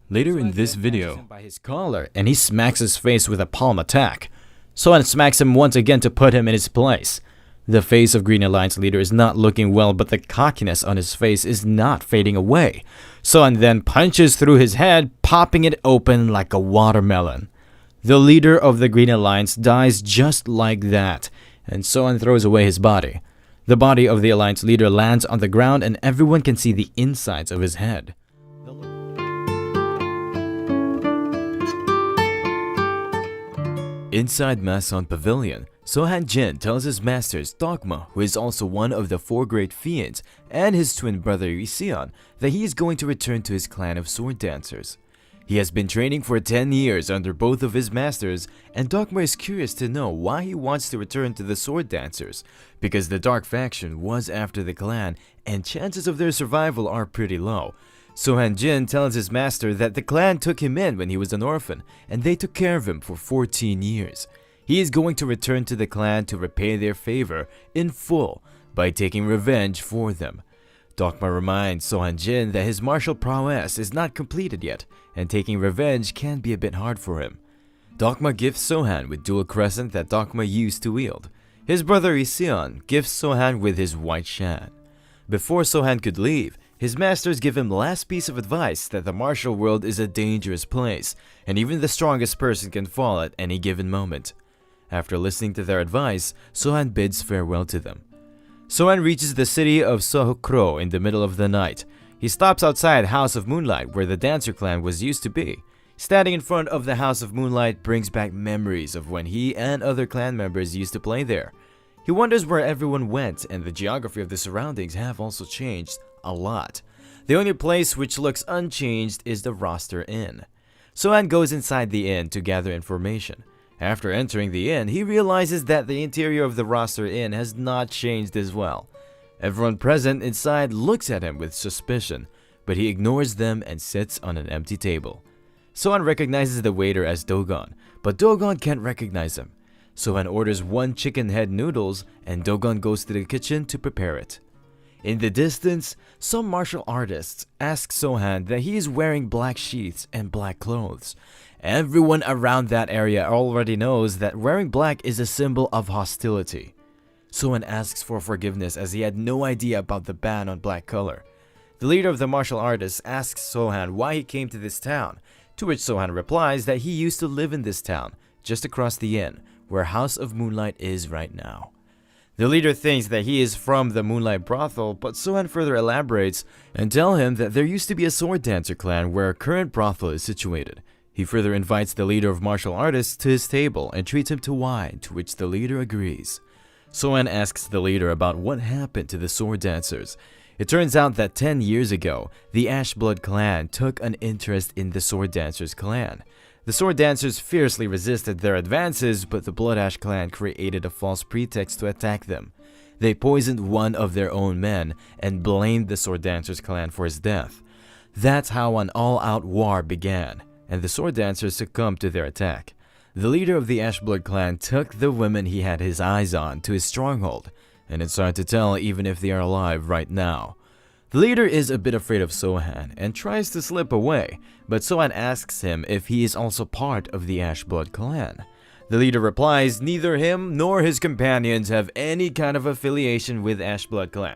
Later in this video, by his collar and he smacks his face with a palm attack. Sohan smacks him once again to put him in his place. The face of Green Alliance leader is not looking well, but the cockiness on his face is not fading away. Sohan then punches through his head, popping it open like a watermelon. The leader of the Green Alliance dies just like that, and Sohan throws away his body. The body of the Alliance leader lands on the ground and everyone can see the insides of his head. inside Mason Pavilion, Sohan Jin tells his masters Dogma, who is also one of the 4 great Fiends, and his twin brother Iseon, that he is going to return to his clan of sword dancers. He has been training for 10 years under both of his masters, and Dogma is curious to know why he wants to return to the sword dancers, because the dark faction was after the clan and chances of their survival are pretty low. Sohan Jin tells his master that the clan took him in when he was an orphan, and they took care of him for 14 years. He is going to return to the clan to repay their favor in full by taking revenge for them. Dogma reminds Sohan Jin that his martial prowess is not completed yet, and taking revenge can be a bit hard for him. Dogma gifts Sohan with dual crescent that Dogma used to wield. His brother Iseon gifts Sohan with his white shan. Before Sohan could leave, his masters give him last piece of advice that the martial world is a dangerous place, and even the strongest person can fall at any given moment. After listening to their advice, Sohan bids farewell to them. Sohan reaches the city of Sohokro in the middle of the night. He stops outside House of Moonlight where the Dancer clan was used to be. Standing in front of the House of Moonlight brings back memories of when he and other clan members used to play there. He wonders where everyone went, and the geography of the surroundings have also changed a lot. The only place which looks unchanged is the Roster Inn. Sohan goes inside the inn to gather information. After entering the inn, he realizes that the interior of the Roster Inn has not changed as well. Everyone present inside looks at him with suspicion, but he ignores them and sits on an empty table. Sohan recognizes the waiter as Dogon, but Dogon can't recognize him. Sohan orders 1 chicken head noodles, and Dogon goes to the kitchen to prepare it. In the distance, some martial artists ask Sohan that he is wearing black sheaths and black clothes. Everyone around that area already knows that wearing black is a symbol of hostility. Sohan asks for forgiveness as he had no idea about the ban on black color. The leader of the martial artists asks Sohan why he came to this town, to which Sohan replies that he used to live in this town, just across the inn, where House of Moonlight is right now. The leader thinks that he is from the Moonlight Brothel, but Sohan further elaborates and tells him that there used to be a sword dancer clan where a current brothel is situated. He further invites the leader of martial artists to his table and treats him to wine, to which the leader agrees. Sohan asks the leader about what happened to the sword dancers. It turns out that 10 years ago, the Ashblood clan took an interest in the sword dancers clan. The sword dancers fiercely resisted their advances, but the Blood Ash clan created a false pretext to attack them. They poisoned one of their own men and blamed the sword dancers clan for his death. That's how an all-out war began, and the sword dancers succumbed to their attack. The leader of the Ashblood clan took the women he had his eyes on to his stronghold, and it's hard to tell even if they are alive right now. The leader is a bit afraid of Sohan and tries to slip away, but Sohan asks him if he is also part of the Ashblood clan. The leader replies neither him nor his companions have any kind of affiliation with Ashblood clan.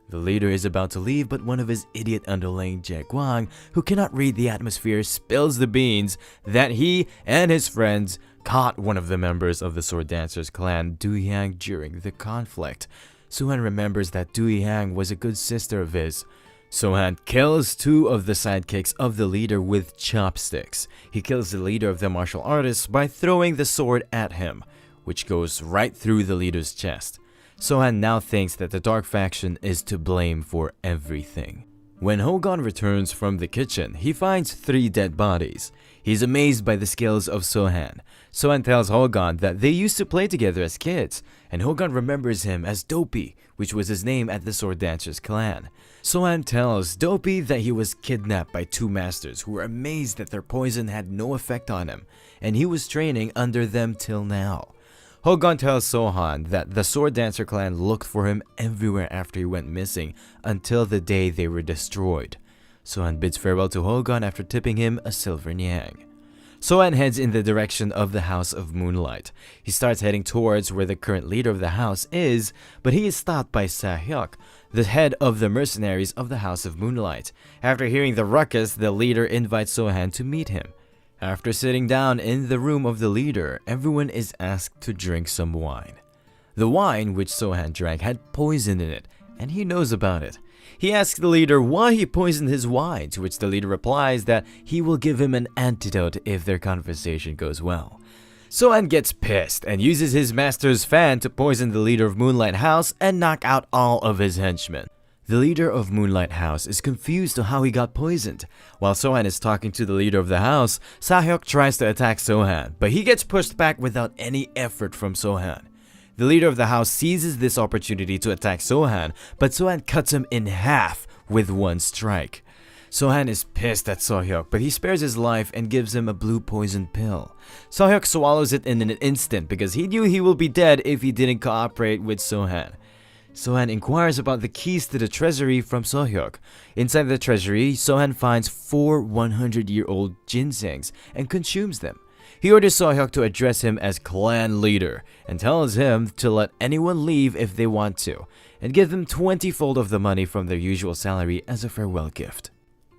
The leader is about to leave, but one of his idiot underling, Jae Kwang, who cannot read the atmosphere, spills the beans that he and his friends caught one of the members of the Sword Dancers clan, Du-yang, during the conflict. Sohan remembers that Du-yang was a good sister of his. Sohan kills 2 of the sidekicks of the leader with chopsticks. He kills the leader of the martial artists by throwing the sword at him, which goes right through the leader's chest. Sohan now thinks that the Dark Faction is to blame for everything. When Hogon returns from the kitchen, he finds 3 dead bodies. He's amazed by the skills of Sohan. Sohan tells Hogon that they used to play together as kids, and Hogon remembers him as Dopey, which was his name at the Sword Dancers clan. Sohan tells Dopey that he was kidnapped by 2 masters who were amazed that their poison had no effect on him, and he was training under them till now. Hogon tells Sohan that the Sword Dancer clan looked for him everywhere after he went missing until the day they were destroyed. Sohan bids farewell to Hogan after tipping him a silver nyang. Sohan heads in the direction of the House of Moonlight. He starts heading towards where the current leader of the house is, but he is stopped by Sahyuk, the head of the mercenaries of the House of Moonlight. After hearing the ruckus, the leader invites Sohan to meet him. After sitting down in the room of the leader, everyone is asked to drink some wine. The wine which Sohan drank had poison in it, and he knows about it. He asks the leader why he poisoned his wine, to which the leader replies that he will give him an antidote if their conversation goes well. Sohan gets pissed and uses his master's fan to poison the leader of Moonlight House and knock out all of his henchmen. The leader of Moonlight House is confused to how he got poisoned. While Sohan is talking to the leader of the house, Sahyuk tries to attack Sohan, but he gets pushed back without any effort from Sohan. The leader of the house seizes this opportunity to attack Sohan, but Sohan cuts him in half with one strike. Sohan is pissed at Sahyuk, but he spares his life and gives him a blue poison pill. Sahyuk swallows it in an instant because he knew he will be dead if he didn't cooperate with Sohan. Sohan inquires about the keys to the treasury from Sahyuk. Inside the treasury, Sohan finds 4 100-year-old ginsengs and consumes them. He orders Sahyuk to address him as clan leader and tells him to let anyone leave if they want to, and give them 20-fold of the money from their usual salary as a farewell gift.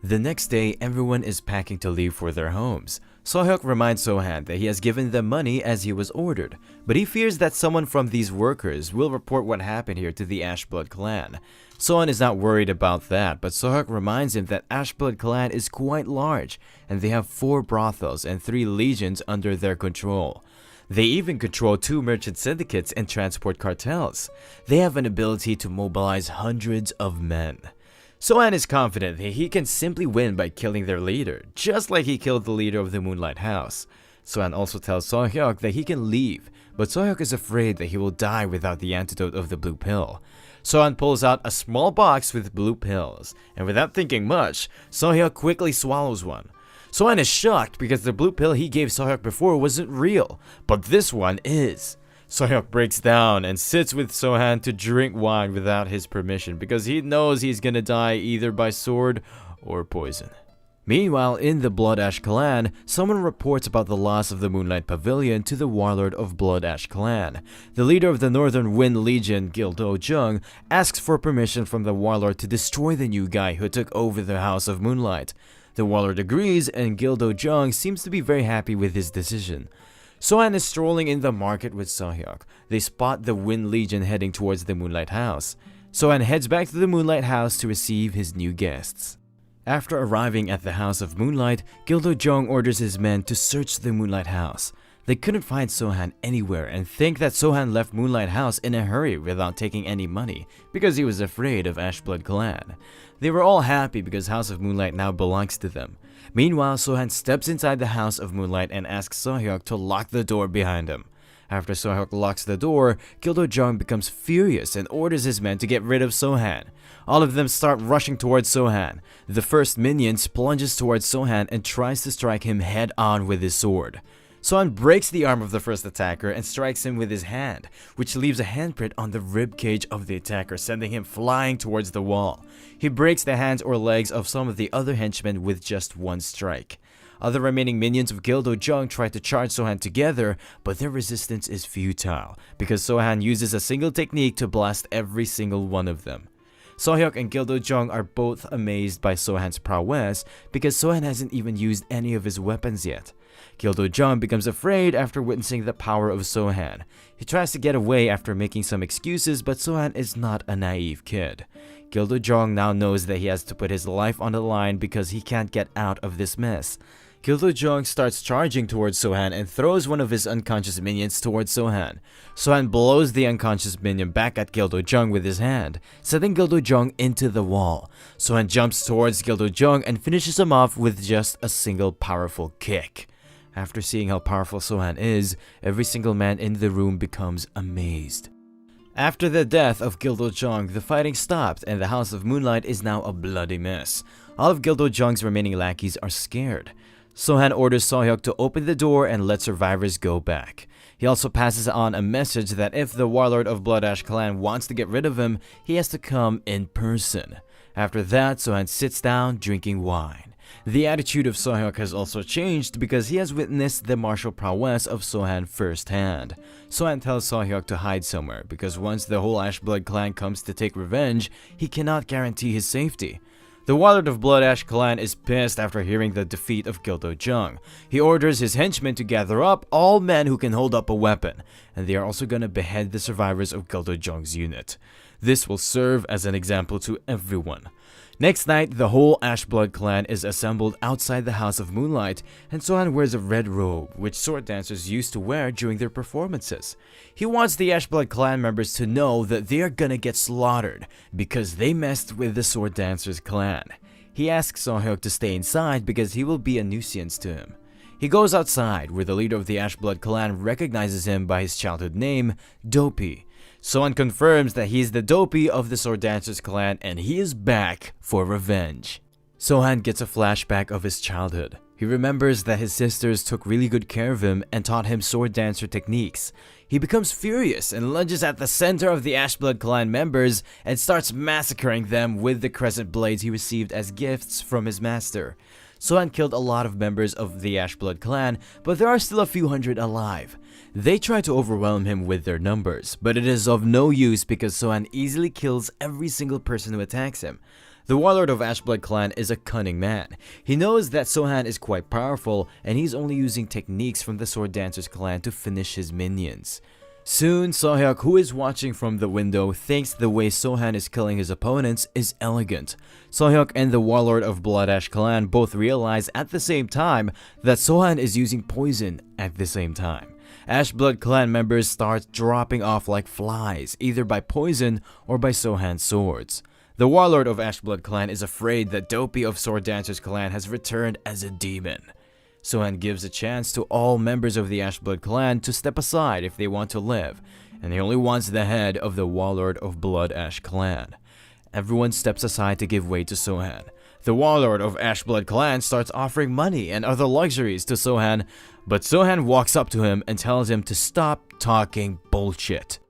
The next day, everyone is packing to leave for their homes. Sahyuk reminds Sohan that he has given them money as he was ordered, but he fears that someone from these workers will report what happened here to the Ashblood clan. Sohan is not worried about that, but Sahyuk reminds him that Ashblood clan is quite large, and they have 4 brothels and 3 legions under their control. They even control 2 merchant syndicates and transport cartels. They have an ability to mobilize hundreds of men. Sohan is confident that he can simply win by killing their leader, just like he killed the leader of the Moonlight House. Sohan also tells Sahyuk that he can leave, but Sahyuk is afraid that he will die without the antidote of the blue pill. Sohan pulls out a small box with blue pills, and without thinking much, Sahyuk quickly swallows one. Sohan is shocked because the blue pill he gave Sahyuk before wasn't real, but this one is. Sahyuk breaks down and sits with Sohan to drink wine without his permission because he knows he's gonna die either by sword or poison. Meanwhile, in the Blood Ash clan, someone reports about the loss of the Moonlight Pavilion to the warlord of Blood Ash clan. The leader of the Northern Wind Legion, Gildo Jung, asks for permission from the warlord to destroy the new guy who took over the House of Moonlight. The warlord agrees, and Gildo Jung seems to be very happy with his decision. Sohan is strolling in the market with Sahyuk. They spot the Wind Legion heading towards the Moonlight House. Sohan heads back to the Moonlight House to receive his new guests. After arriving at the House of Moonlight, Gildo Jung orders his men to search the Moonlight House. They couldn't find Sohan anywhere and think that Sohan left Moonlight House in a hurry without taking any money because he was afraid of Ashblood clan. They were all happy because House of Moonlight now belongs to them. Meanwhile, Sohan steps inside the House of Moonlight and asks Sahyuk to lock the door behind him. After Sahyuk locks the door, Gildo Jung becomes furious and orders his men to get rid of Sohan. All of them start rushing towards Sohan. The first minion plunges towards Sohan and tries to strike him head-on with his sword. Sohan breaks the arm of the first attacker and strikes him with his hand, which leaves a handprint on the ribcage of the attacker, sending him flying towards the wall. He breaks the hands or legs of some of the other henchmen with just one strike. Other remaining minions of Gildo Jung try to charge Sohan together, but their resistance is futile because Sohan uses a single technique to blast every single one of them. Sahyuk and Gildo Jung are both amazed by Sohan's prowess because Sohan hasn't even used any of his weapons yet. Gildo Jung becomes afraid after witnessing the power of Sohan. He tries to get away after making some excuses, but Sohan is not a naive kid. Gildo Jung now knows that he has to put his life on the line because he can't get out of this mess. Gildo Jung starts charging towards Sohan and throws one of his unconscious minions towards Sohan. Sohan blows the unconscious minion back at Gildo Jung with his hand, sending Gildo Jung into the wall. Sohan jumps towards Gildo Jung and finishes him off with just a single powerful kick. After seeing how powerful Sohan is, every single man in the room becomes amazed. After the death of Gildo Jung, the fighting stopped and the House of Moonlight is now a bloody mess. All of Gildo Jung's remaining lackeys are scared. Sohan orders Sahyuk to open the door and let survivors go back. He also passes on a message that if the warlord of Blood Ash clan wants to get rid of him, he has to come in person. After that, Sohan sits down drinking wine. The attitude of Sohyuk has also changed because he has witnessed the martial prowess of Sohan firsthand. Sohan tells Sohyuk to hide somewhere because once the whole Ash Blood clan comes to take revenge, he cannot guarantee his safety. The warlord of Blood Ash clan is pissed after hearing the defeat of Gildo Jung. He orders his henchmen to gather up all men who can hold up a weapon, and they are also gonna behead the survivors of Gildo Jung's unit. This will serve as an example to everyone. Next night, the whole Ash Blood clan is assembled outside the House of Moonlight, and Sohan wears a red robe, which sword dancers used to wear during their performances. He wants the Ash Blood clan members to know that they are gonna get slaughtered because they messed with the sword dancers clan. He asks Sohyuk to stay inside because he will be a nuisance to him. He goes outside, where the leader of the Ash Blood clan recognizes him by his childhood name, Dopey. Sohan confirms that he is the Dopey of the Sword Dancers clan and he is back for revenge. Sohan gets a flashback of his childhood. He remembers that his sisters took really good care of him and taught him sword dancer techniques. He becomes furious and lunges at the center of the Ash Blood clan members and starts massacring them with the crescent blades he received as gifts from his master. Sohan killed a lot of members of the Ash Blood clan, but there are still a few hundred alive. They try to overwhelm him with their numbers, but it is of no use because Sohan easily kills every single person who attacks him. The warlord of Ash Blood clan is a cunning man. He knows that Sohan is quite powerful and he's only using techniques from the Sword Dancers clan to finish his minions. Soon, Sohyuk, who is watching from the window, thinks the way Sohan is killing his opponents is elegant. Sohyuk and the warlord of Blood Ash clan both realize at the same time that Sohan is using poison at the same time. Ash Blood clan members start dropping off like flies, either by poison or by Sohan's swords. The warlord of Ash Blood clan is afraid that Dopey of Sword Dancers clan has returned as a demon. Sohan gives a chance to all members of the Ash Blood clan to step aside if they want to live, and he only wants the head of the warlord of Blood Ash clan. Everyone steps aside to give way to Sohan. The warlord of Ash Blood clan starts offering money and other luxuries to Sohan, but Sohan walks up to him and tells him to stop talking bullshit.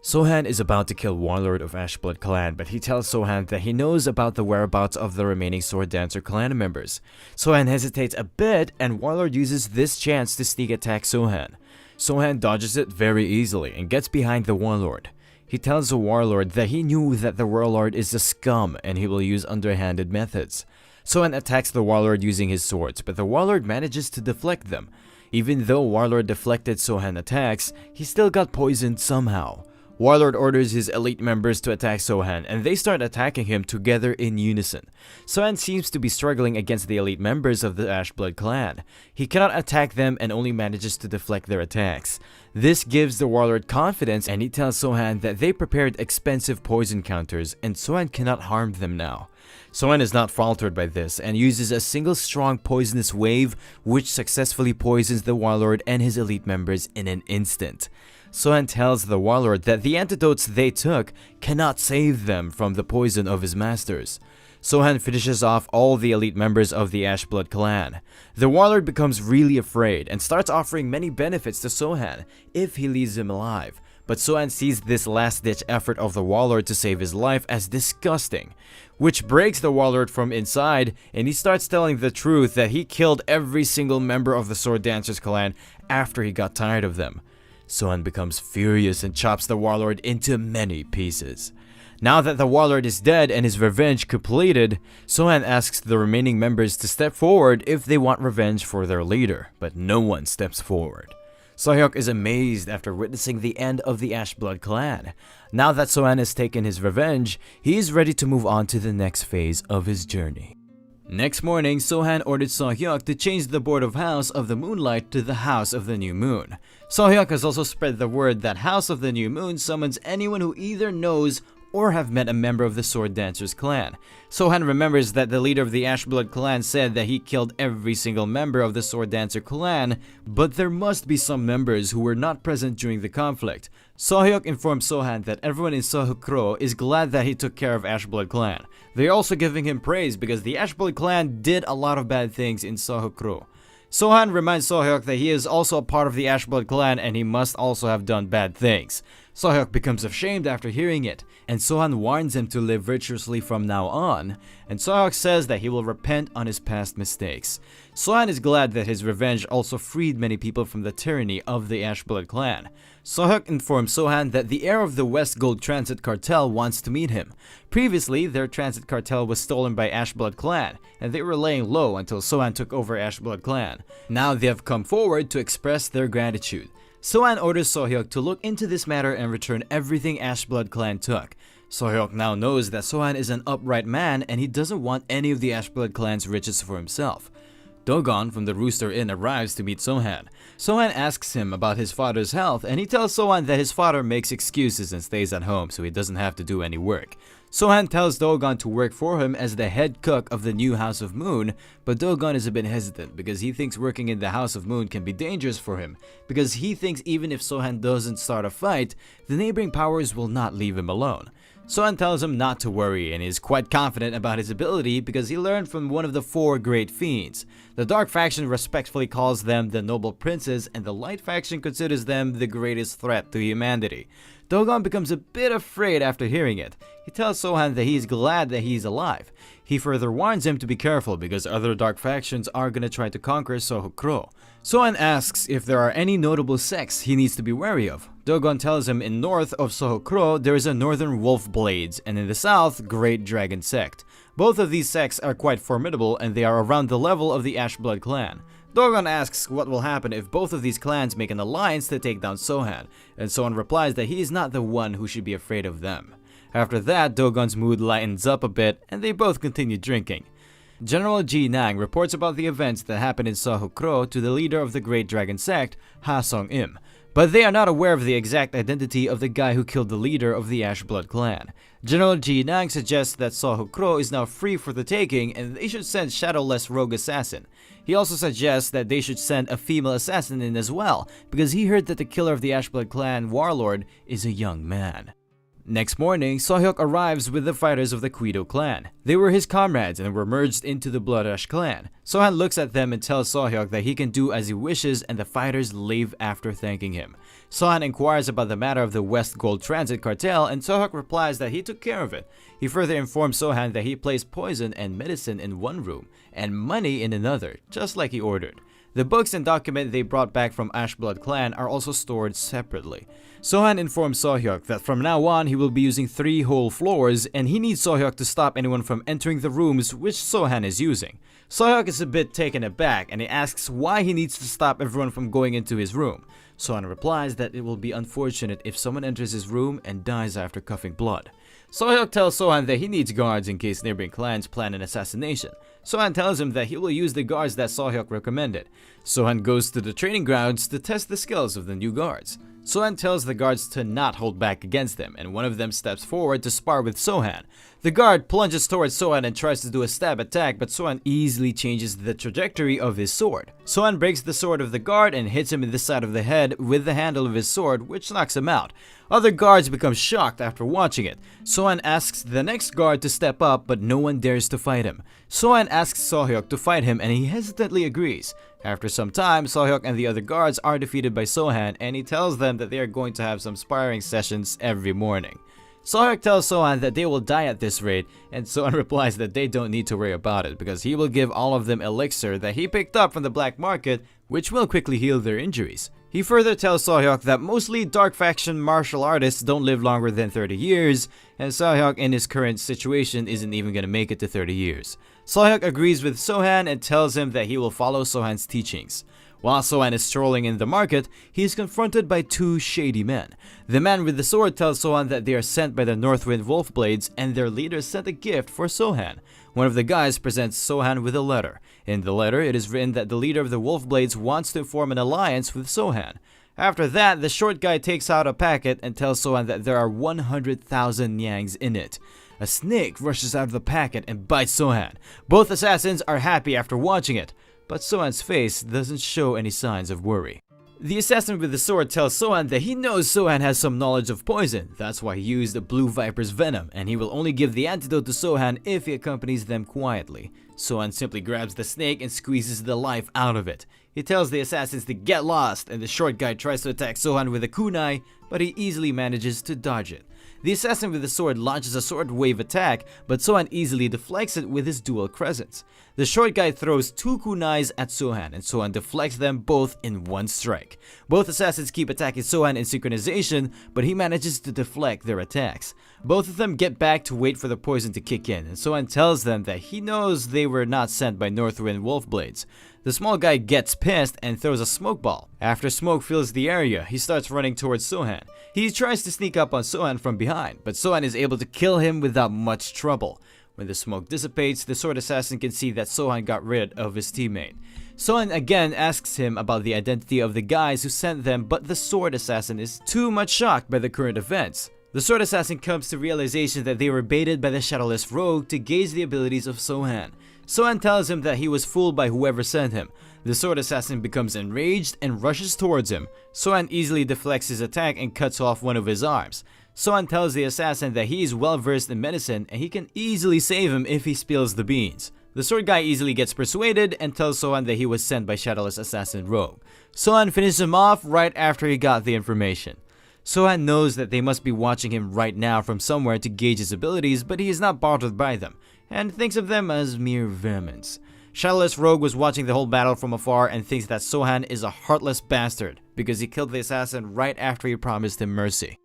Sohan is about to kill warlord of Ash Blood clan, but he tells Sohan that he knows about the whereabouts of the remaining Sword Dancer clan members. Sohan hesitates a bit and warlord uses this chance to sneak attack Sohan. Sohan dodges it very easily and gets behind the warlord. He tells the warlord that he knew that the warlord is a scum and he will use underhanded methods. Sohan attacks the warlord using his swords, but the warlord manages to deflect them. Even though warlord deflected Sohan attacks, he still got poisoned somehow. Warlord orders his elite members to attack Sohan, and they start attacking him together in unison. Sohan seems to be struggling against the elite members of the Ash Blood clan. He cannot attack them and only manages to deflect their attacks. This gives the warlord confidence, and he tells Sohan that they prepared expensive poison counters and Sohan cannot harm them now. Sohan is not faltered by this and uses a single strong poisonous wave which successfully poisons the warlord and his elite members in an instant. Sohan tells the warlord that the antidotes they took cannot save them from the poison of his masters. Sohan finishes off all the elite members of the Ash Blood clan. The warlord becomes really afraid and starts offering many benefits to Sohan if he leaves him alive. But Sohan sees this last-ditch effort of the warlord to save his life as disgusting, which breaks the warlord from inside, and he starts telling the truth that he killed every single member of the Sword Dancers clan after he got tired of them. Sohan becomes furious and chops the warlord into many pieces. Now that the warlord is dead and his revenge completed, Sohan asks the remaining members to step forward if they want revenge for their leader, but no one steps forward. Sohyuk is amazed after witnessing the end of the Ash Blood clan. Now that Sohan has taken his revenge, he is ready to move on to the next phase of his journey. Next morning, Sohan ordered Sohyuk to change the board of House of the Moonlight to the House of the New Moon. Sohyuk has also spread the word that House of the New Moon summons anyone who either knows or have met a member of the Sword Dancers clan. Sohan remembers that the leader of the Ash Blood clan said that he killed every single member of the Sword Dancer clan, but there must be some members who were not present during the conflict. Sohyuk informs Sohan that everyone in Sohukro is glad that he took care of Ash Blood clan. They're also giving him praise because the Ash Blood clan did a lot of bad things in Sohukro. Sohan reminds Sohyuk that he is also a part of the Ash Blood clan and he must also have done bad things. Sohyuk becomes ashamed after hearing it, and Sohan warns him to live virtuously from now on, and Sohyuk says that he will repent on his past mistakes. Sohan is glad that his revenge also freed many people from the tyranny of the Ashblood clan. Sohyuk informs Sohan that the heir of the West Gold Transit Cartel wants to meet him. Previously, their transit cartel was stolen by Ashblood clan, and they were laying low until Sohan took over Ashblood clan. Now they have come forward to express their gratitude. Sohan orders Sohyuk to look into this matter and return everything Ashblood clan took. Sohyuk now knows that Sohan is an upright man and he doesn't want any of the Ashblood clan's riches for himself. Dogon from the Rooster Inn arrives to meet Sohan. Sohan asks him about his father's health and he tells Sohan that his father makes excuses and stays at home so he doesn't have to do any work. Sohan tells Dogon to work for him as the head cook of the new House of Moon, but Dogon is a bit hesitant because he thinks working in the House of Moon can be dangerous for him, because he thinks even if Sohan doesn't start a fight, the neighboring powers will not leave him alone. Sohan tells him not to worry and is quite confident about his ability because he learned from one of the 4 great fiends. The Dark faction respectfully calls them the Noble Princes and the Light faction considers them the greatest threat to humanity. Dogon becomes a bit afraid after hearing it. He tells Sohan that he is glad that he is alive. He further warns him to be careful because other dark factions are gonna try to conquer Sohokro. Sohan asks if there are any notable sects he needs to be wary of. Dogon tells him in north of Sohokro there is a Northern Wolf Blades and in the south Great Dragon Sect. Both of these sects are quite formidable and they are around the level of the Ashblood clan. Dogon asks what will happen if both of these clans make an alliance to take down Sohan, and Sohan replies that he is not the one who should be afraid of them. After that, Dogon's mood lightens up a bit and they both continue drinking. General Ji Nang reports about the events that happened in Sohokro to the leader of the Great Dragon Sect, Ha Song-im, but they are not aware of the exact identity of the guy who killed the leader of the Ashblood clan. General Ji Nang suggests that Sohokro is now free for the taking and they should send Shadowless Rogue Assassin. He also suggests that they should send a female assassin in as well, because he heard that the killer of the Ashblood clan warlord is a young man. Next morning, Sohyuk arrives with the fighters of the Kwido clan. They were his comrades and were merged into the Blood Ash clan. Sohan looks at them and tells Sohyuk that he can do as he wishes and the fighters leave after thanking him. Sohan inquires about the matter of the West Gold Transit cartel and Sohyuk replies that he took care of it. He further informs Sohan that he placed poison and medicine in one room and money in another, just like he ordered. The books and documents they brought back from Ashblood clan are also stored separately. Sohan informs Sohyuk that from now on he will be using 3 whole floors and he needs Sohyuk to stop anyone from entering the rooms which Sohan is using. Sohyuk is a bit taken aback and he asks why he needs to stop everyone from going into his room. Sohan replies that it will be unfortunate if someone enters his room and dies after coughing blood. Sohyuk tells Sohan that he needs guards in case neighboring clans plan an assassination. Sohan tells him that he will use the guards that Sohyuk recommended. Sohan goes to the training grounds to test the skills of the new guards. Sohan tells the guards to not hold back against them, and one of them steps forward to spar with Sohan. The guard plunges towards Sohan and tries to do a stab attack, but Sohan easily changes the trajectory of his sword. Sohan breaks the sword of the guard and hits him in the side of the head with the handle of his sword, which knocks him out. Other guards become shocked after watching it. Sohan asks the next guard to step up, but no one dares to fight him. Sohan asks Sohyuk to fight him and he hesitantly agrees. After some time, Sohyuk and the other guards are defeated by Sohan and he tells them that they are going to have some sparring sessions every morning. Sohyuk tells Sohan that they will die at this rate, and Sohan replies that they don't need to worry about it because he will give all of them elixir that he picked up from the black market, which will quickly heal their injuries. He further tells Sohyuk that mostly dark faction martial artists don't live longer than 30 years, and Sohyuk in his current situation isn't even gonna make it to 30 years. Sohyuk agrees with Sohan and tells him that he will follow Sohan's teachings. While Sohan is strolling in the market, he is confronted by 2 shady men. The man with the sword tells Sohan that they are sent by the Northwind Wolfblades and their leader sent a gift for Sohan. One of the guys presents Sohan with a letter. In the letter, it is written that the leader of the Wolfblades wants to form an alliance with Sohan. After that, the short guy takes out a packet and tells Sohan that there are 100,000 Yangs in it. A snake rushes out of the packet and bites Sohan. Both assassins are happy after watching it, but Sohan's face doesn't show any signs of worry. The assassin with the sword tells Sohan that he knows Sohan has some knowledge of poison, that's why he used the blue viper's venom, and he will only give the antidote to Sohan if he accompanies them quietly. Sohan simply grabs the snake and squeezes the life out of it. He tells the assassins to get lost, and the short guy tries to attack Sohan with a kunai, but he easily manages to dodge it. The assassin with the sword launches a sword wave attack, but Sohan easily deflects it with his dual crescents. The short guy throws 2 kunais at Sohan, and Sohan deflects them both in one strike. Both assassins keep attacking Sohan in synchronization, but he manages to deflect their attacks. Both of them get back to wait for the poison to kick in, and Sohan tells them that he knows they were not sent by Northwind Wolfblades. The small guy gets pissed and throws a smoke ball. After smoke fills the area, he starts running towards Sohan. He tries to sneak up on Sohan from behind, but Sohan is able to kill him without much trouble. When the smoke dissipates, the sword assassin can see that Sohan got rid of his teammate. Sohan again asks him about the identity of the guys who sent them, but the sword assassin is too much shocked by the current events. The sword assassin comes to realization that they were baited by the shadowless rogue to gauge the abilities of Sohan. Sohan tells him that he was fooled by whoever sent him. The sword assassin becomes enraged and rushes towards him. Sohan easily deflects his attack and cuts off one of his arms. Sohan tells the assassin that he is well versed in medicine and he can easily save him if he spills the beans. The sword guy easily gets persuaded and tells Sohan that he was sent by shadowless assassin rogue. Sohan finishes him off right after he got the information. Sohan knows that they must be watching him right now from somewhere to gauge his abilities, but he is not bothered by them, and thinks of them as mere vermins. Shadowless Rogue was watching the whole battle from afar and thinks that Sohan is a heartless bastard because he killed the assassin right after he promised him mercy.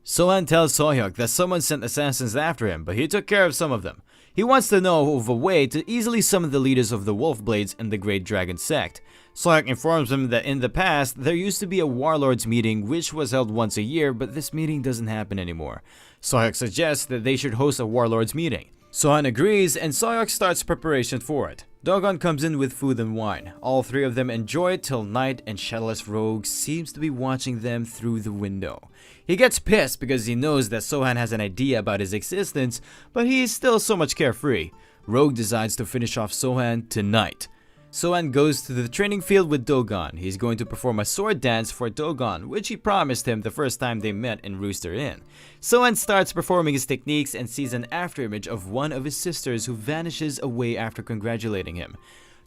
Sohan tells Sohyuk that someone sent assassins after him, but he took care of some of them. He wants to know of a way to easily summon the leaders of the Wolfblades and the Great Dragon sect. Sohyuk informs him that in the past, there used to be a warlords meeting which was held once a year, but this meeting doesn't happen anymore. Sohyuk suggests that they should host a warlords meeting. Sohan agrees and Sohyuk starts preparation for it. Dogon comes in with food and wine. All three of them enjoy it till night and Shadowless Rogue seems to be watching them through the window. He gets pissed because he knows that Sohan has an idea about his existence, but he is still so much carefree. Rogue decides to finish off Sohan tonight. Sohan goes to the training field with Dogon. He's going to perform a sword dance for Dogon, which he promised him the first time they met in Rooster Inn. Sohan starts performing his techniques and sees an afterimage of one of his sisters who vanishes away after congratulating him.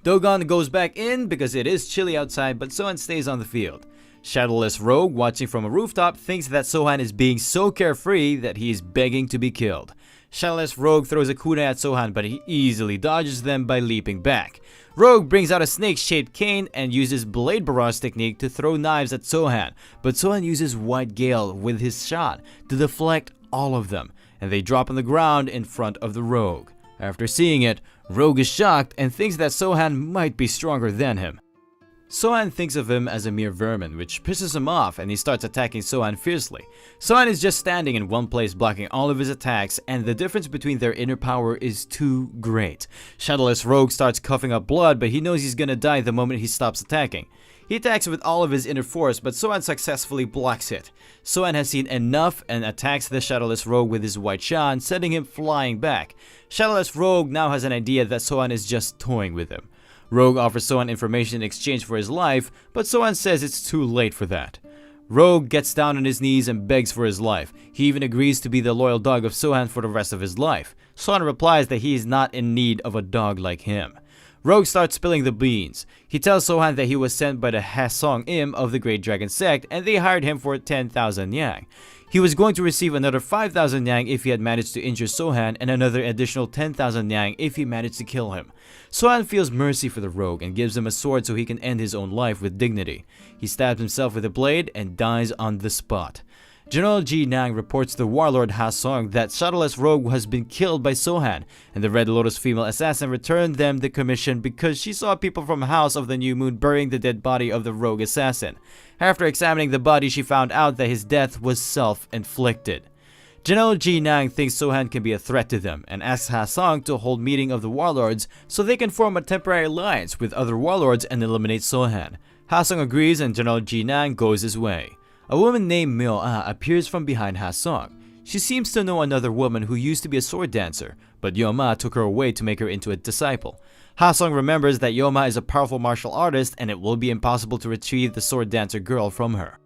Dogon goes back in because it is chilly outside, but Sohan stays on the field. Shadowless Rogue, watching from a rooftop, thinks that Sohan is being so carefree that he is begging to be killed. Shadowless Rogue throws a kunai at Sohan, but he easily dodges them by leaping back. Rogue brings out a snake-shaped cane and uses Blade Barrage technique to throw knives at Sohan, but Sohan uses White Gale with his shot to deflect all of them, and they drop on the ground in front of the Rogue. After seeing it, Rogue is shocked and thinks that Sohan might be stronger than him. Sohan thinks of him as a mere vermin, which pisses him off and he starts attacking Sohan fiercely. Sohan is just standing in one place blocking all of his attacks, and the difference between their inner power is too great. Shadowless Rogue starts coughing up blood, but he knows he's gonna die the moment he stops attacking. He attacks with all of his inner force, but Sohan successfully blocks it. Sohan has seen enough and attacks the Shadowless Rogue with his White Shan, sending him flying back. Shadowless Rogue now has an idea that Sohan is just toying with him. Rogue offers Sohan information in exchange for his life, but Sohan says it's too late for that. Rogue gets down on his knees and begs for his life. He even agrees to be the loyal dog of Sohan for the rest of his life. Sohan replies that he is not in need of a dog like him. Rogue starts spilling the beans. He tells Sohan that he was sent by the Hasong Im of the Great Dragon sect and they hired him for 10,000 yang. He was going to receive another 5,000 yang if he had managed to injure Sohan and another additional 10,000 yang if he managed to kill him. Sohan feels mercy for the rogue and gives him a sword so he can end his own life with dignity. He stabs himself with a blade and dies on the spot. General Ji Nang reports to Warlord Ha Song that Shadowless Rogue has been killed by Sohan, and the Red Lotus female assassin returned them the commission because she saw people from House of the New Moon burying the dead body of the rogue assassin. After examining the body, she found out that his death was self-inflicted. General Ji Nang thinks Sohan can be a threat to them and asks Ha Song to hold meeting of the warlords so they can form a temporary alliance with other warlords and eliminate Sohan. Ha Song agrees and General Ji Nang goes his way. A woman named Myo Ah appears from behind Ha Song. She seems to know another woman who used to be a sword dancer, but Yo Ma took her away to make her into a disciple. Ha-sung remembers that Yoma is a powerful martial artist and it will be impossible to retrieve the sword dancer girl from her.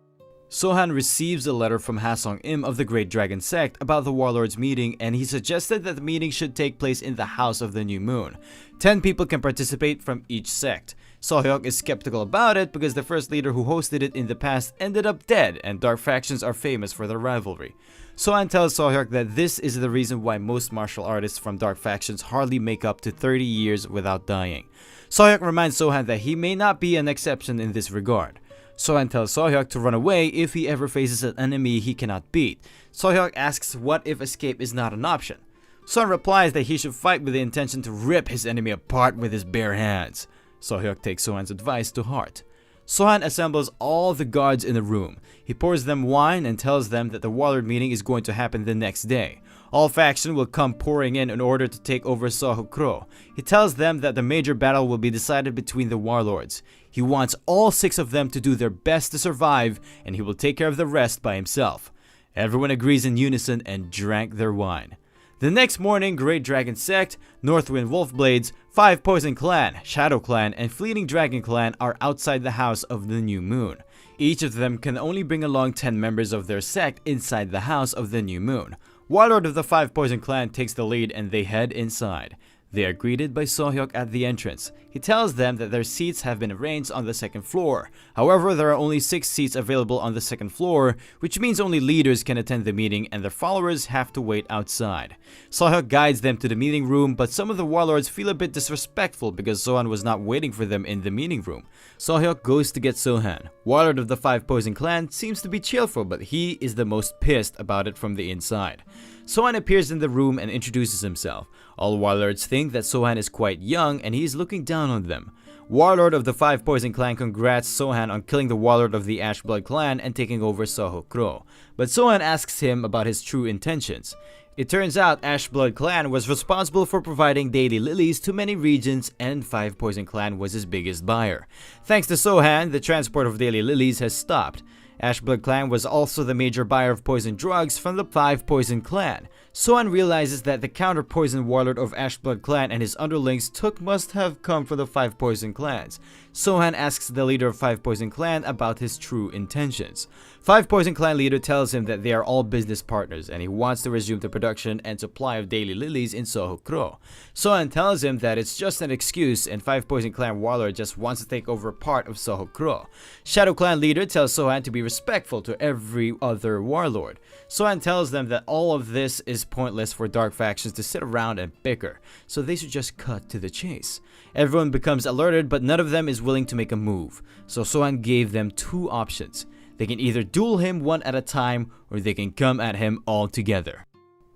Sohan receives a letter from Ha-sung-im of the Great Dragon Sect about the warlords meeting, and he suggested that the meeting should take place in the House of the New Moon. 10 people can participate from each sect. Sohyuk is skeptical about it because the first leader who hosted it in the past ended up dead, and dark factions are famous for their rivalry. Sohan tells Sohyuk that this is the reason why most martial artists from dark factions hardly make up to 30 years without dying. Sohyuk reminds Sohan that he may not be an exception in this regard. Sohan tells Sohyuk to run away if he ever faces an enemy he cannot beat. Sohyuk asks what if escape is not an option. Sohan replies that he should fight with the intention to rip his enemy apart with his bare hands. Sohyuk takes Sohan's advice to heart. Sohan assembles all the guards in the room. He pours them wine and tells them that the warlord meeting is going to happen the next day. All faction will come pouring in order to take over Sohokro. He tells them that the major battle will be decided between the warlords. He wants all 6 of them to do their best to survive, and he will take care of the rest by himself. Everyone agrees in unison and drank their wine. The next morning, Great Dragon Sect, Northwind Wolfblades, Five Poison Clan, Shadow Clan, and Fleeting Dragon Clan are outside the House of the New Moon. Each of them can only bring along 10 members of their sect inside the House of the New Moon. Warlord of the Five Poison Clan takes the lead and they head inside. They are greeted by Sohyuk at the entrance. He tells them that their seats have been arranged on the second floor. However, there are only 6 seats available on the second floor, which means only leaders can attend the meeting and their followers have to wait outside. Sohyuk guides them to the meeting room, but some of the warlords feel a bit disrespectful because Sohan was not waiting for them in the meeting room. Sohyuk goes to get Sohan. Warlord of the Five Poison Clan seems to be cheerful, but he is the most pissed about it from the inside. Sohan appears in the room and introduces himself. All warlords think that Sohan is quite young and he is looking down on them. Warlord of the Five Poison Clan congrats Sohan on killing the warlord of the Ashblood Clan and taking over Sohokro. But Sohan asks him about his true intentions. It turns out Ashblood Clan was responsible for providing daily lilies to many regions and Five Poison Clan was his biggest buyer. Thanks to Sohan, the transport of daily lilies has stopped. Ashblood Clan was also the major buyer of poison drugs from the Five Poison Clan. Sohan realizes that the counter-poison warlord of Ashblood Clan and his underlings must have come from the Five Poison Clans. Sohan asks the leader of Five Poison Clan about his true intentions. Five Poison Clan leader tells him that they are all business partners and he wants to resume the production and supply of daily lilies in Sohokro. Sohan tells him that it's just an excuse and Five Poison Clan warlord just wants to take over part of Sohokro. Shadow Clan leader tells Sohan to be respectful to every other warlord. Sohan tells them that all of this is pointless for dark factions to sit around and bicker, so they should just cut to the chase. Everyone becomes alerted, but none of them is willing to make a move, so Sohan gave them 2 options. They can either duel him one at a time, or they can come at him all together.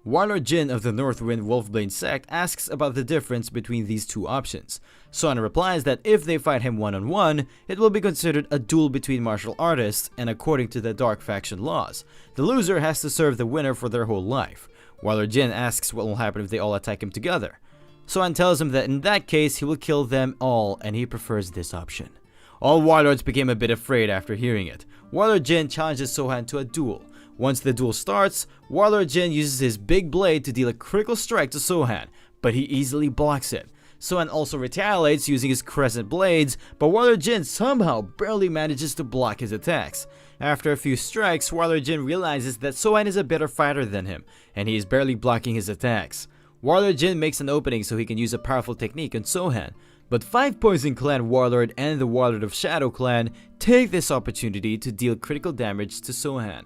Warlord Jin of the Northwind Wolfblade sect asks about the difference between these 2 options. Sohan replies that if they fight him one-on-one, it will be considered a duel between martial artists, and according to the dark faction laws, the loser has to serve the winner for their whole life. Warlord Jin asks what will happen if they all attack him together. Sohan tells him that in that case he will kill them all and he prefers this option. All warlords became a bit afraid after hearing it. Warlord Jin challenges Sohan to a duel. Once the duel starts, Warlord Jin uses his big blade to deal a critical strike to Sohan, but he easily blocks it. Sohan also retaliates using his crescent blades, but Warlord Jin somehow barely manages to block his attacks. After a few strikes, Warlord Jin realizes that Sohan is a better fighter than him, and he is barely blocking his attacks. Warlord Jin makes an opening so he can use a powerful technique on Sohan, but Five Poison Clan Warlord and the Warlord of Shadow Clan take this opportunity to deal critical damage to Sohan.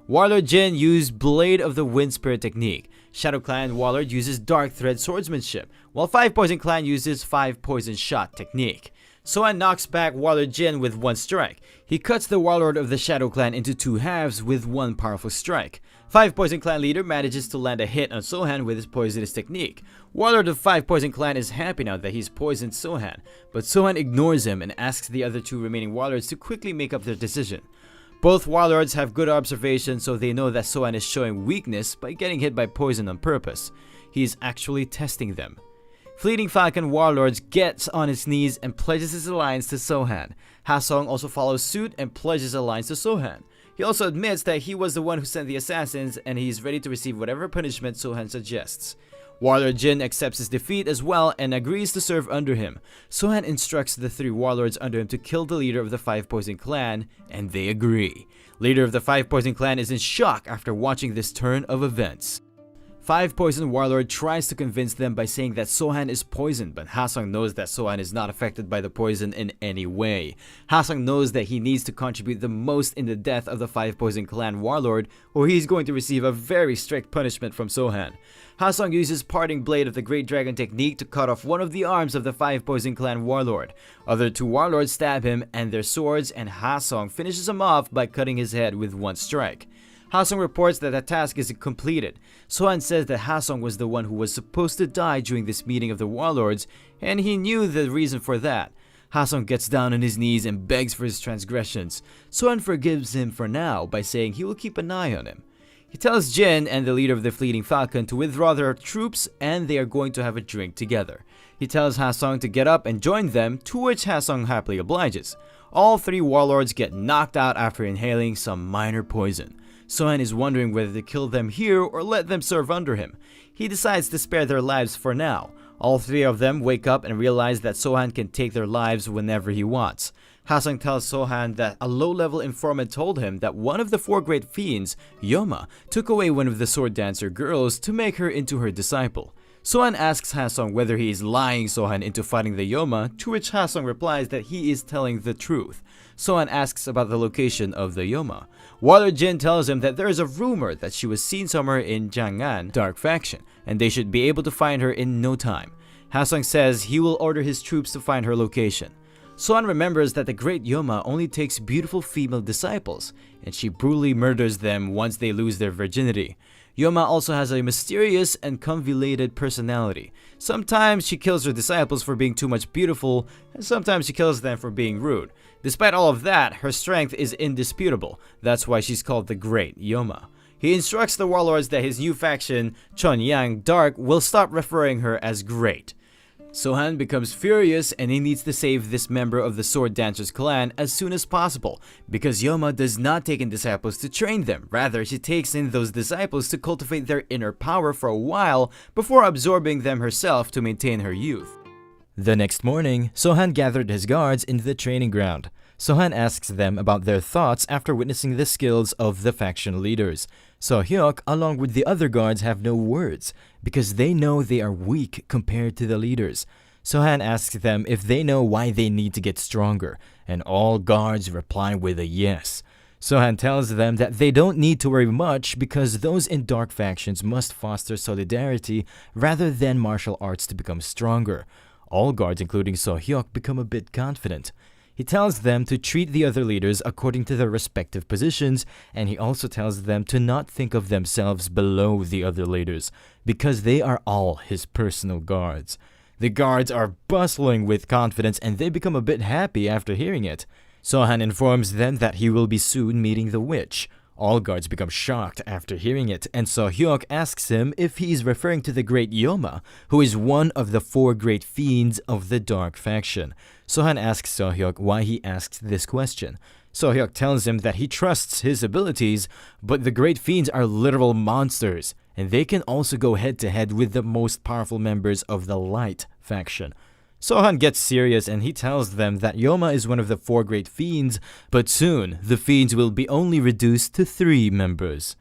Warlord Jin used Blade of the Wind Spirit technique. Shadow Clan Warlord uses Dark Thread swordsmanship, while Five Poison Clan uses Five Poison Shot technique. Sohan knocks back Warlord Jin with 1 strike. He cuts the Warlord of the Shadow Clan into 2 halves with 1 powerful strike. Five Poison Clan leader manages to land a hit on Sohan with his poisonous technique. Warlord of Five Poison Clan is happy now that he's poisoned Sohan, but Sohan ignores him and asks the other 2 remaining warlords to quickly make up their decision. Both warlords have good observation, so they know that Sohan is showing weakness by getting hit by poison on purpose. He is actually testing them. Fleeting Falcon Warlords gets on his knees and pledges his alliance to Sohan. Ha-sung also follows suit and pledges alliance to Sohan. He also admits that he was the one who sent the assassins and he is ready to receive whatever punishment Sohan suggests. Warlord Jin accepts his defeat as well and agrees to serve under him. Sohan instructs the 3 warlords under him to kill the leader of the 5 Poison Clan, and they agree. Leader of the 5 Poison Clan is in shock after watching this turn of events. 5 Poison Warlord tries to convince them by saying that Sohan is poisoned, but Ha-sung knows that Sohan is not affected by the poison in any way. Ha-sung knows that he needs to contribute the most in the death of the 5 Poison Clan Warlord, or he's going to receive a very strict punishment from Sohan. Ha-sung uses Parting Blade of the Great Dragon technique to cut off one of the arms of the 5 Poison Clan Warlord. Other 2 warlords stab him and their swords, and Ha-sung finishes him off by cutting his head with 1 strike. Ha-sung reports that the task is completed. Sohan says that Ha-sung was the one who was supposed to die during this meeting of the warlords, and he knew the reason for that. Ha-sung gets down on his knees and begs for his transgressions. Sohan forgives him for now by saying he will keep an eye on him. He tells Jin and the leader of the Fleeting Falcon to withdraw their troops, and they are going to have a drink together. He tells Ha-sung to get up and join them, to which Ha-sung happily obliges. All 3 warlords get knocked out after inhaling some minor poison. Sohan is wondering whether to kill them here or let them serve under him. He decides to spare their lives for now. All 3 of them wake up and realize that Sohan can take their lives whenever he wants. Ha-sung tells Sohan that a low-level informant told him that one of the 4 great fiends, Yoma, took away one of the sword dancer girls to make her into her disciple. Sohan asks Ha-sung whether he is lying Sohan into fighting the Yoma, to which Ha-sung replies that he is telling the truth. Sohan asks about the location of the Yoma. Warlord Jin tells him that there is a rumor that she was seen somewhere in Jangan Dark Faction, and they should be able to find her in no time. Ha-sung says he will order his troops to find her location. Sohan remembers that the Great Yoma only takes beautiful female disciples, and she brutally murders them once they lose their virginity. Yoma also has a mysterious and convoluted personality. Sometimes she kills her disciples for being too much beautiful, and sometimes she kills them for being rude. Despite all of that, her strength is indisputable. That's why she's called the Great Yoma. He instructs the warlords that his new faction, Chonyang Dark, will stop referring her as Great. Sohan becomes furious and he needs to save this member of the Sword Dancers clan as soon as possible, because Yoma does not take in disciples to train them. Rather, she takes in those disciples to cultivate their inner power for a while before absorbing them herself to maintain her youth. The next morning, Sohan gathered his guards in the training ground. Sohan asks them about their thoughts after witnessing the skills of the faction leaders. So-hyuk, along with the other guards, have no words because they know they are weak compared to the leaders. Sohan asks them if they know why they need to get stronger, and all guards reply with a yes. Sohan tells them that they don't need to worry much because those in dark factions must foster solidarity rather than martial arts to become stronger. All guards, including So-hyuk, become a bit confident. He tells them to treat the other leaders according to their respective positions, and he also tells them to not think of themselves below the other leaders, because they are all his personal guards. The guards are bustling with confidence, and they become a bit happy after hearing it. Sohan informs them that he will be soon meeting the witch. All guards become shocked after hearing it, and So-hyuk asks him if he is referring to the Great Yoma, who is one of the 4 great fiends of the Dark Faction. Sohan asks So-hyuk why he asks this question. So-hyuk tells him that he trusts his abilities, but the great fiends are literal monsters, and they can also go head-to-head with the most powerful members of the Light Faction. Sohan gets serious and he tells them that Yoma is one of the 4 great fiends, but soon the fiends will be only reduced to 3 members.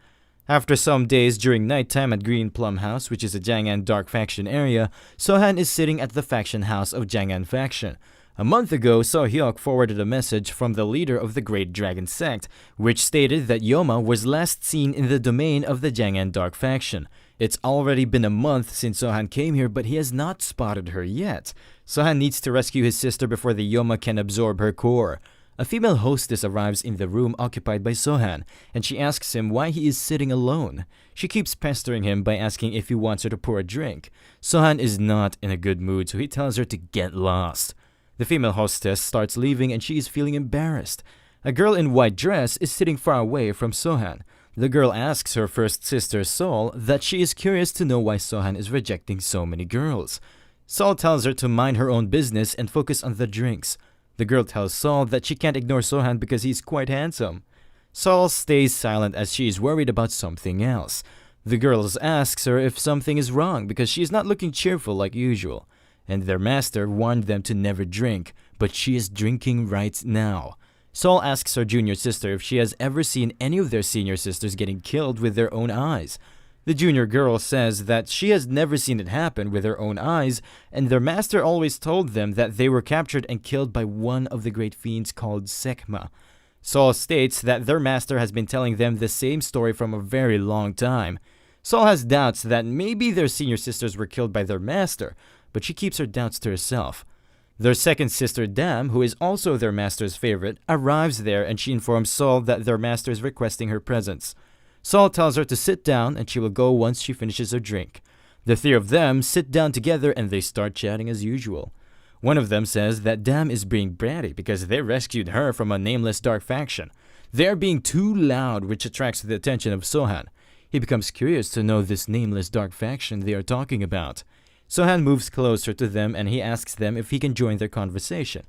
After some days during nighttime at Green Plum House, which is a Jangan Dark Faction area, Sohan is sitting at the faction house of Jangan Faction. A month ago, So-hyuk forwarded a message from the leader of the Great Dragon sect, which stated that Yoma was last seen in the domain of the Jangan Dark Faction. It's already been a month since Sohan came here, but he has not spotted her yet. Sohan needs to rescue his sister before the Yoma can absorb her core. A female hostess arrives in the room occupied by Sohan, and she asks him why he is sitting alone. She keeps pestering him by asking if he wants her to pour a drink. Sohan is not in a good mood, so he tells her to get lost. The female hostess starts leaving and she is feeling embarrassed. A girl in white dress is sitting far away from Sohan. The girl asks her first sister, Sol, that she is curious to know why Sohan is rejecting so many girls. Sol tells her to mind her own business and focus on the drinks. The girl tells Sol that she can't ignore Sohan because he's quite handsome. Sol stays silent as she is worried about something else. The girls asks her if something is wrong because she is not looking cheerful like usual, and their master warned them to never drink, but she is drinking right now. Sol asks her junior sister if she has ever seen any of their senior sisters getting killed with their own eyes. The junior girl says that she has never seen it happen with her own eyes, and their master always told them that they were captured and killed by one of the great fiends called Sekma. Sol states that their master has been telling them the same story from a very long time. Sol has doubts that maybe their senior sisters were killed by their master, but she keeps her doubts to herself. Their second sister, Dam, who is also their master's favorite, arrives there and she informs Sol that their master is requesting her presence. Sol tells her to sit down and she will go once she finishes her drink. The three of them sit down together and they start chatting as usual. One of them says that Dam is being bratty because they rescued her from a nameless dark faction. They are being too loud, which attracts the attention of Sohan. He becomes curious to know this nameless dark faction they are talking about. Sohan moves closer to them and he asks them if he can join their conversation.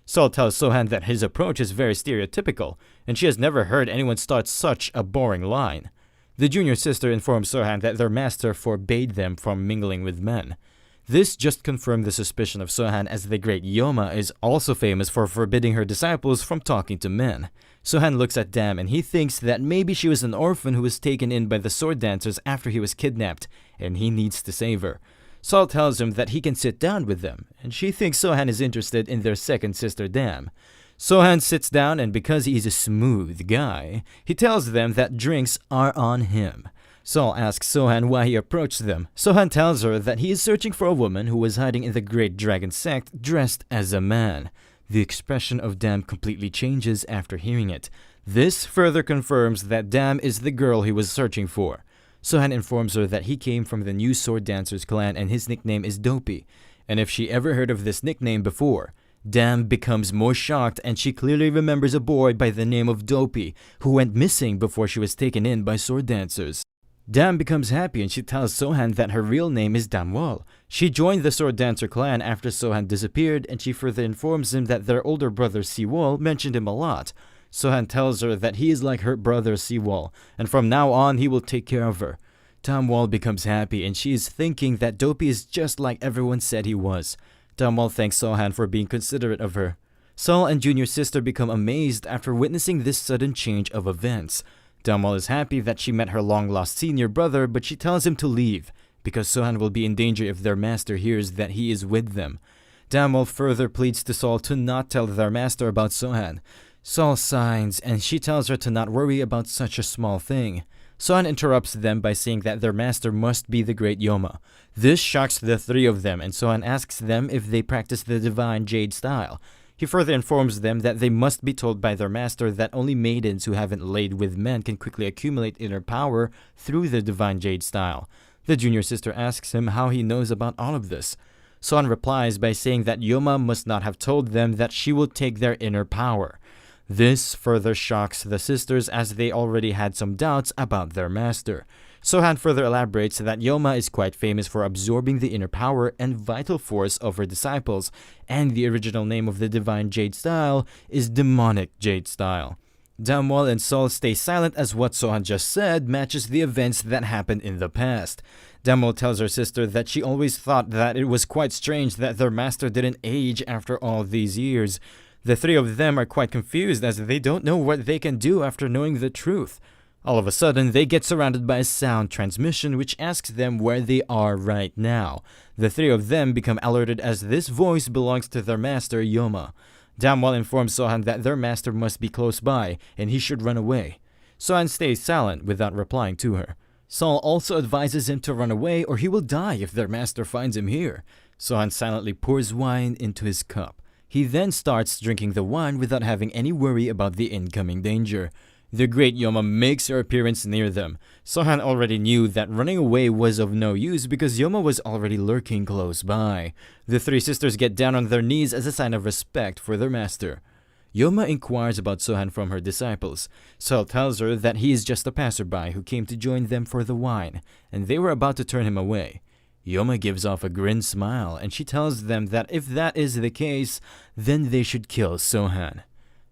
Sol tells Sohan that his approach is very stereotypical, and she has never heard anyone start such a boring line. The junior sister informs Sohan that their master forbade them from mingling with men. This just confirmed the suspicion of Sohan, as the great Yoma is also famous for forbidding her disciples from talking to men. Sohan looks at Dam and he thinks that maybe she was an orphan who was taken in by the sword dancers after he was kidnapped, and he needs to save her. Sol tells him that he can sit down with them, and she thinks Sohan is interested in their second sister, Dam. Sohan sits down, and because he is a smooth guy, he tells them that drinks are on him. Sol asks Sohan why he approached them. Sohan tells her that he is searching for a woman who was hiding in the Great Dragon sect dressed as a man. The expression of Dam completely changes after hearing it. This further confirms that Dam is the girl he was searching for. Sohan informs her that he came from the new Sword Dancers clan and his nickname is Dopey, and if she ever heard of this nickname before. Dam becomes more shocked and she clearly remembers a boy by the name of Dopey who went missing before she was taken in by sword dancers. Dam becomes happy and she tells Sohan that her real name is Damwal. She joined the Sword Dancer clan after Sohan disappeared, and she further informs him that their older brother Siwol mentioned him a lot. Sohan tells her that he is like her brother Siwol, and from now on he will take care of her. Damwal becomes happy and she is thinking that Dopey is just like everyone said he was. Damwal thanks Sohan for being considerate of her. Sol and junior sister become amazed after witnessing this sudden change of events. Damwal is happy that she met her long-lost senior brother, but she tells him to leave, because Sohan will be in danger if their master hears that he is with them. Damwal further pleads to Sol to not tell their master about Sohan. Sol signs, and she tells her to not worry about such a small thing. Sohan interrupts them by saying that their master must be the great Yoma. This shocks the three of them, and Sohan asks them if they practice the divine jade style. He further informs them that they must be told by their master that only maidens who haven't laid with men can quickly accumulate inner power through the divine jade style. The junior sister asks him how he knows about all of this. Sohan replies by saying that Yoma must not have told them that she will take their inner power. This further shocks the sisters, as they already had some doubts about their master. Sohan further elaborates that Yoma is quite famous for absorbing the inner power and vital force of her disciples, and the original name of the divine jade style is demonic jade style. Damwal and Sol stay silent as what Sohan just said matches the events that happened in the past. Damwal tells her sister that she always thought that it was quite strange that their master didn't age after all these years. The three of them are quite confused as they don't know what they can do after knowing the truth. All of a sudden, they get surrounded by a sound transmission which asks them where they are right now. The three of them become alerted as this voice belongs to their master, Yoma. Damwal informs Sohan that their master must be close by and he should run away. Sohan stays silent without replying to her. Sol also advises him to run away or he will die if their master finds him here. Sohan silently pours wine into his cup. He then starts drinking the wine without having any worry about the incoming danger. The great Yoma makes her appearance near them. Sohan already knew that running away was of no use because Yoma was already lurking close by. The three sisters get down on their knees as a sign of respect for their master. Yoma inquires about Sohan from her disciples. Sol tells her that he is just a passerby who came to join them for the wine, and they were about to turn him away. Yoma gives off a grin smile, and she tells them that if that is the case, then they should kill Sohan.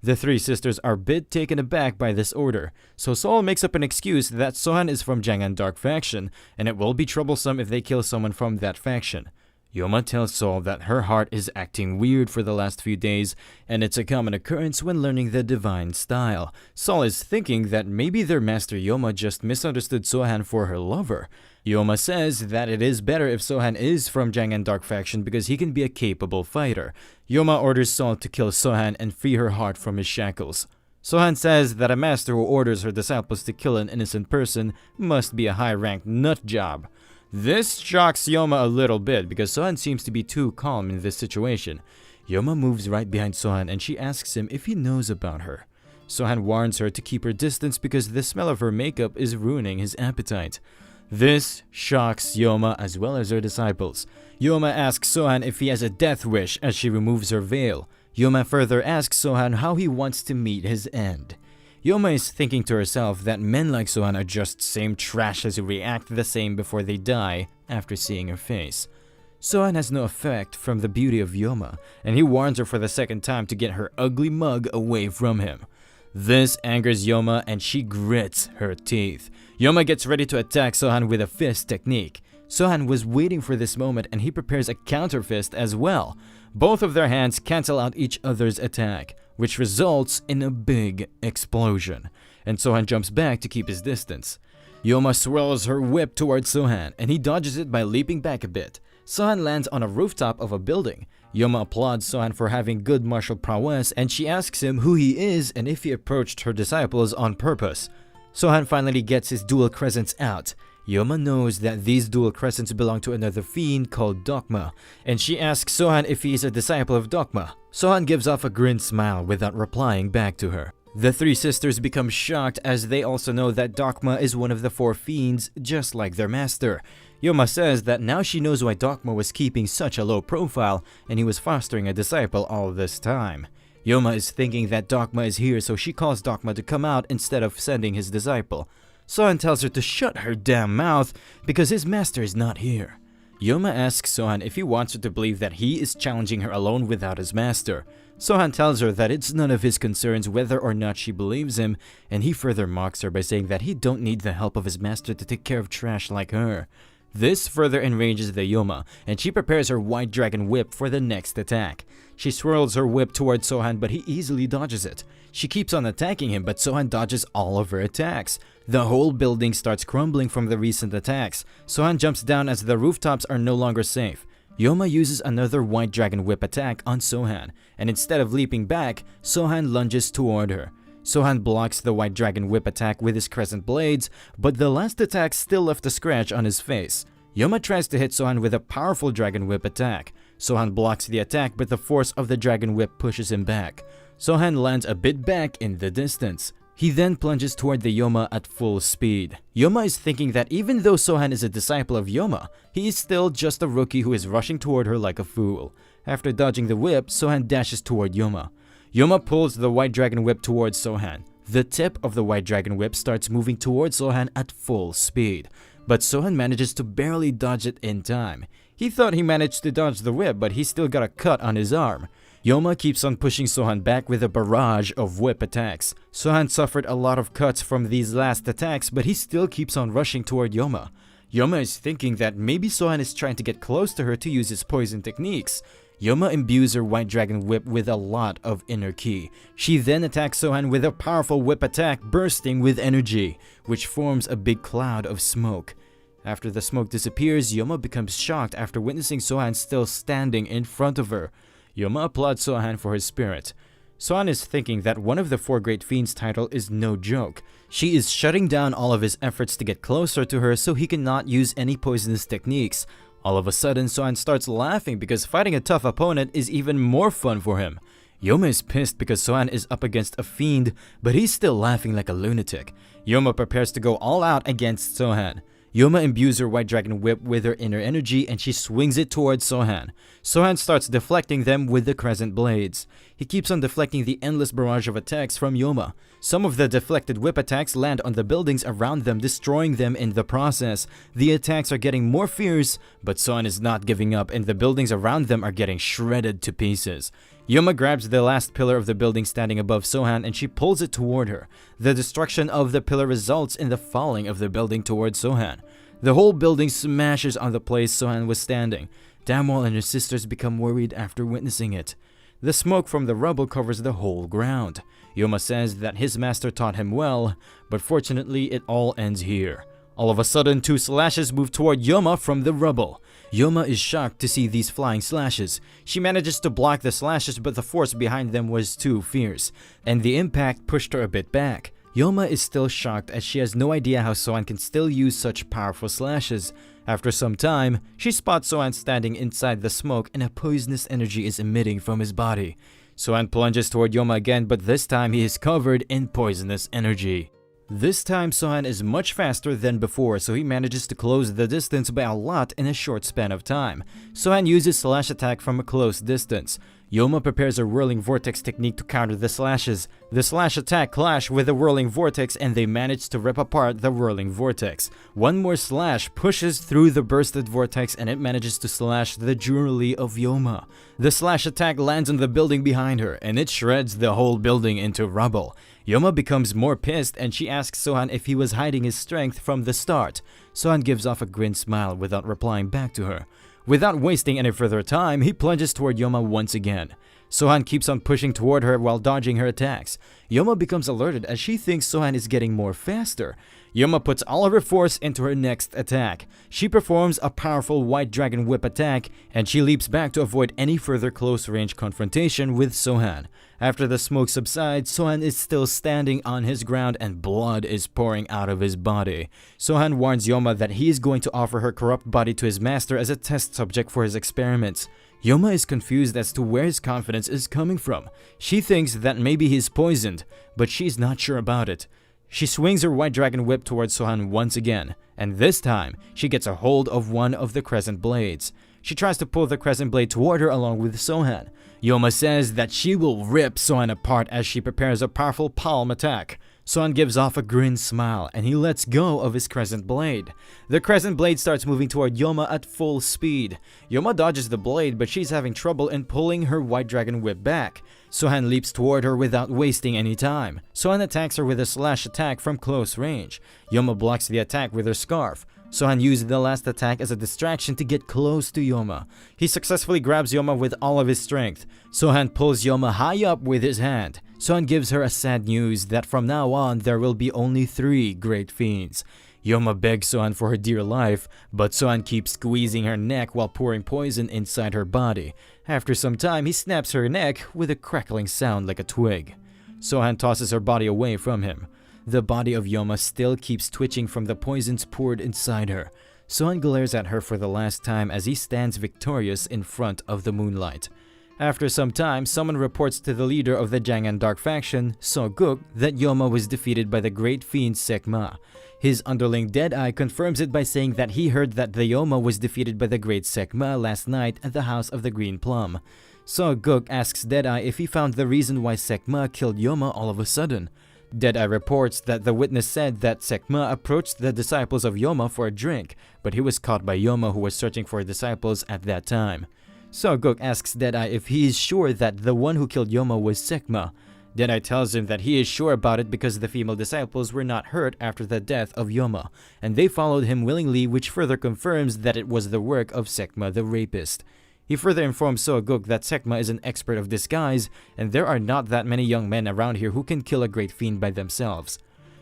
The three sisters are a bit taken aback by this order, so Sol makes up an excuse that Sohan is from Jangan Dark faction, and it will be troublesome if they kill someone from that faction. Yoma tells Sol that her heart is acting weird for the last few days, and it's a common occurrence when learning the divine style. Sol is thinking that maybe their master Yoma just misunderstood Sohan for her lover. Yoma says that it is better if Sohan is from Jangan Dark faction because he can be a capable fighter. Yoma orders Sol to kill Sohan and free her heart from his shackles. Sohan says that a master who orders her disciples to kill an innocent person must be a high-ranked nut job. This shocks Yoma a little bit because Sohan seems to be too calm in this situation. Yoma moves right behind Sohan and she asks him if he knows about her. Sohan warns her to keep her distance because the smell of her makeup is ruining his appetite. This shocks Yoma as well as her disciples. Yoma asks Sohan if he has a death wish as she removes her veil. Yoma further asks Sohan how he wants to meet his end. Yoma is thinking to herself that men like Sohan are just same trash as who react the same before they die after seeing her face. Sohan has no effect from the beauty of Yoma, and he warns her for the second time to get her ugly mug away from him. This angers Yoma and she grits her teeth. Yoma gets ready to attack Sohan with a fist technique. Sohan was waiting for this moment and he prepares a counter fist as well. Both of their hands cancel out each other's attack, which results in a big explosion, and Sohan jumps back to keep his distance. Yoma swirls her whip towards Sohan, and he dodges it by leaping back a bit. Sohan lands on a rooftop of a building. Yoma applauds Sohan for having good martial prowess, and she asks him who he is and if he approached her disciples on purpose. Sohan finally gets his dual crescents out. Yoma knows that these dual crescents belong to another fiend called Dokma, and she asks Sohan if he is a disciple of Dokma. Sohan gives off a grin smile without replying back to her. The three sisters become shocked as they also know that Dokma is one of the four fiends, just like their master. Yoma says that now she knows why Dokma was keeping such a low profile and he was fostering a disciple all this time. Yoma is thinking that Dokma is here, so she calls Dokma to come out instead of sending his disciple. Sohan tells her to shut her damn mouth because his master is not here. Yoma asks Sohan if he wants her to believe that he is challenging her alone without his master. Sohan tells her that it's none of his concerns whether or not she believes him, and he further mocks her by saying that he don't need the help of his master to take care of trash like her. This further enrages the Yoma, and she prepares her white dragon whip for the next attack. She swirls her whip towards Sohan, but he easily dodges it. She keeps on attacking him, but Sohan dodges all of her attacks. The whole building starts crumbling from the recent attacks. Sohan jumps down as the rooftops are no longer safe. Yoma uses another white dragon whip attack on Sohan, and instead of leaping back, Sohan lunges toward her. Sohan blocks the white dragon whip attack with his crescent blades, but the last attack still left a scratch on his face. Yoma tries to hit Sohan with a powerful dragon whip attack. Sohan blocks the attack, but the force of the dragon whip pushes him back. Sohan lands a bit back in the distance. He then plunges toward the Yoma at full speed. Yoma is thinking that even though Sohan is a disciple of Yoma, he is still just a rookie who is rushing toward her like a fool. After dodging the whip, Sohan dashes toward Yoma. Yoma pulls the white dragon whip towards Sohan. The tip of the white dragon whip starts moving towards Sohan at full speed, but Sohan manages to barely dodge it in time. He thought he managed to dodge the whip, but he still got a cut on his arm. Yoma keeps on pushing Sohan back with a barrage of whip attacks. Sohan suffered a lot of cuts from these last attacks, but he still keeps on rushing toward Yoma. Yoma is thinking that maybe Sohan is trying to get close to her to use his poison techniques. Yoma imbues her white dragon whip with a lot of inner ki. She then attacks Sohan with a powerful whip attack bursting with energy, which forms a big cloud of smoke. After the smoke disappears, Yoma becomes shocked after witnessing Sohan still standing in front of her. Yoma applauds Sohan for his spirit. Sohan is thinking that one of the four great fiends title is no joke. She is shutting down all of his efforts to get closer to her so he cannot use any poisonous techniques. All of a sudden, Sohan starts laughing because fighting a tough opponent is even more fun for him. Yoma is pissed because Sohan is up against a fiend, but he's still laughing like a lunatic. Yoma prepares to go all out against Sohan. Yoma imbues her white dragon whip with her inner energy and she swings it towards Sohan. Sohan starts deflecting them with the crescent blades. He keeps on deflecting the endless barrage of attacks from Yoma. Some of the deflected whip attacks land on the buildings around them, destroying them in the process. The attacks are getting more fierce, but Sohan is not giving up and the buildings around them are getting shredded to pieces. Yoma grabs the last pillar of the building standing above Sohan and she pulls it toward her. The destruction of the pillar results in the falling of the building towards Sohan. The whole building smashes on the place Sohan was standing. Damwon and his sisters become worried after witnessing it. The smoke from the rubble covers the whole ground. Yoma says that his master taught him well, but fortunately it all ends here. All of a sudden, 2 slashes move toward Yoma from the rubble. Yoma is shocked to see these flying slashes. She manages to block the slashes, but the force behind them was too fierce, and the impact pushed her a bit back. Yoma is still shocked as she has no idea how Sohan can still use such powerful slashes. After some time, she spots Sohan standing inside the smoke and a poisonous energy is emitting from his body. Sohan plunges toward Yoma again, but this time he is covered in poisonous energy. This time Sohan is much faster than before, so he manages to close the distance by a lot in a short span of time. Sohan uses slash attack from a close distance. Yoma prepares a whirling vortex technique to counter the slashes. The slash attack clash with the whirling vortex and they manage to rip apart the whirling vortex. One more slash pushes through the bursted vortex and it manages to slash the jewelry of Yoma. The slash attack lands on the building behind her and it shreds the whole building into rubble. Yoma becomes more pissed and she asks Sohan if he was hiding his strength from the start. Sohan gives off a grin smile without replying back to her. Without wasting any further time, he plunges toward Yoma once again. Sohan keeps on pushing toward her while dodging her attacks. Yoma becomes alerted as she thinks Sohan is getting more faster. Yoma puts all of her force into her next attack. She performs a powerful white dragon whip attack and she leaps back to avoid any further close-range confrontation with Sohan. After the smoke subsides, Sohan is still standing on his ground and blood is pouring out of his body. Sohan warns Yoma that he is going to offer her corrupt body to his master as a test subject for his experiments. Yoma is confused as to where his confidence is coming from. She thinks that maybe he's poisoned, but she's not sure about it. She swings her white dragon whip towards Sohan once again, and this time, she gets a hold of one of the crescent blades. She tries to pull the crescent blade toward her along with Sohan. Yoma says that she will rip Sohan apart as she prepares a powerful palm attack. Sohan gives off a grin smile and he lets go of his crescent blade. The crescent blade starts moving toward Yoma at full speed. Yoma dodges the blade, but she's having trouble in pulling her white dragon whip back. Sohan leaps toward her without wasting any time. Sohan attacks her with a slash attack from close range. Yoma blocks the attack with her scarf. Sohan used the last attack as a distraction to get close to Yoma. He successfully grabs Yoma with all of his strength. Sohan pulls Yoma high up with his hand. Sohan gives her a sad news that from now on there will be only 3 great fiends. Yoma begs Sohan for her dear life, but Sohan keeps squeezing her neck while pouring poison inside her body. After some time, he snaps her neck with a crackling sound like a twig. Sohan tosses her body away from him. The body of Yoma still keeps twitching from the poisons poured inside her. Sohan glares at her for the last time as he stands victorious in front of the moonlight. After some time, someone reports to the leader of the Jangan Dark faction, So-guk, that Yoma was defeated by the great fiend Sekma. His underling Deadeye confirms it by saying that he heard that the Yoma was defeated by the great Sekma last night at the House of the Green Plum. So-guk asks Deadeye if he found the reason why Sekma killed Yoma all of a sudden. Deadeye reports that the witness said that Sekma approached the disciples of Yoma for a drink, but he was caught by Yoma who was searching for disciples at that time. So-guk asks Deadeye if he is sure that the one who killed Yoma was Sekma. Deadeye tells him that he is sure about it because the female disciples were not hurt after the death of Yoma, and they followed him willingly, which further confirms that it was the work of Sekma the rapist. He further informs So-guk that Sekma is an expert of disguise, and there are not that many young men around here who can kill a great fiend by themselves.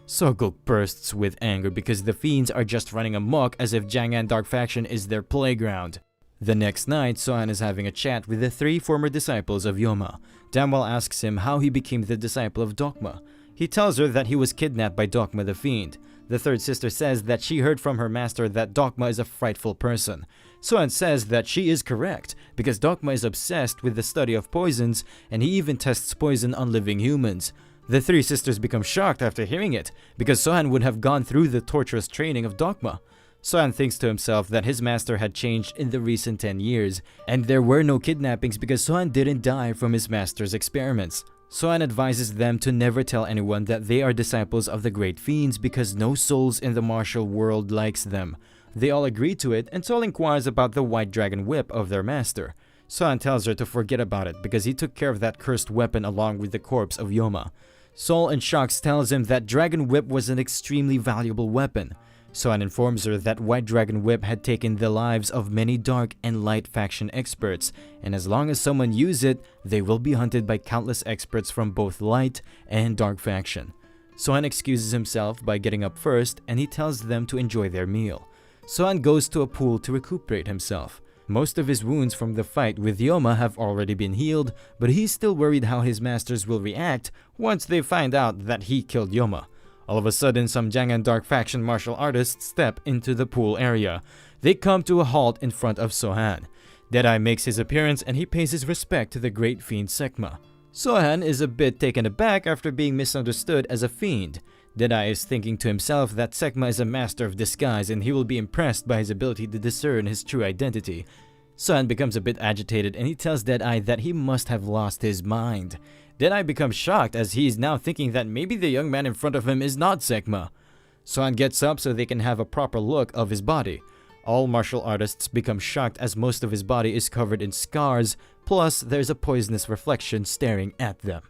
So-guk bursts with anger because the fiends are just running amok as if Jangan Dark faction is their playground. The next night, Sohan is having a chat with the 3 former disciples of Yoma. Damwon asks him how he became the disciple of Dokma. He tells her that he was kidnapped by Dokma the Fiend. The third sister says that she heard from her master that Dokma is a frightful person. Sohan says that she is correct, because Dokma is obsessed with the study of poisons, and he even tests poison on living humans. The 3 sisters become shocked after hearing it, because Sohan would have gone through the torturous training of Dokma. Sohan thinks to himself that his master had changed in the recent 10 years, and there were no kidnappings because Sohan didn't die from his master's experiments. Sohan advises them to never tell anyone that they are disciples of the great fiends because no souls in the martial world likes them. They all agree to it, and Sol inquires about the white dragon whip of their master. Sohan tells her to forget about it because he took care of that cursed weapon along with the corpse of Yoma. Sol in shock tells him that Dragon Whip was an extremely valuable weapon. Sohan informs her that White Dragon Whip had taken the lives of many dark and light faction experts, and as long as someone uses it, they will be hunted by countless experts from both light and dark faction. Sohan excuses himself by getting up first, and he tells them to enjoy their meal. Sohan goes to a pool to recuperate himself. Most of his wounds from the fight with Yoma have already been healed, but he's still worried how his masters will react once they find out that he killed Yoma. All of a sudden, some Jangan Dark Faction martial artists step into the pool area. They come to a halt in front of Sohan. Deadeye makes his appearance and he pays his respect to the great Fiend Sekma. Sohan is a bit taken aback after being misunderstood as a fiend. Deadeye is thinking to himself that Sekma is a master of disguise and he will be impressed by his ability to discern his true identity. Sohan becomes a bit agitated and he tells Deadeye that he must have lost his mind. Deadeye becomes shocked as he is now thinking that maybe the young man in front of him is not Sekma. Sohan gets up so they can have a proper look of his body. All martial artists become shocked as most of his body is covered in scars, plus there's a poisonous reflection staring at them.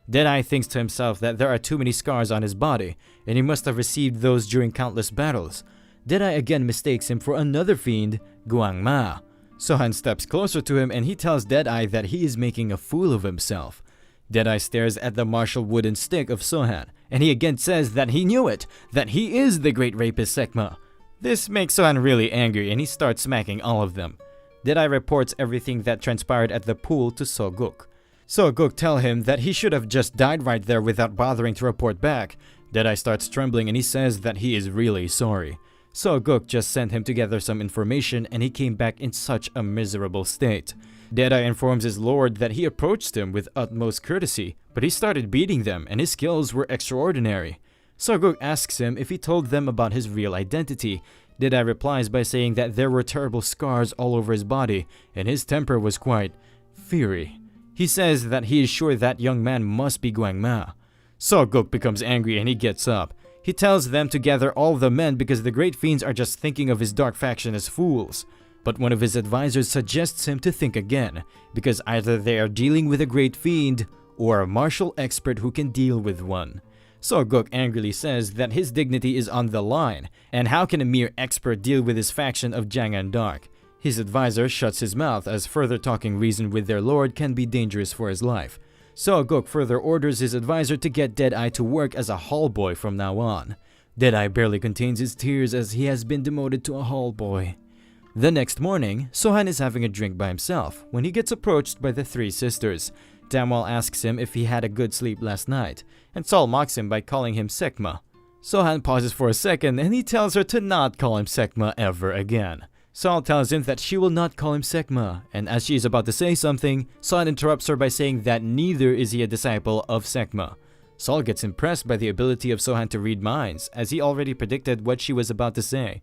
Deadeye thinks to himself that there are too many scars on his body, and he must have received those during countless battles. Deadeye again mistakes him for another fiend, Guangma. Sohan steps closer to him and he tells Deadeye that he is making a fool of himself. Deadeye stares at the martial wooden stick of Sohan, and he again says that he knew it, that he is the great rapist Sekma. This makes Sohan really angry and he starts smacking all of them. Deadeye reports everything that transpired at the pool to Soguk. Soguk tells him that he should have just died right there without bothering to report back. Deadeye starts trembling and he says that he is really sorry. Soguk just sent him to gather some information and he came back in such a miserable state. Deadeye informs his lord that he approached him with utmost courtesy, but he started beating them and his skills were extraordinary. Soguk asks him if he told them about his real identity. Deadeye replies by saying that there were terrible scars all over his body and his temper was quite fiery. He says that he is sure that young man must be Guangma. Soguk becomes angry and he gets up. He tells them to gather all the men because the great fiends are just thinking of his dark faction as fools. But one of his advisors suggests him to think again, because either they are dealing with a great fiend or a martial expert who can deal with one. Soguk angrily says that his dignity is on the line, and how can a mere expert deal with his faction of Jangan Dark? His advisor shuts his mouth as further talking reason with their lord can be dangerous for his life. Soguk further orders his advisor to get Deadeye to work as a hall boy from now on. Deadeye barely contains his tears as he has been demoted to a hall boy. The next morning, Sohan is having a drink by himself when he gets approached by the three sisters. Damwal asks him if he had a good sleep last night, and Sol mocks him by calling him Sekma. Sohan pauses for a second and he tells her to not call him Sekma ever again. Sol tells him that she will not call him Sekma, and as she is about to say something, Sohan interrupts her by saying that neither is he a disciple of Sekma. Sol gets impressed by the ability of Sohan to read minds, as he already predicted what she was about to say.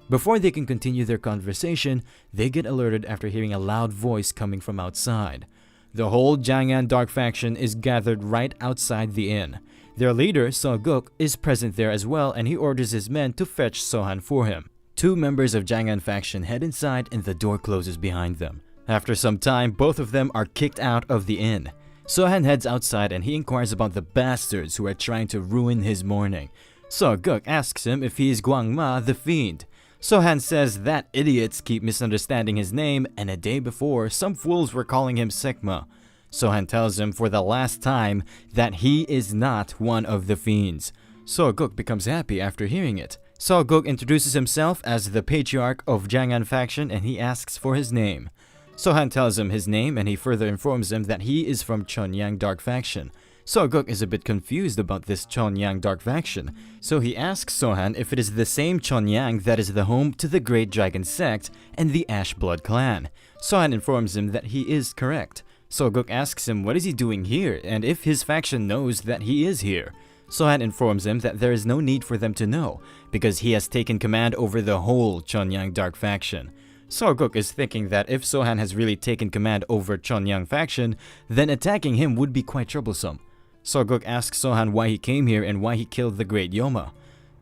Before they can continue their conversation, they get alerted after hearing a loud voice coming from outside. The whole Jangan Dark faction is gathered right outside the inn. Their leader, Soguk, is present there as well and he orders his men to fetch Sohan for him. Two members of Jangan faction head inside and the door closes behind them. After some time, both of them are kicked out of the inn. Sohan heads outside and he inquires about the bastards who are trying to ruin his morning. Soguk asks him if he is Guangma the Fiend. Sohan says that idiots keep misunderstanding his name and a day before, some fools were calling him Sekma. Sohan tells him for the last time that he is not one of the fiends. Soguk becomes happy after hearing it. Soguk introduces himself as the patriarch of Jangan faction and he asks for his name. Sohan tells him his name and he further informs him that he is from Chonyang Dark faction. Soguk is a bit confused about this Chonyang Dark faction, so he asks Sohan if it is the same Chonyang that is the home to the Great Dragon sect and the Ash Blood clan. Sohan informs him that he is correct. Soguk asks him what is he doing here and if his faction knows that he is here. Sohan informs him that there is no need for them to know, because he has taken command over the whole Chonyang Dark faction. Soguk is thinking that if Sohan has really taken command over Chonyang faction, then attacking him would be quite troublesome. Soguk asks Sohan why he came here and why he killed the great Yoma.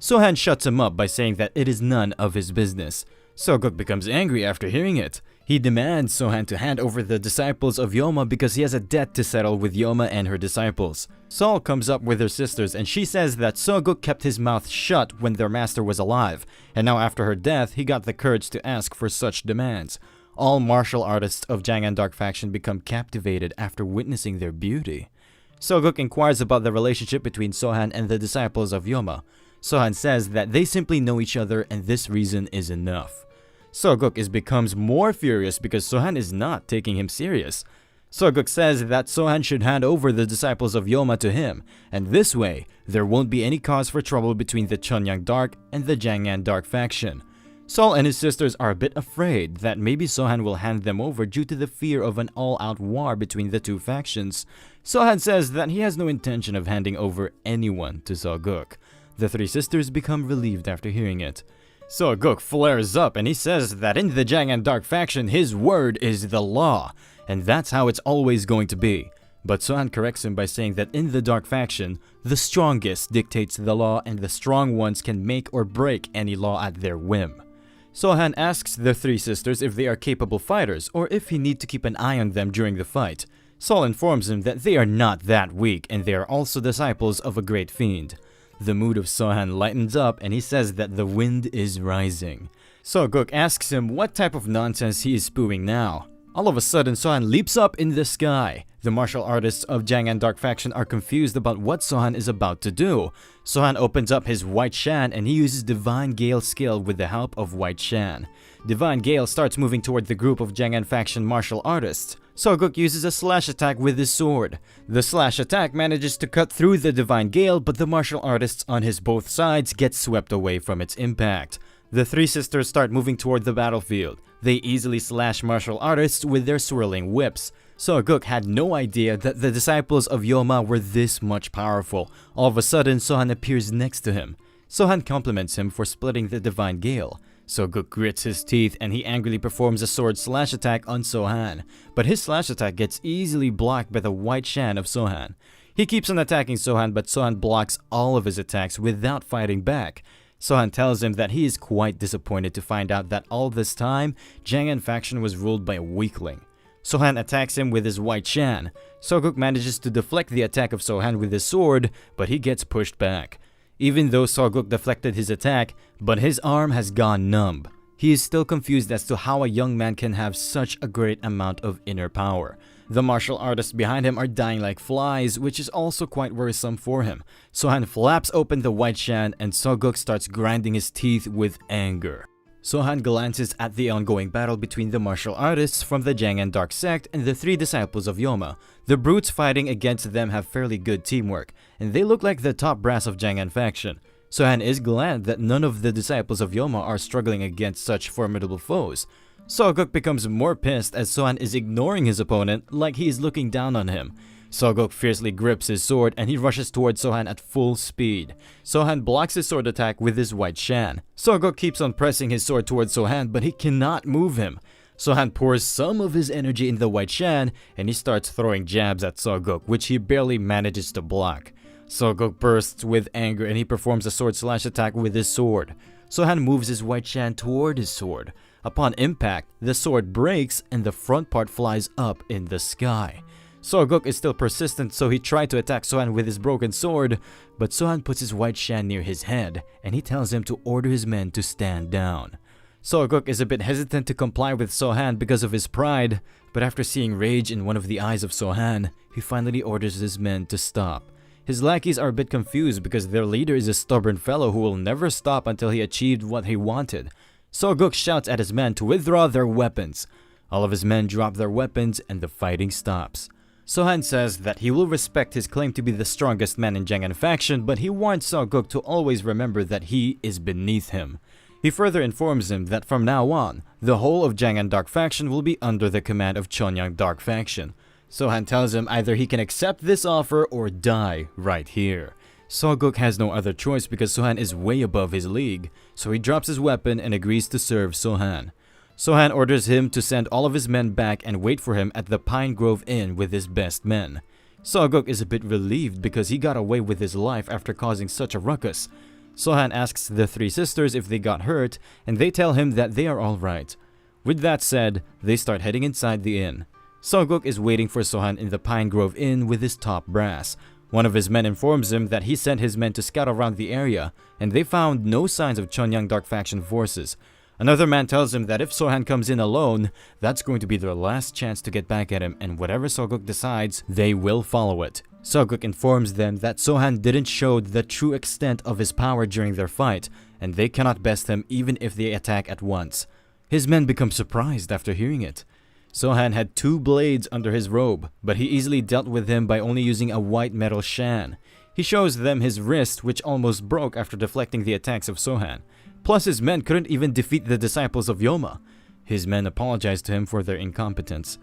Sohan shuts him up by saying that it is none of his business. Soguk becomes angry after hearing it. He demands Sohan to hand over the disciples of Yoma because he has a debt to settle with Yoma and her disciples. Sol comes up with her sisters and she says that Soguk kept his mouth shut when their master was alive, and now after her death, he got the courage to ask for such demands. All martial artists of Jangan Dark faction become captivated after witnessing their beauty. Soguk inquires about the relationship between Sohan and the disciples of Yoma. Sohan says that they simply know each other and this reason is enough. Soguk becomes more furious because Sohan is not taking him serious. Soguk says that Sohan should hand over the disciples of Yoma to him, and this way, there won't be any cause for trouble between the Chonyang Dark and the Jangan Dark faction. Sol and his sisters are a bit afraid that maybe Sohan will hand them over due to the fear of an all-out war between the two factions. Sohan says that he has no intention of handing over anyone to Soguk. The three sisters become relieved after hearing it. Soguk flares up and he says that in the Jangan Dark faction, his word is the law, and that's how it's always going to be. But Sohan corrects him by saying that in the Dark faction, the strongest dictates the law and the strong ones can make or break any law at their whim. Sohan asks the three sisters if they are capable fighters or if he need to keep an eye on them during the fight. Sol informs him that they are not that weak and they are also disciples of a great fiend. The mood of Sohan lightens up and he says that the wind is rising. Soguk asks him what type of nonsense he is spewing now. All of a sudden, Sohan leaps up in the sky. The martial artists of Jangan Dark faction are confused about what Sohan is about to do. Sohan opens up his White Shan and he uses Divine Gale skill with the help of White Shan. Divine Gale starts moving toward the group of Jangan faction martial artists. Soguk uses a slash attack with his sword. The slash attack manages to cut through the Divine Gale, but the martial artists on his both sides get swept away from its impact. The three sisters start moving toward the battlefield. They easily slash martial artists with their swirling whips. Soguk had no idea that the disciples of Yoma were this much powerful. All of a sudden, Sohan appears next to him. Sohan compliments him for splitting the Divine Gale. Soguk grits his teeth and he angrily performs a sword slash attack on Sohan, but his slash attack gets easily blocked by the White Shan of Sohan. He keeps on attacking Sohan, but Sohan blocks all of his attacks without fighting back. Sohan tells him that he is quite disappointed to find out that all this time, Jangan faction was ruled by a weakling. Sohan attacks him with his White Shan. Soguk manages to deflect the attack of Sohan with his sword, but he gets pushed back. Even though Soguk deflected his attack, but his arm has gone numb. He is still confused as to how a young man can have such a great amount of inner power. The martial artists behind him are dying like flies, which is also quite worrisome for him. Sohan flaps open the White Shan and Soguk starts grinding his teeth with anger. Sohan glances at the ongoing battle between the martial artists from the Jangan Dark sect and the three disciples of Yoma. The brutes fighting against them have fairly good teamwork, and they look like the top brass of Jangan faction. Sohan is glad that none of the disciples of Yoma are struggling against such formidable foes. Soguk becomes more pissed as Sohan is ignoring his opponent like he is looking down on him. Soguk fiercely grips his sword and he rushes towards Sohan at full speed. Sohan blocks his sword attack with his White Shan. Soguk keeps on pressing his sword towards Sohan, but he cannot move him. Sohan pours some of his energy in the White Shan and he starts throwing jabs at Soguk, which he barely manages to block. Soguk bursts with anger and he performs a sword slash attack with his sword. Sohan moves his White Shan toward his sword. Upon impact, the sword breaks and the front part flies up in the sky. Soguk is still persistent, so he tried to attack Sohan with his broken sword, but Sohan puts his White Shan near his head and he tells him to order his men to stand down. Soguk is a bit hesitant to comply with Sohan because of his pride, but after seeing rage in one of the eyes of Sohan, he finally orders his men to stop. His lackeys are a bit confused because their leader is a stubborn fellow who will never stop until he achieved what he wanted. Soguk shouts at his men to withdraw their weapons. All of his men drop their weapons and the fighting stops. Sohan says that he will respect his claim to be the strongest man in Jangan faction, but he warns Soguk to always remember that he is beneath him. He further informs him that from now on, the whole of Jangan Dark faction will be under the command of Chonyang Dark faction. Sohan tells him either he can accept this offer or die right here. Soguk has no other choice because Sohan is way above his league, so he drops his weapon and agrees to serve Sohan. Sohan orders him to send all of his men back and wait for him at the Pine Grove Inn with his best men. Soguk is a bit relieved because he got away with his life after causing such a ruckus. Sohan asks the three sisters if they got hurt, and they tell him that they are alright. With that said, they start heading inside the inn. Soguk is waiting for Sohan in the Pine Grove Inn with his top brass. One of his men informs him that he sent his men to scout around the area, and they found no signs of Chonyang Dark Faction forces. Another man tells him that if Sohan comes in alone, that's going to be their last chance to get back at him, and whatever Soguk decides, they will follow it. Soguk informs them that Sohan didn't show the true extent of his power during their fight, and they cannot best him even if they attack at once. His men become surprised after hearing it. Sohan had 2 blades under his robe, but he easily dealt with him by only using a white metal shan. He shows them his wrist, which almost broke after deflecting the attacks of Sohan. Plus, his men couldn't even defeat the disciples of Yoma. His men apologized to him for their incompetence.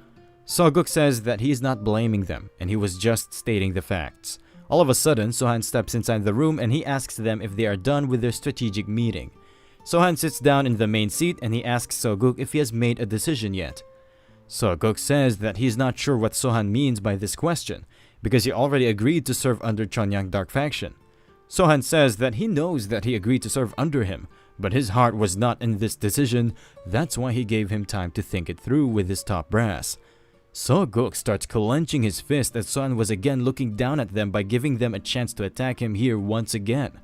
Soguk says that he is not blaming them, and he was just stating the facts. All of a sudden, Sohan steps inside the room and he asks them if they are done with their strategic meeting. Sohan sits down in the main seat and he asks Soguk if he has made a decision yet. Soguk says that he is not sure what Sohan means by this question, because he already agreed to serve under Chonyang Dark Faction. Sohan says that he knows that he agreed to serve under him, but his heart was not in this decision. That's why he gave him time to think it through with his top brass. Soguk starts clenching his fist as Sohan was again looking down at them by giving them a chance to attack him here once again.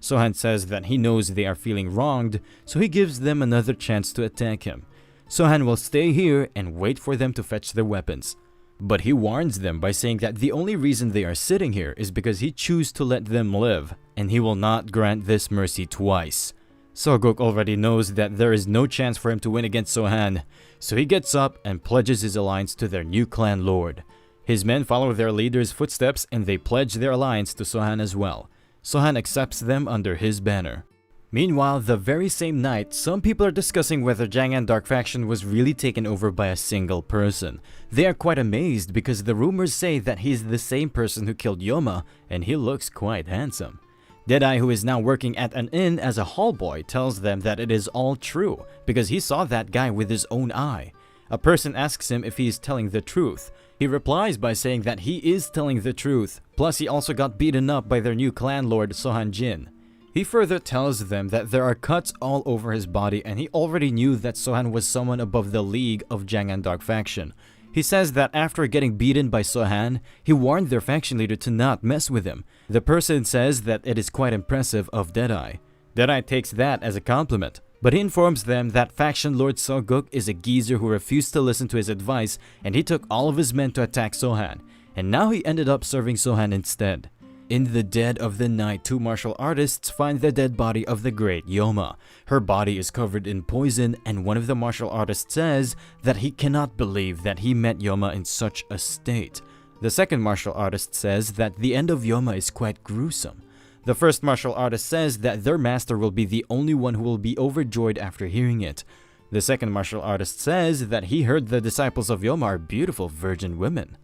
Sohan says that he knows they are feeling wronged, so he gives them another chance to attack him. Sohan will stay here and wait for them to fetch their weapons. But he warns them by saying that the only reason they are sitting here is because he chooses to let them live, and he will not grant this mercy twice. Soguk already knows that there is no chance for him to win against Sohan, so he gets up and pledges his alliance to their new clan lord. His men follow their leader's footsteps and they pledge their alliance to Sohan as well. Sohan accepts them under his banner. Meanwhile, the very same night, some people are discussing whether Jangan Dark Faction was really taken over by a single person. They are quite amazed because the rumors say that he's the same person who killed Yoma, and he looks quite handsome. Deadeye, who is now working at an inn as a hall boy, tells them that it is all true because he saw that guy with his own eye. A person asks him if he is telling the truth. He replies by saying that he is telling the truth, plus he also got beaten up by their new clan lord Sohan Jin. He further tells them that there are cuts all over his body and he already knew that Sohan was someone above the league of Jangan Dark Faction. He says that after getting beaten by Sohan, he warned their faction leader to not mess with him. The person says that it is quite impressive of Deadeye. Deadeye takes that as a compliment, but he informs them that faction lord Soguk is a geezer who refused to listen to his advice and he took all of his men to attack Sohan, and now he ended up serving Sohan instead. In the dead of the night, 2 martial artists find the dead body of the great Yoma. Her body is covered in poison, and one of the martial artists says that he cannot believe that he met Yoma in such a state. The second martial artist says that the end of Yoma is quite gruesome. The first martial artist says that their master will be the only one who will be overjoyed after hearing it. The second martial artist says that he heard the disciples of Yoma are beautiful virgin women.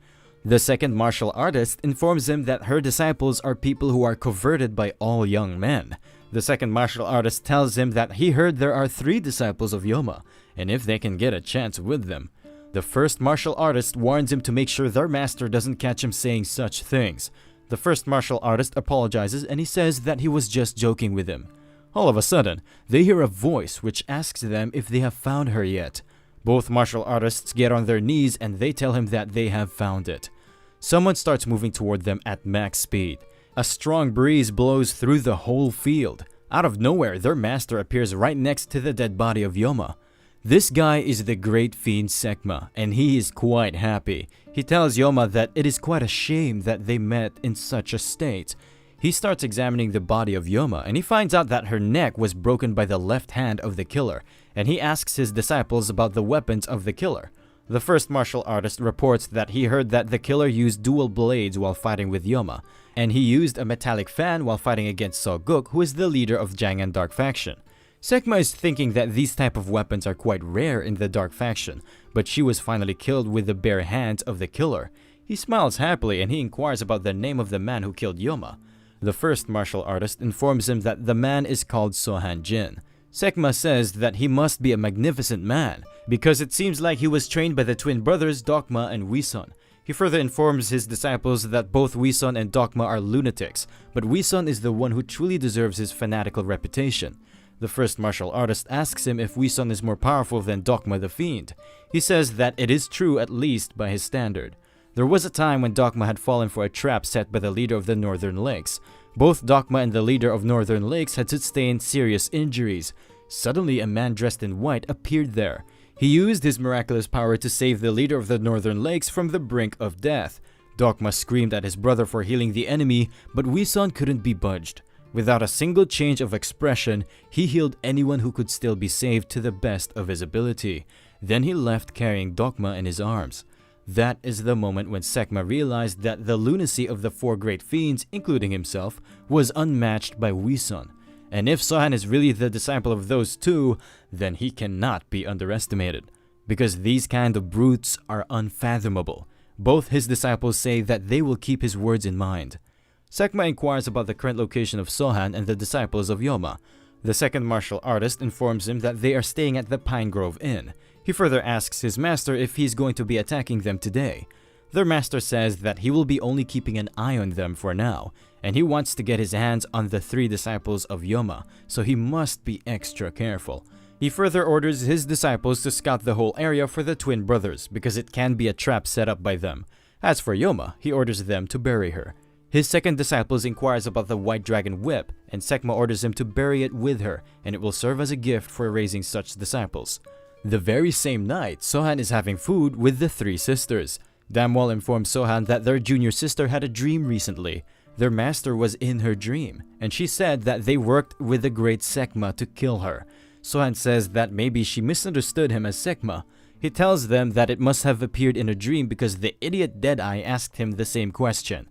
The second martial artist informs him that her disciples are people who are converted by all young men. The second martial artist tells him that he heard there are 3 disciples of Yoma, and if they can get a chance with them. The first martial artist warns him to make sure their master doesn't catch him saying such things. The first martial artist apologizes and he says that he was just joking with him. All of a sudden, they hear a voice which asks them if they have found her yet. Both martial artists get on their knees and they tell him that they have found it. Someone starts moving toward them at max speed. A strong breeze blows through the whole field. Out of nowhere, their master appears right next to the dead body of Yoma. This guy is the great Fiend Sekma, and he is quite happy. He tells Yoma that it is quite a shame that they met in such a state. He starts examining the body of Yoma, and he finds out that her neck was broken by the left hand of the killer, and he asks his disciples about the weapons of the killer. The first martial artist reports that he heard that the killer used dual blades while fighting with Yoma, and he used a metallic fan while fighting against Soguk, who is the leader of Jangan Dark Faction. Sekma is thinking that these type of weapons are quite rare in the Dark Faction, but she was finally killed with the bare hands of the killer. He smiles happily and he inquires about the name of the man who killed Yoma. The first martial artist informs him that the man is called Sohan Jin. Sekma says that he must be a magnificent man, because it seems like he was trained by the twin brothers Dokma and Wison. He further informs his disciples that both Wison and Dokma are lunatics, but Wison is the one who truly deserves his fanatical reputation. The first martial artist asks him if Wison is more powerful than Dokma the Fiend. He says that it is true, at least by his standard. There was a time when Dokma had fallen for a trap set by the leader of the Northern Lakes. Both Dokma and the leader of Northern Lakes had sustained serious injuries. Suddenly, a man dressed in white appeared there. He used his miraculous power to save the leader of the Northern Lakes from the brink of death. Dokma screamed at his brother for healing the enemy, but Wison couldn't be budged. Without a single change of expression, he healed anyone who could still be saved to the best of his ability. Then he left carrying Dokma in his arms. That is the moment when Sekma realized that the lunacy of the four great fiends, including himself, was unmatched by Wison. And if Sohan is really the disciple of those two, then he cannot be underestimated. Because these kind of brutes are unfathomable. Both his disciples say that they will keep his words in mind. Sekma inquires about the current location of Sohan and the disciples of Yoma. The second martial artist informs him that they are staying at the Pine Grove Inn. He further asks his master if he's going to be attacking them today. Their master says that he will be only keeping an eye on them for now, and he wants to get his hands on the three disciples of Yoma, so he must be extra careful. He further orders his disciples to scout the whole area for the twin brothers because it can be a trap set up by them. As for Yoma, he orders them to bury her. His second disciple inquires about the white dragon whip, and Sekma orders him to bury it with her, and it will serve as a gift for raising such disciples. The very same night, Sohan is having food with the three sisters. Damwal informs Sohan that their junior sister had a dream recently. Their master was in her dream, and she said that they worked with the great Sekma to kill her. Sohan says that maybe she misunderstood him as Sekma. He tells them that it must have appeared in a dream because the idiot Deadeye asked him the same question.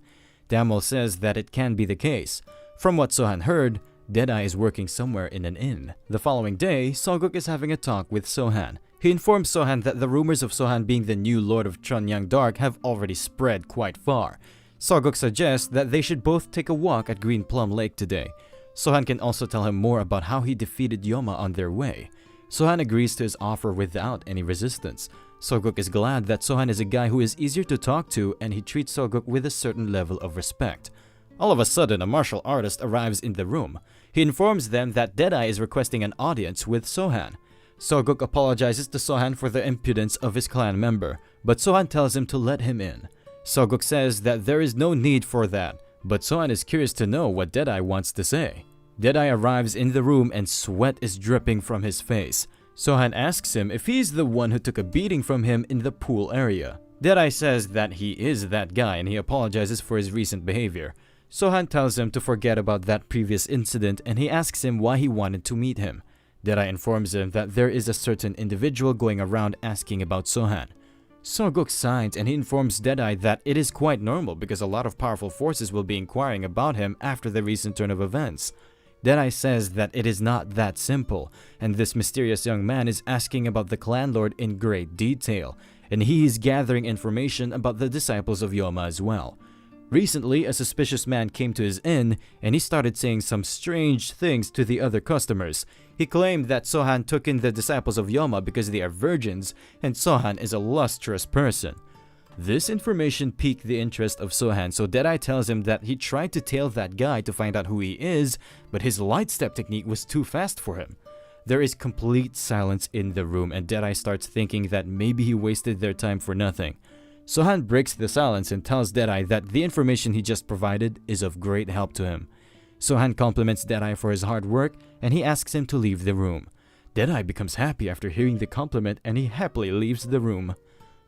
Damwal says that it can be the case. From what Sohan heard, Deadeye is working somewhere in an inn. The following day, Soguk is having a talk with Sohan. He informs Sohan that the rumors of Sohan being the new Lord of Chunyang Dark have already spread quite far. Soguk suggests that they should both take a walk at Green Plum Lake today. Sohan can also tell him more about how he defeated Yoma on their way. Sohan agrees to his offer without any resistance. Soguk is glad that Sohan is a guy who is easier to talk to, and he treats Soguk with a certain level of respect. All of a sudden, a martial artist arrives in the room. He informs them that Deadeye is requesting an audience with Sohan. Soguk apologizes to Sohan for the impudence of his clan member, but Sohan tells him to let him in. Soguk says that there is no need for that, but Sohan is curious to know what Deadeye wants to say. Deadeye arrives in the room and sweat is dripping from his face. Sohan asks him if he's the one who took a beating from him in the pool area. Deadeye says that he is that guy and he apologizes for his recent behavior. Sohan tells him to forget about that previous incident and he asks him why he wanted to meet him. Deadeye informs him that there is a certain individual going around asking about Sohan. Soguk signs and he informs Deadeye that it is quite normal because a lot of powerful forces will be inquiring about him after the recent turn of events. Deadeye says that it is not that simple, and this mysterious young man is asking about the clan lord in great detail, and he is gathering information about the disciples of Yoma as well. Recently, a suspicious man came to his inn, and he started saying some strange things to the other customers. He claimed that Sohan took in the disciples of Yoma because they are virgins, and Sohan is a lustrous person. This information piqued the interest of Sohan, so Deadeye tells him that he tried to tail that guy to find out who he is, but his light step technique was too fast for him. There is complete silence in the room and Deadeye starts thinking that maybe he wasted their time for nothing. Sohan breaks the silence and tells Deadeye that the information he just provided is of great help to him. Sohan compliments Deadeye for his hard work and he asks him to leave the room. Deadeye becomes happy after hearing the compliment and he happily leaves the room.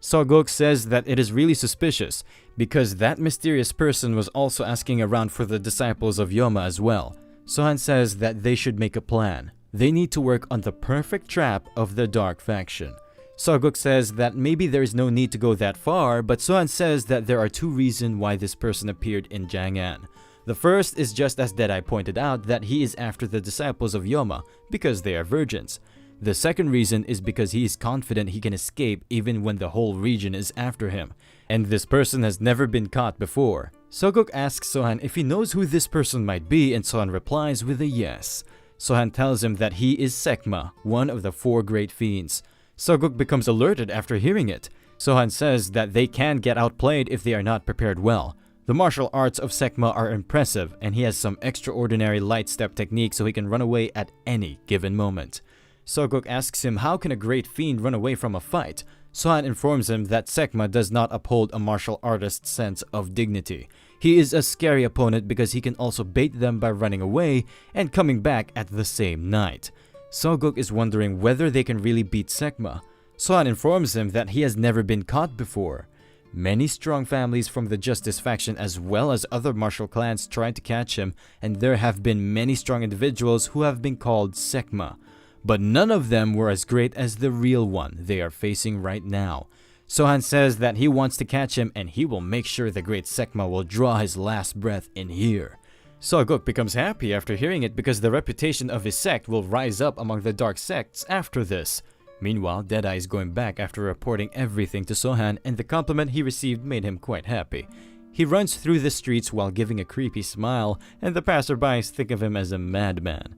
Soguk says that it is really suspicious because that mysterious person was also asking around for the disciples of Yoma as well. Sohan says that they should make a plan. They need to work on the perfect trap of the dark faction. Soguk says that maybe there is no need to go that far, but Sohan says that there are two reasons why this person appeared in Jang'an. The first is just as Deadeye pointed out that he is after the disciples of Yoma because they are virgins. The second reason is because he is confident he can escape even when the whole region is after him, and this person has never been caught before. Soguk asks Sohan if he knows who this person might be and Sohan replies with a yes. Sohan tells him that he is Sekma, one of the four great fiends. Soguk becomes alerted after hearing it. Sohan says that they can get outplayed if they are not prepared well. The martial arts of Sekma are impressive, and he has some extraordinary light step technique so he can run away at any given moment. Soguk asks him how can a great fiend run away from a fight. Sohan informs him that Sekma does not uphold a martial artist's sense of dignity. He is a scary opponent because he can also bait them by running away and coming back at the same night. Soguk is wondering whether they can really beat Sekma. Sohan informs him that he has never been caught before. Many strong families from the Justice faction as well as other martial clans tried to catch him, and there have been many strong individuals who have been called Sekma. But none of them were as great as the real one they are facing right now. Sohan says that he wants to catch him and he will make sure the great Sekma will draw his last breath in here. Soguk becomes happy after hearing it because the reputation of his sect will rise up among the dark sects after this. Meanwhile, Deadeye is going back after reporting everything to Sohan, and the compliment he received made him quite happy. He runs through the streets while giving a creepy smile, and the passerbys think of him as a madman.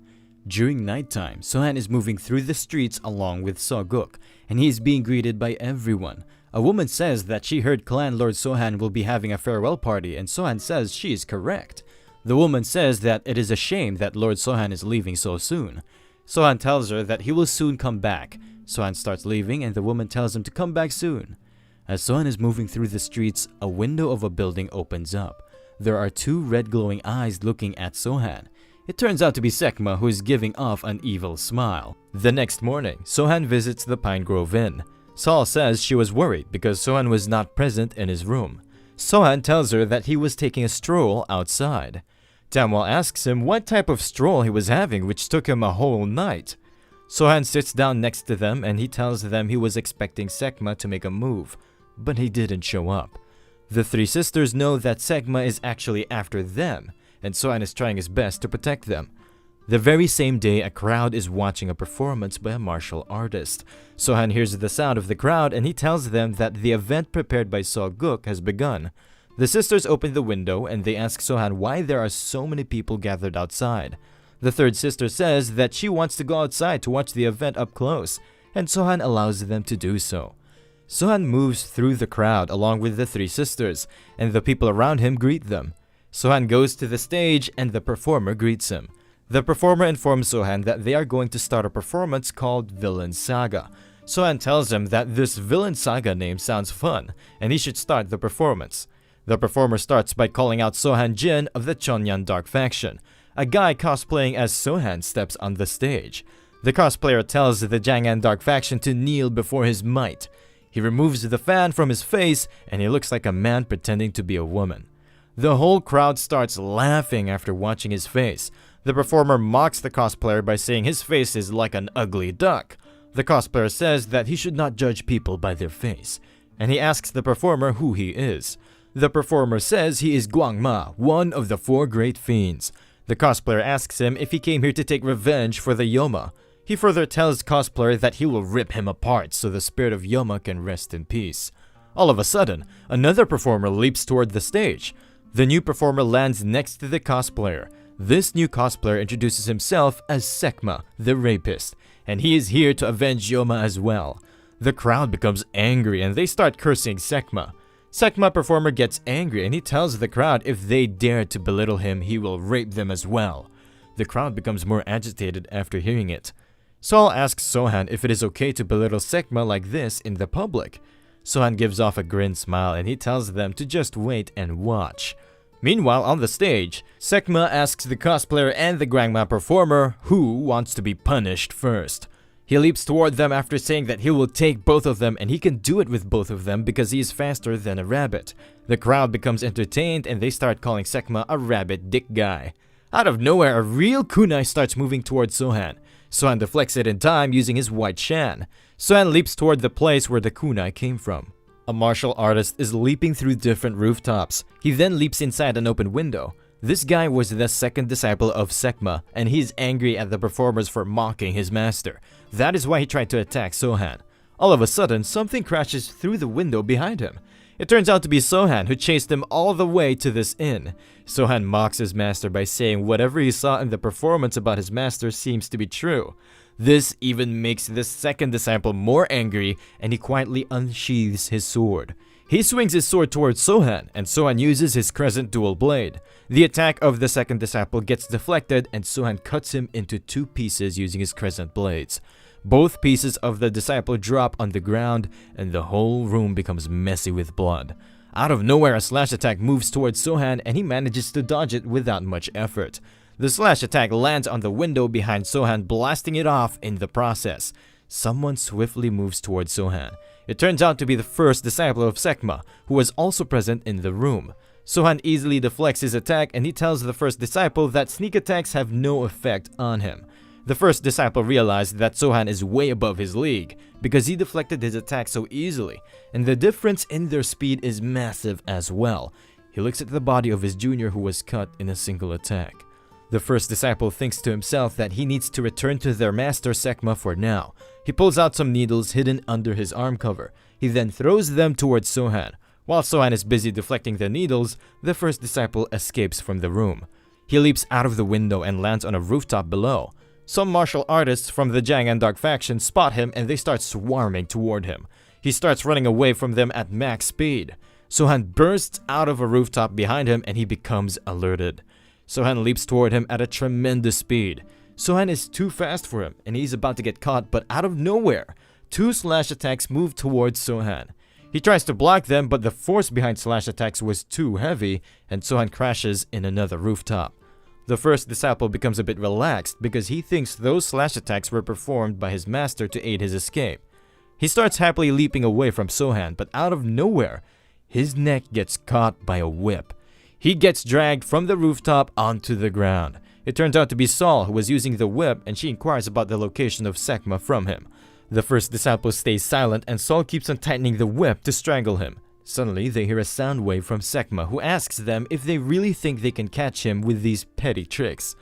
During nighttime, Sohan is moving through the streets along with Soguk, and he is being greeted by everyone. A woman says that she heard Clan Lord Sohan will be having a farewell party, and Sohan says she is correct. The woman says that it is a shame that Lord Sohan is leaving so soon. Sohan tells her that he will soon come back. Sohan starts leaving and the woman tells him to come back soon. As Sohan is moving through the streets, a window of a building opens up. There are two red glowing eyes looking at Sohan. It turns out to be Sekma, who is giving off an evil smile. The next morning, Sohan visits the Pine Grove Inn. Saul says she was worried because Sohan was not present in his room. Sohan tells her that he was taking a stroll outside. Damwell asks him what type of stroll he was having, which took him a whole night. Sohan sits down next to them and he tells them he was expecting Sekma to make a move, but he didn't show up. The three sisters know that Sekma is actually after them, and Sohan is trying his best to protect them. The very same day, a crowd is watching a performance by a martial artist. Sohan hears the sound of the crowd and he tells them that the event prepared by Soguk has begun. The sisters open the window and they ask Sohan why there are so many people gathered outside. The third sister says that she wants to go outside to watch the event up close, and Sohan allows them to do so. Sohan moves through the crowd along with the three sisters, and the people around him greet them. Sohan goes to the stage and the performer greets him. The performer informs Sohan that they are going to start a performance called Villain Saga. Sohan tells him that this Villain Saga name sounds fun, and he should start the performance. The performer starts by calling out Sohan Jin of the Chonyan Dark faction. A guy cosplaying as Sohan steps on the stage. The cosplayer tells the Jangan Dark faction to kneel before his might. He removes the fan from his face and he looks like a man pretending to be a woman. The whole crowd starts laughing after watching his face. The performer mocks the cosplayer by saying his face is like an ugly duck. The cosplayer says that he should not judge people by their face, and he asks the performer who he is. The performer says he is Guangma, one of the four great fiends. The cosplayer asks him if he came here to take revenge for the Yoma. He further tells cosplayer that he will rip him apart so the spirit of Yoma can rest in peace. All of a sudden, another performer leaps toward the stage. The new performer lands next to the cosplayer. This new cosplayer introduces himself as Sekma, the rapist, and he is here to avenge Yoma as well. The crowd becomes angry and they start cursing Sekma. Sekma performer gets angry and he tells the crowd if they dare to belittle him, he will rape them as well. The crowd becomes more agitated after hearing it. Saul asks Sohan if it is okay to belittle Sekma like this in the public. Sohan gives off a grin smile and he tells them to just wait and watch. Meanwhile, on the stage, Sekma asks the cosplayer and the Guangma performer who wants to be punished first. He leaps toward them after saying that he will take both of them and he can do it with both of them because he is faster than a rabbit. The crowd becomes entertained and they start calling Sekma a rabbit dick guy. Out of nowhere, a real kunai starts moving towards Sohan. Sohan deflects it in time using his white shan. Sohan leaps toward the place where the kunai came from. A martial artist is leaping through different rooftops. He then leaps inside an open window. This guy was the second disciple of Sekma, and he is angry at the performers for mocking his master. That is why he tried to attack Sohan. All of a sudden, something crashes through the window behind him. It turns out to be Sohan, who chased him all the way to this inn. Sohan mocks his master by saying whatever he saw in the performance about his master seems to be true. This even makes the second disciple more angry, and he quietly unsheathes his sword. He swings his sword towards Sohan, and Sohan uses his crescent dual blade. The attack of the second disciple gets deflected, and Sohan cuts him into 2 pieces using his crescent blades. Both pieces of the disciple drop on the ground, and the whole room becomes messy with blood. Out of nowhere, a slash attack moves towards Sohan, and he manages to dodge it without much effort. The slash attack lands on the window behind Sohan, blasting it off in the process. Someone swiftly moves towards Sohan. It turns out to be the first disciple of Sekma, who was also present in the room. Sohan easily deflects his attack, and he tells the first disciple that sneak attacks have no effect on him. The first disciple realized that Sohan is way above his league, because he deflected his attack so easily, and the difference in their speed is massive as well. He looks at the body of his junior who was cut in a single attack. The first disciple thinks to himself that he needs to return to their master Sekma for now. He pulls out some needles hidden under his arm cover. He then throws them towards Sohan. While Sohan is busy deflecting the needles, the first disciple escapes from the room. He leaps out of the window and lands on a rooftop below. Some martial artists from the Jang'an Dark faction spot him, and they start swarming toward him. He starts running away from them at max speed. Sohan bursts out of a rooftop behind him, and he becomes alerted. Sohan leaps toward him at a tremendous speed. Sohan is too fast for him, and he's about to get caught, but out of nowhere, 2 slash attacks move towards Sohan. He tries to block them, but the force behind slash attacks was too heavy, and Sohan crashes in another rooftop. The first disciple becomes a bit relaxed because he thinks those slash attacks were performed by his master to aid his escape. He starts happily leaping away from Sohan, but out of nowhere, his neck gets caught by a whip. He gets dragged from the rooftop onto the ground. It turns out to be Saul who was using the whip, and she inquires about the location of Sekma from him. The first disciple stays silent, and Saul keeps on tightening the whip to strangle him. Suddenly, they hear a sound wave from Sekma, who asks them if they really think they can catch him with these petty tricks.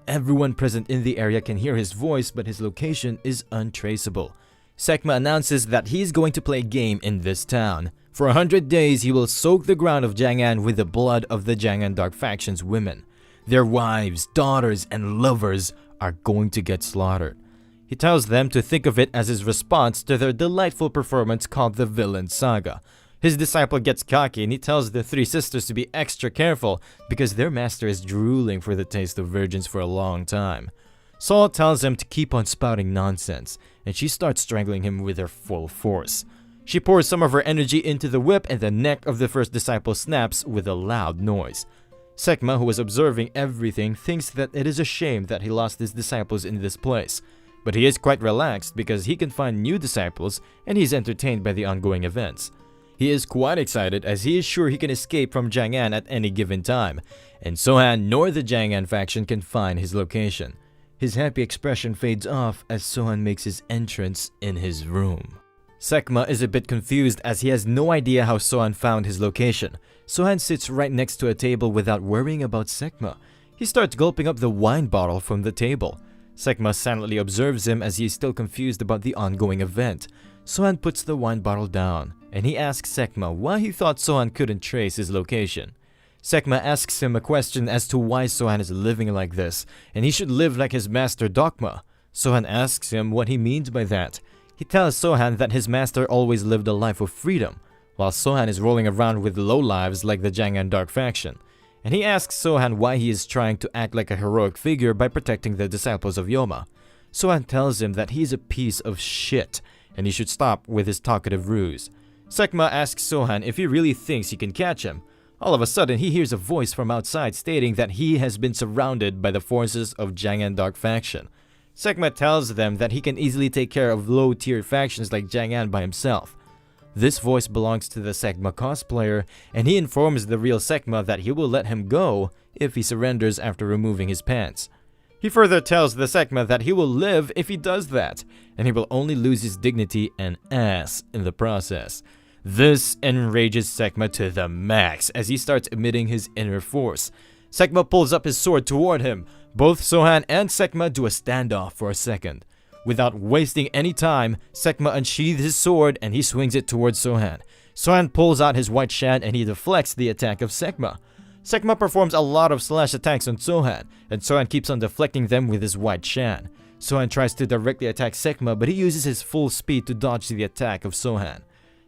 Everyone present in the area can hear his voice, but his location is untraceable. Sekma announces that he is going to play a game in this town. For 100 days, he will soak the ground of Jang'an with the blood of the Jang'an Dark faction's women. Their wives, daughters, and lovers are going to get slaughtered. He tells them to think of it as his response to their delightful performance called the Villain Saga. His disciple gets cocky, and he tells the 3 sisters to be extra careful because their master is drooling for the taste of virgins for a long time. Saul tells him to keep on spouting nonsense, and she starts strangling him with her full force. She pours some of her energy into the whip, and the neck of the first disciple snaps with a loud noise. Sekma, who was observing everything, thinks that it is a shame that he lost his disciples in this place. But he is quite relaxed because he can find new disciples, and he is entertained by the ongoing events. He is quite excited as he is sure he can escape from Jang'an at any given time, and Sohan nor the Jang'an faction can find his location. His happy expression fades off as Sohan makes his entrance in his room. Sekma is a bit confused as he has no idea how Sohan found his location. Sohan sits right next to a table without worrying about Sekma. He starts gulping up the wine bottle from the table. Sekma silently observes him as he is still confused about the ongoing event. Sohan puts the wine bottle down, and he asks Sekma why he thought Sohan couldn't trace his location. Sekma asks him a question as to why Sohan is living like this, and he should live like his master Dokma. Sohan asks him what he means by that. He tells Sohan that his master always lived a life of freedom, while Sohan is rolling around with lowlives like the Jang'an Dark faction. And he asks Sohan why he is trying to act like a heroic figure by protecting the disciples of Yoma. Sohan tells him that he is a piece of shit, and he should stop with his talkative ruse. Sekma asks Sohan if he really thinks he can catch him. All of a sudden, he hears a voice from outside stating that he has been surrounded by the forces of Jang'an Dark faction. Sekma tells them that he can easily take care of low-tier factions like Jang'an by himself. This voice belongs to the Sekma cosplayer, and he informs the real Sekma that he will let him go if he surrenders after removing his pants. He further tells the Sekma that he will live if he does that, and he will only lose his dignity and ass in the process. This enrages Sekma to the max as he starts emitting his inner force. Sekma pulls up his sword toward him. Both Sohan and Sekma do a standoff for a second. Without wasting any time, Sekma unsheathes his sword and he swings it towards Sohan. Sohan pulls out his white shan and he deflects the attack of Sekma. Sekma performs a lot of slash attacks on Sohan, and Sohan keeps on deflecting them with his white shan. Sohan tries to directly attack Sekma, but he uses his full speed to dodge the attack of Sohan.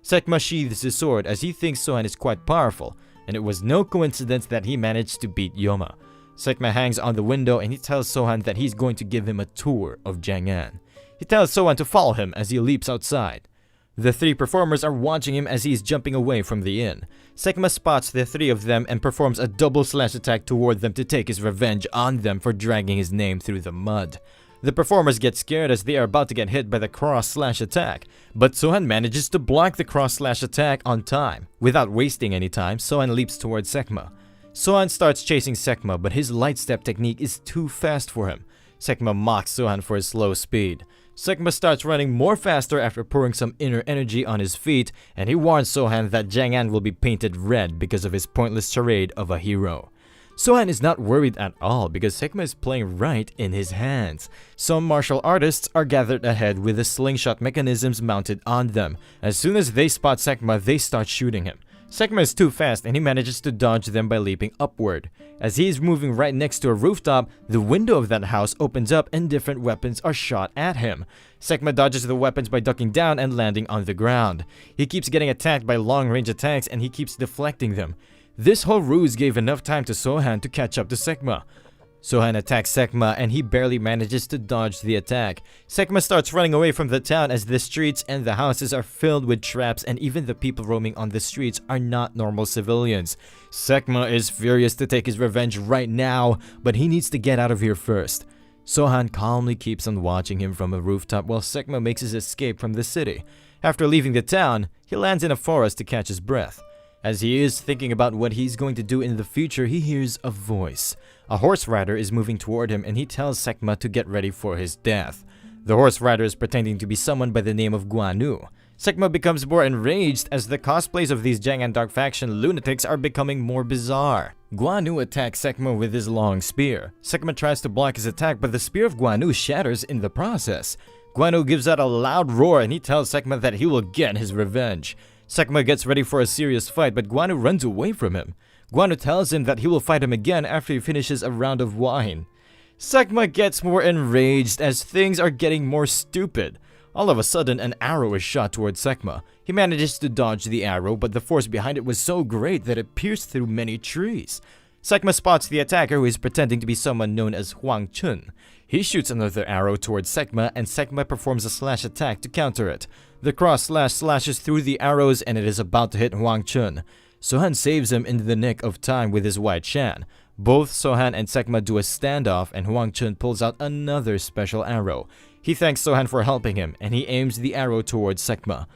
Sekma sheathes his sword as he thinks Sohan is quite powerful, and it was no coincidence that he managed to beat Yoma. Sekma hangs on the window and he tells Sohan that he's going to give him a tour of Jang'an. He tells Sohan to follow him as he leaps outside. The three performers are watching him as he is jumping away from the inn. Sekma spots the three of them and performs a double slash attack toward them to take his revenge on them for dragging his name through the mud. The performers get scared as they are about to get hit by the cross slash attack, but Sohan manages to block the cross slash attack on time. Without wasting any time, Sohan leaps towards Sekma. Sohan starts chasing Sekma, but his light step technique is too fast for him. Sekma mocks Sohan for his slow speed. Sekma starts running more faster after pouring some inner energy on his feet, and he warns Sohan that Jang'an will be painted red because of his pointless charade of a hero. Sohan is not worried at all because Sekma is playing right in his hands. Some martial artists are gathered ahead with the slingshot mechanisms mounted on them. As soon as they spot Sekma, they start shooting him. Sekma is too fast and he manages to dodge them by leaping upward. As he is moving right next to a rooftop, the window of that house opens up and different weapons are shot at him. Sekma dodges the weapons by ducking down and landing on the ground. He keeps getting attacked by long-range attacks and he keeps deflecting them. This whole ruse gave enough time to Sohan to catch up to Sekma. Sohan attacks Sekma and he barely manages to dodge the attack. Sekma starts running away from the town as the streets and the houses are filled with traps and even the people roaming on the streets are not normal civilians. Sekma is furious to take his revenge right now, but he needs to get out of here first. Sohan calmly keeps on watching him from a rooftop while Sekma makes his escape from the city. After leaving the town, he lands in a forest to catch his breath. As he is thinking about what he's going to do in the future, he hears a voice. A horse rider is moving toward him and he tells Sekma to get ready for his death. The horse rider is pretending to be someone by the name of Guanu. Sekma becomes more enraged as the cosplays of these Jang'an Dark Faction lunatics are becoming more bizarre. Guanu attacks Sekma with his long spear. Sekma tries to block his attack, but the spear of Guanu shatters in the process. Guanu gives out a loud roar and he tells Sekma that he will get his revenge. Sekma gets ready for a serious fight, but Guanu runs away from him. Guanu tells him that he will fight him again after he finishes a round of wine. Sekma gets more enraged as things are getting more stupid. All of a sudden, an arrow is shot towards Sekma. He manages to dodge the arrow, but the force behind it was so great that it pierced through many trees. Sekma spots the attacker, who is pretending to be someone known as Huang Chun. He shoots another arrow towards Sekma, and Sekma performs a slash attack to counter it. The cross slash slashes through the arrows and it is about to hit Huang Chun. Sohan saves him in the nick of time with his white shan. Both Sohan and Sekma do a standoff and Huang Chun pulls out another special arrow. He thanks Sohan for helping him and he aims the arrow towards Sekma.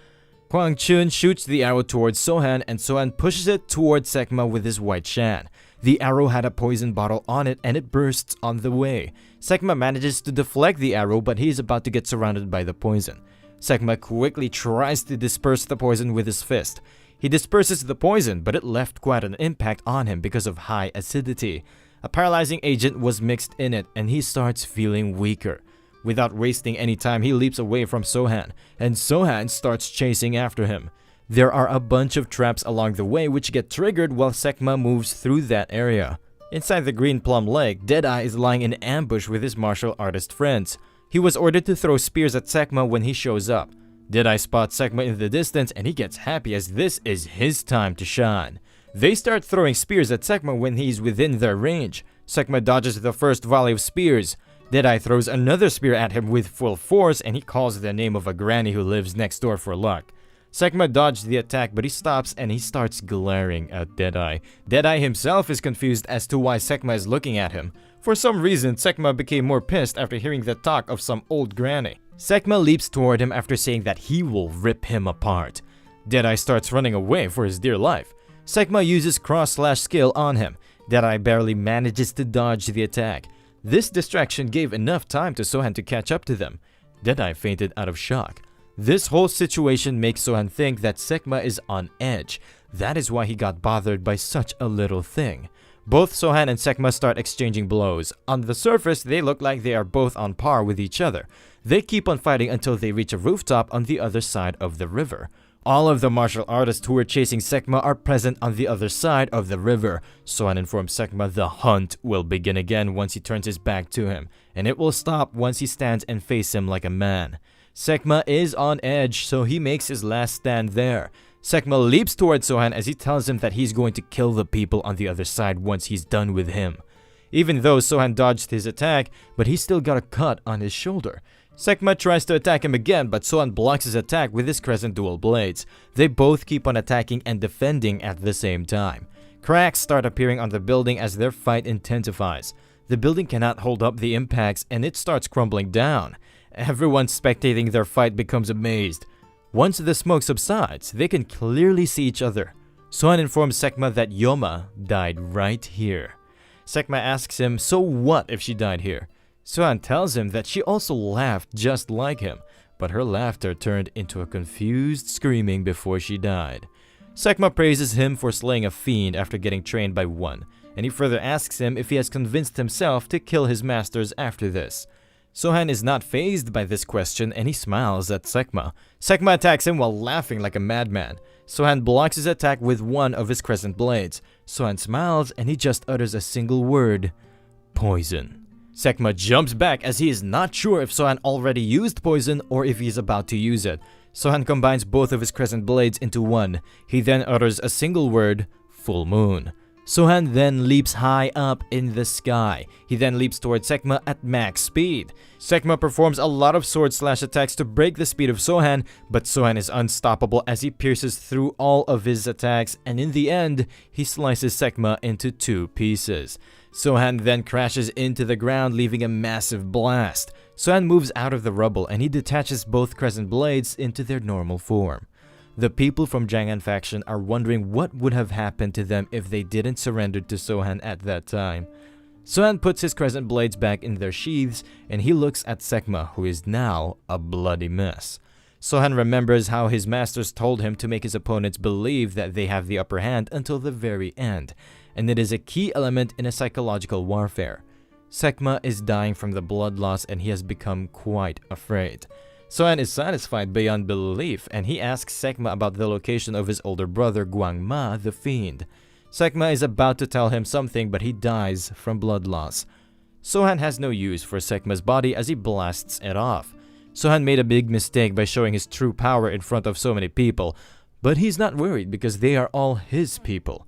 Huang Chun shoots the arrow towards Sohan and Sohan pushes it towards Sekma with his white shan. The arrow had a poison bottle on it and it bursts on the way. Sekma manages to deflect the arrow, but he is about to get surrounded by the poison. Sekma quickly tries to disperse the poison with his fist. He disperses the poison, but it left quite an impact on him because of high acidity. A paralyzing agent was mixed in it and he starts feeling weaker. Without wasting any time, he leaps away from Sohan, and Sohan starts chasing after him. There are a bunch of traps along the way which get triggered while Sekma moves through that area. Inside the Green Plum Lake, Deadeye is lying in ambush with his martial artist friends. He was ordered to throw spears at Sekma when he shows up. Deadeye spots Sekma in the distance and he gets happy as this is his time to shine. They start throwing spears at Sekma when he's within their range. Sekma dodges the first volley of spears. Deadeye throws another spear at him with full force and he calls the name of a granny who lives next door for luck. Sekma dodged the attack, but he stops and he starts glaring at Deadeye. Deadeye himself is confused as to why Sekma is looking at him. For some reason, Sekma became more pissed after hearing the talk of some old granny. Sekma leaps toward him after saying that he will rip him apart. Deadeye starts running away for his dear life. Sekma uses cross-slash skill on him. Deadeye barely manages to dodge the attack. This distraction gave enough time to Sohan to catch up to them. Deadeye fainted out of shock. This whole situation makes Sohan think that Sekma is on edge. That is why he got bothered by such a little thing. Both Sohan and Sekma start exchanging blows. On the surface, they look like they are both on par with each other. They keep on fighting until they reach a rooftop on the other side of the river. All of the martial artists who were chasing Sekma are present on the other side of the river. Sohan informs Sekma the hunt will begin again once he turns his back to him, and it will stop once he stands and faces him like a man. Sekma is on edge, so he makes his last stand there. Sekma leaps towards Sohan as he tells him that he's going to kill the people on the other side once he's done with him. Even though Sohan dodged his attack, but he still got a cut on his shoulder. Sekma tries to attack him again, but Sohan blocks his attack with his crescent dual blades. They both keep on attacking and defending at the same time. Cracks start appearing on the building as their fight intensifies. The building cannot hold up the impacts and it starts crumbling down. Everyone spectating their fight becomes amazed. Once the smoke subsides, they can clearly see each other. Sohan informs Sekma that Yoma died right here. Sekma asks him, so what if she died here? Sohan tells him that she also laughed just like him, but her laughter turned into a confused screaming before she died. Sekma praises him for slaying a fiend after getting trained by one, and he further asks him if he has convinced himself to kill his masters after this. Sohan is not fazed by this question and he smiles at Sekma. Sekma attacks him while laughing like a madman. Sohan blocks his attack with one of his crescent blades. Sohan smiles and he just utters a single word: poison. Sekma jumps back as he is not sure if Sohan already used poison or if he is about to use it. Sohan combines both of his crescent blades into one. He then utters a single word: full moon. Sohan then leaps high up in the sky. He then leaps towards Sekma at max speed. Sekma performs a lot of sword slash attacks to break the speed of Sohan, but Sohan is unstoppable as he pierces through all of his attacks, and in the end, he slices Sekma into 2 pieces. Sohan then crashes into the ground, leaving a massive blast. Sohan moves out of the rubble and he detaches both crescent blades into their normal form. The people from Jangan faction are wondering what would have happened to them if they didn't surrender to Sohan at that time. Sohan puts his crescent blades back in their sheaths and he looks at Sekma, who is now a bloody mess. Sohan remembers how his masters told him to make his opponents believe that they have the upper hand until the very end, and it is a key element in a psychological warfare. Sekma is dying from the blood loss and he has become quite afraid. Sohan is satisfied beyond belief and he asks Sekma about the location of his older brother Guangma the Fiend. Sekma is about to tell him something but he dies from blood loss. Sohan has no use for Sekma's body as he blasts it off. Sohan made a big mistake by showing his true power in front of so many people, but he's not worried because they are all his people.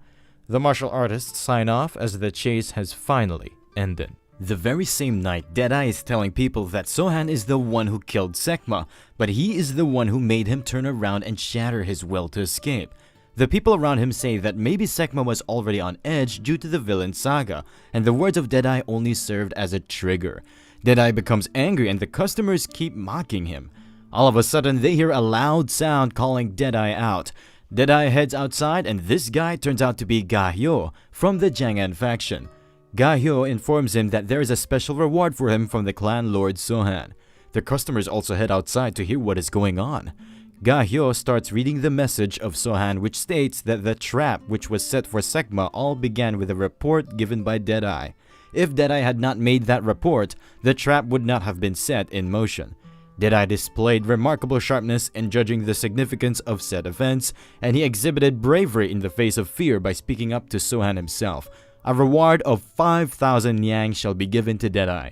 The martial artists sign off as the chase has finally ended. The very same night, Deadeye is telling people that Sohan is the one who killed Sekma, but he is the one who made him turn around and shatter his will to escape. The people around him say that maybe Sekma was already on edge due to the villain saga, and the words of Deadeye only served as a trigger. Deadeye becomes angry and the customers keep mocking him. All of a sudden, they hear a loud sound calling Deadeye out. Deadeye heads outside and this guy turns out to be Gahyo from the Jangan faction. Gahyo informs him that there is a special reward for him from the clan lord Sohan. The customers also head outside to hear what is going on. Gahyo starts reading the message of Sohan, which states that the trap which was set for Sekma all began with a report given by Deadeye. If Deadeye had not made that report, the trap would not have been set in motion. Deadeye displayed remarkable sharpness in judging the significance of said events, and he exhibited bravery in the face of fear by speaking up to Sohan himself. A reward of 5,000 yang shall be given to Deadeye.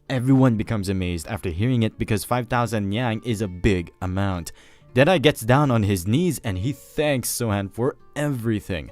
Everyone becomes amazed after hearing it because 5,000 yang is a big amount. Deadeye gets down on his knees and he thanks Sohan for everything.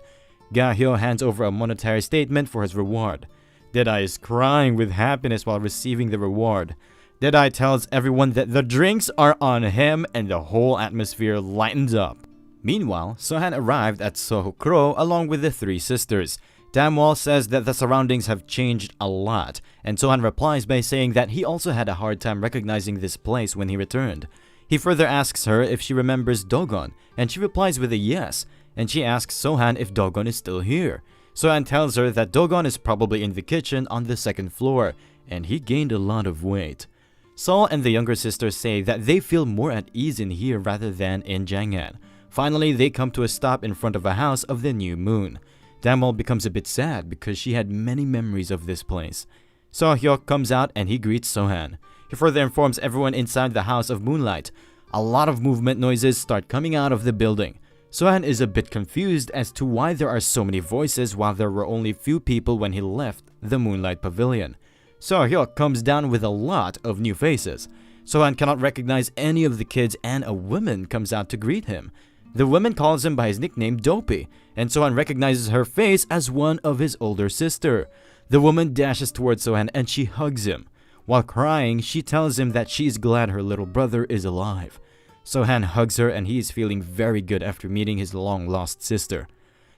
Gahyo hands over a monetary statement for his reward. Deadeye is crying with happiness while receiving the reward. Deadeye tells everyone that the drinks are on him and the whole atmosphere lightens up. Meanwhile, Sohan arrived at Sohokro along with the 3 sisters. Damwal says that the surroundings have changed a lot, and Sohan replies by saying that he also had a hard time recognizing this place when he returned. He further asks her if she remembers Dogon, and she replies with a yes, and she asks Sohan if Dogon is still here. Sohan tells her that Dogon is probably in the kitchen on the 2nd floor, and he gained a lot of weight. Sol and the younger sister say that they feel more at ease in here rather than in Jangan. Finally, they come to a stop in front of a house of the new moon. Damwal becomes a bit sad because she had many memories of this place. Sohyok comes out and he greets Sohan. He further informs everyone inside the House of Moonlight. A lot of movement noises start coming out of the building. Sohan is a bit confused as to why there are so many voices while there were only few people when he left the Moonlight Pavilion. Sohyok comes down with a lot of new faces. Sohan cannot recognize any of the kids and a woman comes out to greet him. The woman calls him by his nickname Dopey, and Sohan recognizes her face as one of his older sister. The woman dashes towards Sohan and she hugs him. While crying, she tells him that she is glad her little brother is alive. Sohan hugs her and he is feeling very good after meeting his long-lost sister.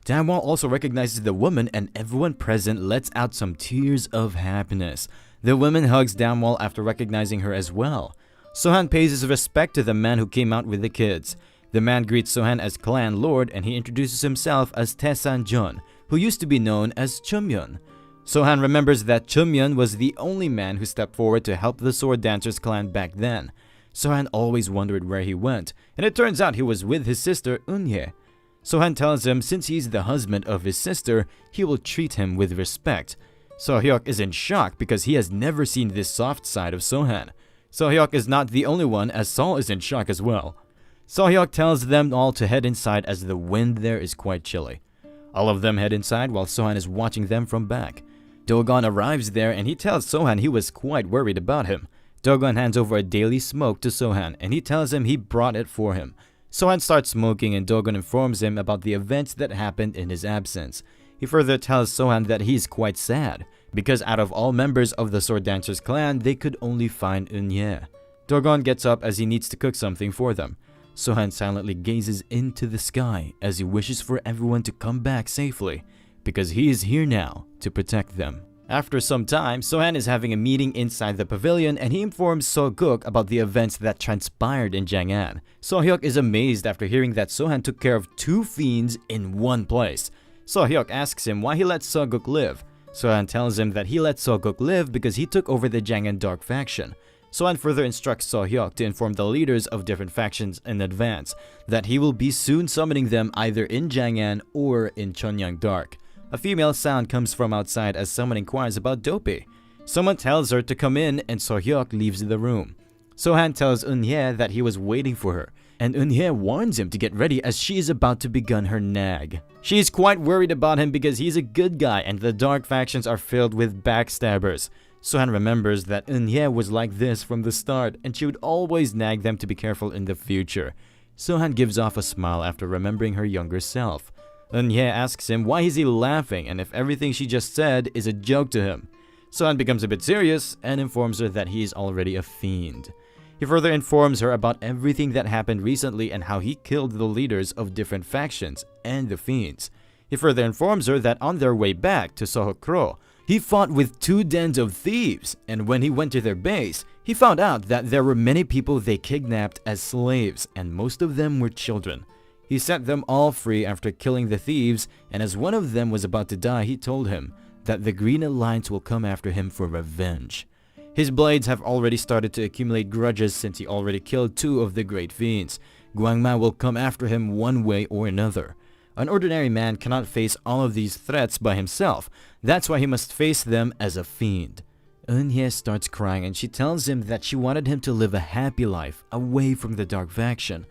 Damwon also recognizes the woman and everyone present lets out some tears of happiness. The woman hugs Damwon after recognizing her as well. Sohan pays his respect to the man who came out with the kids. The man greets Sohan as clan lord and he introduces himself as Taesan Jun, who used to be known as Chumyeon. Sohan remembers that Chumyeon was the only man who stepped forward to help the Sword Dancers clan back then. Sohan always wondered where he went, and it turns out he was with his sister Eunhye. Sohan tells him since he's the husband of his sister, he will treat him with respect. Sohyuk is in shock because he has never seen this soft side of Sohan. Sohyuk is not the only one, as Sol is in shock as well. Sohyuk tells them all to head inside as the wind there is quite chilly. All of them head inside while Sohan is watching them from back. Dogon arrives there and he tells Sohan he was quite worried about him. Dogon hands over a daily smoke to Sohan and he tells him he brought it for him. Sohan starts smoking and Dogon informs him about the events that happened in his absence. He further tells Sohan that he is quite sad, because out of all members of the Sword Dancers clan, they could only find Eunhye. Dogon gets up as he needs to cook something for them. Sohan silently gazes into the sky as he wishes for everyone to come back safely, because he is here now to protect them. After some time, Sohan is having a meeting inside the pavilion and he informs So-guk about the events that transpired in Jang'an. So-hyuk is amazed after hearing that Sohan took care of 2 fiends in one place. So-hyuk asks him why he let So-guk live. Sohan tells him that he let So-guk live because he took over the Jang'an Dark faction. Sohan further instructs So-hyuk to inform the leaders of different factions in advance that he will be soon summoning them either in Jang'an or in Cheonyang Dark. A female sound comes from outside as someone inquires about Dopey. Someone tells her to come in and So-hyuk leaves the room. Sohan tells Eunhye that he was waiting for her, and Eunhye warns him to get ready as she is about to begin her nag. She is quite worried about him because he's a good guy and the dark factions are filled with backstabbers. Sohan remembers that Eunhye was like this from the start and she would always nag them to be careful in the future. Sohan gives off a smile after remembering her younger self. Eunhye asks him why is he laughing and if everything she just said is a joke to him. Sohan becomes a bit serious and informs her that he is already a fiend. He further informs her about everything that happened recently and how he killed the leaders of different factions and the fiends. He further informs her that on their way back to Sohokro, he fought with 2 dens of thieves, and when he went to their base, he found out that there were many people they kidnapped as slaves, and most of them were children. He set them all free after killing the thieves, and as one of them was about to die, he told him that the Green Alliance will come after him for revenge. His blades have already started to accumulate grudges since he already killed 2 of the great fiends. Guangma will come after him one way or another. An ordinary man cannot face all of these threats by himself. That's why he must face them as a fiend. Eunhye starts crying and she tells him that she wanted him to live a happy life away from the dark faction.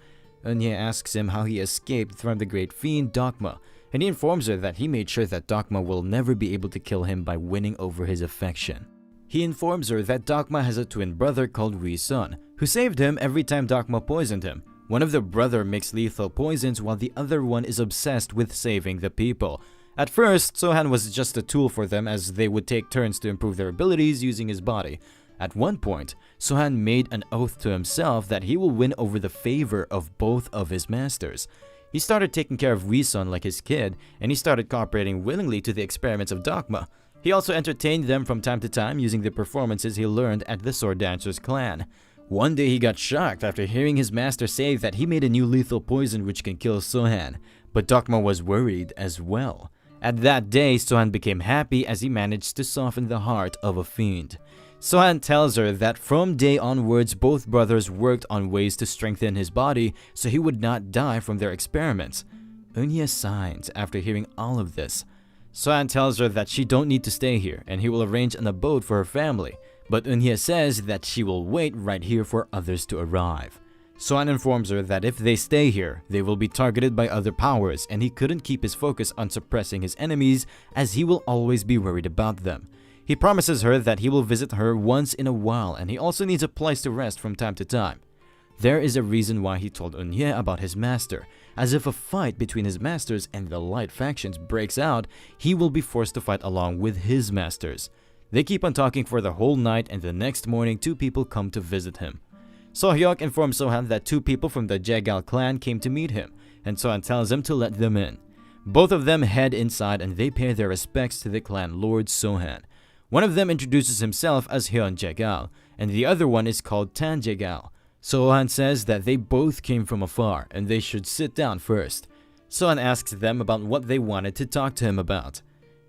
Eunhye asks him how he escaped from the great fiend Dokma, and he informs her that he made sure that Dokma will never be able to kill him by winning over his affection. He informs her that Dokma has a twin brother called Ri-sun, who saved him every time Dokma poisoned him. One of the brother makes lethal poisons while the other one is obsessed with saving the people. At first, Sohan was just a tool for them as they would take turns to improve their abilities using his body. At one point, Sohan made an oath to himself that he will win over the favor of both of his masters. He started taking care of Ri-sun like his kid, and he started cooperating willingly to the experiments of Dokma. He also entertained them from time to time using the performances he learned at the Sword Dancers clan. One day he got shocked after hearing his master say that he made a new lethal poison which can kill Sohan, but Dokma was worried as well. At that day, Sohan became happy as he managed to soften the heart of a fiend. Sohan tells her that from day onwards both brothers worked on ways to strengthen his body so he would not die from their experiments. Eunhye signs after hearing all of this. Sohan tells her that she don't need to stay here and he will arrange an abode for her family, but Eunhye says that she will wait right here for others to arrive. Sohan informs her that if they stay here, they will be targeted by other powers and he couldn't keep his focus on suppressing his enemies as he will always be worried about them. He promises her that he will visit her once in a while, and he also needs a place to rest from time to time. There is a reason why he told Eunhye about his master, as if a fight between his masters and the light factions breaks out, he will be forced to fight along with his masters. They keep on talking for the whole night, and the next morning 2 people come to visit him. So-hyuk informs Sohan that 2 people from the Jaegal clan came to meet him, and Sohan tells him to let them in. Both of them head inside and they pay their respects to the clan lord Sohan. One of them introduces himself as Hyun Jaegal, and the other one is called Tan Jaegal. Sohan says that they both came from afar and they should sit down first. Sohan asks them about what they wanted to talk to him about.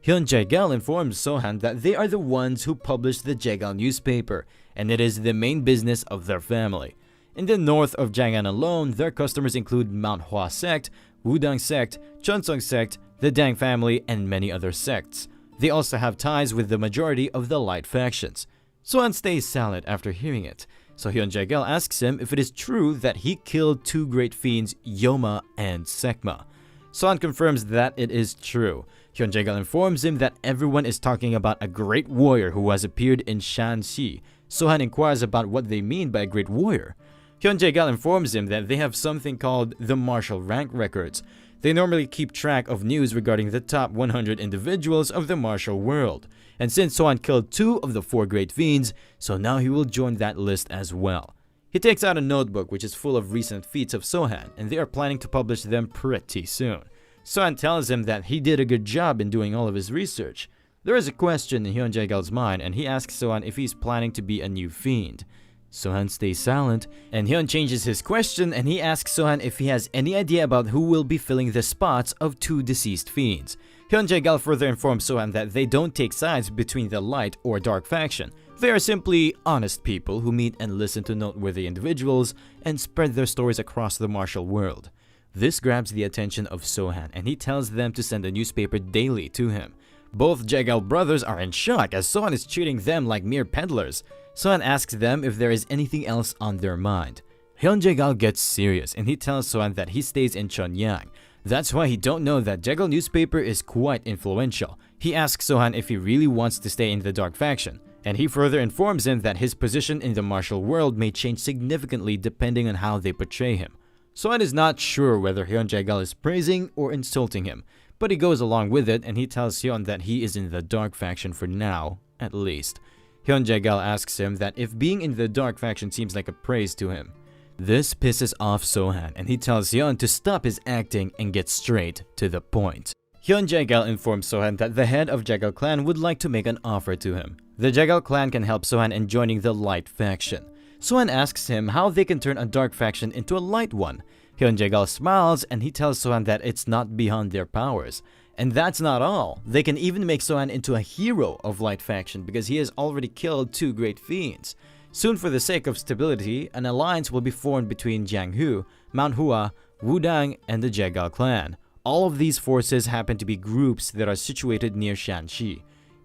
Hyun Jaegal informs Sohan that they are the ones who published the Jaegal newspaper, and it is the main business of their family. In the north of Jangan alone, their customers include Manhwa sect, Wudang sect, Chonsong sect, the Dang family, and many other sects. They also have ties with the majority of the light factions. Sohan stays silent after hearing it, so Hyun Jaegal asks him if it is true that he killed 2 great fiends, Yoma and Sekma. Sohan confirms that it is true. Hyun Jaegal informs him that everyone is talking about a great warrior who has appeared in Shanxi. Sohan inquires about what they mean by a great warrior. Hyun Jaegal informs him that they have something called the martial rank records. They normally keep track of news regarding the top 100 individuals of the martial world. And since Sohan killed 2 of the 4 great fiends, so now he will join that list as well. He takes out a notebook which is full of recent feats of Sohan, and they are planning to publish them pretty soon. Sohan tells him that he did a good job in doing all of his research. There is a question in Hyun Jaegal's mind, and he asks Sohan if he's planning to be a new fiend. Sohan stays silent, and Hyun changes his question and he asks Sohan if he has any idea about who will be filling the spots of 2 deceased fiends. Hyun Jaegal further informs Sohan that they don't take sides between the light or dark faction. They are simply honest people who meet and listen to noteworthy individuals and spread their stories across the martial world. This grabs the attention of Sohan, and he tells them to send a newspaper daily to him. Both Jaegal brothers are in shock as Sohan is treating them like mere peddlers. Sohan asks them if there is anything else on their mind. Hyun Jaegal gets serious and he tells Sohan that he stays in Cheonyang. That's why he don't know that Jaegal newspaper is quite influential. He asks Sohan if he really wants to stay in the dark faction, and he further informs him that his position in the martial world may change significantly depending on how they portray him. Sohan is not sure whether Hyun Jaegal is praising or insulting him, but he goes along with it and he tells Hyun that he is in the dark faction for now, at least. Hyun Jaegal asks him that if being in the dark faction seems like a praise to him. This pisses off Sohan and he tells Hyun to stop his acting and get straight to the point. Hyun Jaegal informs Sohan that the head of Jaegal clan would like to make an offer to him. The Jaegal clan can help Sohan in joining the light faction. Sohan asks him how they can turn a dark faction into a light one. Hyun Jaegal smiles and he tells Sohan that it's not beyond their powers. And that's not all. They can even make Sohan into a hero of light faction because he has already killed 2 great fiends. Soon, for the sake of stability, an alliance will be formed between Jianghu, Manhwa, Wudang, and the Jaegal clan. All of these forces happen to be groups that are situated near Shanxi.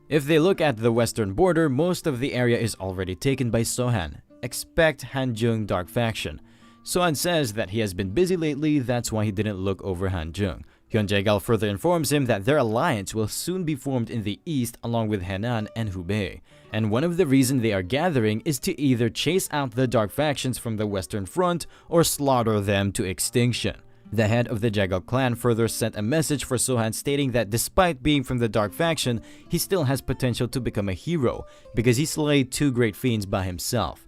If they look at the western border, most of the area is already taken by Sohan. Expect Hanjung Dark Faction. Sohan says that he has been busy lately, that's why he didn't look over Hanjung. Hyun Jaegal further informs him that their alliance will soon be formed in the east along with Henan and Hubei. And one of the reasons they are gathering is to either chase out the dark factions from the western front or slaughter them to extinction. The head of the Jaegal clan further sent a message for Sohan stating that despite being from the dark faction, he still has potential to become a hero because he slayed 2 great fiends by himself.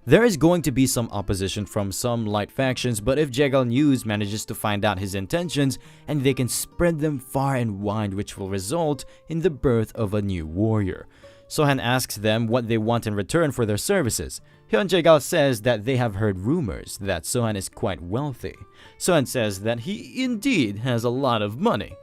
There is going to be some opposition from some light factions, but if Jaegal News manages to find out his intentions, and they can spread them far and wide, which will result in the birth of a new warrior. Sohan asks them what they want in return for their services. Hyun Jaegal says that they have heard rumors that Sohan is quite wealthy. Sohan says that he indeed has a lot of money.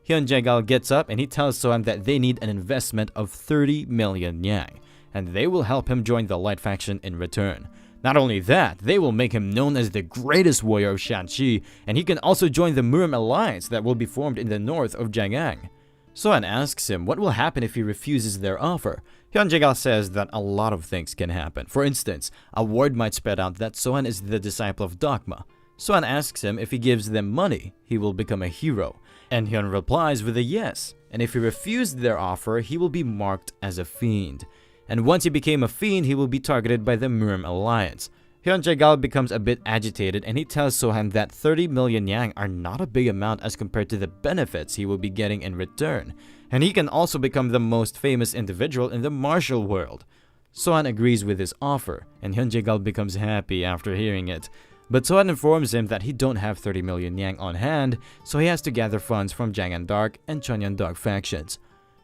Hyun Jaegal gets up and he tells Sohan that they need an investment of 30 million yang. And they will help him join the light faction in return. Not only that, they will make him known as the greatest warrior of Shanxi, and he can also join the Murim alliance that will be formed in the north of Jiang'an. Sohan asks him what will happen if he refuses their offer. Hyun Jaegal says that a lot of things can happen. For instance, a word might spread out that Sohan is the disciple of Dogma. Sohan asks him if he gives them money, he will become a hero. And Hyun replies with a yes, and if he refused their offer, he will be marked as a fiend. And once he became a fiend, he will be targeted by the Murim alliance. Hyun Jae-gal becomes a bit agitated and he tells Sohan that 30 million yang are not a big amount as compared to the benefits he will be getting in return, and he can also become the most famous individual in the martial world. Sohan agrees with his offer, and Hyun Jae-gal becomes happy after hearing it. But Sohan informs him that he don't have 30 million yang on hand, so he has to gather funds from Janghan Dark and Chunyan Dark factions.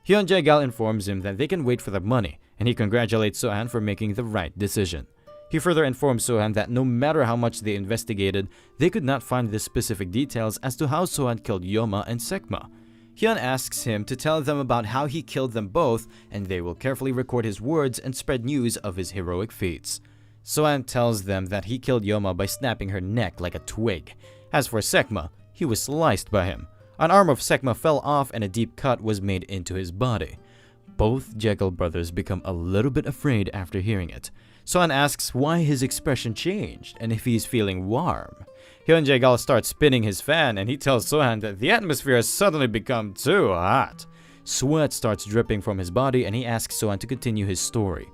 Hyun Jae-gal informs him that they can wait for the money, and he congratulates Sohan for making the right decision. He further informs Sohan that no matter how much they investigated, they could not find the specific details as to how Sohan killed Yoma and Sekma. Hyun asks him to tell them about how he killed them both, and they will carefully record his words and spread news of his heroic feats. Sohan tells them that he killed Yoma by snapping her neck like a twig. As for Sekma, he was sliced by him. An arm of Sekma fell off and a deep cut was made into his body. Both Jekyll brothers become a little bit afraid after hearing it. Sohan asks why his expression changed and if he's feeling warm. Hyun Jae-gal starts spinning his fan and he tells Sohan that the atmosphere has suddenly become too hot. Sweat starts dripping from his body and he asks Sohan to continue his story.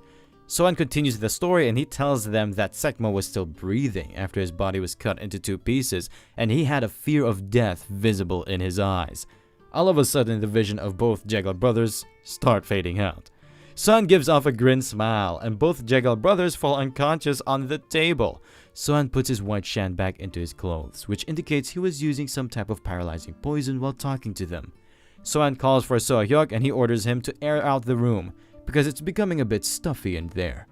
Sohan continues the story and he tells them that Sekma was still breathing after his body was cut into 2 pieces and he had a fear of death visible in his eyes. All of a sudden, the vision of both Jekyll brothers start fading out. Sohan gives off a grin smile and both Jekyll brothers fall unconscious on the table. Sohan puts his white shan back into his clothes, which indicates he was using some type of paralyzing poison while talking to them. Sohan calls for So-hyuk and he orders him to air out the room because it's becoming a bit stuffy in there.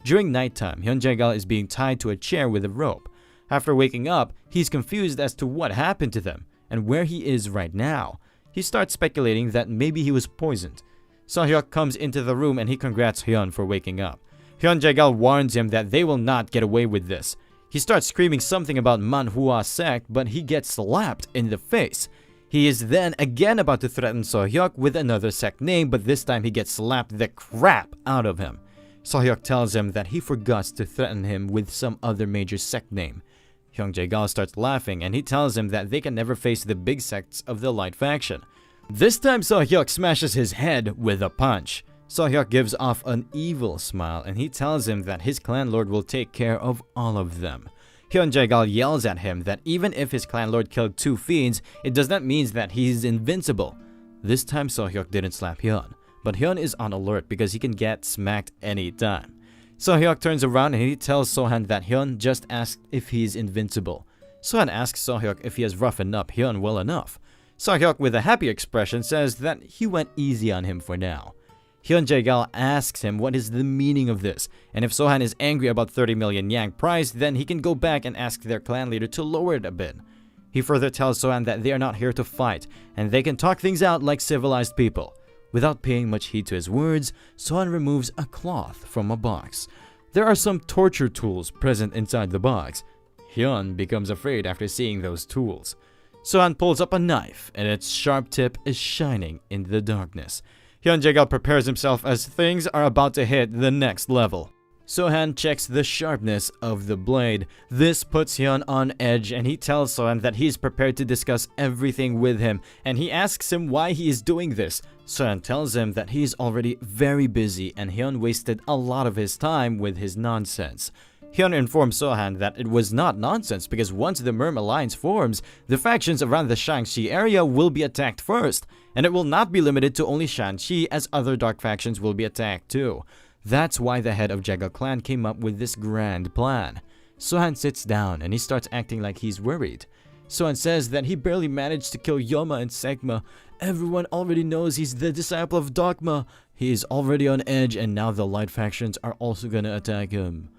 During nighttime, Hyun Jae-gal is being tied to a chair with a rope. After waking up, he's confused as to what happened to them and where he is right now. He starts speculating that maybe he was poisoned. So-hyuk comes into the room and he congrats Hyun for waking up. Hyun Jae-gal warns him that they will not get away with this. He starts screaming something about Manhwa sect, but he gets slapped in the face. He is then again about to threaten So-hyuk with another sect name, but this time he gets slapped the crap out of him. So-hyuk tells him that he forgot to threaten him with some other major sect name. Hyun Jae-gal starts laughing and he tells him that they can never face the big sects of the Light faction. This time So-hyuk smashes his head with a punch. So-hyuk gives off an evil smile and he tells him that his clan lord will take care of all of them. Hyun Jae-gal yells at him that even if his clan lord killed 2 fiends, it does not mean that he is invincible. This time So-hyuk didn't slap Hyun, but Hyun is on alert because he can get smacked anytime. So-hyuk turns around and he tells Sohan that Hyun just asked if he is invincible. Sohan asks So-hyuk if he has roughened up Hyun well enough. So-hyuk with a happy expression says that he went easy on him for now. Hyun Jae-gal asks him what is the meaning of this, and if Sohan is angry about 30 million yang price, then he can go back and ask their clan leader to lower it a bit. He further tells Sohan that they are not here to fight, and they can talk things out like civilized people. Without paying much heed to his words, Sohan removes a cloth from a box. There are some torture tools present inside the box. Hyun becomes afraid after seeing those tools. Sohan pulls up a knife, and its sharp tip is shining in the darkness. Hyun Jae-gal prepares himself as things are about to hit the next level. Sohan checks the sharpness of the blade. This puts Hyun on edge and he tells Sohan that he is prepared to discuss everything with him, and he asks him why he is doing this. Sohan tells him that he is already very busy and Hyun wasted a lot of his time with his nonsense. Hyun informs Sohan that it was not nonsense because once the Murim alliance forms, the factions around the Shang-Chi area will be attacked first, and it will not be limited to only Shang-Chi as other dark factions will be attacked too. That's why the head of Jekyll clan came up with this grand plan. Sohan sits down and he starts acting like he's worried. Sohan says that he barely managed to kill Yoma and Sekma. Everyone already knows he's the disciple of Dogma. He is already on edge and now the Light factions are also gonna attack him.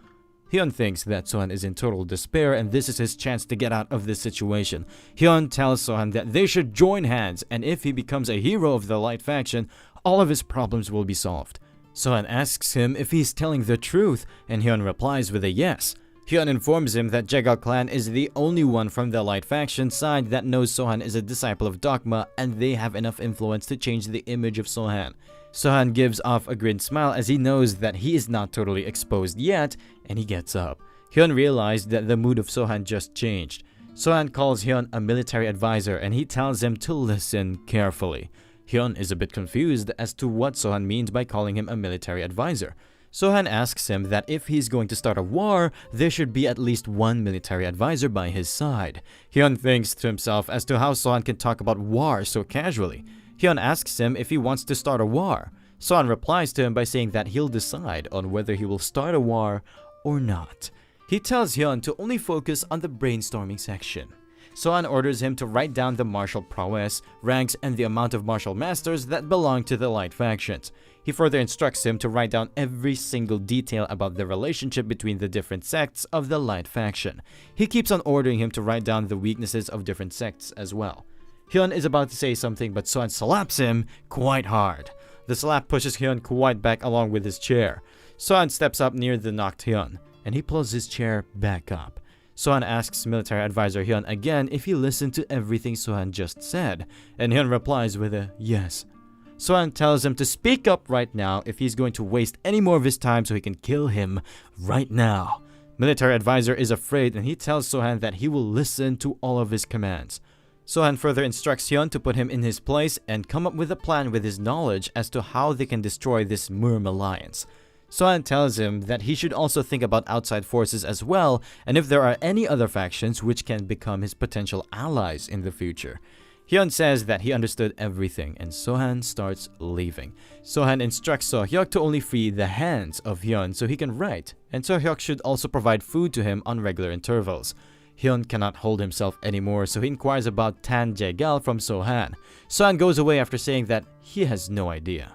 Hyun thinks that Sohan is in total despair and this is his chance to get out of this situation. Hyun tells Sohan that they should join hands and if he becomes a hero of the Light faction, all of his problems will be solved. Sohan asks him if he's telling the truth and Hyun replies with a yes. Hyun informs him that Jekyll clan is the only one from the Light faction side that knows Sohan is a disciple of Dogma and they have enough influence to change the image of Sohan. Sohan gives off a grin smile as he knows that he is not totally exposed yet, and he gets up. Hyun realized that the mood of Sohan just changed. Sohan calls Hyun a military advisor and he tells him to listen carefully. Hyun is a bit confused as to what Sohan means by calling him a military advisor. Sohan asks him that if he's going to start a war, there should be at least one military advisor by his side. Hyun thinks to himself as to how Sohan can talk about war so casually. Hyun asks him if he wants to start a war. Sohan replies to him by saying that he'll decide on whether he will start a war or not. He tells Hyun to only focus on the brainstorming section. Sohan orders him to write down the martial prowess, ranks, and the amount of martial masters that belong to the light factions. He further instructs him to write down every single detail about the relationship between the different sects of the light faction. He keeps on ordering him to write down the weaknesses of different sects as well. Hyun is about to say something, but Sohan slaps him quite hard. The slap pushes Hyun quite back along with his chair. Sohan steps up near the knocked Hyun, and he pulls his chair back up. Sohan asks military advisor Hyun again if he listened to everything Sohan just said, and Hyun replies with a yes. Sohan tells him to speak up right now if he's going to waste any more of his time so he can kill him right now. Military advisor is afraid and he tells Sohan that he will listen to all of his commands. Sohan further instructs Hyun to put him in his place and come up with a plan with his knowledge as to how they can destroy this Murim alliance. Sohan tells him that he should also think about outside forces as well, and if there are any other factions which can become his potential allies in the future. Hyun says that he understood everything, and Sohan starts leaving. Sohan instructs So-hyuk to only free the hands of Hyun so he can write, and So-hyuk should also provide food to him on regular intervals. Hyun cannot hold himself anymore, so he inquires about Tan Jae-gal from Sohan. Sohan goes away after saying that he has no idea.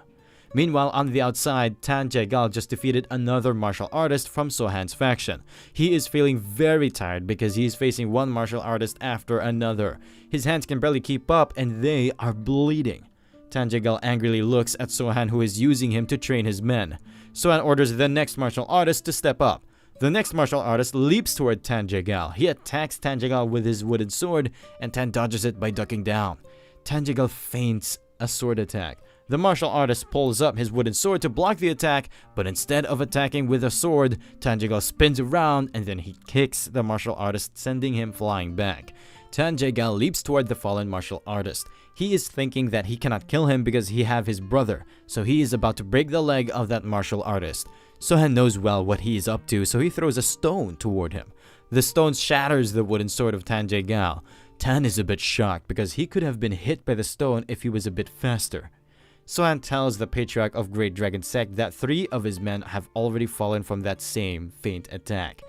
Meanwhile, on the outside, Tan Jae-gal just defeated another martial artist from Sohan's faction. He is feeling very tired because he is facing one martial artist after another. His hands can barely keep up and they are bleeding. Tan Jae-gal angrily looks at Sohan, who is using him to train his men. Sohan orders the next martial artist to step up. The next martial artist leaps toward Tan Jae-gal. He attacks Tan Jae-gal with his wooden sword and Tan dodges it by ducking down. Tan Jae-gal feints a sword attack. The martial artist pulls up his wooden sword to block the attack, but instead of attacking with a sword, Tan Jae-gal spins around and then he kicks the martial artist, sending him flying back. Tan Jae-gal leaps toward the fallen martial artist. He is thinking that he cannot kill him because he have his brother, so he is about to break the leg of that martial artist. Sohan knows well what he is up to, so he throws a stone toward him. The stone shatters the wooden sword of Tan Jae-gal. Tan is a bit shocked because he could have been hit by the stone if he was a bit faster. Sohan tells the patriarch of Great Dragon Sect that 3 of his men have already fallen from that same faint attack.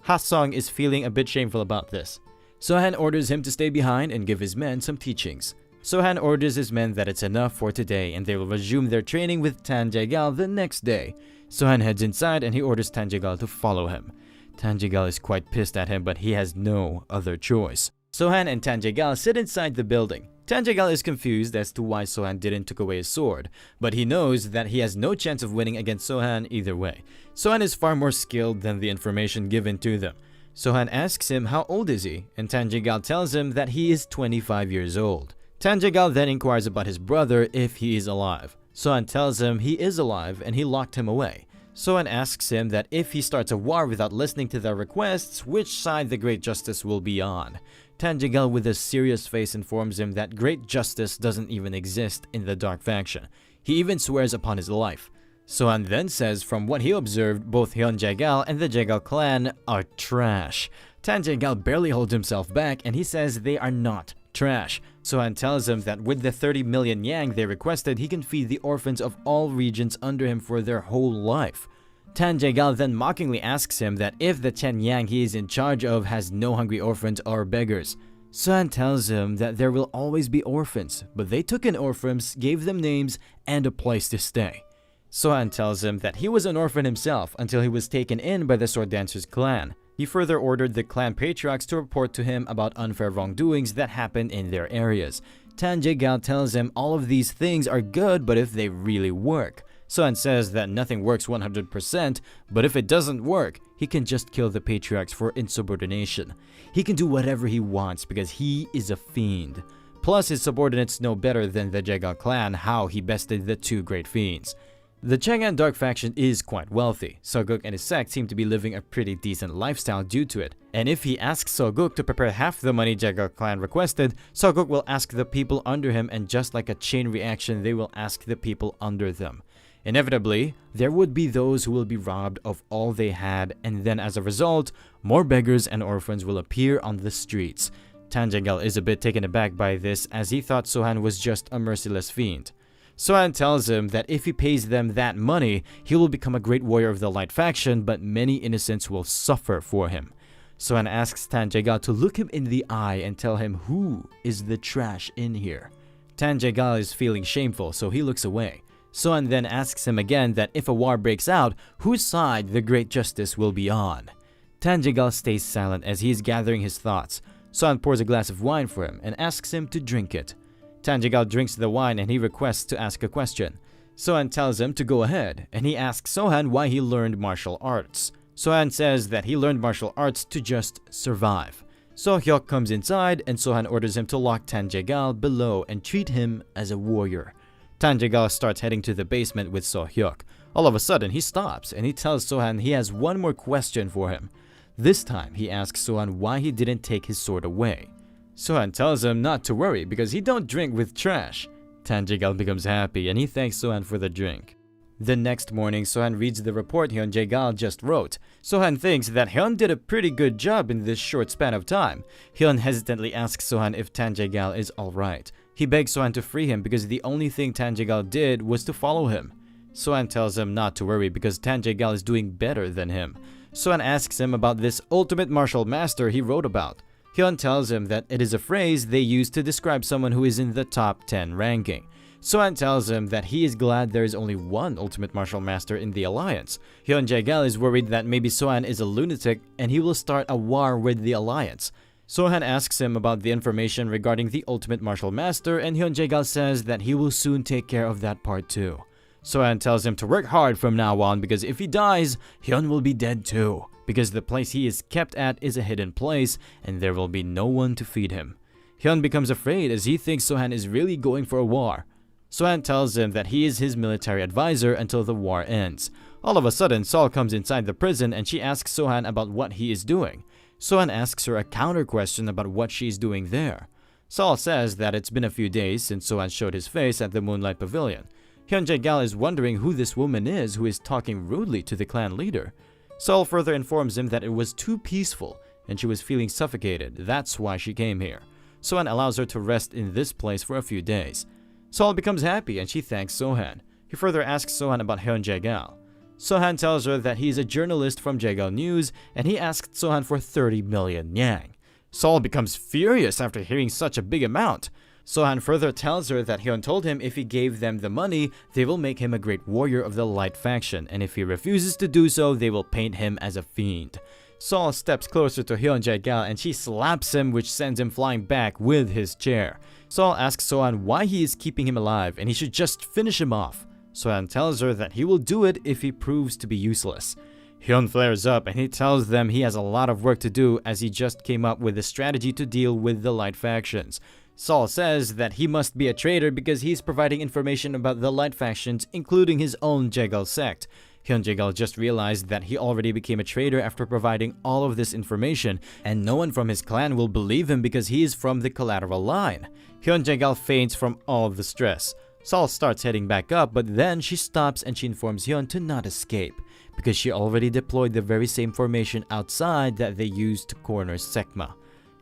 Ha-sung is feeling a bit shameful about this. Sohan orders him to stay behind and give his men some teachings. Sohan orders his men that it's enough for today and they will resume their training with Tan Jae-gal the next day. Sohan heads inside and he orders Tan Jae-gal to follow him. Tan Jae-gal is quite pissed at him, but he has no other choice. Sohan and Tan Jae-gal sit inside the building. Tan Jae-gal is confused as to why Sohan didn't take away his sword, but he knows that he has no chance of winning against Sohan either way. Sohan is far more skilled than the information given to them. Sohan asks him how old is he, and Tan Jae-gal tells him that he is 25 years old. Tan Jae-gal then inquires about his brother if he is alive. Sohan tells him he is alive and he locked him away. Sohan asks him that if he starts a war without listening to their requests, which side the Great Justice will be on. Tan Jae-gal with a serious face informs him that Great Justice doesn't even exist in the Dark Faction. He even swears upon his life. Sohan then says from what he observed, both Hyun Jae-gal and the Jae-gal clan are trash. Tan Jae-gal barely holds himself back and he says they are not trash. Sohan tells him that with the 30 million yang they requested, he can feed the orphans of all regions under him for their whole life. Tan Jae-gal then mockingly asks him that if the 10 yang he is in charge of has no hungry orphans or beggars. Sohan tells him that there will always be orphans, but they took in orphans, gave them names, and a place to stay. Sohan tells him that he was an orphan himself until he was taken in by the Sword Dancers clan. He further ordered the clan patriarchs to report to him about unfair wrongdoings that happened in their areas. Tan Jae-gal tells him all of these things are good, but if they really work. Sohan says that nothing works 100%, but if it doesn't work, he can just kill the patriarchs for insubordination. He can do whatever he wants because he is a fiend. Plus, his subordinates know better than the Jae-gal clan how he bested the 2 great fiends. The Chang'an Dark faction is quite wealthy. Soguk and his sect seem to be living a pretty decent lifestyle due to it. And if he asks Soguk to prepare half the money Jaegal clan requested, Soguk will ask the people under him, and just like a chain reaction, they will ask the people under them. Inevitably, there would be those who will be robbed of all they had, and then as a result, more beggars and orphans will appear on the streets. Jaegal is a bit taken aback by this, as he thought Sohan was just a merciless fiend. Sohan tells him that if he pays them that money, he will become a great warrior of the Light faction, but many innocents will suffer for him. Sohan asks Jaegal to look him in the eye and tell him who is the trash in here. Jaegal is feeling shameful, so he looks away. Sohan then asks him again that if a war breaks out, whose side the great justice will be on. Jaegal stays silent as he is gathering his thoughts. Sohan pours a glass of wine for him and asks him to drink it. Jaegal drinks the wine and he requests to ask a question. Sohan tells him to go ahead, and he asks Sohan why he learned martial arts. Sohan says that he learned martial arts to just survive. So-hyuk comes inside and Sohan orders him to lock Jaegal below and treat him as a warrior. Jaegal starts heading to the basement with So-hyuk. All of a sudden, he stops and he tells Sohan he has one more question for him. This time, he asks Sohan why he didn't take his sword away. Sohan tells him not to worry because he don't drink with trash. Jaegal becomes happy and he thanks Sohan for the drink. The next morning, Sohan reads the report Jaegal just wrote. Sohan thinks that Hyun did a pretty good job in this short span of time. Hyun hesitantly asks Sohan if Jaegal is alright. He begs Sohan to free him because the only thing Jaegal did was to follow him. Sohan tells him not to worry because Jaegal is doing better than him. Sohan asks him about this ultimate martial master he wrote about. Hyun tells him that it is a phrase they use to describe someone who is in the top 10 ranking. Sohan tells him that he is glad there is only one ultimate martial master in the alliance. Jaegal is worried that maybe Sohan is a lunatic and he will start a war with the alliance. Sohan asks him about the information regarding the ultimate martial master, and Jaegal says that he will soon take care of that part too. Sohan tells him to work hard from now on because if he dies, Hyun will be dead too, because the place he is kept at is a hidden place and there will be no one to feed him. Hyun becomes afraid as he thinks Sohan is really going for a war. Sohan tells him that he is his military advisor until the war ends. All of a sudden, Sol comes inside the prison and she asks Sohan about what he is doing. Sohan asks her a counter question about what she is doing there. Sol says that it's been a few days since Sohan showed his face at the Moonlight Pavilion. Jaegal is wondering who this woman is who is talking rudely to the clan leader. Sol further informs him that it was too peaceful and she was feeling suffocated. That's why she came here. Sohan allows her to rest in this place for a few days. Sol becomes happy and she thanks Sohan. He further asks Sohan about Jaegal. Sohan tells her that he is a journalist from Jaegal News and he asked Sohan for 30 million yang. Sol becomes furious after hearing such a big amount. Sohan further tells her that Hyun told him if he gave them the money, they will make him a great warrior of the Light faction, and if he refuses to do so, they will paint him as a fiend. Sol steps closer to Jaegal and she slaps him, which sends him flying back with his chair. Sol asks Sohan why he is keeping him alive and he should just finish him off. Sohan tells her that he will do it if he proves to be useless. Hyun flares up and he tells them he has a lot of work to do as he just came up with a strategy to deal with the Light factions. Sol says that he must be a traitor because he's providing information about the Light factions, including his own Jaegal sect. Jaegal just realized that he already became a traitor after providing all of this information, and no one from his clan will believe him because he is from the collateral line. Jaegal faints from all of the stress. Sol starts heading back up, but then she stops and she informs Hyun to not escape, because she already deployed the very same formation outside that they used to corner Sekma.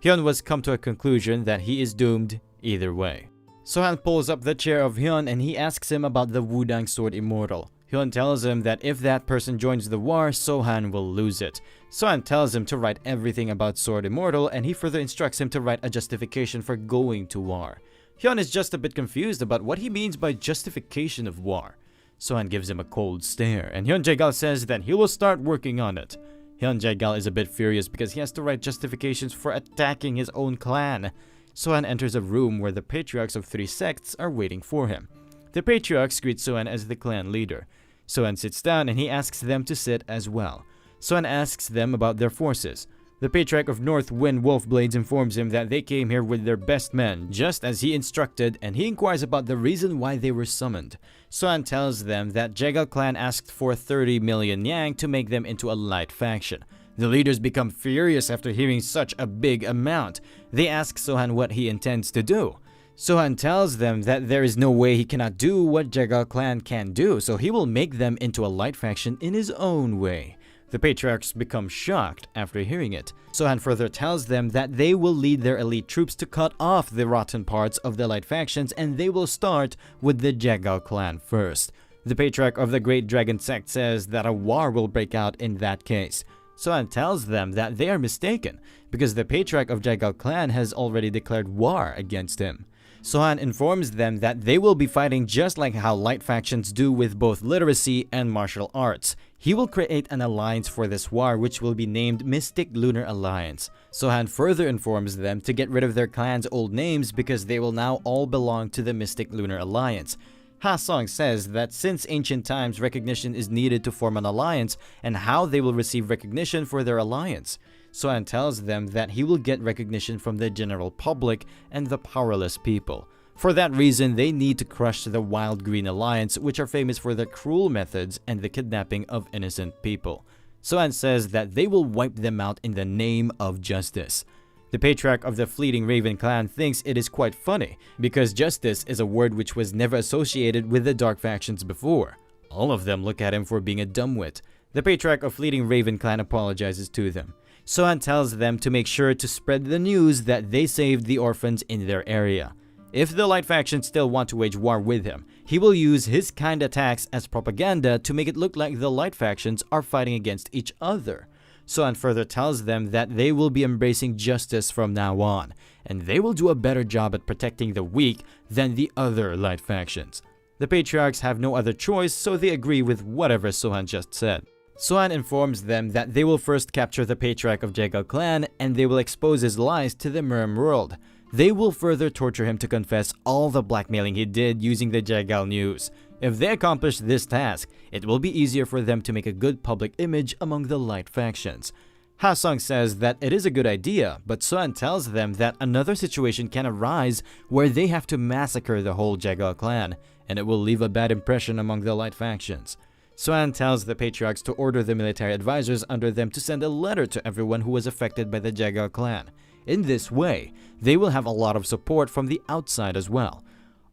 Hyun was come to a conclusion that he is doomed either way. Sohan pulls up the chair of Hyun and he asks him about the Wudang Sword Immortal. Hyun tells him that if that person joins the war, Sohan will lose it. Sohan tells him to write everything about Sword Immortal and he further instructs him to write a justification for going to war. Hyun is just a bit confused about what he means by justification of war. Sohan gives him a cold stare and Jaegal says that he will start working on it. Jaegal is a bit furious because he has to write justifications for attacking his own clan. Sohan enters a room where the patriarchs of 3 sects are waiting for him. The patriarchs greet Sohan as the clan leader. Sohan sits down and he asks them to sit as well. Sohan asks them about their forces. The patriarch of North Wind Wolfblades informs him that they came here with their best men, just as he instructed, and he inquires about the reason why they were summoned. Sohan tells them that Jegal clan asked for 30 million yang to make them into a light faction. The leaders become furious after hearing such a big amount. They ask Sohan what he intends to do. Sohan tells them that there is no way he cannot do what Jegal clan can do, so he will make them into a light faction in his own way. The patriarchs become shocked after hearing it. Sohan further tells them that they will lead their elite troops to cut off the rotten parts of the light factions, and they will start with the Jegal clan first. The patriarch of the Great Dragon sect says that a war will break out in that case. Sohan tells them that they are mistaken because the patriarch of Jegal clan has already declared war against him. Sohan informs them that they will be fighting just like how light factions do with both literacy and martial arts. He will create an alliance for this war which will be named Mystic Lunar Alliance. Sohan further informs them to get rid of their clan's old names because they will now all belong to the Mystic Lunar Alliance. Ha-Song says that since ancient times recognition is needed to form an alliance and how they will receive recognition for their alliance. Sohan tells them that he will get recognition from the general public and the powerless people. For that reason, they need to crush the Wild Green Alliance, which are famous for their cruel methods and the kidnapping of innocent people. Sohan says that they will wipe them out in the name of justice. The patriarch of the Fleeting Raven clan thinks it is quite funny because justice is a word which was never associated with the dark factions before. All of them look at him for being a dumbwit. The patriarch of Fleeting Raven clan apologizes to them. Sohan tells them to make sure to spread the news that they saved the orphans in their area. If the light faction still want to wage war with him, he will use his kind attacks as propaganda to make it look like the light factions are fighting against each other. Sohan further tells them that they will be embracing justice from now on, and they will do a better job at protecting the weak than the other light factions. The patriarchs have no other choice, so they agree with whatever Sohan just said. Sohan informs them that they will first capture the patriarch of Jegal clan and they will expose his lies to the Murim world. They will further torture him to confess all the blackmailing he did using the Jegal news. If they accomplish this task, it will be easier for them to make a good public image among the light factions. Ha-Song says that it is a good idea, but Sohan tells them that another situation can arise where they have to massacre the whole Jegal clan, and it will leave a bad impression among the light factions. Sohan tells the patriarchs to order the military advisors under them to send a letter to everyone who was affected by the Jegal clan. In this way, they will have a lot of support from the outside as well.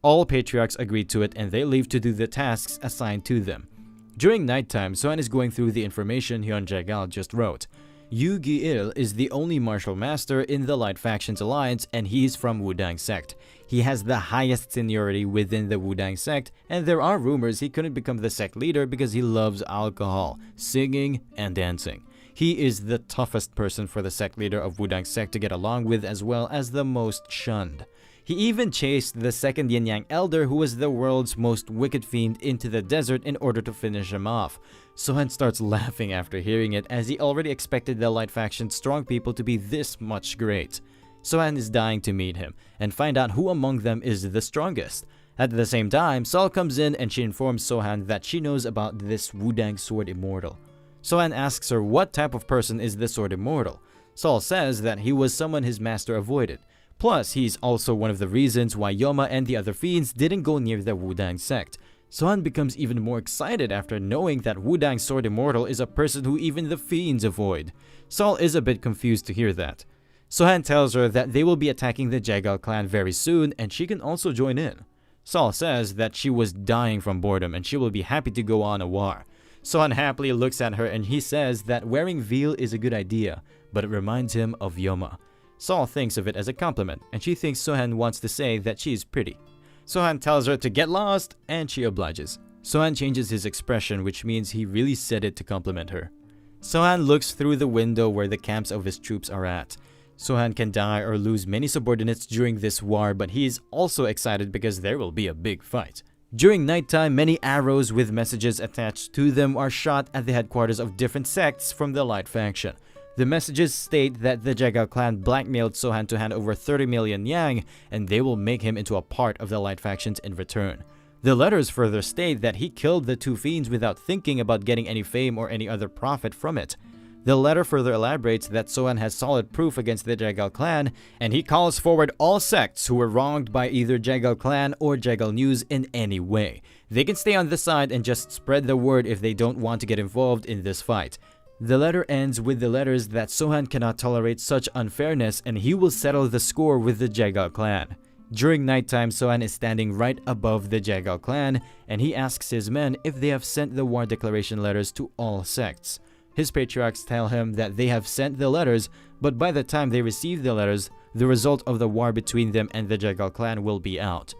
All patriarchs agree to it and they leave to do the tasks assigned to them. During nighttime, Sohan is going through the information Hyun Jae-gal just wrote. Yu Gi-il is the only martial master in the Light Factions Alliance and he's from Wudang sect. He has the highest seniority within the Wudang sect and there are rumors he couldn't become the sect leader because he loves alcohol, singing, and dancing. He is the toughest person for the sect leader of Wudang sect to get along with as well as the most shunned. He even chased the second Yin Yang elder who was the world's most wicked fiend into the desert in order to finish him off. Sohan starts laughing after hearing it as he already expected the Light Faction's strong people to be this much great. Sohan is dying to meet him and find out who among them is the strongest. At the same time, Sol comes in and she informs Sohan that she knows about this Wudang Sword Immortal. Sohan asks her what type of person is the Sword Immortal. Sol says that he was someone his master avoided. Plus, he's also one of the reasons why Yoma and the other fiends didn't go near the Wudang sect. Sohan becomes even more excited after knowing that Wudang Sword Immortal is a person who even the fiends avoid. Sol is a bit confused to hear that. Sohan tells her that they will be attacking the Jegal clan very soon and she can also join in. Sol says that she was dying from boredom and she will be happy to go on a war. Sohan happily looks at her and he says that wearing veil is a good idea, but it reminds him of Yoma. Sol thinks of it as a compliment and she thinks Sohan wants to say that she is pretty. Sohan tells her to get lost and she obliges. Sohan changes his expression which means he really said it to compliment her. Sohan looks through the window where the camps of his troops are at. Sohan can die or lose many subordinates during this war but he is also excited because there will be a big fight. During nighttime, many arrows with messages attached to them are shot at the headquarters of different sects from the Light Faction. The messages state that the Jegal clan blackmailed Sohan to hand over 30 million yang and they will make him into a part of the Light Factions in return. The letters further state that he killed the two fiends without thinking about getting any fame or any other profit from it. The letter further elaborates that Sohan has solid proof against the Jagal clan, and he calls forward all sects who were wronged by either Jagal clan or Jagal news in any way. They can stay on this side and just spread the word if they don't want to get involved in this fight. The letter ends with the letters that Sohan cannot tolerate such unfairness and he will settle the score with the Jagal clan. During nighttime, Sohan is standing right above the Jagal clan and he asks his men if they have sent the war declaration letters to all sects. His patriarchs tell him that they have sent the letters, but by the time they receive the letters, the result of the war between them and the Jagal clan will be out.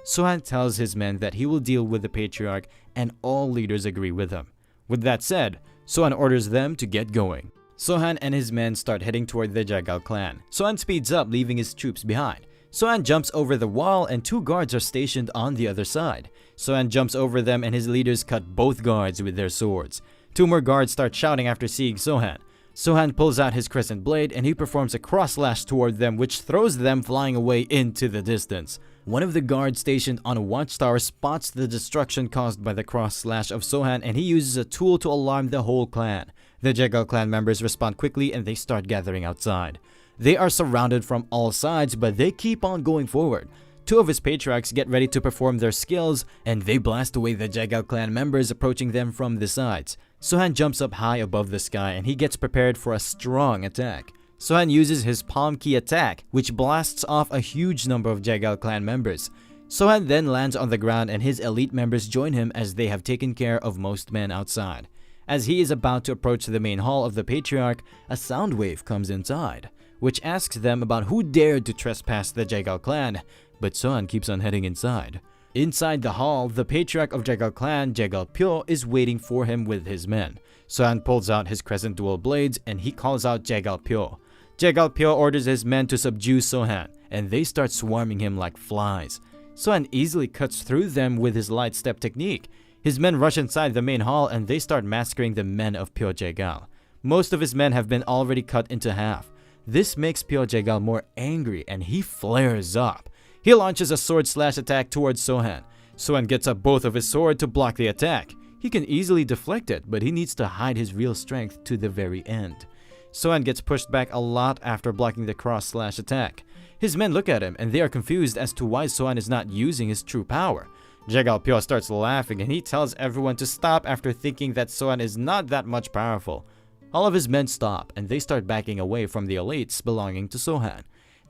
Sohan tells his men that he will deal with the patriarch and all leaders agree with him. With that said, Sohan orders them to get going. Sohan and his men start heading toward the Jagal clan. Sohan speeds up, leaving his troops behind. Sohan jumps over the wall and 2 guards are stationed on the other side. Sohan jumps over them and his leaders cut both guards with their swords. 2 more guards start shouting after seeing Sohan. Sohan pulls out his crescent blade and he performs a cross slash toward them which throws them flying away into the distance. One of the guards stationed on a watchtower spots the destruction caused by the cross slash of Sohan and he uses a tool to alarm the whole clan. The Jagal clan members respond quickly and they start gathering outside. They are surrounded from all sides but they keep on going forward. 2 of his patriarchs get ready to perform their skills and they blast away the Jagal clan members approaching them from the sides. Sohan jumps up high above the sky and he gets prepared for a strong attack. Sohan uses his palm key attack, which blasts off a huge number of Jagal clan members. Sohan then lands on the ground and his elite members join him as they have taken care of most men outside. As he is about to approach the main hall of the patriarch, a sound wave comes inside, which asks them about who dared to trespass the Jagal clan, but Sohan keeps on heading inside. Inside the hall, the patriarch of Jagal clan, Jagal Pyo, is waiting for him with his men. Sohan pulls out his crescent dual blades and he calls out Jagal Pyo. Jagal Pyo orders his men to subdue Sohan, and they start swarming him like flies. Sohan easily cuts through them with his light step technique. His men rush inside the main hall and they start massacring the men of Pyo Jagal. Most of his men have been already cut into half. This makes Pyo Jagal more angry and he flares up. He launches a sword slash attack towards Sohan. Sohan gets up both of his sword to block the attack. He can easily deflect it, but he needs to hide his real strength to the very end. Sohan gets pushed back a lot after blocking the cross slash attack. His men look at him and they are confused as to why Sohan is not using his true power. Jagal Pyo starts laughing and he tells everyone to stop after thinking that Sohan is not that much powerful. All of his men stop and they start backing away from the elites belonging to Sohan.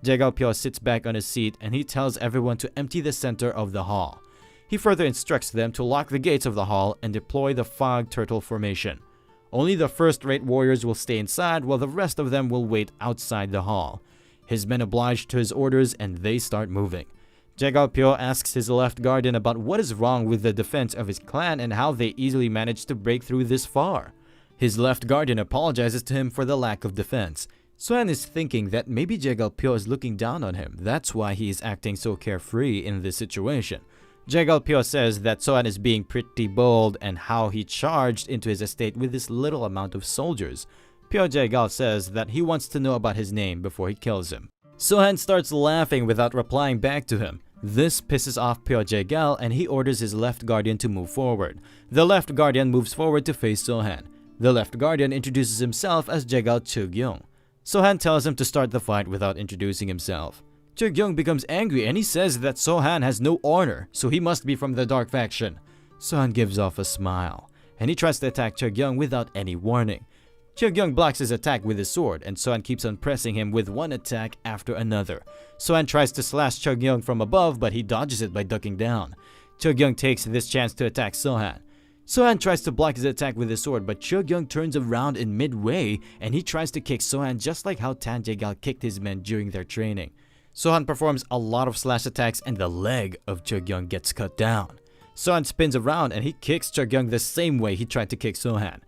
Jagal Pyo sits back on his seat and he tells everyone to empty the center of the hall. He further instructs them to lock the gates of the hall and deploy the fog turtle formation. Only the first-rate warriors will stay inside while the rest of them will wait outside the hall. His men oblige to his orders and they start moving. Jagal Pyo asks his left guardian about what is wrong with the defense of his clan and how they easily managed to break through this far. His left guardian apologizes to him for the lack of defense. Sohan is thinking that maybe Jagal Pyo is looking down on him. That's why he is acting so carefree in this situation. Jagal Pyo says that Sohan is being pretty bold and how he charged into his estate with this little amount of soldiers. Pyo Jagal says that he wants to know about his name before he kills him. Sohan starts laughing without replying back to him. This pisses off Pyo Jagal and he orders his left guardian to move forward. The left guardian moves forward to face Sohan. The left guardian introduces himself as Jagal Chugyong. Sohan tells him to start the fight without introducing himself. Chugyong becomes angry and he says that Sohan has no honor, so he must be from the dark faction. Sohan gives off a smile, and he tries to attack Chugyong without any warning. Chugyong blocks his attack with his sword, and Sohan keeps on pressing him with one attack after another. Sohan tries to slash Chugyong from above, but he dodges it by ducking down. Chugyong takes this chance to attack Sohan. Sohan tries to block his attack with his sword, but Chugyong turns around in midway and he tries to kick Sohan just like how Tan Jagal kicked his men during their training. Sohan performs a lot of slash attacks and the leg of Chugyong gets cut down. Sohan spins around and he kicks Chugyong the same way he tried to kick Sohan.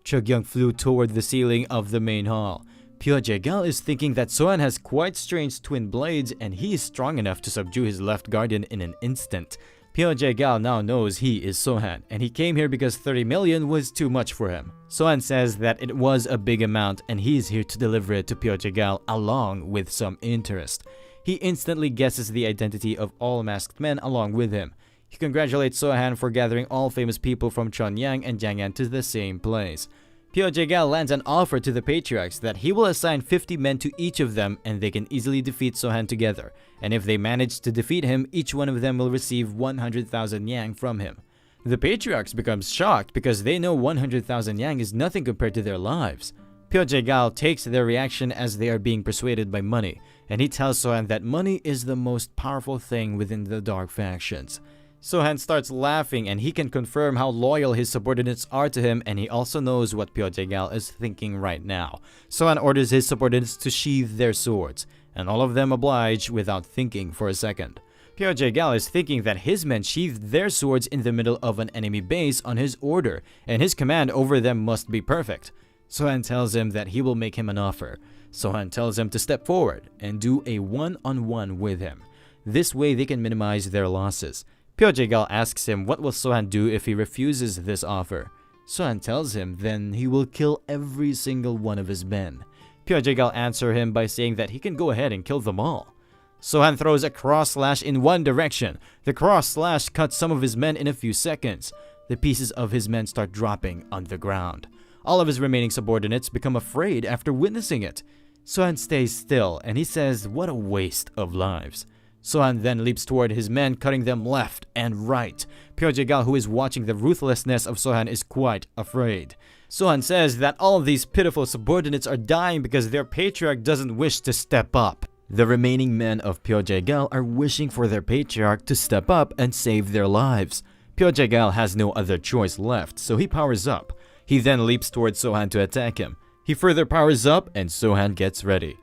Chugyong flew toward the ceiling of the main hall. Pyo Jagal is thinking that Sohan has quite strange twin blades and he is strong enough to subdue his left guardian in an instant. Pyo Jagal now knows he is Sohan, and he came here because 30 million was too much for him. Sohan says that it was a big amount and he is here to deliver it to Pyo Jagal along with some interest. He instantly guesses the identity of all masked men along with him. He congratulates Sohan for gathering all famous people from Chonyang and Jiang'an to the same place. Pyo Jae-gal lands an offer to the patriarchs that he will assign 50 men to each of them and they can easily defeat Sohan together. And if they manage to defeat him, each one of them will receive 100,000 yang from him. The patriarchs become shocked because they know 100,000 yang is nothing compared to their lives. Pyo Jae-gal takes their reaction as they are being persuaded by money, and he tells Sohan that money is the most powerful thing within the dark factions. Sohan starts laughing and he can confirm how loyal his subordinates are to him, and he also knows what Pyo Jae-gal is thinking right now. Sohan orders his subordinates to sheathe their swords, and all of them oblige without thinking for a second. Pyo Jae-gal is thinking that his men sheathed their swords in the middle of an enemy base on his order, and his command over them must be perfect. Sohan tells him that he will make him an offer. Sohan tells him to step forward and do a one-on-one with him. This way they can minimize their losses. Pyo Jae-gal asks him what will Sohan do if he refuses this offer. Sohan tells him then he will kill every single one of his men. Pyo Jae-gal answers him by saying that he can go ahead and kill them all. Sohan throws a cross slash in one direction. The cross slash cuts some of his men in a few seconds. The pieces of his men start dropping on the ground. All of his remaining subordinates become afraid after witnessing it. Sohan stays still and he says what a waste of lives. Sohan then leaps toward his men, cutting them left and right. Pyo Jae-gal, who is watching the ruthlessness of Sohan, is quite afraid. Sohan says that all of these pitiful subordinates are dying because their patriarch doesn't wish to step up. The remaining men of Pyo Jae-gal are wishing for their patriarch to step up and save their lives. Pyo Jae-gal has no other choice left, so he powers up. He then leaps towards Sohan to attack him. He further powers up and Sohan gets ready.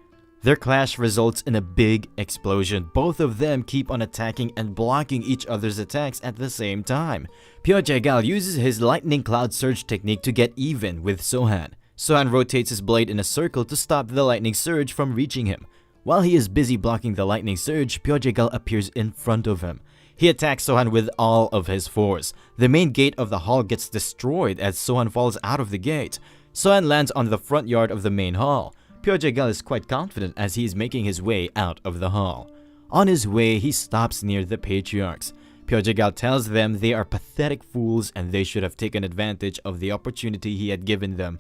Their clash results in a big explosion. Both of them keep on attacking and blocking each other's attacks at the same time. Pyo Jae-gal uses his lightning cloud surge technique to get even with Sohan. Sohan rotates his blade in a circle to stop the lightning surge from reaching him. While he is busy blocking the lightning surge, Pyo Jae-gal appears in front of him. He attacks Sohan with all of his force. The main gate of the hall gets destroyed as Sohan falls out of the gate. Sohan lands on the front yard of the main hall. Pyo Jae-gal is quite confident as he is making his way out of the hall. On his way, he stops near the patriarchs. Pyo Jae-gal tells them they are pathetic fools and they should have taken advantage of the opportunity he had given them.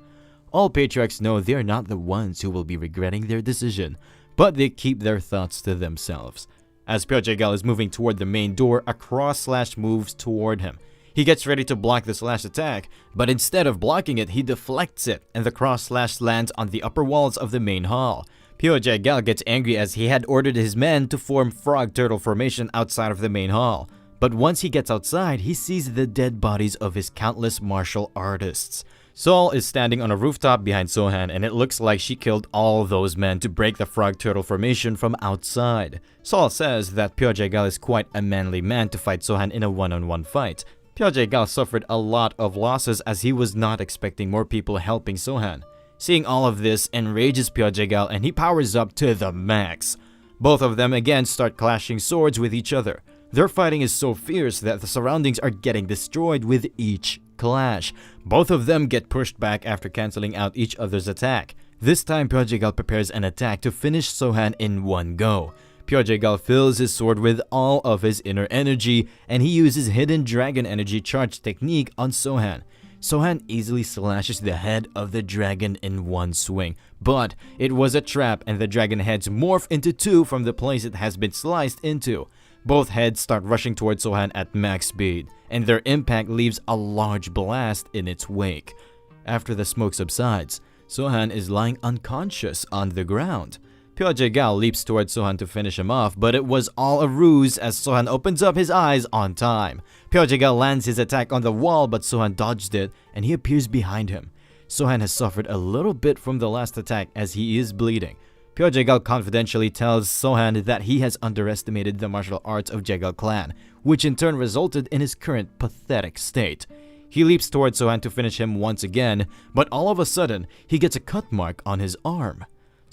All patriarchs know they are not the ones who will be regretting their decision, but they keep their thoughts to themselves. As Pyo Jae-gal is moving toward the main door, a cross slash moves toward him. He gets ready to block the slash attack, but instead of blocking it, he deflects it, and the cross slash lands on the upper walls of the main hall. Pyo Jae-gal gets angry as he had ordered his men to form frog turtle formation outside of the main hall. But once he gets outside, he sees the dead bodies of his countless martial artists. Sol is standing on a rooftop behind Sohan, and it looks like she killed all those men to break the frog turtle formation from outside. Sol says that Pyo Jae-gal is quite a manly man to fight Sohan in a one-on-one fight. Pyo Jae-gal suffered a lot of losses as he was not expecting more people helping Sohan. Seeing all of this enrages Pyo Jae-gal and he powers up to the max. Both of them again start clashing swords with each other. Their fighting is so fierce that the surroundings are getting destroyed with each clash. Both of them get pushed back after cancelling out each other's attack. This time Pyo Jae-gal prepares an attack to finish Sohan in one go. Pyo Jae-gal fills his sword with all of his inner energy and he uses hidden dragon energy charge technique on Sohan. Sohan easily slashes the head of the dragon in one swing, but it was a trap and the dragon heads morph into two from the place it has been sliced into. Both heads start rushing towards Sohan at max speed, and their impact leaves a large blast in its wake. After the smoke subsides, Sohan is lying unconscious on the ground. Pyo Jae-gal leaps towards Sohan to finish him off, but it was all a ruse as Sohan opens up his eyes on time. Pyo Jae-gal lands his attack on the wall, but Sohan dodged it and he appears behind him. Sohan has suffered a little bit from the last attack as he is bleeding. Pyo Jae-gal confidentially tells Sohan that he has underestimated the martial arts of Jae-gal clan, which in turn resulted in his current pathetic state. He leaps towards Sohan to finish him once again, but all of a sudden, he gets a cut mark on his arm.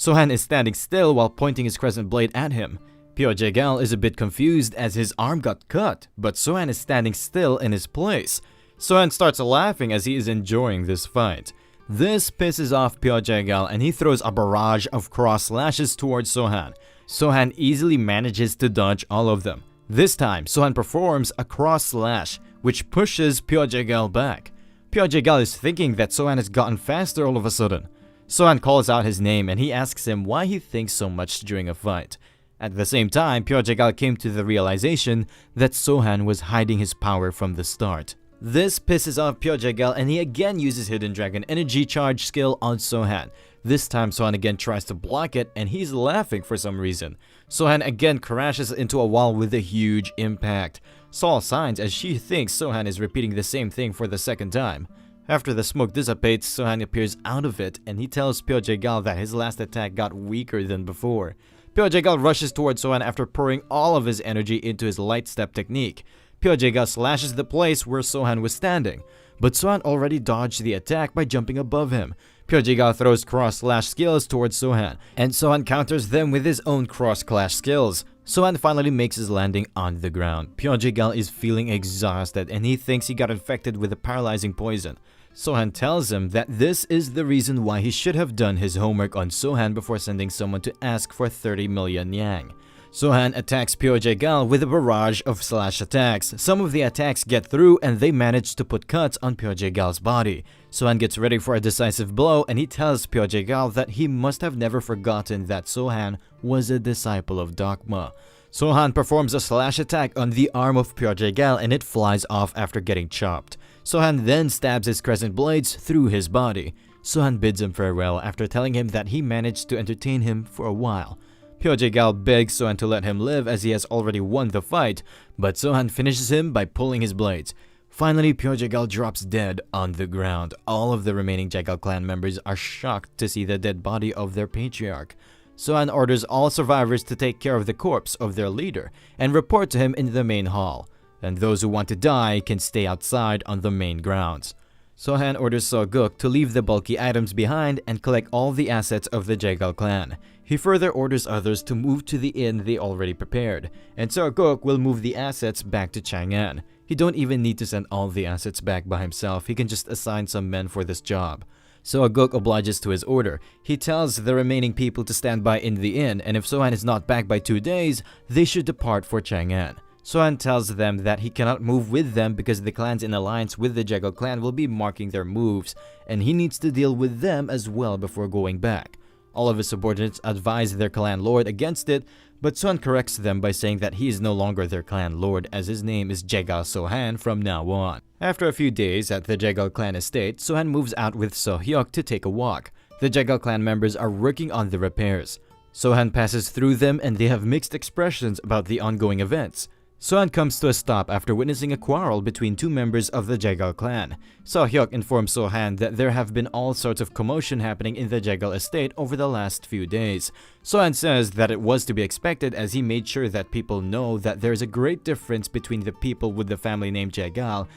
Sohan is standing still while pointing his crescent blade at him. Pyo Jae-gal is a bit confused as his arm got cut, but Sohan is standing still in his place. Sohan starts laughing as he is enjoying this fight. This pisses off Pyo Jae-gal and he throws a barrage of cross slashes towards Sohan. Sohan easily manages to dodge all of them. This time, Sohan performs a cross slash, which pushes Pyo Jae-gal back. Jae-gal is thinking that Sohan has gotten faster all of a sudden. Sohan calls out his name and he asks him why he thinks so much during a fight. At the same time, Jae-gal came to the realization that Sohan was hiding his power from the start. This pisses off Jae-gal and he again uses Hidden Dragon Energy Charge skill on Sohan. This time Sohan again tries to block it and he's laughing for some reason. Sohan again crashes into a wall with a huge impact. Saul signs as she thinks Sohan is repeating the same thing for the second time. After the smoke dissipates, Sohan appears out of it and he tells Jae-gal that his last attack got weaker than before. Jae-gal rushes towards Sohan after pouring all of his energy into his light step technique. Jae-gal slashes the place where Sohan was standing, but Sohan already dodged the attack by jumping above him. Jae-gal throws cross-slash skills towards Sohan, and Sohan counters them with his own cross-clash skills. Sohan finally makes his landing on the ground. Jae-gal is feeling exhausted and he thinks he got infected with a paralyzing poison. Sohan tells him that this is the reason why he should have done his homework on Sohan before sending someone to ask for 30 million yang. Sohan attacks Jae-gal with a barrage of slash attacks. Some of the attacks get through and they manage to put cuts on Jae-gal's body. Sohan gets ready for a decisive blow and he tells Jae-gal that he must have never forgotten that Sohan was a disciple of Dogma. Sohan performs a slash attack on the arm of Jae-gal and it flies off after getting chopped. Sohan then stabs his crescent blades through his body. Sohan bids him farewell after telling him that he managed to entertain him for a while. Jae-gal begs Sohan to let him live as he has already won the fight, but Sohan finishes him by pulling his blades. Finally, Jae-gal drops dead on the ground. All of the remaining Jae-gal clan members are shocked to see the dead body of their patriarch. Sohan orders all survivors to take care of the corpse of their leader and report to him in the main hall, and those who want to die can stay outside on the main grounds. Sohan orders So-guk to leave the bulky items behind and collect all the assets of the Jae-gal clan. He further orders others to move to the inn they already prepared, and So-guk will move the assets back to Chang'an. He don't even need to send all the assets back by himself, he can just assign some men for this job. So-guk obliges to his order. He tells the remaining people to stand by in the inn, and if Sohan is not back by 2 days, they should depart for Chang'an. Sohan tells them that he cannot move with them because the clans in alliance with the Jae-gal clan will be marking their moves, and he needs to deal with them as well before going back. All of his subordinates advise their clan lord against it, but Sohan corrects them by saying that he is no longer their clan lord as his name is Jae-gal Sohan from now on. After a few days at the Jae-gal clan estate, Sohan moves out with So-hyuk to take a walk. The Jae-gal clan members are working on the repairs. Sohan passes through them and they have mixed expressions about the ongoing events. Sohan comes to a stop after witnessing a quarrel between 2 members of the Jae-gal clan. So-hyuk informs Sohan that there have been all sorts of commotion happening in the Jae-gal estate over the last few days. Sohan says that it was to be expected as he made sure that people know that there is a great difference between the people with the family name Jae-gal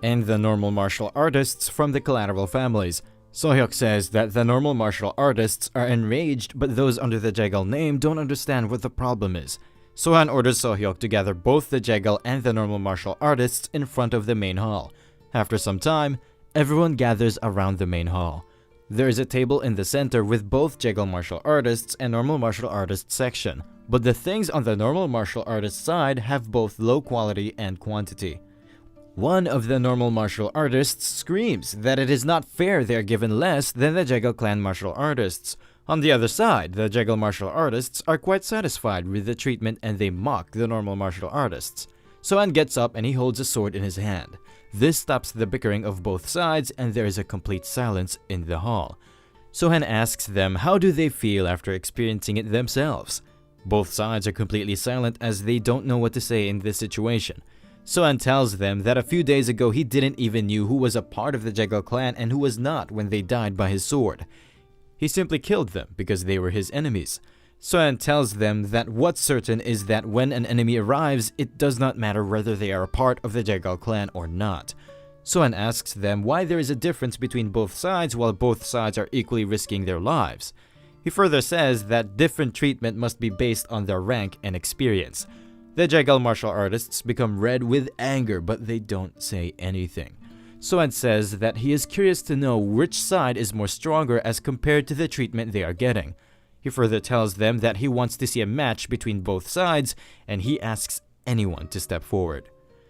and the normal martial artists from the collateral families. So-hyuk says that the normal martial artists are enraged, but those under the Jae-gal name don't understand what the problem is. Sohan orders So-hyuk to gather both the Jae-gal and the normal martial artists in front of the main hall. After some time, everyone gathers around the main hall. There is a table in the center with both Jae-gal martial artists and normal martial artists section, but the things on the normal martial artists side have both low quality and quantity. One of the normal martial artists screams that it is not fair they are given less than the Jae-gal clan martial artists. On the other side, the Jae-gal martial artists are quite satisfied with the treatment and they mock the normal martial artists. Sohan gets up and he holds a sword in his hand. This stops the bickering of both sides and there is a complete silence in the hall. Sohan asks them how do they feel after experiencing it themselves. Both sides are completely silent as they don't know what to say in this situation. Sohan tells them that a few days ago he didn't even knew who was a part of the Jae-gal clan and who was not when they died by his sword. He simply killed them because they were his enemies. Sohan tells them that what's certain is that when an enemy arrives, it does not matter whether they are a part of the Jae-gal clan or not. Sohan asks them why there is a difference between both sides while both sides are equally risking their lives. He further says that different treatment must be based on their rank and experience. The Jae-gal martial artists become red with anger, but they don't say anything. Sohan says that he is curious to know which side is more stronger as compared to the treatment they are getting. He further tells them that he wants to see a match between both sides and he asks anyone to step forward.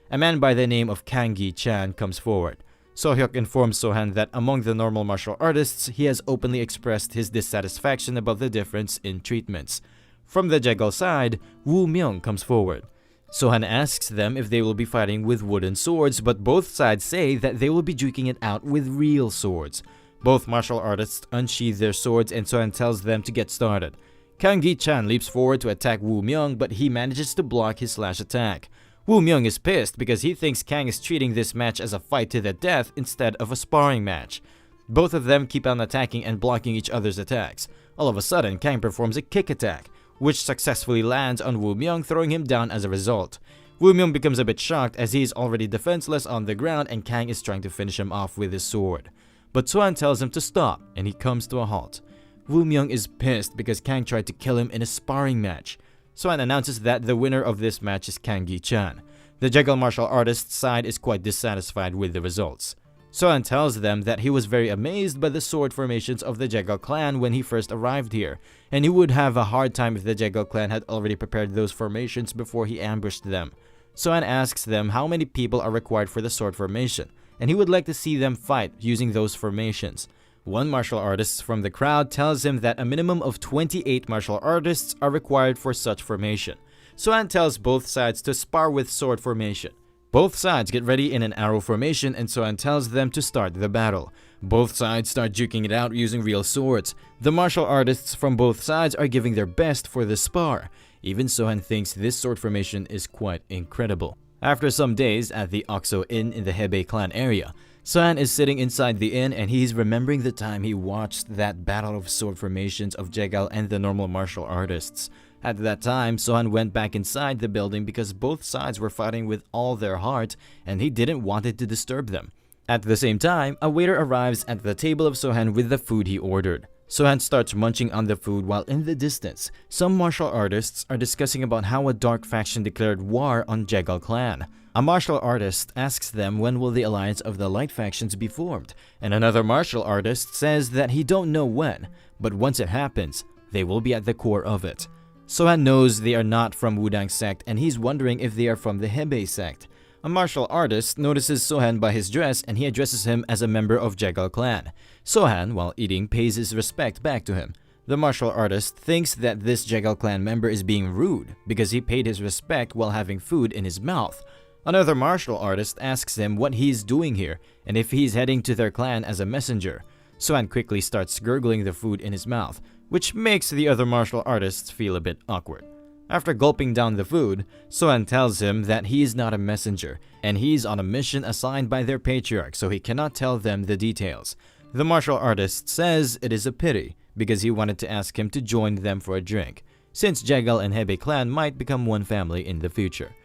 A man by the name of Kang Gi-chan comes forward. So-hyuk informs Sohan that among the normal martial artists, he has openly expressed his dissatisfaction about the difference in treatments. From the Jegal side, Woo Myung comes forward. Sohan asks them if they will be fighting with wooden swords, but both sides say that they will be duking it out with real swords. Both martial artists unsheath their swords and Sohan tells them to get started. Kang Gi-chan leaps forward to attack Woo Myung, but he manages to block his slash attack. Woo Myung is pissed because he thinks Kang is treating this match as a fight to the death instead of a sparring match. Both of them keep on attacking and blocking each other's attacks. All of a sudden, Kang performs a kick attack, which successfully lands on Woo Myung, throwing him down as a result. Woo Myung becomes a bit shocked as he is already defenseless on the ground and Kang is trying to finish him off with his sword. But Sohan tells him to stop and he comes to a halt. Woo Myung is pissed because Kang tried to kill him in a sparring match. Sohan announces that the winner of this match is Kang Gi-chan. The Jegal martial artist side is quite dissatisfied with the results. Sohan tells them that he was very amazed by the sword formations of the Jegal clan when he first arrived here, and he would have a hard time if the Jegal clan had already prepared those formations before he ambushed them. Sohan asks them how many people are required for the sword formation, and he would like to see them fight using those formations. One martial artist from the crowd tells him that a minimum of 28 martial artists are required for such formation. Sohan tells both sides to spar with sword formation. Both sides get ready in an arrow formation and Sohan tells them to start the battle. Both sides start duking it out using real swords. The martial artists from both sides are giving their best for the spar. Even Sohan thinks this sword formation is quite incredible. After some days at the Okso Inn in the Hebei clan area, Sohan is sitting inside the inn and he's remembering the time he watched that battle of sword formations of Jegal and the normal martial artists. At that time, Sohan went back inside the building because both sides were fighting with all their heart and he didn't want it to disturb them. At the same time, a waiter arrives at the table of Sohan with the food he ordered. Sohan starts munching on the food while in the distance, some martial artists are discussing about how a dark faction declared war on Jegal clan. A martial artist asks them when will the alliance of the light factions be formed, and another martial artist says that he don't know when, but once it happens, they will be at the core of it. Sohan knows they are not from Wudang sect and he's wondering if they are from the Hebei sect. A martial artist notices Sohan by his dress and he addresses him as a member of Jegal clan. Sohan, while eating, pays his respect back to him. The martial artist thinks that this Jegal clan member is being rude because he paid his respect while having food in his mouth. Another martial artist asks him what he's doing here and if he's heading to their clan as a messenger. Sohan quickly starts gurgling the food in his mouth, which makes the other martial artists feel a bit awkward. After gulping down the food, Sohan tells him that he is not a messenger and he's on a mission assigned by their patriarch, so he cannot tell them the details. The martial artist says it is a pity because he wanted to ask him to join them for a drink, since Jegal and Hebei clan might become one family in the future.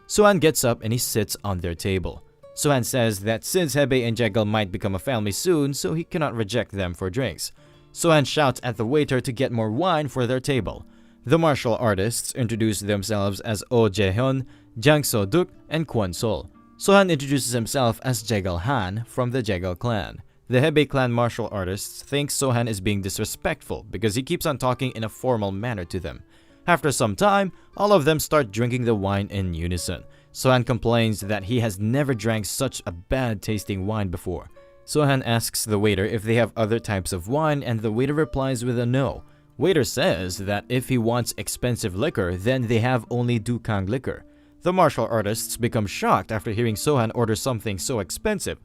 Sohan gets up and he sits on their table. Sohan says that since Hebei and Jegal might become a family soon, so he cannot reject them for drinks. Sohan shouts at the waiter to get more wine for their table. The martial artists introduce themselves as Oh Jae-hyun, Jang So-duk, and Kwon Sol. Sohan introduces himself as Jegal Han from the Jegal clan. The Hebei clan martial artists think Sohan is being disrespectful because he keeps on talking in a formal manner to them. After some time, all of them start drinking the wine in unison. Sohan complains that he has never drank such a bad-tasting wine before. Sohan asks the waiter if they have other types of wine and the waiter replies with a no. Waiter says that if he wants expensive liquor, then they have only Dukang liquor. The martial artists become shocked after hearing Sohan order something so expensive.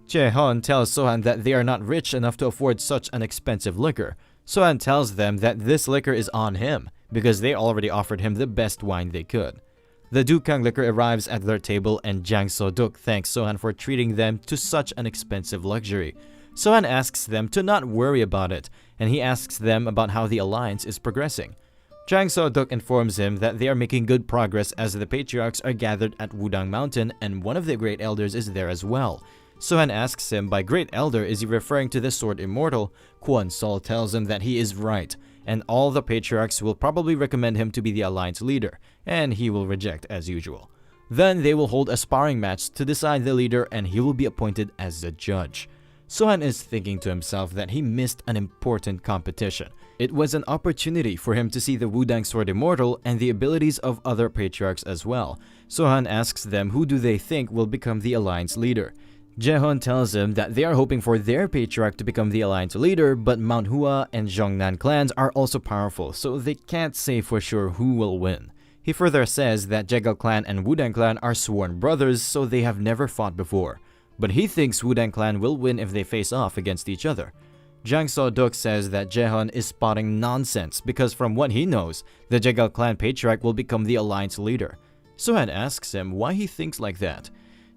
Jae-hyun tells Sohan that they are not rich enough to afford such an expensive liquor. Sohan tells them that this liquor is on him because they already offered him the best wine they could. The Dukang liquor arrives at their table and Jang So-duk thanks Sohan for treating them to such an expensive luxury. Sohan asks them to not worry about it, and he asks them about how the alliance is progressing. Jang So-duk informs him that they are making good progress as the patriarchs are gathered at Wudang Mountain and one of the great elders is there as well. Sohan asks him by great elder is he referring to the sword immortal. Kwon Sol tells him that he is right, and all the patriarchs will probably recommend him to be the alliance leader, and he will reject as usual. Then they will hold a sparring match to decide the leader and he will be appointed as the judge. Sohan is thinking to himself that he missed an important competition. It was an opportunity for him to see the Wudang Sword Immortal and the abilities of other patriarchs as well. Sohan asks them who do they think will become the alliance leader. Jaehoon tells him that they are hoping for their patriarch to become the alliance leader, but Manhwa and Jeongnan clans are also powerful, so they can't say for sure who will win. He further says that Jegal clan and Wudang clan are sworn brothers, so they have never fought before. But he thinks Wudang clan will win if they face off against each other. Jang So-duk says that Jaehoon is spotting nonsense because from what he knows, the Jegal clan patriarch will become the alliance leader. Sohan asks him why he thinks like that.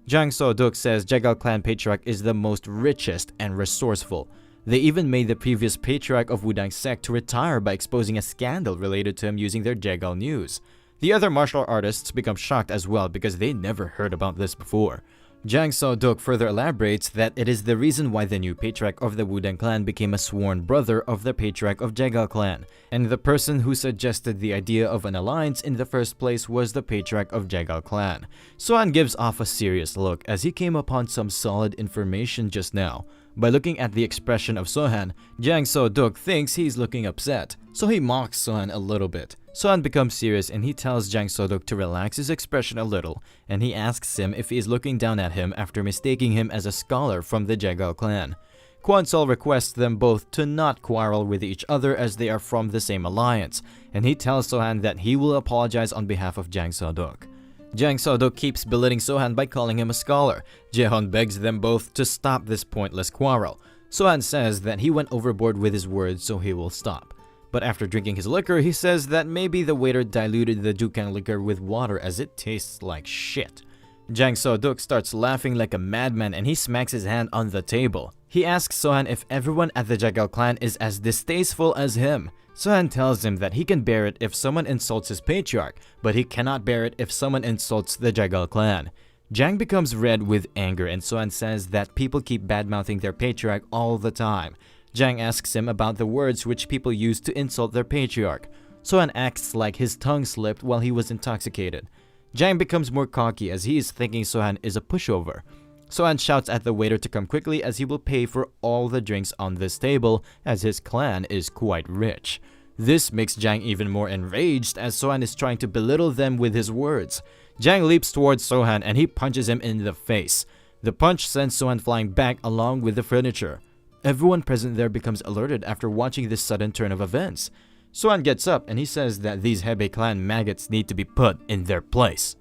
Jang So-duk says Jegal clan patriarch is the most richest and resourceful. They even made the previous patriarch of Wudang sect to retire by exposing a scandal related to him using their Jegal news. The other martial artists become shocked as well because they never heard about this before. Jang So-duk further elaborates that it is the reason why the new patriarch of the Wudang clan became a sworn brother of the patriarch of Jegal clan, and the person who suggested the idea of an alliance in the first place was the patriarch of Jegal clan. Sohan gives off a serious look as he came upon some solid information just now. By looking at the expression of Sohan, Jang So-duk thinks he's looking upset, so he mocks Sohan a little bit. Sohan becomes serious and he tells Jang So-duk to relax his expression a little, and he asks him if he is looking down at him after mistaking him as a scholar from the Jegal clan. Kwon-sol requests them both to not quarrel with each other as they are from the same alliance, and he tells Sohan that he will apologize on behalf of Jang So-duk. Jang So-duk keeps belittling Sohan by calling him a scholar. Jaehoon begs them both to stop this pointless quarrel. Sohan says that he went overboard with his words, so he will stop. But after drinking his liquor, he says that maybe the waiter diluted the Dukang liquor with water as it tastes like shit. Jang So-duk starts laughing like a madman and he smacks his hand on the table. He asks Sohan if everyone at the Jegal clan is as distasteful as him. Sohan tells him that he can bear it if someone insults his patriarch, but he cannot bear it if someone insults the Jegal clan. Jang becomes red with anger and Sohan says that people keep bad-mouthing their patriarch all the time. Jang asks him about the words which people use to insult their patriarch. Sohan acts like his tongue slipped while he was intoxicated. Jang becomes more cocky as he is thinking Sohan is a pushover. Sohan shouts at the waiter to come quickly as he will pay for all the drinks on this table as his clan is quite rich. This makes Jang even more enraged as Sohan is trying to belittle them with his words. Jang leaps towards Sohan and he punches him in the face. The punch sends Sohan flying back along with the furniture. Everyone present there becomes alerted after watching this sudden turn of events. Sohan gets up and he says that these Hebe clan maggots need to be put in their place.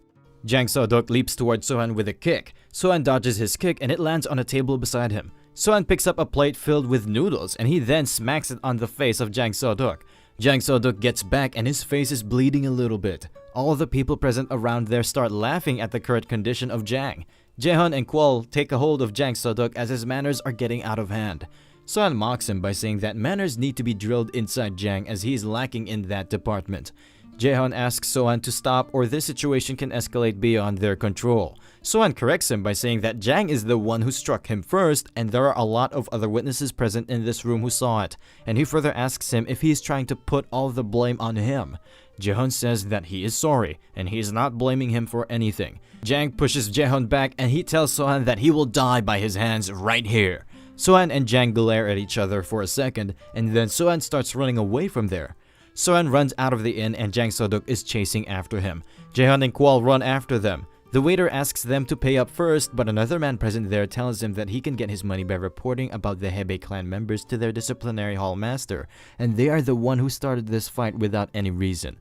Jang So-duk leaps towards Sohan with a kick. Sohan dodges his kick and it lands on a table beside him. Sohan picks up a plate filled with noodles and he then smacks it on the face of Jang So-duk. Jang So-duk gets back and his face is bleeding a little bit. All the people present around there start laughing at the current condition of Jang. Jaehoon and Kwol take a hold of Jang So-duk as his manners are getting out of hand. Sohan mocks him by saying that manners need to be drilled inside Jang as he is lacking in that department. Jaehoon asks Sohan to stop or this situation can escalate beyond their control. Sohan corrects him by saying that Jang is the one who struck him first and there are a lot of other witnesses present in this room who saw it, and he further asks him if he is trying to put all the blame on him. Jaehoon says that he is sorry and he is not blaming him for anything. Jang pushes Jaehoon back and he tells Sohan that he will die by his hands right here. Sohan and Jang glare at each other for a second and then Sohan starts running away from there. Sohan runs out of the inn and Jang So-duk is chasing after him. Jaehoon and Kwol run after them. The waiter asks them to pay up first, but another man present there tells him that he can get his money by reporting about the Hebe clan members to their disciplinary hall master, and they are the one who started this fight without any reason.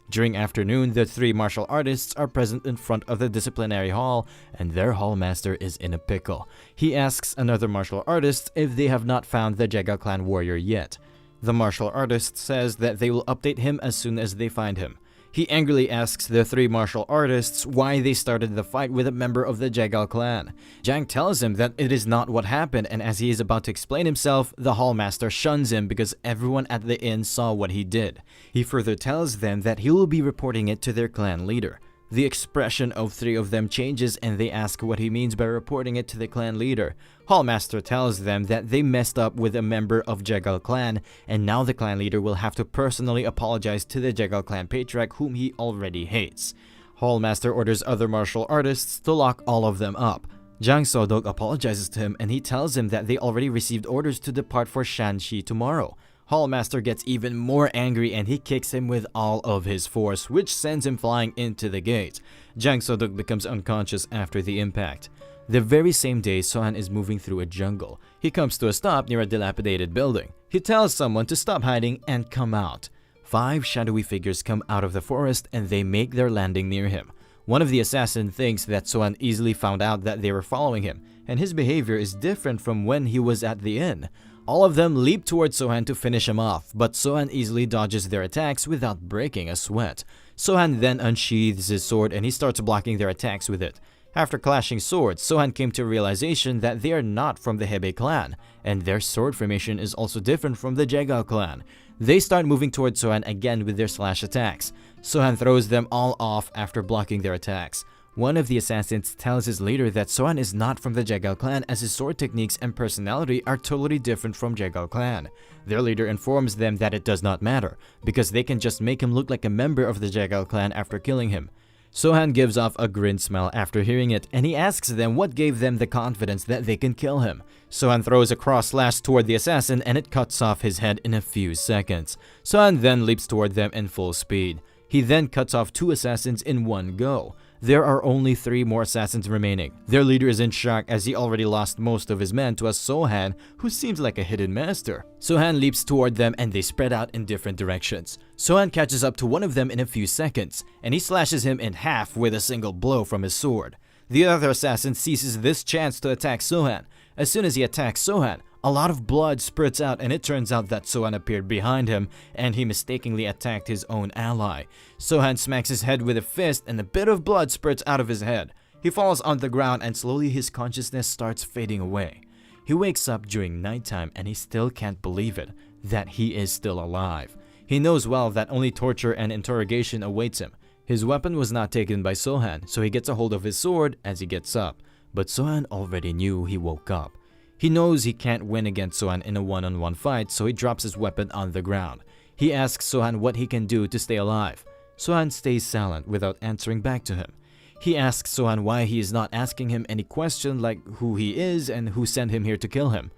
During afternoon, the three martial artists are present in front of the disciplinary hall, and their hall master is in a pickle. He asks another martial artist if they have not found the Jegal clan warrior yet. The martial artist says that they will update him as soon as they find him. He angrily asks the three martial artists why they started the fight with a member of the Jegal clan. Jang tells him that it is not what happened, and as he is about to explain himself, the hallmaster shuns him because everyone at the inn saw what he did. He further tells them that he will be reporting it to their clan leader. The expression of three of them changes and they ask what he means by reporting it to the clan leader. Hallmaster tells them that they messed up with a member of Jegal clan and now the clan leader will have to personally apologize to the Jegal clan patriarch whom he already hates. Hallmaster orders other martial artists to lock all of them up. Jang So-duk apologizes to him and he tells him that they already received orders to depart for Shanxi tomorrow. Hallmaster gets even more angry and he kicks him with all of his force, which sends him flying into the gate. Jang So-duk becomes unconscious after the impact. The very same day, Sohan is moving through a jungle. He comes to a stop near a dilapidated building. He tells someone to stop hiding and come out. 5 shadowy figures come out of the forest and they make their landing near him. One of the assassins thinks that Sohan easily found out that they were following him, and his behavior is different from when he was at the inn. All of them leap towards Sohan to finish him off, but Sohan easily dodges their attacks without breaking a sweat. Sohan then unsheathes his sword and he starts blocking their attacks with it. After clashing swords, Sohan came to a realization that they are not from the Hebei clan, and their sword formation is also different from the Jegal clan. They start moving towards Sohan again with their slash attacks. Sohan throws them all off after blocking their attacks. One of the assassins tells his leader that Sohan is not from the Jegal clan as his sword techniques and personality are totally different from Jegal clan. Their leader informs them that it does not matter, because they can just make him look like a member of the Jegal clan after killing him. Sohan gives off a grin smile after hearing it, and he asks them what gave them the confidence that they can kill him. Sohan throws a cross slash toward the assassin and it cuts off his head in a few seconds. Sohan then leaps toward them in full speed. He then cuts off 2 assassins in one go. There are only 3 more assassins remaining. Their leader is in shock as he already lost most of his men to a Sohan who seems like a hidden master. Sohan leaps toward them and they spread out in different directions. Sohan catches up to one of them in a few seconds and he slashes him in half with a single blow from his sword. The other assassin seizes this chance to attack Sohan. As soon as he attacks Sohan, a lot of blood spurts out and it turns out that Sohan appeared behind him and he mistakenly attacked his own ally. Sohan smacks his head with a fist and a bit of blood spurts out of his head. He falls on the ground and slowly his consciousness starts fading away. He wakes up during nighttime and he still can't believe it, that he is still alive. He knows well that only torture and interrogation awaits him. His weapon was not taken by Sohan, so he gets a hold of his sword as he gets up. But Sohan already knew he woke up. He knows he can't win against Sohan in a one-on-one fight, so he drops his weapon on the ground. He asks Sohan what he can do to stay alive. Sohan stays silent without answering back to him. He asks Sohan why he is not asking him any question like who he is and who sent him here to kill him.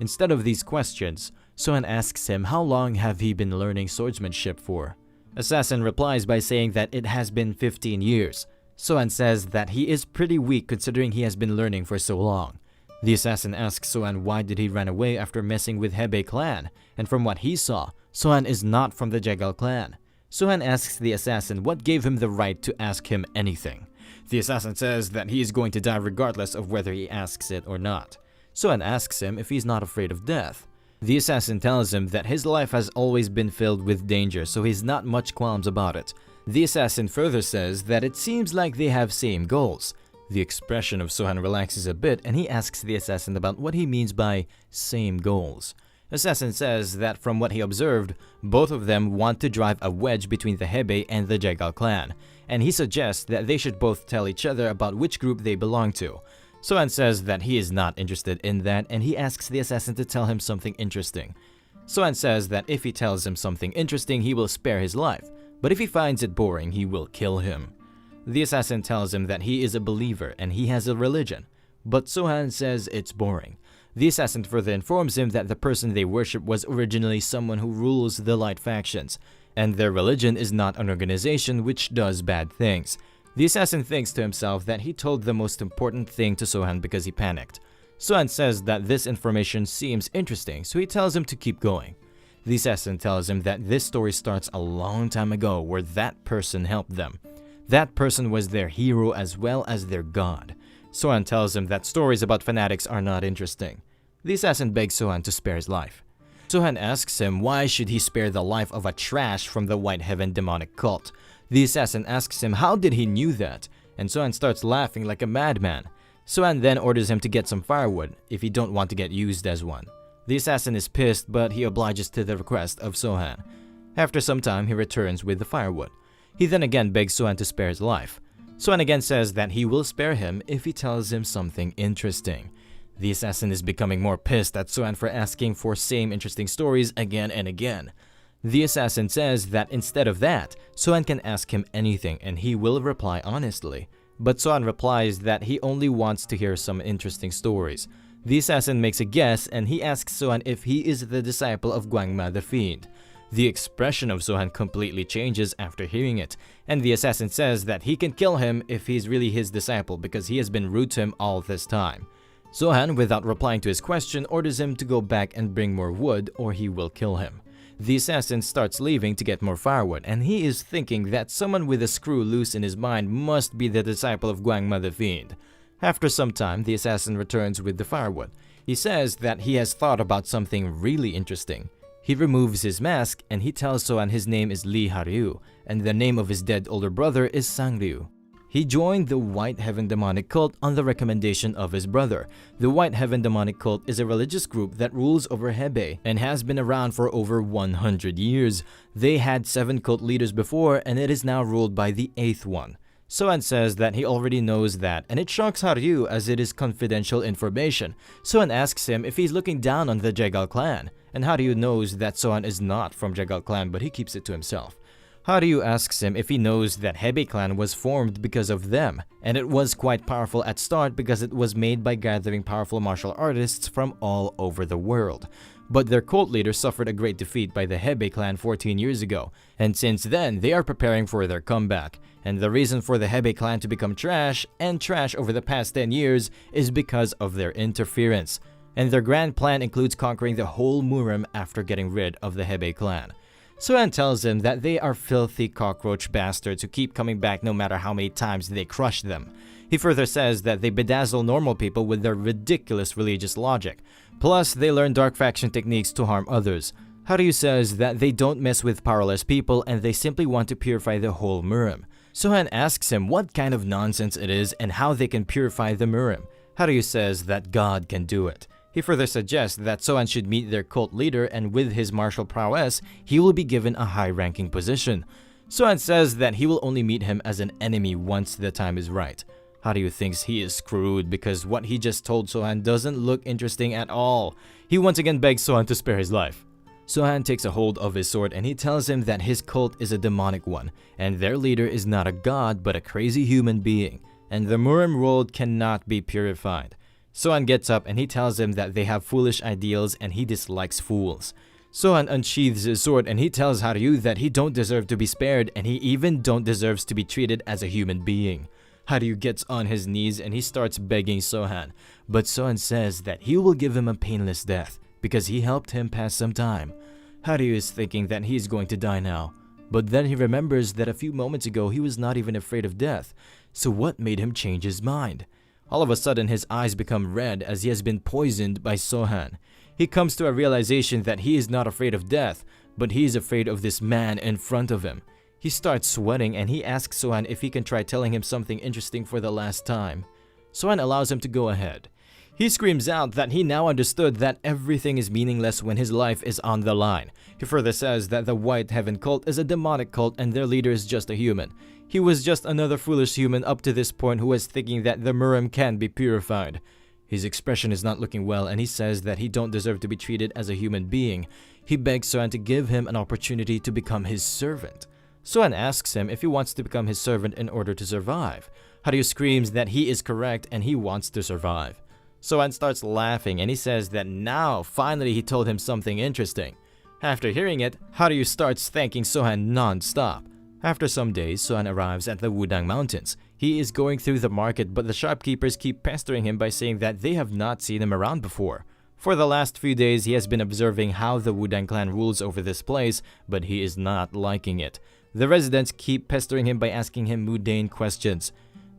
Instead of these questions, Sohan asks him how long have he been learning swordsmanship for. Assassin replies by saying that it has been 15 years. Sohan says that he is pretty weak considering he has been learning for so long. The assassin asks Sohan why did he run away after messing with Hebei clan, and from what he saw, Sohan is not from the Jegal clan. Sohan asks the assassin what gave him the right to ask him anything. The assassin says that he is going to die regardless of whether he asks it or not. Sohan asks him if he's not afraid of death. The assassin tells him that his life has always been filled with danger, so he's not much qualms about it. The assassin further says that it seems like they have same goals. The expression of Sohan relaxes a bit and he asks the assassin about what he means by same goals. Assassin says that from what he observed, both of them want to drive a wedge between the Hebei and the Jegal clan, and he suggests that they should both tell each other about which group they belong to. Sohan says that he is not interested in that and he asks the assassin to tell him something interesting. Sohan says that if he tells him something interesting, he will spare his life, but if he finds it boring, he will kill him. The assassin tells him that he is a believer and he has a religion, but Sohan says it's boring. The assassin further informs him that the person they worship was originally someone who rules the light factions, and their religion is not an organization which does bad things. The assassin thinks to himself that he told the most important thing to Sohan because he panicked. Sohan says that this information seems interesting, so he tells him to keep going. The assassin tells him that this story starts a long time ago where that person helped them. That person was their hero as well as their god. Sohan tells him that stories about fanatics are not interesting. The assassin begs Sohan to spare his life. Sohan asks him why should he spare the life of a trash from the White Heaven demonic cult. The assassin asks him how did he knew that, and Sohan starts laughing like a madman. Sohan then orders him to get some firewood if he don't want to get used as one. The assassin is pissed, but he obliges to the request of Sohan. After some time, he returns with the firewood. He then again begs Sohan to spare his life. Sohan again says that he will spare him if he tells him something interesting. The assassin is becoming more pissed at Sohan for asking for same interesting stories again and again. The assassin says that instead of that, Sohan can ask him anything and he will reply honestly. But Sohan replies that he only wants to hear some interesting stories. The assassin makes a guess and he asks Sohan if he is the disciple of Guangma the Fiend. The expression of Sohan completely changes after hearing it, and the assassin says that he can kill him if he's really his disciple because he has been rude to him all this time. Sohan, without replying to his question, orders him to go back and bring more wood or he will kill him. The assassin starts leaving to get more firewood, and he is thinking that someone with a screw loose in his mind must be the disciple of Guangma the Fiend. After some time, the assassin returns with the firewood. He says that he has thought about something really interesting. He removes his mask and he tells Sohan his name is Li Haryu and the name of his dead older brother is Sangryu. He joined the White Heaven demonic cult on the recommendation of his brother. The White Heaven demonic cult is a religious group that rules over Hebei and has been around for over 100 years. They had 7 cult leaders before and it is now ruled by the 8th one. Sohan says that he already knows that, and it shocks Haryu as it is confidential information. Sohan asks him if he's looking down on the Jegal clan, and Haryu knows that Sohan is not from Jegal clan but he keeps it to himself. Haryu asks him if he knows that Hebei clan was formed because of them, and it was quite powerful at start because it was made by gathering powerful martial artists from all over the world. But their cult leader suffered a great defeat by the Hebei clan 14 years ago, and since then they are preparing for their comeback. And the reason for the Hebei clan to become trash over the past 10 years is because of their interference. And their grand plan includes conquering the whole Murim after getting rid of the Hebei clan. Sohan tells him that they are filthy cockroach bastards who keep coming back no matter how many times they crush them. He further says that they bedazzle normal people with their ridiculous religious logic. Plus, they learn dark faction techniques to harm others. Haryu says that they don't mess with powerless people and they simply want to purify the whole Murim. Sohan asks him what kind of nonsense it is and how they can purify the Murim. Haryu says that God can do it. He further suggests that Sohan should meet their cult leader and with his martial prowess, he will be given a high-ranking position. Sohan says that he will only meet him as an enemy once the time is right. Haryu thinks he is screwed because what he just told Sohan doesn't look interesting at all. He once again begs Sohan to spare his life. Sohan takes a hold of his sword and he tells him that his cult is a demonic one, and their leader is not a god but a crazy human being, and the Murim world cannot be purified. Sohan gets up and he tells him that they have foolish ideals and he dislikes fools. Sohan unsheathes his sword and he tells Haryu that he don't deserve to be spared and he even don't deserves to be treated as a human being. Haryu gets on his knees and he starts begging Sohan, but Sohan says that he will give him a painless death because he helped him pass some time. Haryu is thinking that he's going to die now, but then he remembers that a few moments ago he was not even afraid of death. So what made him change his mind? All of a sudden, his eyes become red as he has been poisoned by Sohan. He comes to a realization that he is not afraid of death, but he is afraid of this man in front of him. He starts sweating and he asks Sohan if he can try telling him something interesting for the last time. Sohan allows him to go ahead. He screams out that he now understood that everything is meaningless when his life is on the line. He further says that the White Heaven cult is a demonic cult and their leader is just a human. He was just another foolish human up to this point who was thinking that the Murim can be purified. His expression is not looking well and he says that he don't deserve to be treated as a human being. He begs Sohan to give him an opportunity to become his servant. Sohan asks him if he wants to become his servant in order to survive. Haryu screams that he is correct and he wants to survive. Sohan starts laughing and he says that now finally he told him something interesting. After hearing it, Haryu starts thanking Sohan non-stop. After some days, Sohan arrives at the Wudang Mountains. He is going through the market but the shopkeepers keep pestering him by saying that they have not seen him around before. For the last few days, he has been observing how the Wudang clan rules over this place, but he is not liking it. The residents keep pestering him by asking him mundane questions.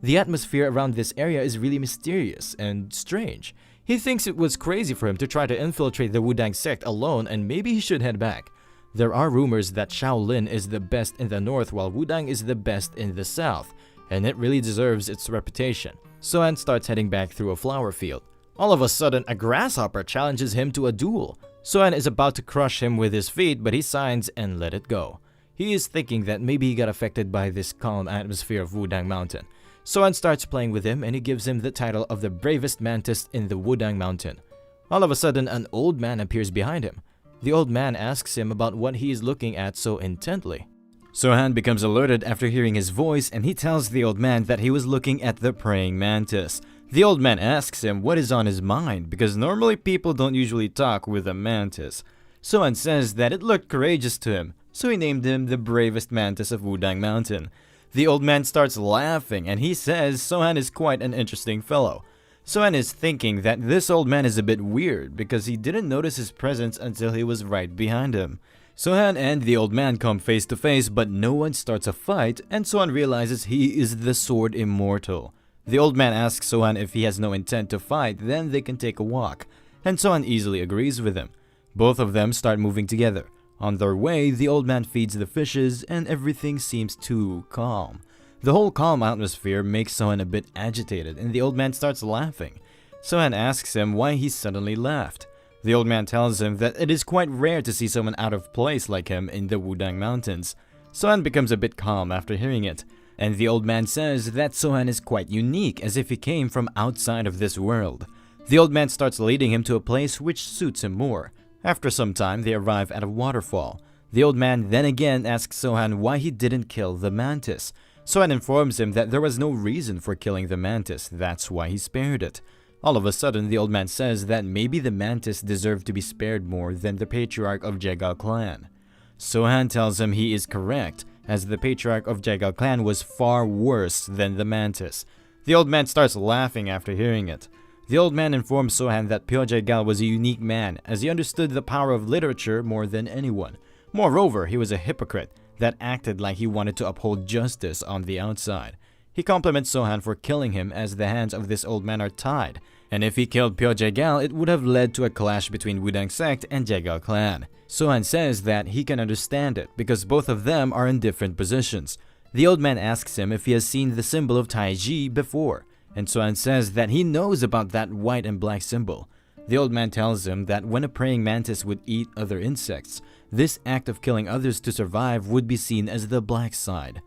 The atmosphere around this area is really mysterious and strange. He thinks it was crazy for him to try to infiltrate the Wudang sect alone and maybe he should head back. There are rumors that Shaolin is the best in the north while Wudang is the best in the south, and it really deserves its reputation. Sohan starts heading back through a flower field. All of a sudden, a grasshopper challenges him to a duel. Sohan is about to crush him with his feet, but he signs and let it go. He is thinking that maybe he got affected by this calm atmosphere of Wudang Mountain. Sohan starts playing with him and he gives him the title of the bravest mantis in the Wudang Mountain. All of a sudden, an old man appears behind him. The old man asks him about what he is looking at so intently. Sohan becomes alerted after hearing his voice and he tells the old man that he was looking at the praying mantis. The old man asks him what is on his mind because normally people don't usually talk with a mantis. Sohan says that it looked courageous to him, so he named him the bravest mantis of Wudang Mountain. The old man starts laughing and he says Sohan is quite an interesting fellow. Sohan is thinking that this old man is a bit weird because he didn't notice his presence until he was right behind him. Sohan and the old man come face to face, but no one starts a fight, and Sohan realizes he is the Sword Immortal. The old man asks Sohan if he has no intent to fight, then they can take a walk, and Sohan easily agrees with him. Both of them start moving together. On their way, the old man feeds the fishes, and everything seems too calm. The whole calm atmosphere makes Sohan a bit agitated, and the old man starts laughing. Sohan asks him why he suddenly laughed. The old man tells him that it is quite rare to see someone out of place like him in the Wudang Mountains. Sohan becomes a bit calm after hearing it, and the old man says that Sohan is quite unique, as if he came from outside of this world. The old man starts leading him to a place which suits him more. After some time, they arrive at a waterfall. The old man then again asks Sohan why he didn't kill the mantis. Sohan informs him that there was no reason for killing the mantis, that's why he spared it. All of a sudden, the old man says that maybe the mantis deserved to be spared more than the patriarch of Jegal clan. Sohan tells him he is correct, as the patriarch of Jegal clan was far worse than the mantis. The old man starts laughing after hearing it. The old man informs Sohan that Pyo Jegal was a unique man, as he understood the power of literature more than anyone. Moreover, he was a hypocrite that acted like he wanted to uphold justice on the outside. He compliments Sohan for killing him, as the hands of this old man are tied, and if he killed Pyo Jegal, it would have led to a clash between Wudang sect and Jegal clan. Sohan says that he can understand it because both of them are in different positions. The old man asks him if he has seen the symbol of Taiji before, and Sohan says that he knows about that white and black symbol. The old man tells him that when a praying mantis would eat other insects, this act of killing others to survive would be seen as the black side,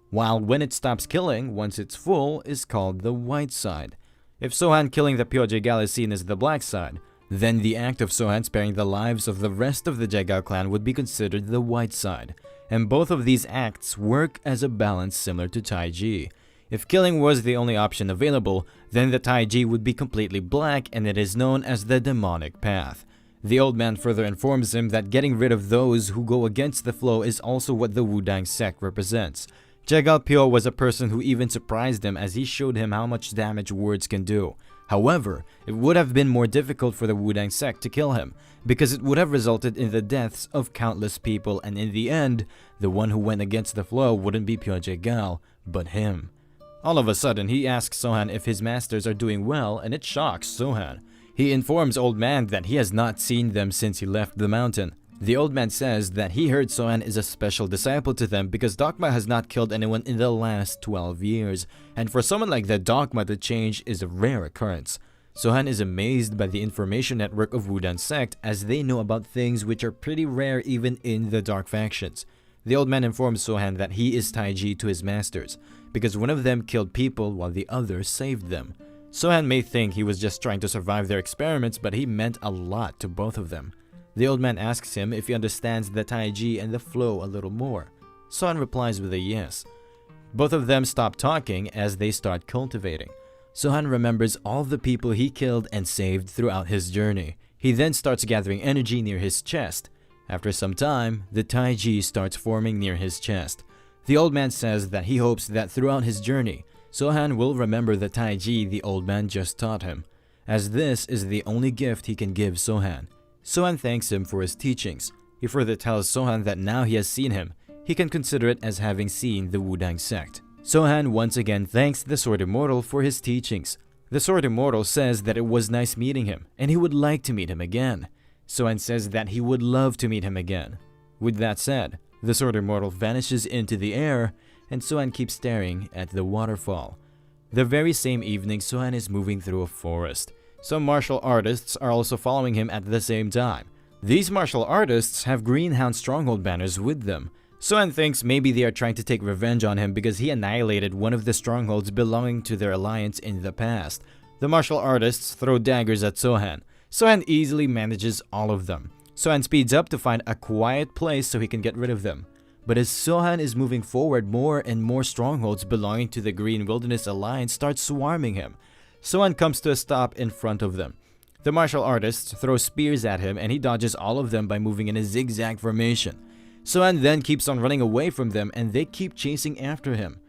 while when it stops killing once it's full is called the white side. If Sohan killing the Pyo Jegal is seen as the black side, then the act of Sohan sparing the lives of the rest of the Jegal clan would be considered the white side, and both of these acts work as a balance similar to Taiji. If killing was the only option available, then the Taiji would be completely black, and it is known as the demonic path. The old man further informs him that getting rid of those who go against the flow is also what the Wudang sect represents. Jegal Pyo was a person who even surprised him, as he showed him how much damage words can do. However, it would have been more difficult for the Wudang sect to kill him, because it would have resulted in the deaths of countless people, and in the end, the one who went against the flow wouldn't be Pyo Jegal, but him. All of a sudden, he asks Sohan if his masters are doing well, and it shocks Sohan. He informs old man that he has not seen them since he left the mountain. The old man says that he heard Sohan is a special disciple to them because Dogma has not killed anyone in the last 12 years, and for someone like the Dogma to change is a rare occurrence. Sohan is amazed by the information network of Wudang sect, as they know about things which are pretty rare even in the dark factions. The old man informs Sohan that he is Taiji to his masters, because one of them killed people while the other saved them. Sohan may think he was just trying to survive their experiments, but he meant a lot to both of them. The old man asks him if he understands the Taiji and the flow a little more. Sohan replies with a yes. Both of them stop talking as they start cultivating. Sohan remembers all the people he killed and saved throughout his journey. He then starts gathering energy near his chest. After some time, the Taiji starts forming near his chest. The old man says that he hopes that throughout his journey, Sohan will remember the Taiji the old man just taught him, as this is the only gift he can give Sohan. Sohan thanks him for his teachings. He further tells Sohan that now he has seen him, he can consider it as having seen the Wudang sect. Sohan once again thanks the Sword Immortal for his teachings. The Sword Immortal says that it was nice meeting him, and he would like to meet him again. Sohan says that he would love to meet him again. With that said, the Sword Immortal vanishes into the air, and Sohan keeps staring at the waterfall. The very same evening, Sohan is moving through a forest. Some martial artists are also following him at the same time. These martial artists have Greenhound stronghold banners with them. Sohan thinks maybe they are trying to take revenge on him because he annihilated one of the strongholds belonging to their alliance in the past. The martial artists throw daggers at Sohan. Sohan easily manages all of them. Sohan speeds up to find a quiet place so he can get rid of them. But as Sohan is moving forward, more and more strongholds belonging to the Green Wilderness Alliance start swarming him. Sohan comes to a stop in front of them. The martial artists throw spears at him and he dodges all of them by moving in a zigzag formation. Sohan then keeps on running away from them and they keep chasing after him.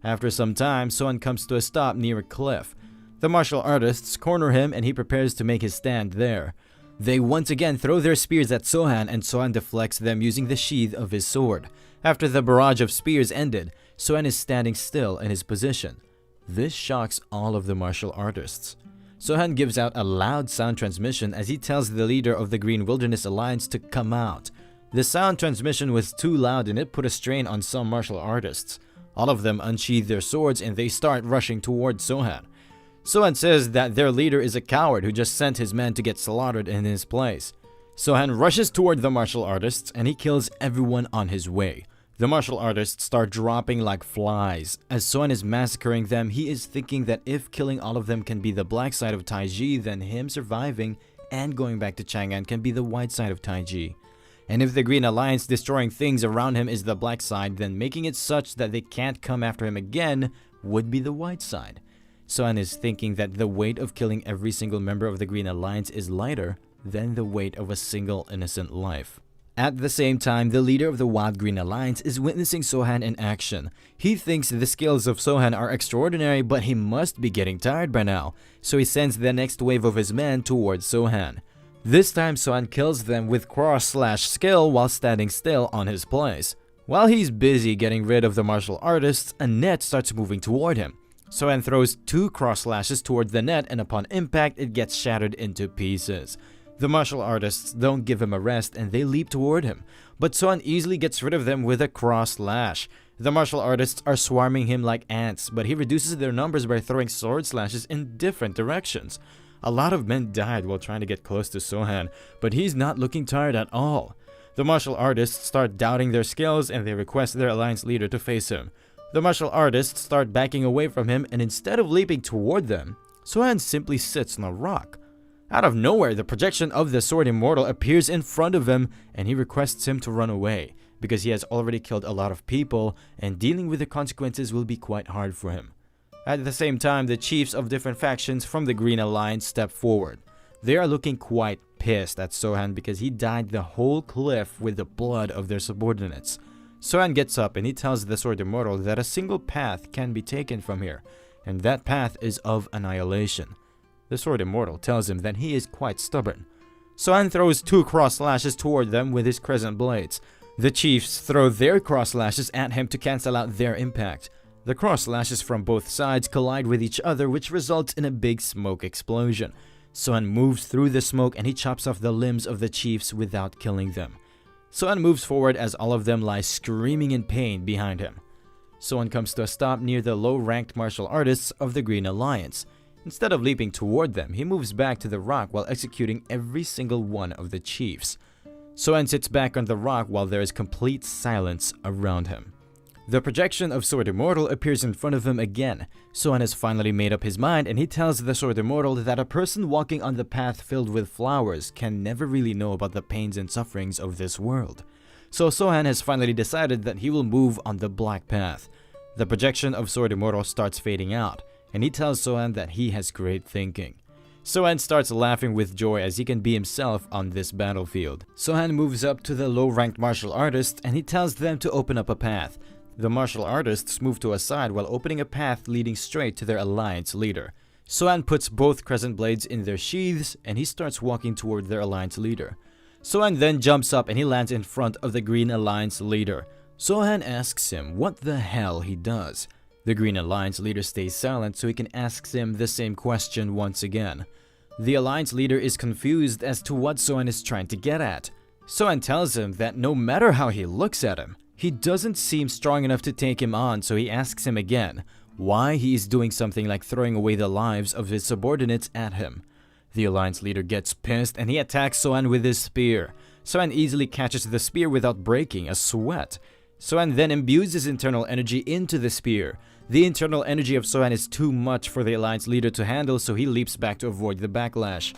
After some time, Sohan comes to a stop near a cliff. The martial artists corner him and he prepares to make his stand there. They once again throw their spears at Sohan and Sohan deflects them using the sheath of his sword. After the barrage of spears ended, Sohan is standing still in his position. This shocks all of the martial artists. Sohan gives out a loud sound transmission as he tells the leader of the Green Wilderness Alliance to come out. The sound transmission was too loud and it put a strain on some martial artists. All of them unsheath their swords and they start rushing towards Sohan. Sohan says that their leader is a coward who just sent his men to get slaughtered in his place. Sohan rushes toward the martial artists and he kills everyone on his way. The martial artists start dropping like flies. As Sohan is massacring them, he is thinking that if killing all of them can be the black side of Taiji, then him surviving and going back to Chang'an can be the white side of Taiji. And if the Green Alliance destroying things around him is the black side, then making it such that they can't come after him again would be the white side. Sohan is thinking that the weight of killing every single member of the Green Alliance is lighter than the weight of a single innocent life. At the same time, the leader of the Wild Green Alliance is witnessing Sohan in action. He thinks the skills of Sohan are extraordinary, but he must be getting tired by now, so he sends the next wave of his men towards Sohan. This time, Sohan kills them with cross-slash skill while standing still on his place. While he's busy getting rid of the martial artists, a net starts moving toward him. Sohan throws 2 cross-slashes toward the net and upon impact, it gets shattered into pieces. The martial artists don't give him a rest and they leap toward him, but Sohan easily gets rid of them with a cross-slash. The martial artists are swarming him like ants, but he reduces their numbers by throwing sword slashes in different directions. A lot of men died while trying to get close to Sohan, but he's not looking tired at all. The martial artists start doubting their skills and they request their alliance leader to face him. The martial artists start backing away from him and instead of leaping toward them, Sohan simply sits on a rock. Out of nowhere, the projection of the Sword Immortal appears in front of him and he requests him to run away because he has already killed a lot of people and dealing with the consequences will be quite hard for him. At the same time, the chiefs of different factions from the Green Alliance step forward. They are looking quite pissed at Sohan because he dyed the whole cliff with the blood of their subordinates. Sohan gets up and he tells the Sword Immortal that a single path can be taken from here, and that path is of annihilation. The Sword Immortal tells him that he is quite stubborn. Sohan throws 2 cross slashes toward them with his crescent blades. The chiefs throw their cross slashes at him to cancel out their impact. The cross slashes from both sides collide with each other, which results in a big smoke explosion. Sohan moves through the smoke and he chops off the limbs of the chiefs without killing them. Sohan moves forward as all of them lie screaming in pain behind him. Sohan comes to a stop near the low-ranked martial artists of the Green Alliance. Instead of leaping toward them, he moves back to the rock while executing every single one of the chiefs. Sohan sits back on the rock while there is complete silence around him. The projection of Sword Immortal appears in front of him again. Sohan has finally made up his mind and he tells the Sword Immortal that a person walking on the path filled with flowers can never really know about the pains and sufferings of this world. So Sohan has finally decided that he will move on the black path. The projection of Sword Immortal starts fading out, and he tells Sohan that he has great thinking. Sohan starts laughing with joy as he can be himself on this battlefield. Sohan moves up to the low-ranked martial artists and he tells them to open up a path. The martial artists move to a side while opening a path leading straight to their alliance leader. Sohan puts both crescent blades in their sheaths and he starts walking toward their alliance leader. Sohan then jumps up and he lands in front of the Green Alliance leader. Sohan asks him what the hell he does. The Green Alliance leader stays silent so he can ask him the same question once again. The Alliance leader is confused as to what Sohan is trying to get at. Sohan tells him that no matter how he looks at him, he doesn't seem strong enough to take him on, so he asks him again why he is doing something like throwing away the lives of his subordinates at him. The Alliance leader gets pissed and he attacks Sohan with his spear. Sohan easily catches the spear without breaking a sweat. Sohan then imbues his internal energy into the spear. The internal energy of Sohan is too much for the Alliance leader to handle, so he leaps back to avoid the backlash.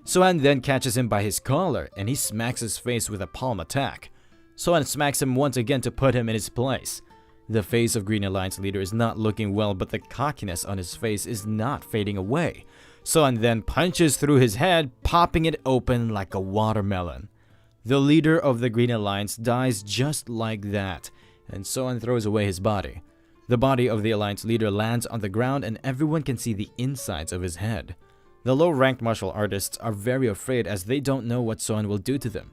Sohan then catches him by his collar and he smacks his face with a palm attack. Sohan smacks him once again to put him in his place. The face of Green Alliance leader is not looking well, but the cockiness on his face is not fading away. Sohan then punches through his head, popping it open like a watermelon. The leader of the Green Alliance dies just like that, and Sohan throws away his body. The body of the Alliance leader lands on the ground and everyone can see the insides of his head. The low-ranked martial artists are very afraid as they don't know what Sohan will do to them.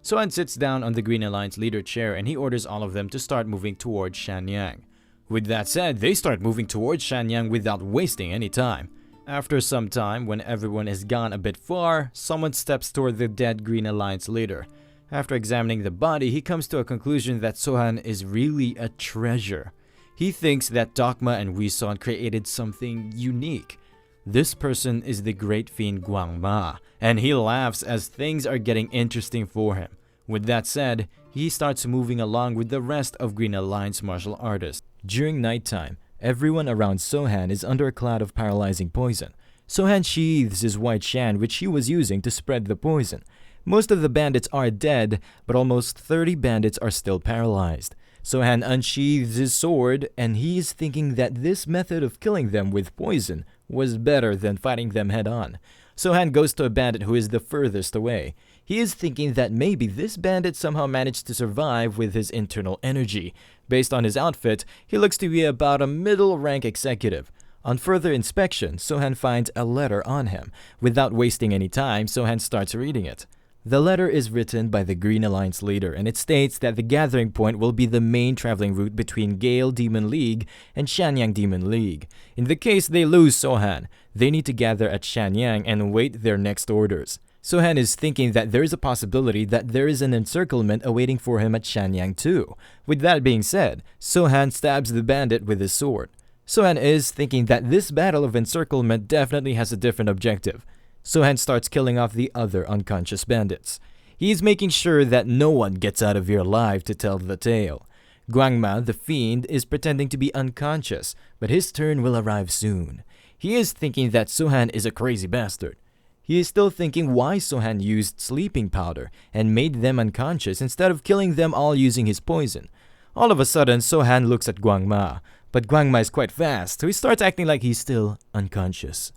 Sohan sits down on the Green Alliance leader chair and he orders all of them to start moving towards Shanyang. With that said, they start moving towards Shanyang without wasting any time. After some time, when everyone has gone a bit far, someone steps toward the dead Green Alliance leader. After examining the body, he comes to a conclusion that Sohan is really a treasure. He thinks that Dokma and Wison created something unique. This person is the great fiend Guangma, and he laughs as things are getting interesting for him. With that said, he starts moving along with the rest of Green Alliance martial artists. During nighttime, everyone around Sohan is under a cloud of paralyzing poison. Sohan sheathes his white shan which he was using to spread the poison. Most of the bandits are dead, but almost 30 bandits are still paralyzed. Sohan unsheathes his sword, and he is thinking that this method of killing them with poison was better than fighting them head-on. Sohan goes to a bandit who is the furthest away. He is thinking that maybe this bandit somehow managed to survive with his internal energy. Based on his outfit, he looks to be about a middle-rank executive. On further inspection, Sohan finds a letter on him. Without wasting any time, Sohan starts reading it. The letter is written by the Green Alliance leader, and it states that the gathering point will be the main traveling route between Gale Demon League and Shanyang Demon League. In the case they lose Sohan, they need to gather at Shanyang and wait their next orders. Sohan is thinking that there is a possibility that there is an encirclement awaiting for him at Shanyang too. With that being said, Sohan stabs the bandit with his sword. Sohan is thinking that this battle of encirclement definitely has a different objective. Sohan starts killing off the other unconscious bandits. He is making sure that no one gets out of here alive to tell the tale. Guangma, the Fiend, is pretending to be unconscious, but his turn will arrive soon. He is thinking that Sohan is a crazy bastard. He is still thinking why Sohan used sleeping powder and made them unconscious instead of killing them all using his poison. All of a sudden, Sohan looks at Guangma, but Guangma is quite fast, so he starts acting like he's still unconscious.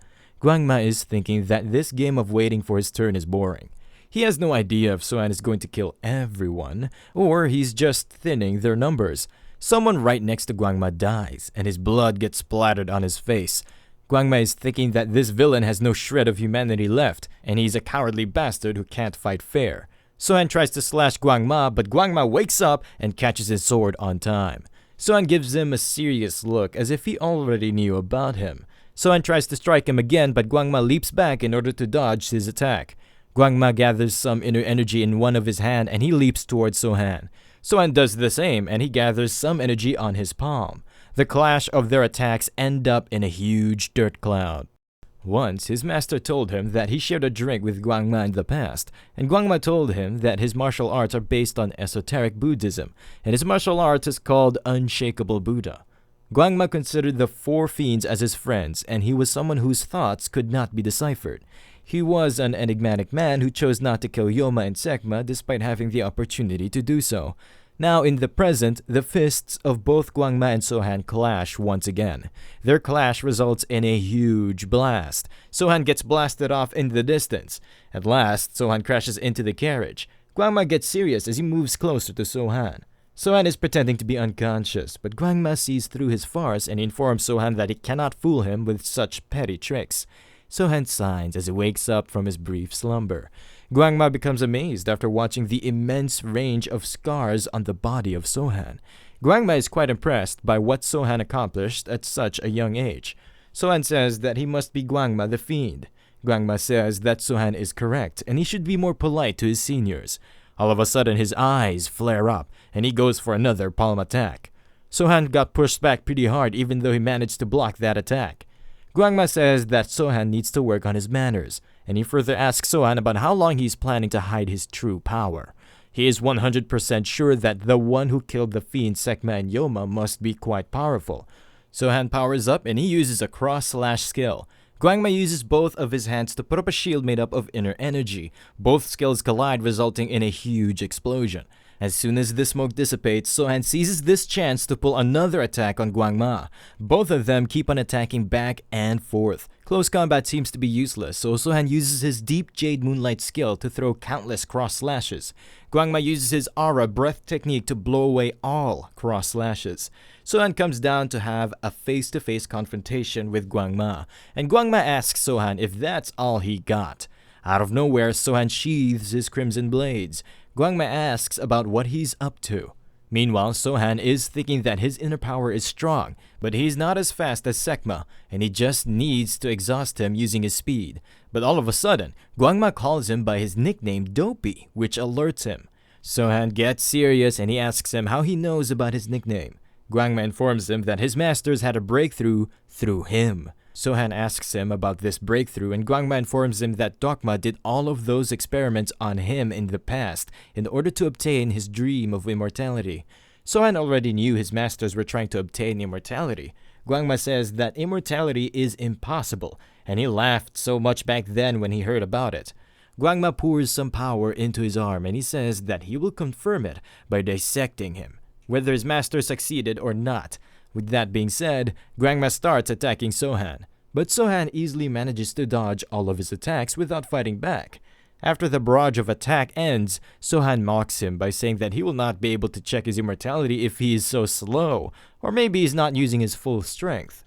Guangma is thinking that this game of waiting for his turn is boring. He has no idea if Sohan is going to kill everyone, or he's just thinning their numbers. Someone right next to Guangma dies, and his blood gets splattered on his face. Guangma is thinking that this villain has no shred of humanity left, and he's a cowardly bastard who can't fight fair. Sohan tries to slash Guangma, but Guangma wakes up and catches his sword on time. Sohan gives him a serious look, as if he already knew about him. Sohan tries to strike him again, but Guangma leaps back in order to dodge his attack. Guangma gathers some inner energy in one of his hands and he leaps towards Sohan. Sohan does the same and he gathers some energy on his palm. The clash of their attacks end up in a huge dirt cloud. Once, his master told him that he shared a drink with Guangma in the past, and Guangma told him that his martial arts are based on esoteric Buddhism, and his martial arts is called Unshakable Buddha. Guangma considered the four fiends as his friends, and he was someone whose thoughts could not be deciphered. He was an enigmatic man who chose not to kill Yoma and Sekma despite having the opportunity to do so. Now in the present, the fists of both Guangma and Sohan clash once again. Their clash results in a huge blast. Sohan gets blasted off in the distance. At last, Sohan crashes into the carriage. Guangma gets serious as he moves closer to Sohan. Sohan is pretending to be unconscious, but Guangma sees through his farce and informs Sohan that he cannot fool him with such petty tricks. Sohan signs as he wakes up from his brief slumber. Guangma becomes amazed after watching the immense range of scars on the body of Sohan. Guangma is quite impressed by what Sohan accomplished at such a young age. Sohan says that he must be Guangma the Fiend. Guangma says that Sohan is correct and he should be more polite to his seniors. All of a sudden, his eyes flare up, and he goes for another palm attack. Sohan got pushed back pretty hard even though he managed to block that attack. Guangma says that Sohan needs to work on his manners, and he further asks Sohan about how long he's planning to hide his true power. He is 100% sure that the one who killed the Fiend, Sekma, and Yoma must be quite powerful. Sohan powers up and he uses a cross-slash skill. Guangma uses both of his hands to put up a shield made up of inner energy. Both skills collide, resulting in a huge explosion. As soon as the smoke dissipates, Sohan seizes this chance to pull another attack on Guangma. Both of them keep on attacking back and forth. Close combat seems to be useless, so Sohan uses his deep jade moonlight skill to throw countless cross slashes. Gwangma uses his aura breath technique to blow away all cross slashes. Sohan comes down to have a face-to-face confrontation with Gwangma, and Gwangma asks Sohan if that's all he got. Out of nowhere, Sohan sheathes his crimson blades. Gwangma asks about what he's up to. Meanwhile, Sohan is thinking that his inner power is strong, but he's not as fast as Sekma, and he just needs to exhaust him using his speed. But all of a sudden, Gwangma calls him by his nickname Dopey, which alerts him. Sohan gets serious and he asks him how he knows about his nickname. Gwangma informs him that his masters had a breakthrough through him. Sohan asks him about this breakthrough, and Gwangma informs him that Dokma did all of those experiments on him in the past in order to obtain his dream of immortality. Sohan already knew his masters were trying to obtain immortality. Gwangma says that immortality is impossible, and he laughed so much back then when he heard about it. Gwangma pours some power into his arm, and he says that he will confirm it by dissecting him, whether his master succeeded or not. With that being said, Gwangma starts attacking Sohan, but Sohan easily manages to dodge all of his attacks without fighting back. After the barrage of attack ends, Sohan mocks him by saying that he will not be able to check his immortality if he is so slow, or maybe he's not using his full strength.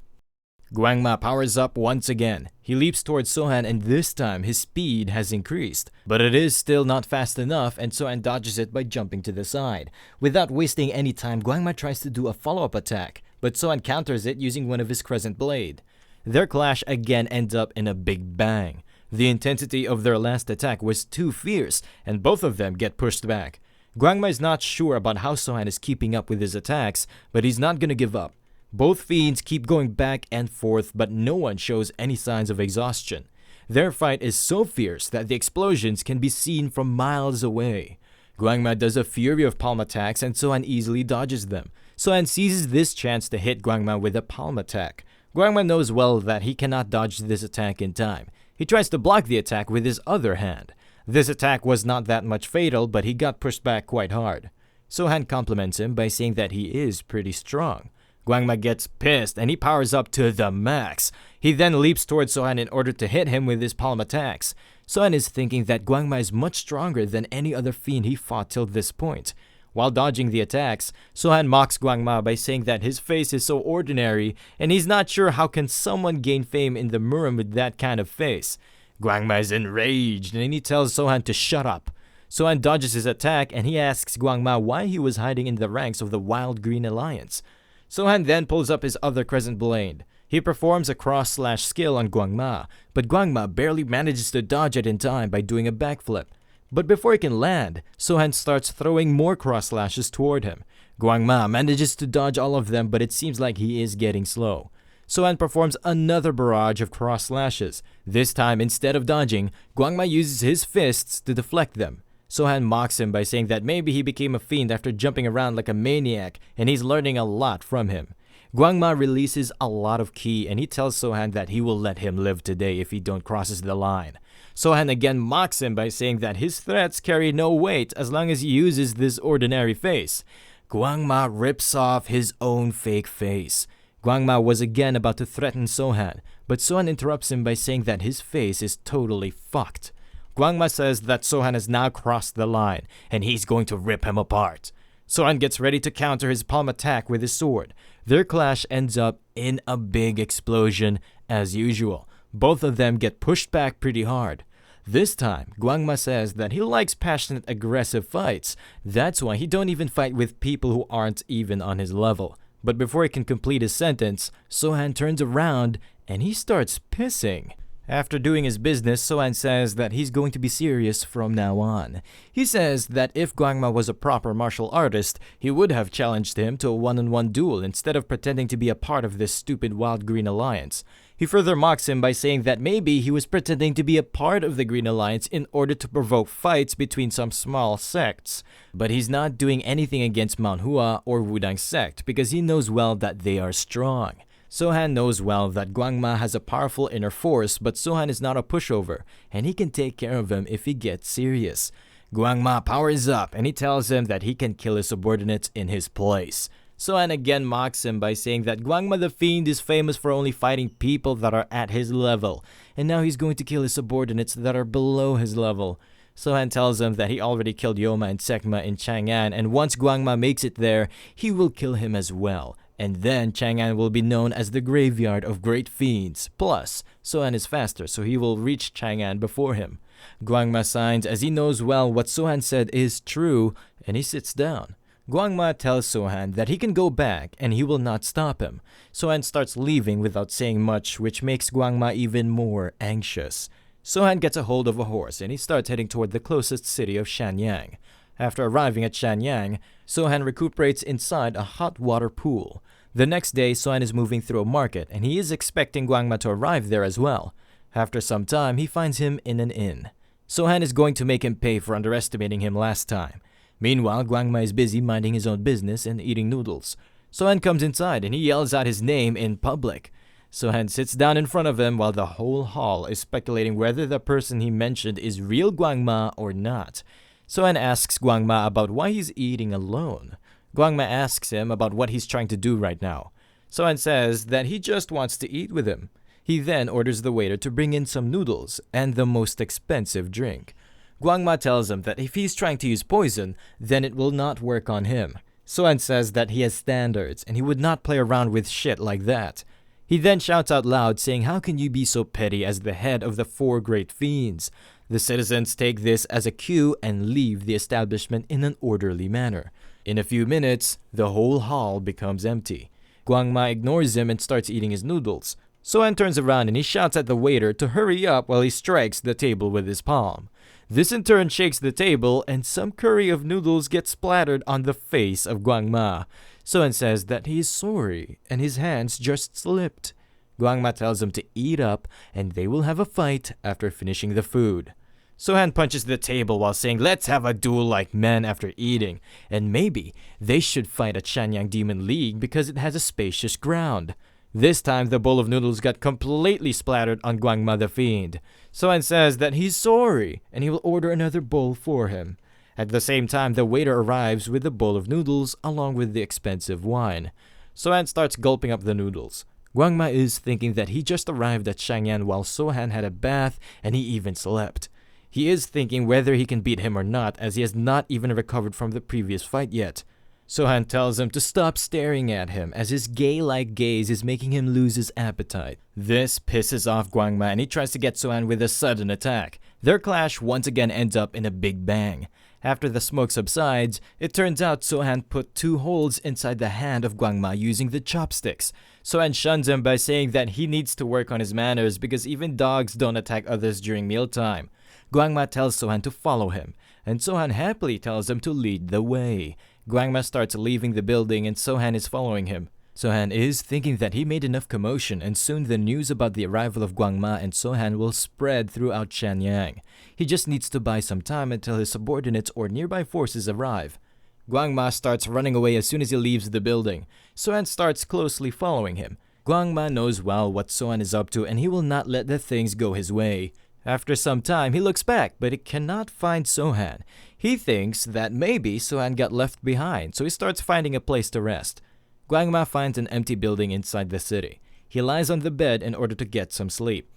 Gwangma powers up once again. He leaps towards Sohan, and this time his speed has increased, but it is still not fast enough, and Sohan dodges it by jumping to the side. Without wasting any time, Gwangma tries to do a follow-up attack, but Sohan counters it using one of his crescent blade. Their clash again ends up in a big bang. The intensity of their last attack was too fierce, and both of them get pushed back. Gwangma is not sure about how Sohan is keeping up with his attacks, but he's not gonna give up. Both fiends keep going back and forth, but no one shows any signs of exhaustion. Their fight is so fierce that the explosions can be seen from miles away. Gwangma does a fury of palm attacks, and Sohan easily dodges them. Sohan seizes this chance to hit Gwangma with a palm attack. Gwangma knows well that he cannot dodge this attack in time. He tries to block the attack with his other hand. This attack was not that much fatal, but he got pushed back quite hard. Sohan compliments him by saying that he is pretty strong. Gwangma gets pissed and he powers up to the max. He then leaps towards Sohan in order to hit him with his palm attacks. Sohan is thinking that Gwangma is much stronger than any other fiend he fought till this point. While dodging the attacks, Sohan mocks Gwangma by saying that his face is so ordinary and he's not sure how can someone gain fame in the Murim with that kind of face. Gwangma is enraged and he tells Sohan to shut up. Sohan dodges his attack and he asks Gwangma why he was hiding in the ranks of the Wild Green Alliance. Sohan then pulls up his other crescent blade. He performs a cross-slash skill on Gwangma, but Gwangma barely manages to dodge it in time by doing a backflip. But before he can land, Sohan starts throwing more cross-slashes toward him. Gwangma manages to dodge all of them, but it seems like he is getting slow. Sohan performs another barrage of cross-slashes. This time, instead of dodging, Gwangma uses his fists to deflect them. Sohan mocks him by saying that maybe he became a fiend after jumping around like a maniac, and he's learning a lot from him. Gwangma releases a lot of ki, and he tells Sohan that he will let him live today if he don't crosses the line. Sohan again mocks him by saying that his threats carry no weight as long as he uses this ordinary face. Gwangma rips off his own fake face. Gwangma was again about to threaten Sohan, but Sohan interrupts him by saying that his face is totally fucked. Gwangma says that Sohan has now crossed the line, and he's going to rip him apart. Sohan gets ready to counter his palm attack with his sword. Their clash ends up in a big explosion, as usual. Both of them get pushed back pretty hard. This time, Gwangma says that he likes passionate, aggressive fights. That's why he don't even fight with people who aren't even on his level. But before he can complete his sentence, Sohan turns around and he starts pissing. After doing his business, Sohan says that he's going to be serious from now on. He says that if Gwangma was a proper martial artist, he would have challenged him to a one-on-one duel instead of pretending to be a part of this stupid Wild Green Alliance. He further mocks him by saying that maybe he was pretending to be a part of the Green Alliance in order to provoke fights between some small sects. But he's not doing anything against Manhwa or Wudang sect because he knows well that they are strong. Sohan knows well that Gwangma has a powerful inner force, but Sohan is not a pushover, and he can take care of him if he gets serious. Gwangma powers up, and he tells him that he can kill his subordinates in his place. Sohan again mocks him by saying that Gwangma the Fiend is famous for only fighting people that are at his level, and now he's going to kill his subordinates that are below his level. Sohan tells him that he already killed Yoma and Sekma in Chang'an, and once Gwangma makes it there, he will kill him as well. And then Chang'an will be known as the graveyard of great fiends. Plus, Sohan is faster, so he will reach Chang'an before him. Gwangma signs as he knows well what Sohan said is true, and he sits down. Gwangma tells Sohan that he can go back and he will not stop him. Sohan starts leaving without saying much, which makes Gwangma even more anxious. Sohan gets a hold of a horse and he starts heading toward the closest city of Shanyang. After arriving at Shanyang, Sohan recuperates inside a hot water pool. The next day, Sohan is moving through a market and he is expecting Gwangma to arrive there as well. After some time, he finds him in an inn. Sohan is going to make him pay for underestimating him last time. Meanwhile, Gwangma is busy minding his own business and eating noodles. Sohan comes inside and he yells out his name in public. Sohan sits down in front of him while the whole hall is speculating whether the person he mentioned is real Gwangma or not. Sohan asks Gwangma about why he's eating alone. Gwangma asks him about what he's trying to do right now. Sohan says that he just wants to eat with him. He then orders the waiter to bring in some noodles and the most expensive drink. Gwangma tells him that if he's trying to use poison, then it will not work on him. Sohan says that he has standards and he would not play around with shit like that. He then shouts out loud saying, "How can you be so petty as the head of the 4 great fiends?" The citizens take this as a cue and leave the establishment in an orderly manner. In a few minutes, the whole hall becomes empty. Gwangma ignores him and starts eating his noodles. Sohan turns around and he shouts at the waiter to hurry up while he strikes the table with his palm. This in turn shakes the table and some curry of noodles gets splattered on the face of Gwangma. Sohan says that he is sorry and his hands just slipped. Gwangma tells him to eat up and they will have a fight after finishing the food. Sohan punches the table while saying, "Let's have a duel like men after eating, and maybe they should fight at Shanyang Demon League because it has a spacious ground." This time, the bowl of noodles got completely splattered on Gwangma the Fiend. Sohan says that he's sorry, and he will order another bowl for him. At the same time, the waiter arrives with a bowl of noodles along with the expensive wine. Sohan starts gulping up the noodles. Gwangma is thinking that he just arrived at Shang'an while Sohan had a bath and he even slept. He is thinking whether he can beat him or not, as he has not even recovered from the previous fight yet. Sohan tells him to stop staring at him, as his gay-like gaze is making him lose his appetite. This pisses off Gwangma and he tries to get Sohan with a sudden attack. Their clash once again ends up in a big bang. After the smoke subsides, it turns out Sohan put 2 holes inside the hand of Gwangma using the chopsticks. Sohan shuns him by saying that he needs to work on his manners because even dogs don't attack others during mealtime. Gwangma tells Sohan to follow him, and Sohan happily tells him to lead the way. Gwangma starts leaving the building and Sohan is following him. Sohan is thinking that he made enough commotion and soon the news about the arrival of Gwangma and Sohan will spread throughout Shanyang. He just needs to buy some time until his subordinates or nearby forces arrive. Gwangma starts running away as soon as he leaves the building. Sohan starts closely following him. Gwangma knows well what Sohan is up to and he will not let the things go his way. After some time, he looks back, but he cannot find Sohan. He thinks that maybe Sohan got left behind, so he starts finding a place to rest. Gwangma finds an empty building inside the city. He lies on the bed in order to get some sleep.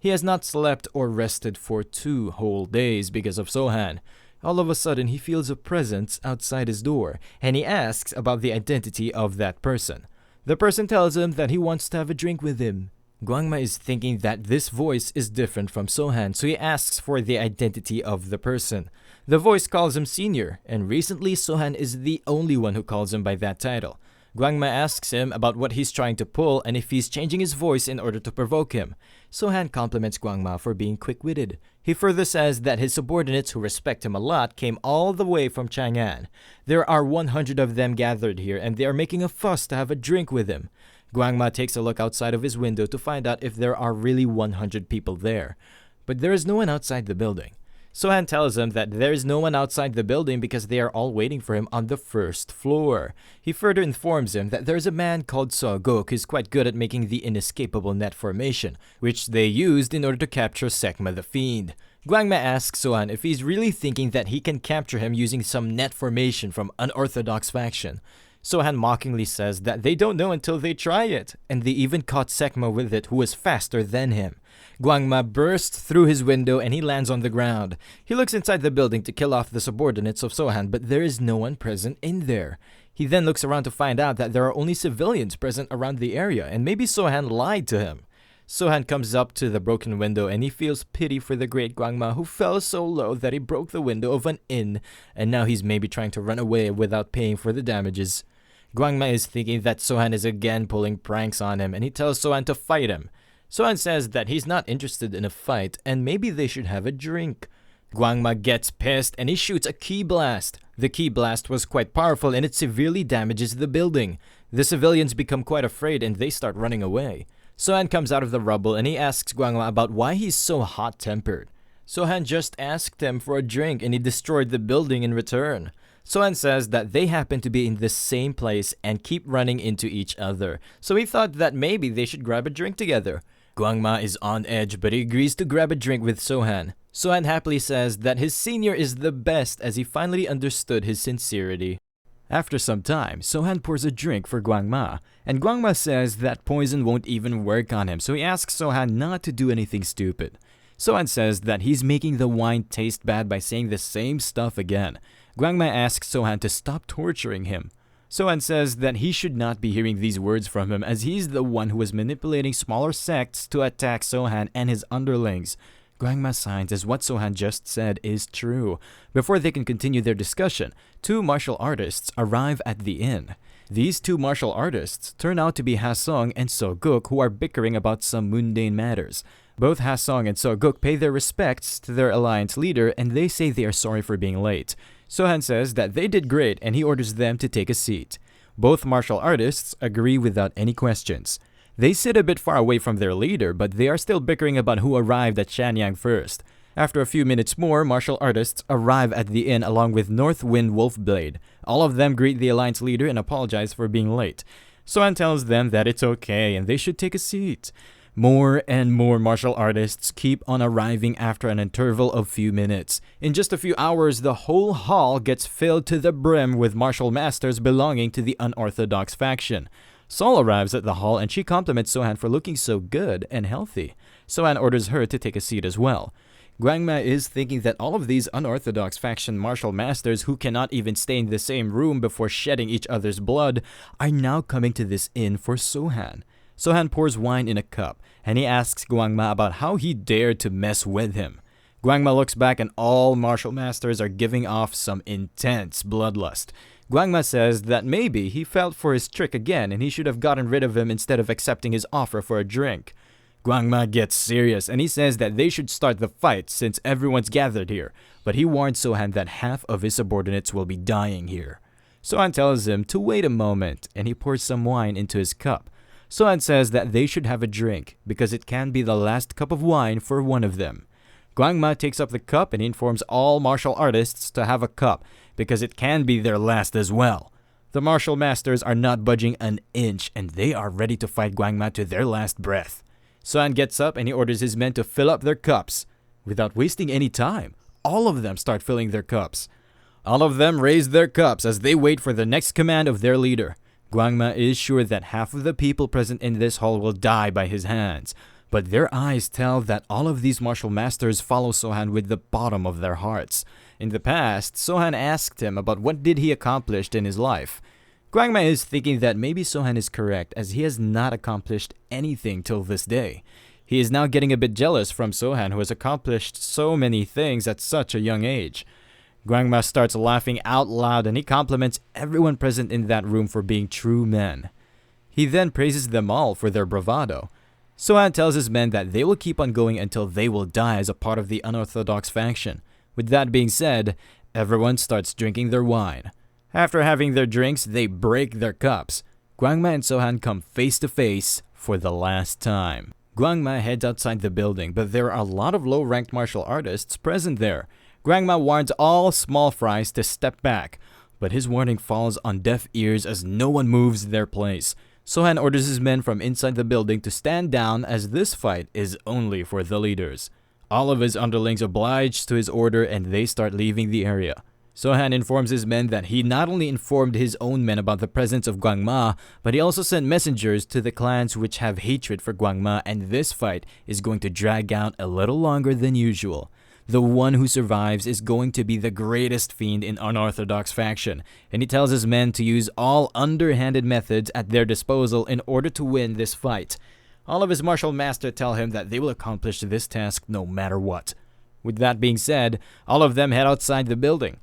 He has not slept or rested for 2 whole days because of Sohan. All of a sudden, he feels a presence outside his door, and he asks about the identity of that person. The person tells him that he wants to have a drink with him. Gwangma is thinking that this voice is different from Sohan, so he asks for the identity of the person. The voice calls him senior, and recently Sohan is the only one who calls him by that title. Gwangma asks him about what he's trying to pull and if he's changing his voice in order to provoke him. Sohan compliments Gwangma for being quick-witted. He further says that his subordinates who respect him a lot came all the way from Chang'an. There are 100 of them gathered here and they are making a fuss to have a drink with him. Gwangma takes a look outside of his window to find out if there are really 100 people there. But there is no one outside the building. Sohan tells him that there is no one outside the building because they are all waiting for him on the 1st floor. He further informs him that there is a man called Sogok who is quite good at making the inescapable net formation, which they used in order to capture Sekma the Fiend. Gwangma asks Sohan if he's really thinking that he can capture him using some net formation from unorthodox faction. Sohan mockingly says that they don't know until they try it, and they even caught Sekma with it, who was faster than him. Gwangma bursts through his window and he lands on the ground. He looks inside the building to kill off the subordinates of Sohan, but there is no one present in there. He then looks around to find out that there are only civilians present around the area, and maybe Sohan lied to him. Sohan comes up to the broken window and he feels pity for the great Gwangma, who fell so low that he broke the window of an inn, and now he's maybe trying to run away without paying for the damages. Gwangma is thinking that Sohan is again pulling pranks on him, and he tells Sohan to fight him. Sohan says that he's not interested in a fight and maybe they should have a drink. Gwangma gets pissed and he shoots a key blast. The key blast was quite powerful and it severely damages the building. The civilians become quite afraid and they start running away. Sohan comes out of the rubble and he asks Gwangma about why he's so hot-tempered. Sohan just asked him for a drink and he destroyed the building in return. Sohan says that they happen to be in the same place and keep running into each other, so he thought that maybe they should grab a drink together. Gwangma is on edge, but he agrees to grab a drink with Sohan. Sohan happily says that his senior is the best as he finally understood his sincerity. After some time, Sohan pours a drink for Gwangma, and Gwangma says that poison won't even work on him, so he asks Sohan not to do anything stupid. Sohan says that he's making the wine taste bad by saying the same stuff again. Gwangma asks Sohan to stop torturing him. Sohan says that he should not be hearing these words from him as he's the one who was manipulating smaller sects to attack Sohan and his underlings. Gwangma signs as what Sohan just said is true. Before they can continue their discussion, two martial artists arrive at the inn. These two martial artists turn out to be Ha-sung and So-guk, who are bickering about some mundane matters. Both Ha-sung and So-guk pay their respects to their alliance leader and they say they are sorry for being late. Sohan says that they did great and he orders them to take a seat. Both martial artists agree without any questions. They sit a bit far away from their leader, but they are still bickering about who arrived at Shanyang first. After a few minutes more, martial artists arrive at the inn along with North Wind Wolfblade. All of them greet the alliance leader and apologize for being late. Sohan tells them that it's okay and they should take a seat. More and more martial artists keep on arriving after an interval of few minutes. In just a few hours, the whole hall gets filled to the brim with martial masters belonging to the unorthodox faction. Sol arrives at the hall and she compliments Sohan for looking so good and healthy. Sohan orders her to take a seat as well. Gwangma is thinking that all of these unorthodox faction martial masters who cannot even stay in the same room before shedding each other's blood are now coming to this inn for Sohan. Sohan pours wine in a cup, and he asks Gwangma about how he dared to mess with him. Gwangma looks back and all martial masters are giving off some intense bloodlust. Gwangma says that maybe he fell for his trick again and he should have gotten rid of him instead of accepting his offer for a drink. Gwangma gets serious and he says that they should start the fight since everyone's gathered here, but he warns Sohan that half of his subordinates will be dying here. Sohan tells him to wait a moment and he pours some wine into his cup. Sohan says that they should have a drink because it can be the last cup of wine for one of them. Gwangma takes up the cup and informs all martial artists to have a cup because it can be their last as well. The martial masters are not budging an inch and they are ready to fight Gwangma to their last breath. Sohan gets up and he orders his men to fill up their cups. Without wasting any time, all of them start filling their cups. All of them raise their cups as they wait for the next command of their leader. Gwangma is sure that half of the people present in this hall will die by his hands, but their eyes tell that all of these martial masters follow Sohan with the bottom of their hearts. In the past, Sohan asked him about what did he accomplished in his life. Gwangma is thinking that maybe Sohan is correct as he has not accomplished anything till this day. He is now getting a bit jealous from Sohan who has accomplished so many things at such a young age. Gwangma starts laughing out loud and he compliments everyone present in that room for being true men. He then praises them all for their bravado. Sohan tells his men that they will keep on going until they will die as a part of the unorthodox faction. With that being said, everyone starts drinking their wine. After having their drinks, they break their cups. Gwangma and Sohan come face to face for the last time. Gwangma heads outside the building, but there are a lot of low-ranked martial artists present there. Gwangma warns all small fries to step back, but his warning falls on deaf ears as no one moves their place. Sohan orders his men from inside the building to stand down as this fight is only for the leaders. All of his underlings oblige to his order and they start leaving the area. Sohan informs his men that he not only informed his own men about the presence of Gwangma, but he also sent messengers to the clans which have hatred for Gwangma, and this fight is going to drag out a little longer than usual. The one who survives is going to be the greatest fiend in unorthodox faction, and he tells his men to use all underhanded methods at their disposal in order to win this fight. All of his martial masters tell him that they will accomplish this task no matter what. With that being said, all of them head outside the building.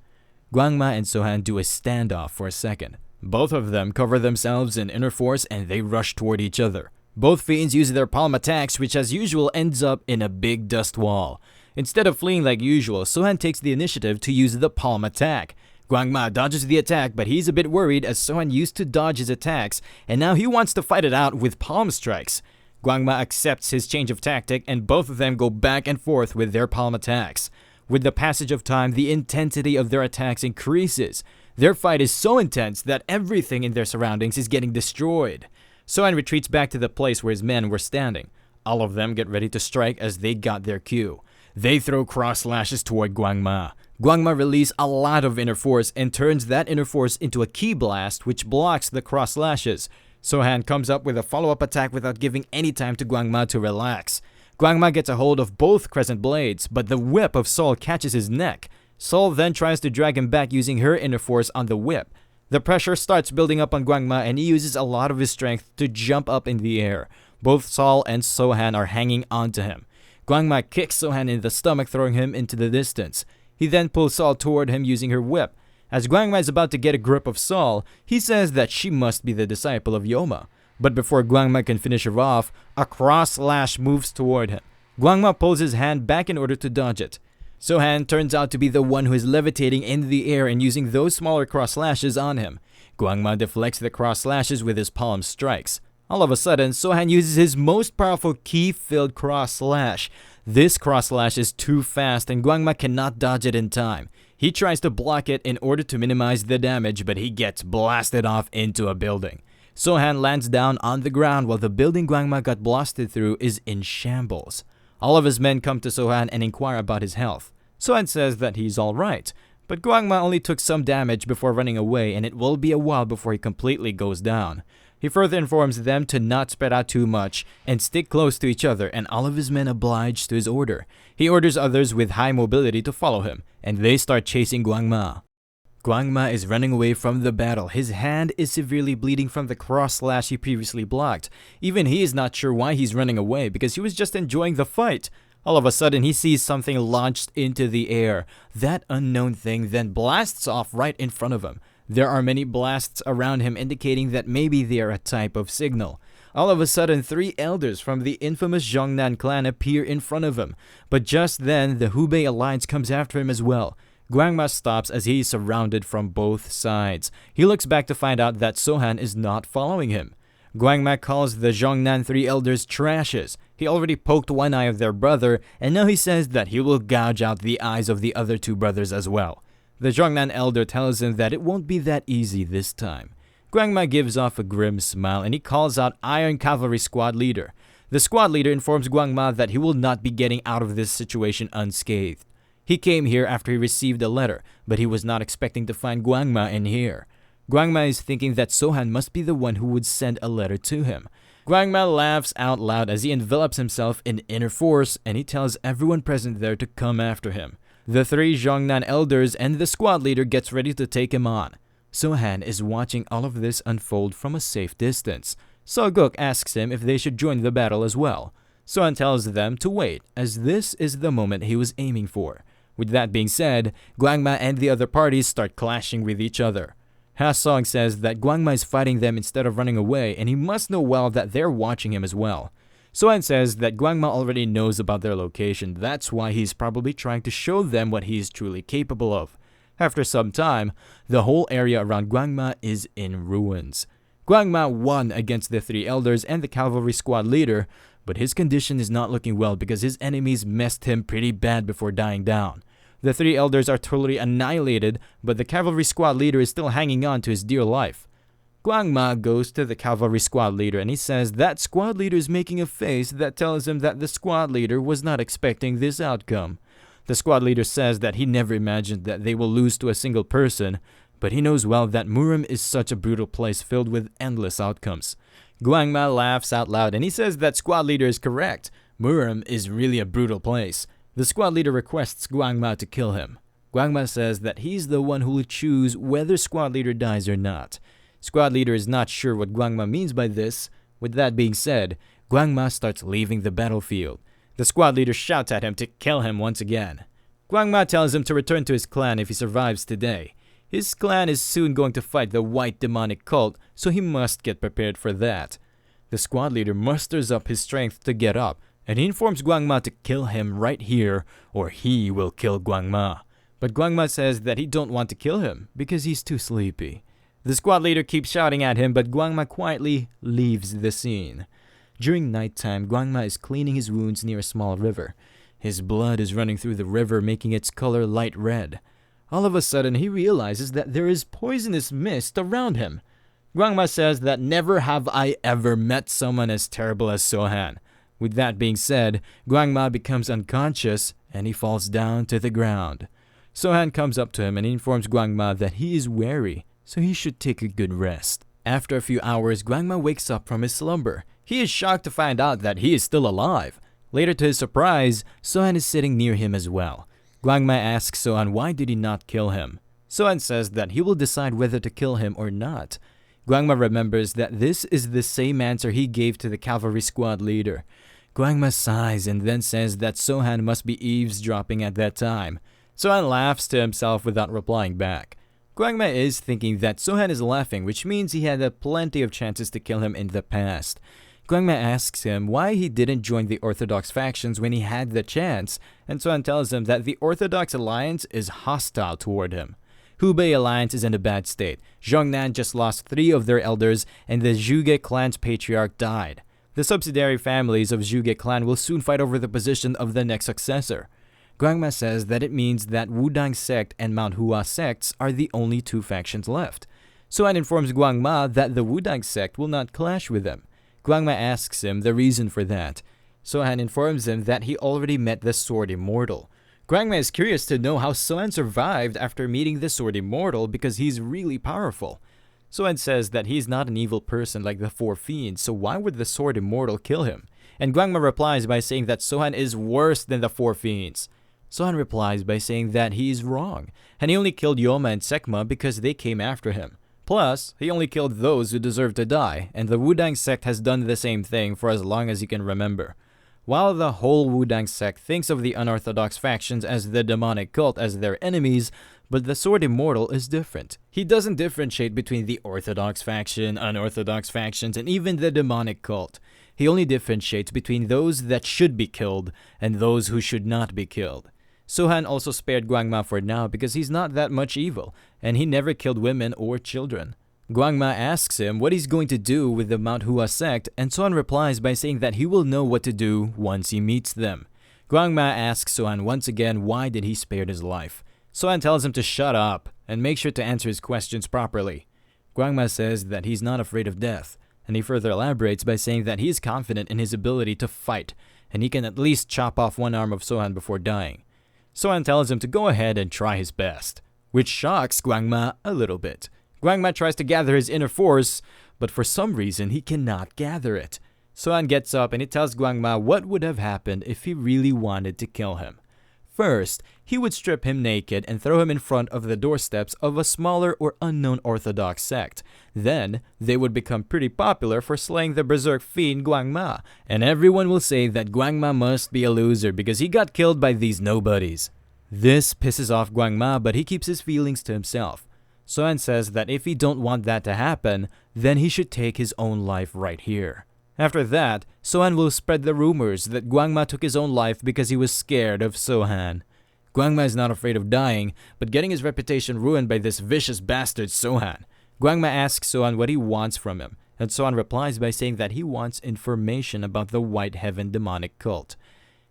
Gwangma and Sohan do a standoff for a second. Both of them cover themselves in inner force and they rush toward each other. Both fiends use their palm attacks, which as usual ends up in a big dust wall. Instead of fleeing like usual, Sohan takes the initiative to use the palm attack. Gwangma dodges the attack, but he's a bit worried as Sohan used to dodge his attacks, and now he wants to fight it out with palm strikes. Gwangma accepts his change of tactic, and both of them go back and forth with their palm attacks. With the passage of time, the intensity of their attacks increases. Their fight is so intense that everything in their surroundings is getting destroyed. Sohan retreats back to the place where his men were standing. All of them get ready to strike as they got their cue. They throw cross slashes toward Gwangma. Gwangma releases a lot of inner force and turns that inner force into a ki blast which blocks the cross slashes. Sohan comes up with a follow-up attack without giving any time to Gwangma to relax. Gwangma gets a hold of both crescent blades, but the whip of Sol catches his neck. Sol then tries to drag him back using her inner force on the whip. The pressure starts building up on Gwangma and he uses a lot of his strength to jump up in the air. Both Sol and Sohan are hanging onto him. Gwangma kicks Sohan in the stomach, throwing him into the distance. He then pulls Sol toward him using her whip. As Gwangma is about to get a grip of Sol, he says that she must be the disciple of Yoma. But before Gwangma can finish her off, a cross slash moves toward him. Gwangma pulls his hand back in order to dodge it. Sohan turns out to be the one who is levitating in the air and using those smaller cross slashes on him. Gwangma deflects the cross slashes with his palm strikes. All of a sudden, Sohan uses his most powerful ki-filled cross slash. This cross slash is too fast and Gwangma cannot dodge it in time. He tries to block it in order to minimize the damage, but he gets blasted off into a building. Sohan lands down on the ground while the building Gwangma got blasted through is in shambles. All of his men come to Sohan and inquire about his health. Sohan says that he's alright, but Gwangma only took some damage before running away and it will be a while before he completely goes down. He further informs them to not spread out too much and stick close to each other, and all of his men oblige to his order. He orders others with high mobility to follow him, and they start chasing Gwangma. Gwangma is running away from the battle. His hand is severely bleeding from the cross slash he previously blocked. Even he is not sure why he's running away because he was just enjoying the fight. All of a sudden, he sees something launched into the air. That unknown thing then blasts off right in front of him. There are many blasts around him indicating that maybe they are a type of signal. All of a sudden, 3 elders from the infamous Zhongnan clan appear in front of him. But just then, the Hubei alliance comes after him as well. Gwangma stops as he is surrounded from both sides. He looks back to find out that Sohan is not following him. Gwangma calls the Zhongnan 3 elders trashes. He already poked one eye of their brother, and now he says that he will gouge out the eyes of the other 2 brothers as well. The Zhongnan elder tells him that it won't be that easy this time. Gwangma gives off a grim smile and he calls out Iron Cavalry Squad Leader. The squad leader informs Gwangma that he will not be getting out of this situation unscathed. He came here after he received a letter, but he was not expecting to find Gwangma in here. Gwangma is thinking that Sohan must be the one who would send a letter to him. Gwangma laughs out loud as he envelops himself in inner force and he tells everyone present there to come after him. The 3 Zhongnan elders and the squad leader gets ready to take him on. Sohan is watching all of this unfold from a safe distance. Soguk asks him if they should join the battle as well. Sohan tells them to wait, as this is the moment he was aiming for. With that being said, Gwangma and the other parties start clashing with each other. Ha-Song says that Gwangma is fighting them instead of running away, and he must know well that they're watching him as well. Sohan says that Gwangma already knows about their location, that's why he's probably trying to show them what he is truly capable of. After some time, the whole area around Gwangma is in ruins. Gwangma won against the 3 elders and the cavalry squad leader, but his condition is not looking well because his enemies messed him pretty bad before dying down. The 3 elders are totally annihilated, but the cavalry squad leader is still hanging on to his dear life. Gwangma goes to the cavalry squad leader and he says that squad leader is making a face that tells him that the squad leader was not expecting this outcome. The squad leader says that he never imagined that they will lose to a single person, but he knows well that Murim is such a brutal place filled with endless outcomes. Gwangma laughs out loud and he says that squad leader is correct. Murim is really a brutal place. The squad leader requests Gwangma to kill him. Gwangma says that he's the one who will choose whether squad leader dies or not. Squad leader is not sure what Gwangma means by this. With that being said, Gwangma starts leaving the battlefield. The squad leader shouts at him to kill him once again. Gwangma tells him to return to his clan if he survives today. His clan is soon going to fight the white demonic cult, so he must get prepared for that. The squad leader musters up his strength to get up, and he informs Gwangma to kill him right here, or he will kill Gwangma. But Gwangma says that he don't want to kill him because he's too sleepy. The squad leader keeps shouting at him, but Gwangma quietly leaves the scene. During nighttime, Gwangma is cleaning his wounds near a small river. His blood is running through the river, making its color light red. All of a sudden, he realizes that there is poisonous mist around him. Gwangma says that never have I ever met someone as terrible as Sohan. With that being said, Gwangma becomes unconscious and he falls down to the ground. Sohan comes up to him and informs Gwangma that he is weary, so he should take a good rest. After a few hours, Gwangma wakes up from his slumber. He is shocked to find out that he is still alive. Later to his surprise, Sohan is sitting near him as well. Gwangma asks Sohan why did he not kill him. Sohan says that he will decide whether to kill him or not. Gwangma remembers that this is the same answer he gave to the cavalry squad leader. Gwangma sighs and then says that Sohan must be eavesdropping at that time. Sohan laughs to himself without replying back. Gwangma is thinking that Sohan is laughing, which means he had plenty of chances to kill him in the past. Gwangma asks him why he didn't join the Orthodox factions when he had the chance, and Sohan tells him that the Orthodox Alliance is hostile toward him. Hubei Alliance is in a bad state. Zhongnan just lost 3 of their elders, and the Zhuge clan's patriarch died. The subsidiary families of Zhuge clan will soon fight over the position of the next successor. Gwangma says that it means that Wudang sect and Manhwa sects are the only 2 factions left. Sohan informs Gwangma that the Wudang sect will not clash with them. Gwangma asks him the reason for that. Sohan informs him that he already met the Sword Immortal. Gwangma is curious to know how Sohan survived after meeting the Sword Immortal because he's really powerful. Sohan says that he's not an evil person like the 4 fiends, so why would the Sword Immortal kill him? And Gwangma replies by saying that Sohan is worse than the 4 fiends. Sohan replies by saying that he is wrong, and he only killed Yoma and Sekma because they came after him. Plus, he only killed those who deserve to die, and the Wudang sect has done the same thing for as long as he can remember. While the whole Wudang sect thinks of the unorthodox factions as the demonic cult as their enemies, but the Sword Immortal is different. He doesn't differentiate between the orthodox faction, unorthodox factions, and even the demonic cult. He only differentiates between those that should be killed and those who should not be killed. Sohan also spared Gwangma for now because he's not that much evil, and he never killed women or children. Gwangma asks him what he's going to do with the Manhwa sect, and Sohan replies by saying that he will know what to do once he meets them. Gwangma asks Sohan once again why did he spare his life. Sohan tells him to shut up and make sure to answer his questions properly. Gwangma says that he's not afraid of death, and he further elaborates by saying that he is confident in his ability to fight, and he can at least chop off one arm of Sohan before dying. Sohan tells him to go ahead and try his best, which shocks Gwangma a little bit. Gwangma tries to gather his inner force, but for some reason he cannot gather it. Sohan gets up and he tells Gwangma what would have happened if he really wanted to kill him. First, he would strip him naked and throw him in front of the doorsteps of a smaller or unknown orthodox sect. Then, they would become pretty popular for slaying the berserk fiend Gwangma, and everyone will say that Gwangma must be a loser because he got killed by these nobodies. This pisses off Gwangma, but he keeps his feelings to himself. Sohan says that if he don't want that to happen, then he should take his own life right here. After that, Sohan will spread the rumors that Gwangma took his own life because he was scared of Sohan. Gwangma is not afraid of dying, but getting his reputation ruined by this vicious bastard Sohan. Gwangma asks Sohan what he wants from him, and Sohan replies by saying that he wants information about the White Heaven demonic cult.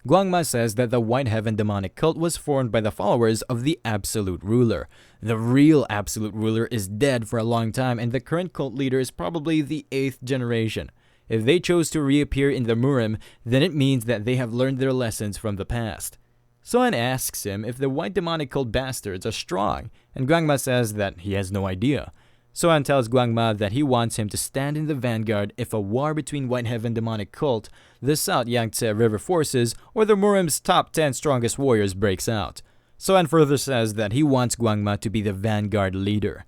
Gwangma says that the White Heaven demonic cult was formed by the followers of the Absolute Ruler. The real Absolute Ruler is dead for a long time, and the current cult leader is probably the 8th generation. If they chose to reappear in the Murim, then it means that they have learned their lessons from the past. Sohan asks him if the white demonic cult bastards are strong, and Gwangma says that he has no idea. Sohan tells Gwangma that he wants him to stand in the vanguard if a war between White Heaven demonic cult, the South Yangtze River forces, or the Murim's top 10 strongest warriors breaks out. Sohan further says that he wants Gwangma to be the vanguard leader.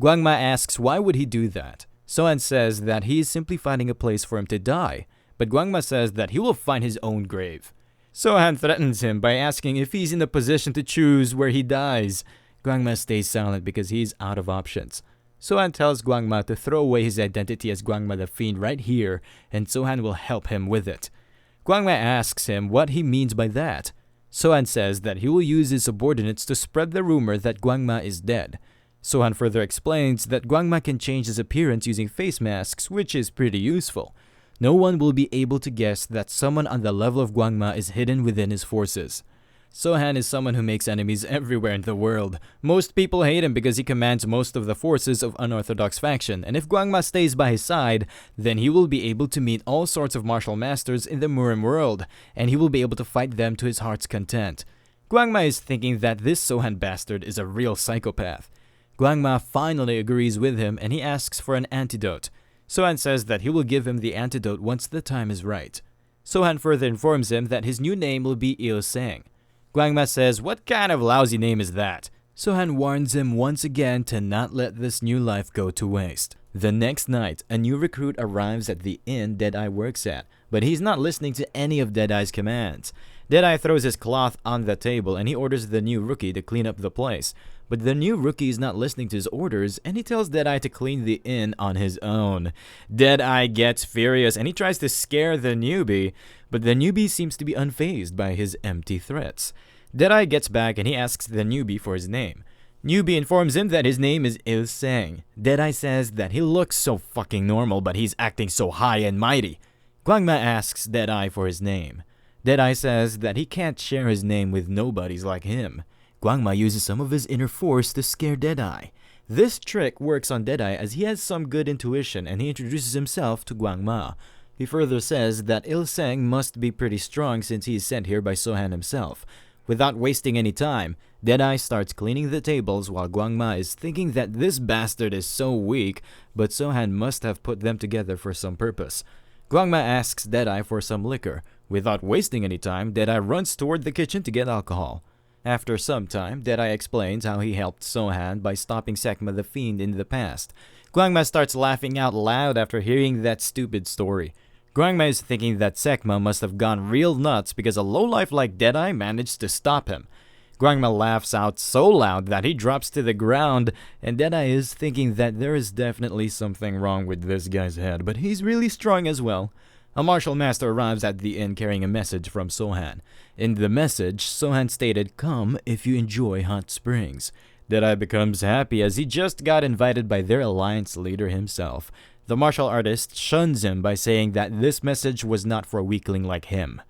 Gwangma asks why would he do that. Sohan says that he is simply finding a place for him to die, but Gwangma says that he will find his own grave. Sohan threatens him by asking if he's in the position to choose where he dies. Gwangma stays silent because he's out of options. Sohan tells Gwangma to throw away his identity as Gwangma the Fiend right here, and Sohan will help him with it. Gwangma asks him what he means by that. Sohan says that he will use his subordinates to spread the rumor that Gwangma is dead. Sohan further explains that Gwangma can change his appearance using face masks, which is pretty useful. No one will be able to guess that someone on the level of Gwangma is hidden within his forces. Sohan is someone who makes enemies everywhere in the world. Most people hate him because he commands most of the forces of unorthodox faction, and if Gwangma stays by his side, then he will be able to meet all sorts of martial masters in the Murim world, and he will be able to fight them to his heart's content. Gwangma is thinking that this Sohan bastard is a real psychopath. Gwangma finally agrees with him and he asks for an antidote. Sohan says that he will give him the antidote once the time is right. Sohan further informs him that his new name will be Il Sang. Gwangma says, "What kind of lousy name is that?" Sohan warns him once again to not let this new life go to waste. The next night, a new recruit arrives at the inn Deadeye works at, but he's not listening to any of Deadeye's commands. Deadeye throws his cloth on the table and he orders the new rookie to clean up the place. But the new rookie is not listening to his orders and he tells Deadeye to clean the inn on his own. Deadeye gets furious and he tries to scare the newbie, but the newbie seems to be unfazed by his empty threats. Deadeye gets back and he asks the newbie for his name. Newbie informs him that his name is Il Sang. Deadeye says that he looks so fucking normal but he's acting so high and mighty. Gwangma asks Deadeye for his name. Deadeye says that he can't share his name with nobodies like him. Gwangma uses some of his inner force to scare Deadeye. This trick works on Deadeye as he has some good intuition and he introduces himself to Gwangma. He further says that Il Sang must be pretty strong since he is sent here by Sohan himself. Without wasting any time, Deadeye starts cleaning the tables while Gwangma is thinking that this bastard is so weak, but Sohan must have put them together for some purpose. Gwangma asks Deadeye for some liquor. Without wasting any time, Deadeye runs toward the kitchen to get alcohol. After some time, Deadeye explains how he helped Sohan by stopping Sekma the Fiend in the past. Gwangma starts laughing out loud after hearing that stupid story. Gwangma is thinking that Sekma must have gone real nuts because a lowlife like Deadeye managed to stop him. Gwangma laughs out so loud that he drops to the ground, and Deadeye is thinking that there is definitely something wrong with this guy's head, but he's really strong as well. A martial master arrives at the inn carrying a message from Sohan. In the message, Sohan stated, "Come if you enjoy hot springs." Deadeye becomes happy as he just got invited by their alliance leader himself. The martial artist shuns him by saying that this message was not for a weakling like him.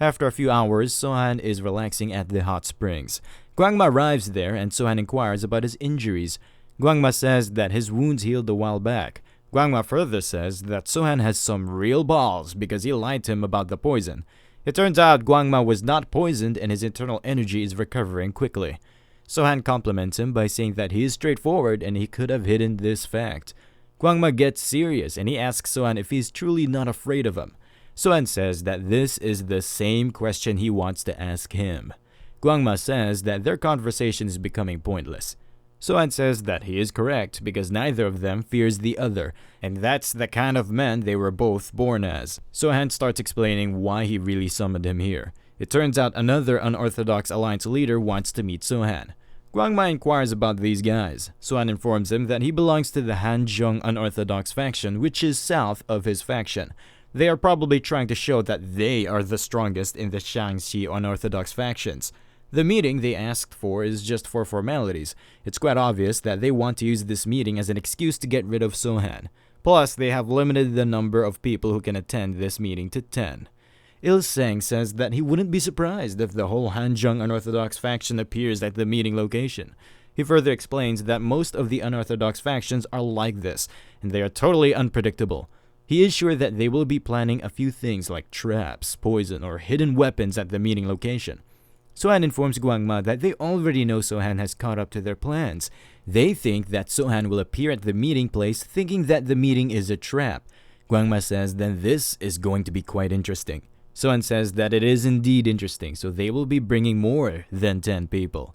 After a few hours, Sohan is relaxing at the hot springs. Gwangma arrives there and Sohan inquires about his injuries. Gwangma says that his wounds healed a while back. Gwangma further says that Sohan has some real balls because he lied to him about the poison. It turns out Gwangma was not poisoned and his internal energy is recovering quickly. Sohan compliments him by saying that he is straightforward and he could have hidden this fact. Gwangma gets serious and he asks Sohan if he's truly not afraid of him. Sohan says that this is the same question he wants to ask him. Gwangma says that their conversation is becoming pointless. Sohan says that he is correct because neither of them fears the other, and that's the kind of men they were both born as. Sohan starts explaining why he really summoned him here. It turns out another unorthodox alliance leader wants to meet Sohan. Gwangma inquires about these guys. Sohan informs him that he belongs to the Hanzhong unorthodox faction, which is south of his faction. They are probably trying to show that they are the strongest in the Shaanxi unorthodox factions. The meeting they asked for is just for formalities. It's quite obvious that they want to use this meeting as an excuse to get rid of Sohan. Plus, they have limited the number of people who can attend this meeting to 10. Il Sang says that he wouldn't be surprised if the whole Hanzhong unorthodox faction appears at the meeting location. He further explains that most of the unorthodox factions are like this, and they are totally unpredictable. He is sure that they will be planning a few things like traps, poison, or hidden weapons at the meeting location. Sohan informs Gwangma that they already know Sohan has caught up to their plans. They think that Sohan will appear at the meeting place thinking that the meeting is a trap. Gwangma says then this is going to be quite interesting. Sohan says that it is indeed interesting, so they will be bringing more than 10 people.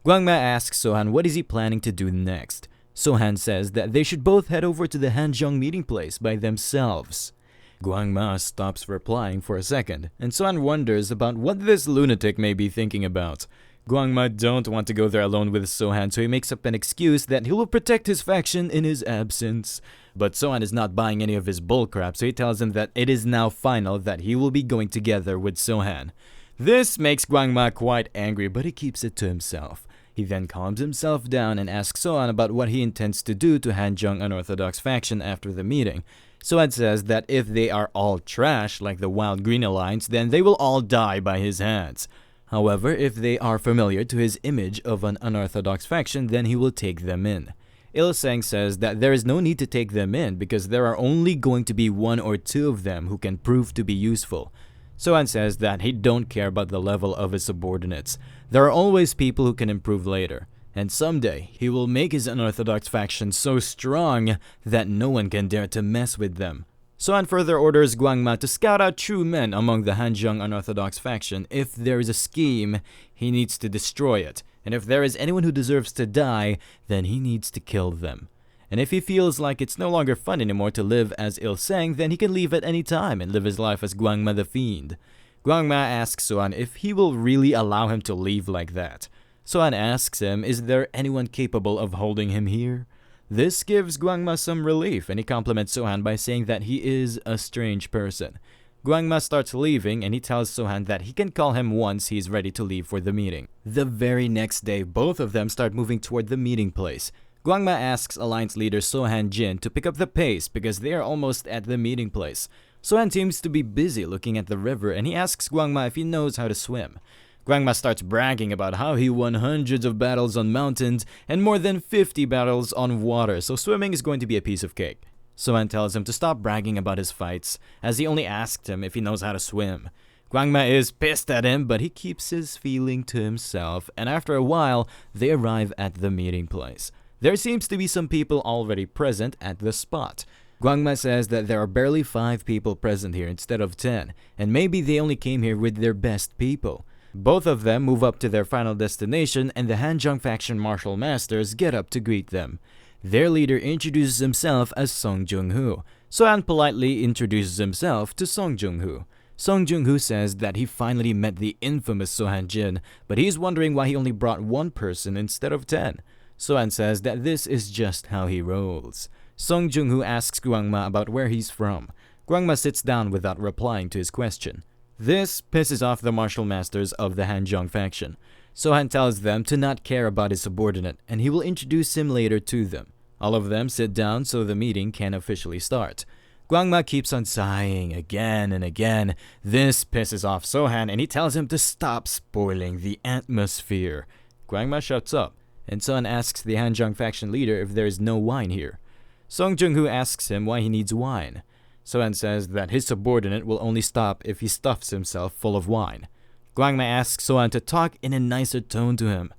Gwangma asks Sohan what is he planning to do next. Sohan says that they should both head over to the Hanjong meeting place by themselves. Gwangma stops replying for a second, and Sohan wonders about what this lunatic may be thinking about. Gwangma don't want to go there alone with Sohan, so he makes up an excuse that he will protect his faction in his absence. But Sohan is not buying any of his bullcrap, so he tells him that it is now final that he will be going together with Sohan. This makes Gwangma quite angry, but he keeps it to himself. He then calms himself down and asks Sohan about what he intends to do to Hanjong unorthodox faction after the meeting. Sohan says that if they are all trash like the Wild Green Alliance, then they will all die by his hands. However, if they are familiar to his image of an unorthodox faction, then he will take them in. Il-seng says that there is no need to take them in because there are only going to be 1 or 2 of them who can prove to be useful. Sohan says that he don't care about the level of his subordinates. There are always people who can improve later, and someday he will make his unorthodox faction so strong that no one can dare to mess with them. Sohan further orders Gwangma to scout out true men among the Hanjong unorthodox faction. If there is a scheme, he needs to destroy it, and if there is anyone who deserves to die, then he needs to kill them. And if he feels like it's no longer fun anymore to live as Il-seng, then he can leave at any time and live his life as Gwangma the Fiend. Gwangma asks Sohan if he will really allow him to leave like that. Sohan asks him, is there anyone capable of holding him here? This gives Gwangma some relief, and he compliments Sohan by saying that he is a strange person. Gwangma starts leaving, and he tells Sohan that he can call him once he's ready to leave for the meeting. The very next day, both of them start moving toward the meeting place. Gwangma asks Alliance leader Sohan Jin to pick up the pace because they are almost at the meeting place. Sohan seems to be busy looking at the river, and he asks Gwangma if he knows how to swim. Gwangma starts bragging about how he won hundreds of battles on mountains and more than 50 battles on water, so swimming is going to be a piece of cake. Sohan tells him to stop bragging about his fights, as he only asked him if he knows how to swim. Gwangma is pissed at him, but he keeps his feeling to himself, and after a while, they arrive at the meeting place. There seems to be some people already present at the spot. Gwangma says that there are barely 5 people present here instead of 10, and maybe they only came here with their best people. Both of them move up to their final destination, and the Hanjong faction martial masters get up to greet them. Their leader introduces himself as Song Jung-hoo. Sohan politely introduces himself to Song Jung-hoo. Song Jung-hoo says that he finally met the infamous Sohan Jin, but he's wondering why he only brought 1 person instead of 10. Sohan says that this is just how he rolls. Song Jung-hoo asks Gwangma about where he's from. Gwangma sits down without replying to his question. This pisses off the martial masters of the Hanjong faction. Sohan tells them to not care about his subordinate, and he will introduce him later to them. All of them sit down so the meeting can officially start. Gwangma keeps on sighing again and again. This pisses off Sohan, and he tells him to stop spoiling the atmosphere. Gwangma shuts up, and Sohan asks the Hanjong faction leader if there is no wine here. Song Jung-hoo asks him why he needs wine. Sohan says that his subordinate will only stop if he stuffs himself full of wine. Gwangma asks Sohan to talk in a nicer tone to him.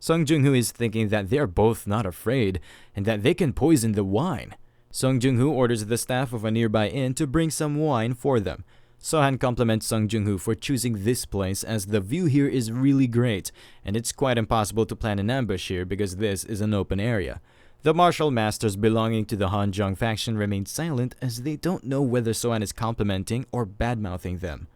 Song Jung-hoo is thinking that they are both not afraid and that they can poison the wine. Song Jung-hoo orders the staff of a nearby inn to bring some wine for them. Sohan compliments Song Jung-hoo for choosing this place as the view here is really great, and it's quite impossible to plan an ambush here because this is an open area. The martial masters belonging to the Hanjong faction remain silent as they don't know whether Sohan is complimenting or badmouthing them.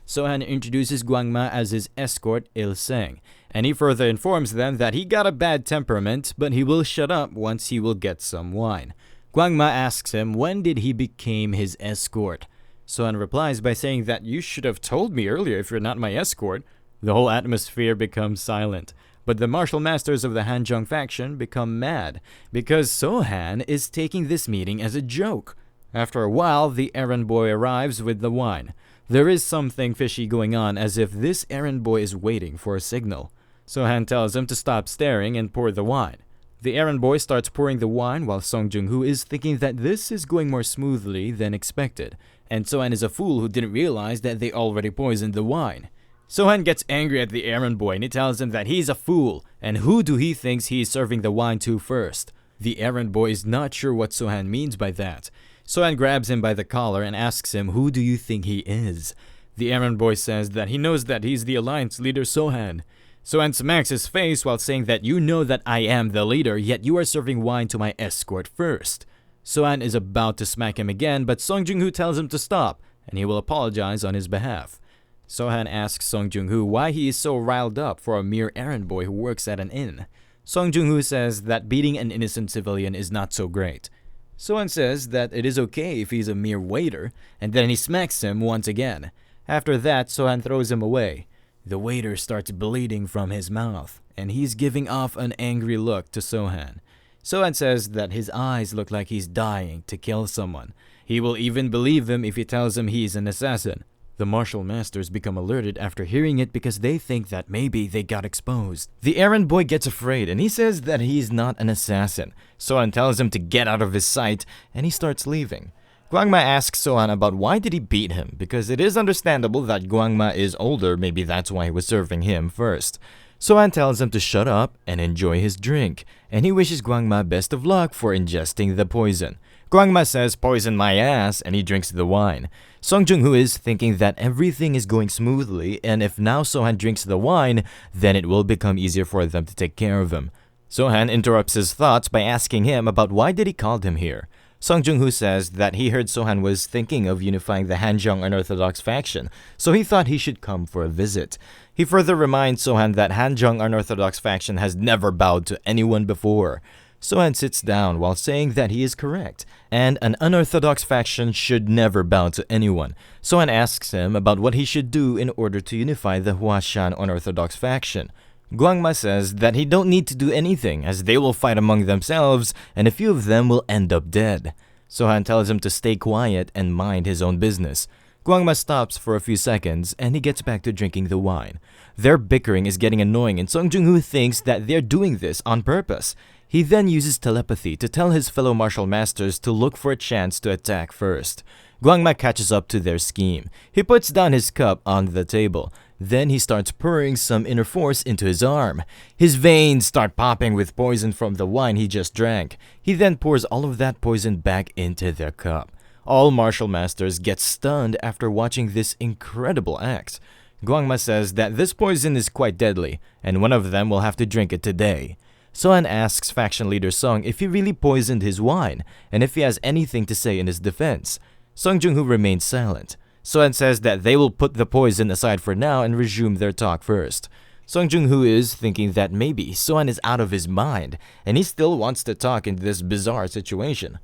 Sohan introduces Gwangma as his escort Il-seng, and he further informs them that he got a bad temperament, but he will shut up once he will get some wine. Gwangma asks him when did he become his escort. Sohan replies by saying that you should have told me earlier if you're not my escort. The whole atmosphere becomes silent. But the martial masters of the Hanjong faction become mad because Sohan is taking this meeting as a joke. After a while, the errand boy arrives with the wine. There is something fishy going on, as if this errand boy is waiting for a signal. Sohan tells him to stop staring and pour the wine. The errand boy starts pouring the wine while Song Jung-hoo is thinking that this is going more smoothly than expected, and Sohan is a fool who didn't realize that they already poisoned the wine. Sohan gets angry at the errand boy and he tells him that he's a fool, and who do he thinks he is serving the wine to first? The errand boy is not sure what Sohan means by that. Sohan grabs him by the collar and asks him, who do you think he is? The errand boy says that he knows that he's the alliance leader Sohan. Sohan smacks his face while saying that you know that I am the leader, yet you are serving wine to my escort first. Sohan is about to smack him again, but Song Jung-hoo tells him to stop, and he will apologize on his behalf. Sohan asks Song Jung-hoo why he is so riled up for a mere errand boy who works at an inn. Song Jung-hoo says that beating an innocent civilian is not so great. Sohan says that it is okay if he's a mere waiter, and then he smacks him once again. After that, Sohan throws him away. The waiter starts bleeding from his mouth, and he's giving off an angry look to Sohan. Sohan says that his eyes look like he's dying to kill someone. He will even believe him if he tells him he's an assassin. The martial masters become alerted after hearing it because they think that maybe they got exposed. The errand boy gets afraid and he says that he's not an assassin. Sohan tells him to get out of his sight and he starts leaving. Gwangma asks Sohan about why did he beat him, because it is understandable that Gwangma is older, maybe that's why he was serving him first. Sohan tells him to shut up and enjoy his drink, and he wishes Gwangma best of luck for ingesting the poison. Gwangma says poison my ass and he drinks the wine. Song Jung-hoo is thinking that everything is going smoothly, and if now Sohan drinks the wine, then it will become easier for them to take care of him. Sohan interrupts his thoughts by asking him about why did he call him here. Song Jung-hoo says that he heard Sohan was thinking of unifying the Hanjeong unorthodox faction, so he thought he should come for a visit. He further reminds Sohan that Hanjeong unorthodox faction has never bowed to anyone before. Sohan sits down while saying that he is correct, and an unorthodox faction should never bow to anyone. Sohan asks him about what he should do in order to unify the Huashan unorthodox faction. Gwangma says that he don't need to do anything as they will fight among themselves and a few of them will end up dead. Sohan tells him to stay quiet and mind his own business. Gwangma stops for a few seconds and he gets back to drinking the wine. Their bickering is getting annoying and Song Jung-hoo thinks that they're doing this on purpose. He then uses telepathy to tell his fellow martial masters to look for a chance to attack first. Gwangma catches up to their scheme. He puts down his cup on the table. Then he starts pouring some inner force into his arm. His veins start popping with poison from the wine he just drank. He then pours all of that poison back into their cup. All martial masters get stunned after watching this incredible act. Gwangma says that this poison is quite deadly, and one of them will have to drink it today. Sohan asks faction leader Song if he really poisoned his wine, and if he has anything to say in his defense. Song Jung-hoo remains silent. Sohan says that they will put the poison aside for now and resume their talk first. Song Jung-hoo is thinking that maybe Sohan is out of his mind, and he still wants to talk in this bizarre situation.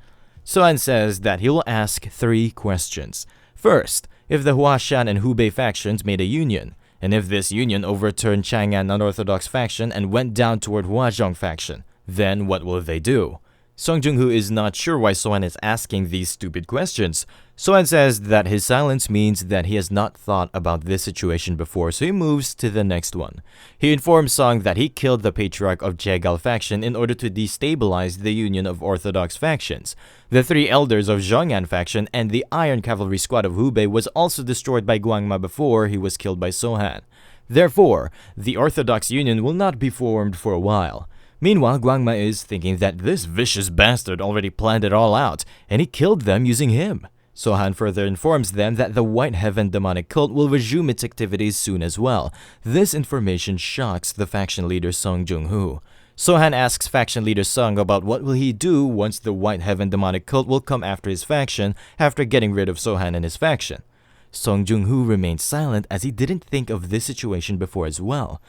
Sohan says that he will ask 3 questions. First, if the Huashan and Hubei factions made a union, and if this union overturned Chang'an unorthodox faction and went down toward Huazhong faction, then what will they do? Song Jung-hoo is not sure why Sohan is asking these stupid questions. Sohan says that his silence means that he has not thought about this situation before, so he moves to the next one. He informs Song that he killed the patriarch of Jegal faction in order to destabilize the union of orthodox factions. The 3 elders of Zhongyan faction and the Iron Cavalry squad of Hubei was also destroyed by Gwangma before he was killed by Sohan. Therefore, the orthodox union will not be formed for a while. Meanwhile, Gwangma is thinking that this vicious bastard already planned it all out, and he killed them using him. Sohan further informs them that the White Heaven demonic cult will resume its activities soon as well. This information shocks the faction leader Song Jung-hoo. Sohan asks faction leader Song about what will he do once the White Heaven demonic cult will come after his faction after getting rid of Sohan and his faction. Song Jung-hoo remains silent as he didn't think of this situation before as well.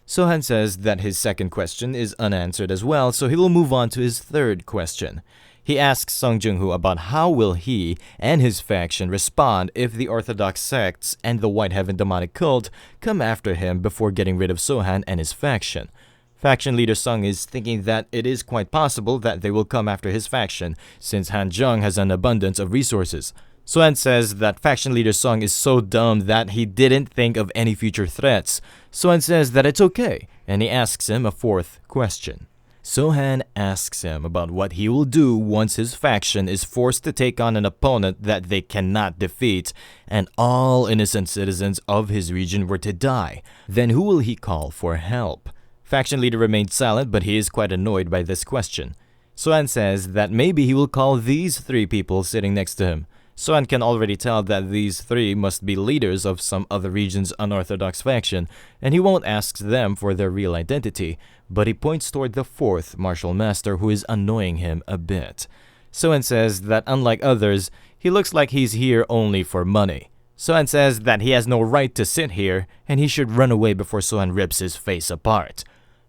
Sohan says that his second question is unanswered as well, so he will move on to his third question. He asks Song Jung-hoo about how will he and his faction respond if the Orthodox sects and the White Heaven demonic cult come after him before getting rid of Sohan and his faction. Faction leader Song is thinking that it is quite possible that they will come after his faction since Hanjeong has an abundance of resources. Sohan says that faction leader Song is so dumb that he didn't think of any future threats. Sohan says that it's okay, and he asks him a fourth question. Sohan asks him about what he will do once his faction is forced to take on an opponent that they cannot defeat, and all innocent citizens of his region were to die. Then who will he call for help? Faction leader remains silent, but he is quite annoyed by this question. Sohan says that maybe he will call these three people sitting next to him. Sohan can already tell that these three must be leaders of some other region's unorthodox faction, and he won't ask them for their real identity, but he points toward the fourth martial master who is annoying him a bit. Sohan says that unlike others, he looks like he's here only for money. Sohan says that he has no right to sit here, and he should run away before Sohan rips his face apart.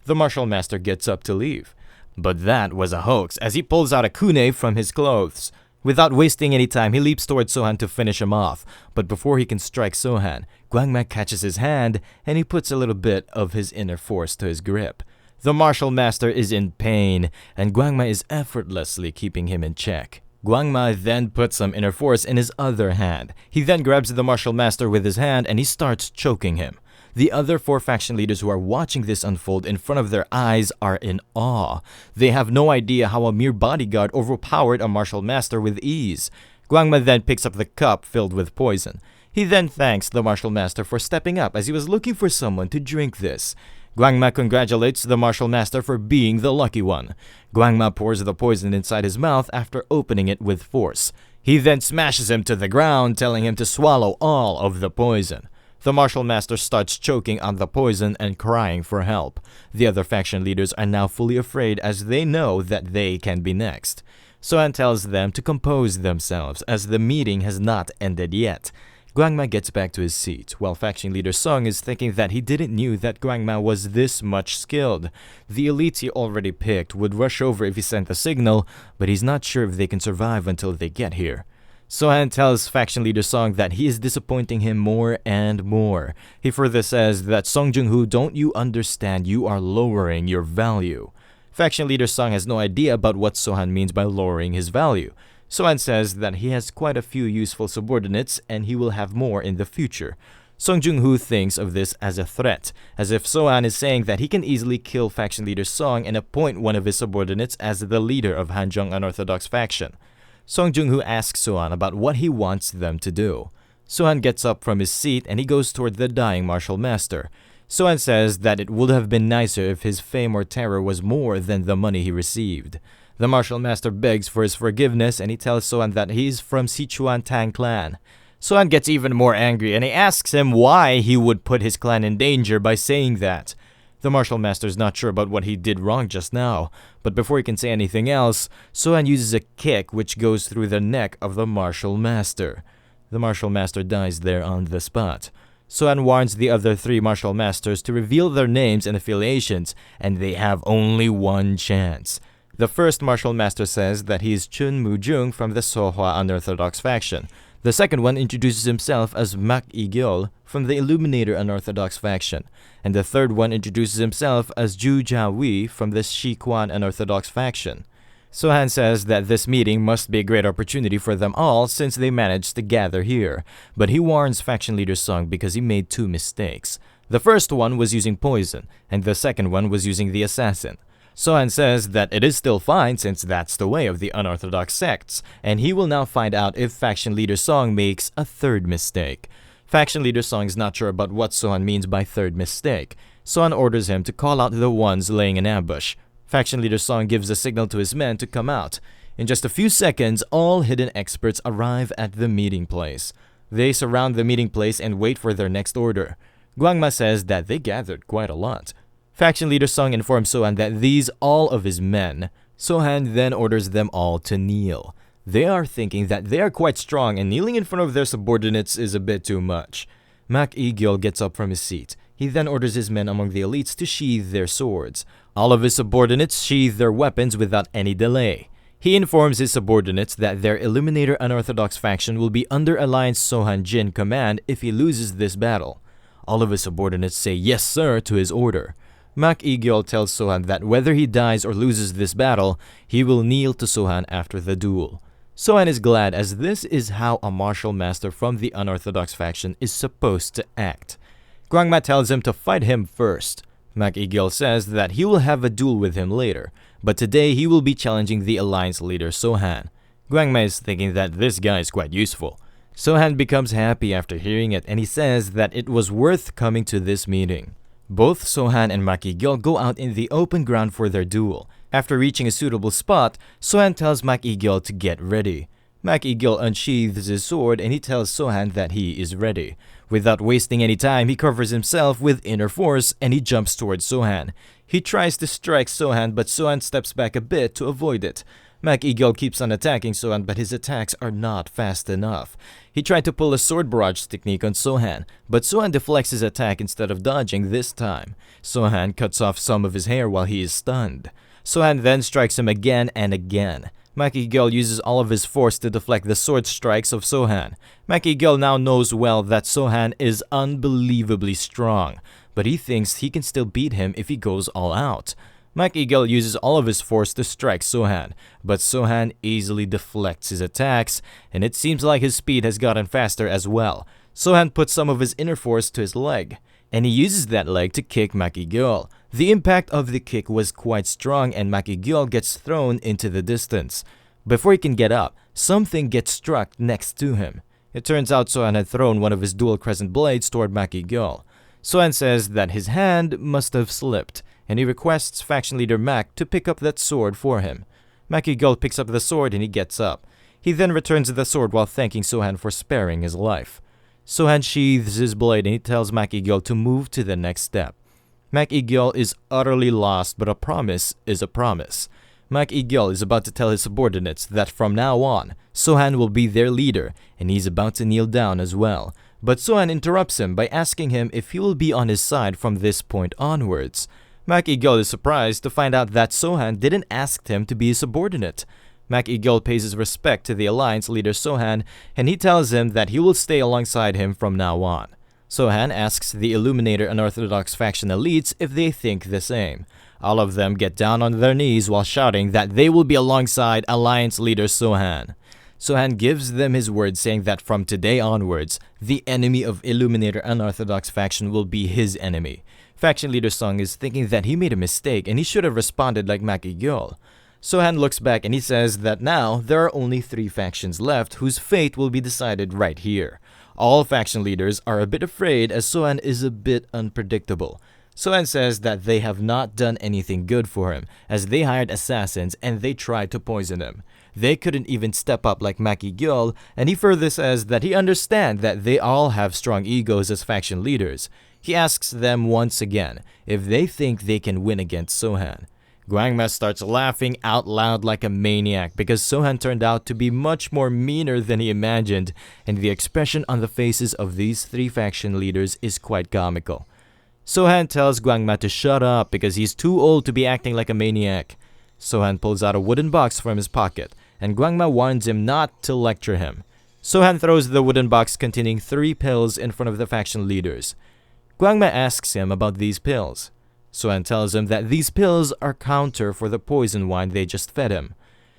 The martial master gets up to leave. But that was a hoax, as he pulls out a kunai from his clothes. Without wasting any time, he leaps towards Sohan to finish him off. But before he can strike Sohan, Gwangma catches his hand, and he puts a little bit of his inner force to his grip. The martial master is in pain, and Gwangma is effortlessly keeping him in check. Gwangma then puts some inner force in his other hand. He then grabs the martial master with his hand, and he starts choking him. The other four faction leaders who are watching this unfold in front of their eyes are in awe. They have no idea how a mere bodyguard overpowered a martial master with ease. Gwangma then picks up the cup filled with poison. He then thanks the martial master for stepping up as he was looking for someone to drink this. Gwangma congratulates the martial master for being the lucky one. Gwangma pours the poison inside his mouth after opening it with force. He then smashes him to the ground, telling him to swallow all of the poison. The martial master starts choking on the poison and crying for help. The other faction leaders are now fully afraid as they know that they can be next. Sohan tells them to compose themselves as the meeting has not ended yet. Gwangma gets back to his seat, while faction leader Sung is thinking that he didn't knew that Gwangma was this much skilled. The elites he already picked would rush over if he sent a signal, but he's not sure if they can survive until they get here. Sohan tells faction leader Song that he is disappointing him more and more. He further says that Song Jung-hoo, don't you understand, you are lowering your value. Faction leader Song has no idea about what Sohan means by lowering his value. Sohan says that he has quite a few useful subordinates and he will have more in the future. Song Jung-hoo thinks of this as a threat, as if Sohan is saying that he can easily kill faction leader Song and appoint one of his subordinates as the leader of Hanjong Unorthodox faction. Song Jung-hoo asks Sohan about what he wants them to do. Sohan gets up from his seat and he goes toward the dying martial master. Sohan says that it would have been nicer if his fame or terror was more than the money he received. The martial master begs for his forgiveness and he tells Sohan that he is from Sichuan Tang clan. Sohan gets even more angry and he asks him why he would put his clan in danger by saying that. The martial master is not sure about what he did wrong just now, but before he can say anything else, Sohan uses a kick which goes through the neck of the martial master. The martial master dies there on the spot. Sohan warns the other three martial masters to reveal their names and affiliations, and they have only one chance. The first martial master says that he is Chun Mu-jung from the Sohwa Unorthodox faction. The second one introduces himself as Mak I-gyol from the Illuminator Unorthodox faction, and the third one introduces himself as Ju Ja-wi from the Shikwan Unorthodox faction. Sohan says that this meeting must be a great opportunity for them all since they managed to gather here, but he warns faction leader Sung because he made two mistakes. The first one was using poison, and the second one was using the assassin. Sohan says that it is still fine since that's the way of the unorthodox sects, and he will now find out if faction leader Song makes a third mistake. Faction leader Song is not sure about what Sohan means by third mistake. Sohan orders him to call out the ones laying an ambush. Faction leader Song gives a signal to his men to come out. In just a few seconds, all hidden experts arrive at the meeting place. They surround the meeting place and wait for their next order. Gwangma says that they gathered quite a lot. Faction leader Song informs Sohan that these all of his men. Sohan then orders them all to kneel. They are thinking that they are quite strong and kneeling in front of their subordinates is a bit too much. Mak I-gyol gets up from his seat. He then orders his men among the elites to sheathe their swords. All of his subordinates sheathe their weapons without any delay. He informs his subordinates that their Illuminator Unorthodox faction will be under Alliance Sohan Jin command if he loses this battle. All of his subordinates say yes sir to his order. Mak I-gyol tells Sohan that whether he dies or loses this battle, he will kneel to Sohan after the duel. Sohan is glad as this is how a martial master from the unorthodox faction is supposed to act. Gwangma tells him to fight him first. Mak-il says that he will have a duel with him later, but today he will be challenging the alliance leader Sohan. Gwangma is thinking that this guy is quite useful. Sohan becomes happy after hearing it and he says that it was worth coming to this meeting. Both Sohan and Mak-il go out in the open ground for their duel. After reaching a suitable spot, Sohan tells Mak-il to get ready. Mak-il unsheathes his sword and he tells Sohan that he is ready. Without wasting any time, he covers himself with inner force and he jumps towards Sohan. He tries to strike Sohan, but Sohan steps back a bit to avoid it. Mak-il keeps on attacking Sohan, but his attacks are not fast enough. He tried to pull a sword barrage technique on Sohan, but Sohan deflects his attack instead of dodging this time. Sohan cuts off some of his hair while he is stunned. Sohan then strikes him again and again. Mak-il uses all of his force to deflect the sword strikes of Sohan. Mak-il now knows well that Sohan is unbelievably strong, but he thinks he can still beat him if he goes all out. Mak-il uses all of his force to strike Sohan, but Sohan easily deflects his attacks, and it seems like his speed has gotten faster as well. Sohan puts some of his inner force to his leg, and he uses that leg to kick Mak-il. The impact of the kick was quite strong and Mak-il gets thrown into the distance. Before he can get up, something gets struck next to him. It turns out Sohan had thrown one of his dual crescent blades toward Mak-il. Sohan says that his hand must have slipped, and he requests faction leader Mak to pick up that sword for him. Mak-il picks up the sword and he gets up. He then returns the sword while thanking Sohan for sparing his life. Sohan sheathes his blade and he tells Mak-il to move to the next step. Mak-il is utterly lost, but a promise is a promise. Mak-il is about to tell his subordinates that from now on, Sohan will be their leader, and he's about to kneel down as well. But Sohan interrupts him by asking him if he will be on his side from this point onwards. Mak-il is surprised to find out that Sohan didn't ask him to be a subordinate. Mak-il pays his respect to the alliance leader Sohan, and he tells him that he will stay alongside him from now on. Sohan asks the Illuminator Unorthodox faction elites if they think the same. All of them get down on their knees while shouting that they will be alongside alliance leader Sohan. Sohan gives them his word saying that from today onwards, the enemy of Illuminator Unorthodox faction will be his enemy. Faction leader Sung is thinking that he made a mistake and he should have responded like Mak-il. Sohan looks back and he says that now there are only 3 factions left whose fate will be decided right here. All faction leaders are a bit afraid as Sohan is a bit unpredictable. Sohan says that they have not done anything good for him as they hired assassins and they tried to poison him. They couldn't even step up like Mak-il, and he further says that he understands that they all have strong egos as faction leaders. He asks them once again if they think they can win against Sohan. Gwangma starts laughing out loud like a maniac because Sohan turned out to be much more meaner than he imagined, and the expression on the faces of these 3 faction leaders is quite comical. Sohan tells Gwangma to shut up because he's too old to be acting like a maniac. Sohan pulls out a wooden box from his pocket, and Gwangma warns him not to lecture him. Sohan throws the wooden box containing 3 pills in front of the faction leaders. Gwangma asks him about these pills. Sohan tells him that these pills are counter for the poison wine they just fed him.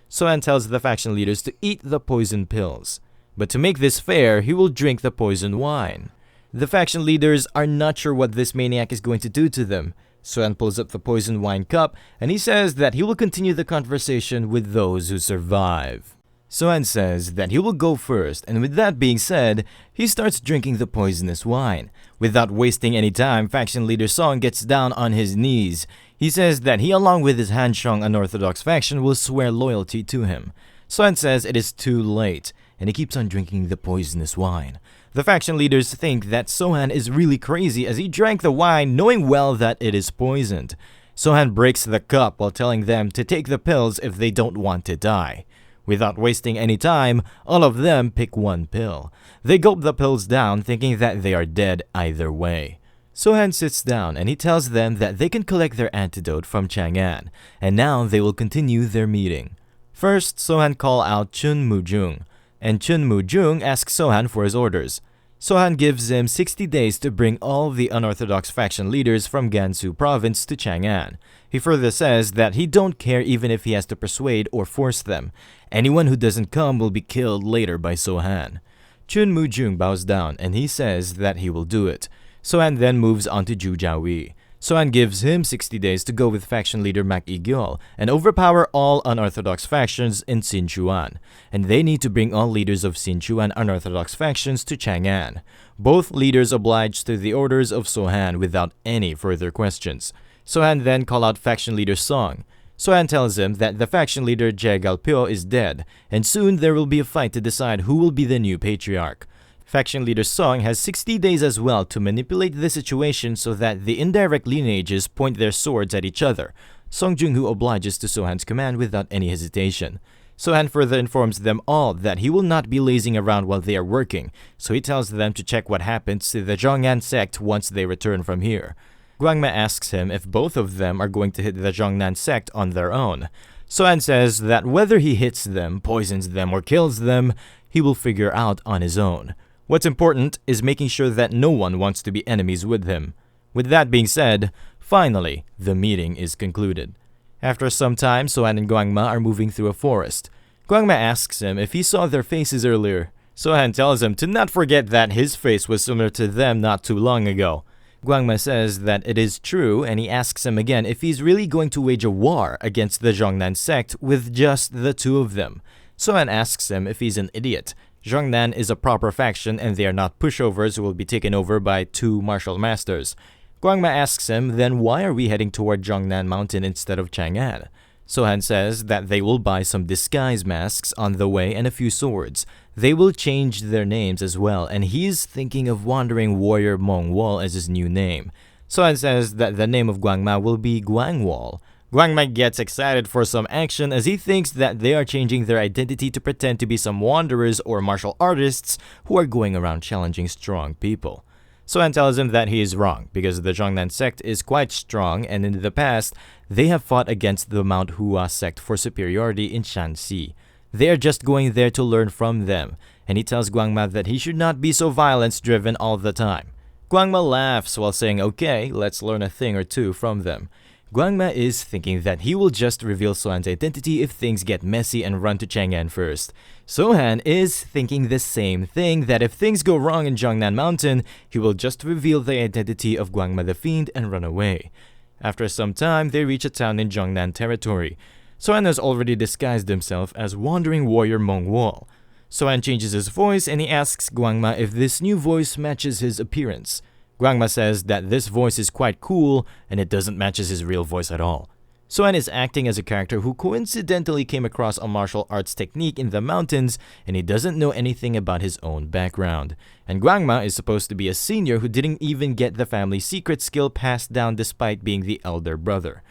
Sohan tells the faction leaders to eat the poison pills, but to make this fair, he will drink the poison wine. The faction leaders are not sure what this maniac is going to do to them. Sohan pulls up the poison wine cup and he says that he will continue the conversation with those who survive. Sohan says that he will go first, and with that being said, he starts drinking the poisonous wine. Without wasting any time, faction leader Song gets down on his knees. He says that he along with his Hanshong unorthodox faction will swear loyalty to him. Sohan says it is too late, and he keeps on drinking the poisonous wine. The faction leaders think that Sohan is really crazy as he drank the wine knowing well that it is poisoned. Sohan breaks the cup while telling them to take the pills if they don't want to die. Without wasting any time, all of them pick one pill. They gulp the pills down thinking that they are dead either way. Sohan sits down and he tells them that they can collect their antidote from Chang'an, and now they will continue their meeting. First, Sohan calls out Chun Mujung, and Chun Mujung asks Sohan for his orders. Sohan gives him 60 days to bring all the unorthodox faction leaders from Gansu province to Chang'an. He further says that he don't care even if he has to persuade or force them. Anyone who doesn't come will be killed later by Sohan. Chun Mujung bows down and he says that he will do it. Sohan then moves on to Jujiawi. Sohan gives him 60 days to go with faction leader Mak Igyol and overpower all unorthodox factions in Sinchuan, and they need to bring all leaders of Sinchuan unorthodox factions to Chang'an. Both leaders obliged to the orders of Sohan without any further questions. Sohan then call out faction leader Song. Sohan tells him that the faction leader Jie Galpyo is dead, and soon there will be a fight to decide who will be the new patriarch. Faction leader Song has 60 days as well to manipulate the situation so that the indirect lineages point their swords at each other. Song Jung-hoo obliges to Sohan's command without any hesitation. Sohan further informs them all that he will not be lazing around while they are working, so he tells them to check what happens to the Zhongnan sect once they return from here. Guangma asks him if both of them are going to hit the Zhongnan sect on their own. Sohan says that whether he hits them, poisons them, or kills them, he will figure out on his own. What's important is making sure that no one wants to be enemies with him. With that being said, finally, the meeting is concluded. After some time, Sohan and Guangma are moving through a forest. Guangma asks him if he saw their faces earlier. Sohan tells him to not forget that his face was similar to them not too long ago. Guangma says that it is true, and he asks him again if he's really going to wage a war against the Zhongnan sect with just the two of them. Sohan asks him if he's an idiot. Zhongnan is a proper faction and they are not pushovers who will be taken over by two martial masters. Guangma asks him, then why are we heading toward Zhongnan Mountain instead of Chang'an? Sohan says that they will buy some disguise masks on the way and a few swords. They will change their names as well, and he's thinking of Wandering Warrior Mongwol as his new name. Sohan says that the name of Guangma will be Guangwol. Guangma gets excited for some action as he thinks that they are changing their identity to pretend to be some wanderers or martial artists who are going around challenging strong people. Sohan tells him that he is wrong because the Zhongnan sect is quite strong, and in the past, they have fought against the Mount Hua sect for superiority in Shanxi. They are just going there to learn from them, and he tells Guangma that he should not be so violence-driven all the time. Guangma laughs while saying, okay, let's learn a thing or two from them. Guangma is thinking that he will just reveal Sohan's identity if things get messy and run to Chang'an first. Sohan is thinking the same thing, that if things go wrong in Zhongnan Mountain, he will just reveal the identity of Guangma the Fiend and run away. After some time, they reach a town in Zhongnan territory. Sohan has already disguised himself as Wandering Warrior Mongwol. Sohan changes his voice and he asks Guangma if this new voice matches his appearance. Guangma says that this voice is quite cool and it doesn't match his real voice at all. Sohan is acting as a character who coincidentally came across a martial arts technique in the mountains and he doesn't know anything about his own background. And Guangma is supposed to be a senior who didn't even get the family secret skill passed down despite being the elder brother.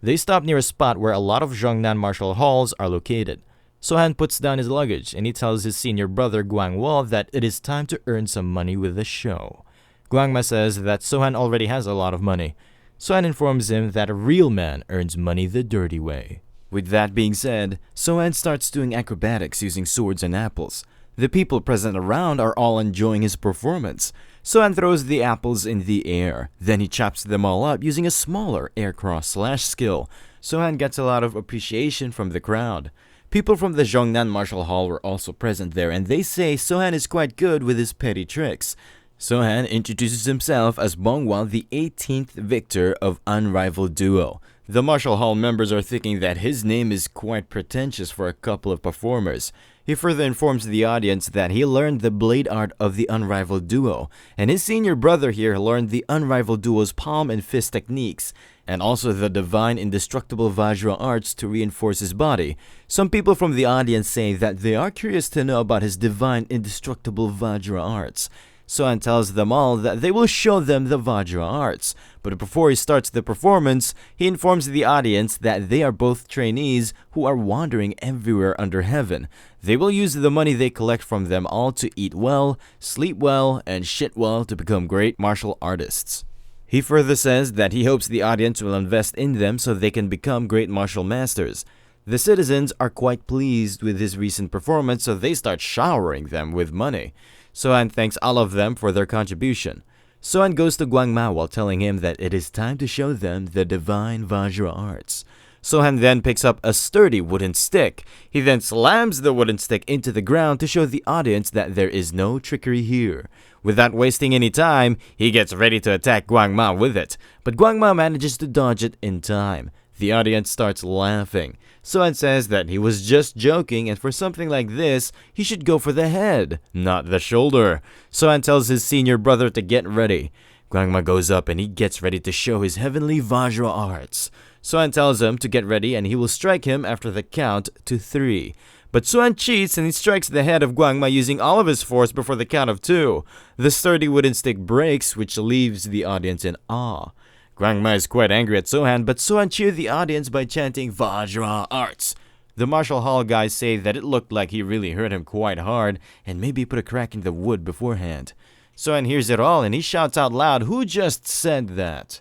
They stop near a spot where a lot of Zhongnan martial halls are located. Sohan puts down his luggage and he tells his senior brother Guangwol that it is time to earn some money with the show. Guangma says that Sohan already has a lot of money. Sohan informs him that a real man earns money the dirty way. With that being said, Sohan starts doing acrobatics using swords and apples. The people present around are all enjoying his performance. Sohan throws the apples in the air. Then he chops them all up using a smaller air cross slash skill. Sohan gets a lot of appreciation from the crowd. People from the Zhongnan Martial Hall were also present there and they say Sohan is quite good with his petty tricks. Sohan introduces himself as Mongwol, the 18th victor of Unrivaled Duo. The Martial Hall members are thinking that his name is quite pretentious for a couple of performers. He further informs the audience that he learned the blade art of the Unrivaled Duo, and his senior brother here learned the Unrivaled Duo's palm and fist techniques, and also the divine indestructible Vajra arts to reinforce his body. Some people from the audience say that they are curious to know about his divine indestructible Vajra arts. Sohan tells them all that they will show them the Vajra arts, but before he starts the performance, he informs the audience that they are both trainees who are wandering everywhere under heaven. They will use the money they collect from them all to eat well, sleep well, and shit well to become great martial artists. He further says that he hopes the audience will invest in them so they can become great martial masters. The citizens are quite pleased with his recent performance, so they start showering them with money. Sohan thanks all of them for their contribution. Sohan goes to Guangma while telling him that it is time to show them the divine Vajra arts. Sohan then picks up a sturdy wooden stick. He then slams the wooden stick into the ground to show the audience that there is no trickery here. Without wasting any time, he gets ready to attack Guangma with it, but Guangma manages to dodge it in time. The audience starts laughing. Sohan says that he was just joking, and for something like this, he should go for the head, not the shoulder. Sohan tells his senior brother to get ready. Guangma goes up and he gets ready to show his heavenly Vajra arts. Sohan tells him to get ready and he will strike him after the count to 3. But Sohan cheats and he strikes the head of Guangma using all of his force before the count of 2. The sturdy wooden stick breaks, which leaves the audience in awe. Guangma is quite angry at Sohan, but Sohan cheered the audience by chanting Vajra arts. The martial hall guys say that it looked like he really hurt him quite hard and maybe put a crack in the wood beforehand. Sohan hears it all and he shouts out loud, "Who just said that?"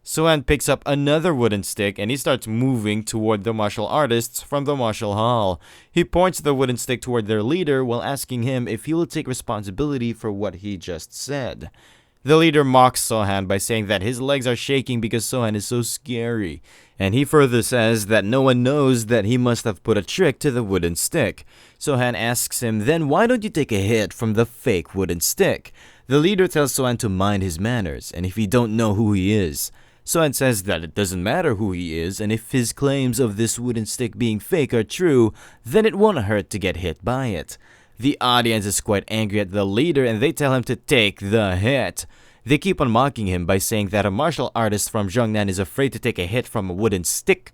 Sohan picks up another wooden stick and he starts moving toward the martial artists from the martial hall. He points the wooden stick toward their leader while asking him if he will take responsibility for what he just said. The leader mocks Sohan by saying that his legs are shaking because Sohan is so scary, and he further says that no one knows that he must have put a trick to the wooden stick. Sohan asks him, "Then why don't you take a hit from the fake wooden stick?" The leader tells Sohan to mind his manners, and if he don't know who he is. Sohan says that it doesn't matter who he is, and if his claims of this wooden stick being fake are true, then it won't hurt to get hit by it. The audience is quite angry at the leader and they tell him to take the hit. They keep on mocking him by saying that a martial artist from Zhongnan is afraid to take a hit from a wooden stick.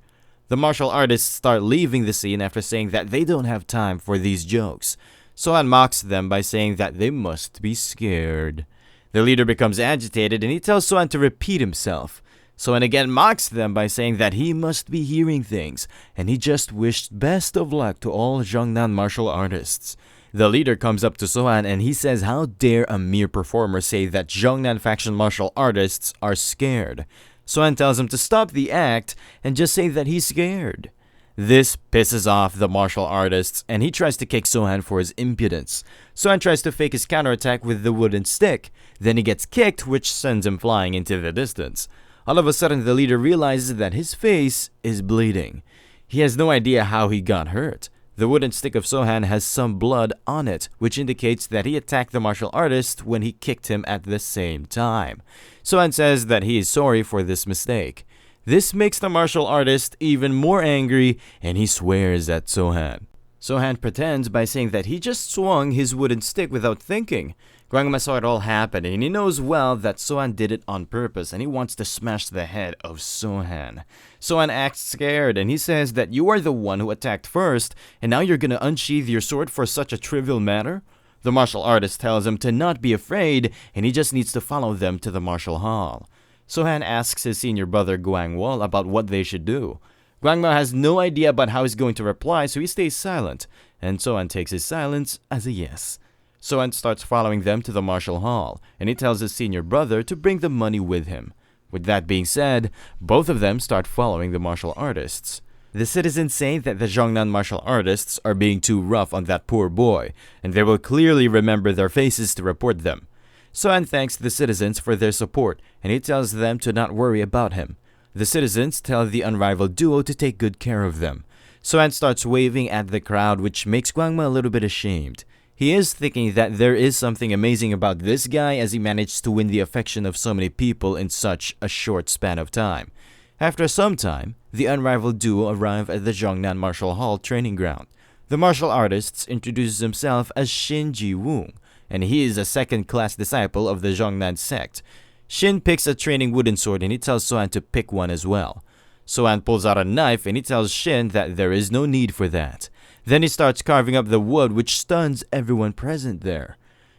The martial artists start leaving the scene after saying that they don't have time for these jokes. Sohan mocks them by saying that they must be scared. The leader becomes agitated and he tells Sohan to repeat himself. Sohan again mocks them by saying that he must be hearing things, and he just wished best of luck to all Zhongnan martial artists. The leader comes up to Sohan and he says how dare a mere performer say that Zhongnan faction martial artists are scared. Sohan tells him to stop the act and just say that he's scared. This pisses off the martial artists and he tries to kick Sohan for his impudence. Sohan tries to fake his counterattack with the wooden stick. Then he gets kicked, which sends him flying into the distance. All of a sudden, the leader realizes that his face is bleeding. He has no idea how he got hurt. The wooden stick of Sohan has some blood on it, which indicates that he attacked the martial artist when he kicked him at the same time. Sohan says that he is sorry for this mistake. This makes the martial artist even more angry, and he swears at Sohan. Sohan pretends by saying that he just swung his wooden stick without thinking. Guangma saw it all happen, and he knows well that Sohan did it on purpose, and he wants to smash the head of Sohan. Sohan acts scared, and he says that you are the one who attacked first, and now you're gonna unsheath your sword for such a trivial matter? The martial artist tells him to not be afraid, and he just needs to follow them to the martial hall. Sohan asks his senior brother Guangwol about what they should do. Guangma has no idea about how he's going to reply, so he stays silent, and Sohan takes his silence as a yes. Sohan starts following them to the martial hall, and he tells his senior brother to bring the money with him. With that being said, both of them start following the martial artists. The citizens say that the Zhongnan martial artists are being too rough on that poor boy, and they will clearly remember their faces to report them. Sohan thanks the citizens for their support, and he tells them to not worry about him. The citizens tell the unrivaled duo to take good care of them. Sohan starts waving at the crowd, which makes Guangma a little bit ashamed. He is thinking that there is something amazing about this guy as he managed to win the affection of so many people in such a short span of time. After some time, the unrivaled duo arrive at the Zhongnan Martial Hall training ground. The martial artist introduces himself as Shin Ji-woong, and he is a second-class disciple of the Zhongnan sect. Shin picks a training wooden sword and he tells Sohan to pick one as well. Sohan pulls out a knife and he tells Shin that there is no need for that. Then he starts carving up the wood, which stuns everyone present there.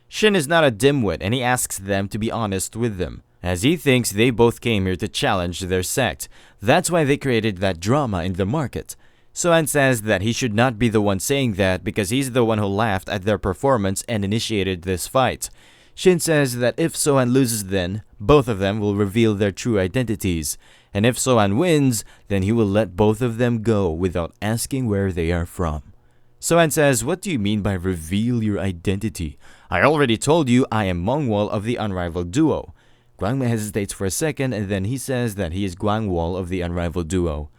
Shin is not a dimwit and he asks them to be honest with them, as he thinks they both came here to challenge their sect. That's why they created that drama in the market. Sohan says that he should not be the one saying that because he's the one who laughed at their performance and initiated this fight. Shin says that if Sohan loses, then both of them will reveal their true identities. And if Sohan wins, then he will let both of them go without asking where they are from. Sohan says, "What do you mean by reveal your identity? I already told you I am Mongwol of the unrivaled duo." Guangma hesitates for a second and then he says that he is Guangwol of the unrivaled duo.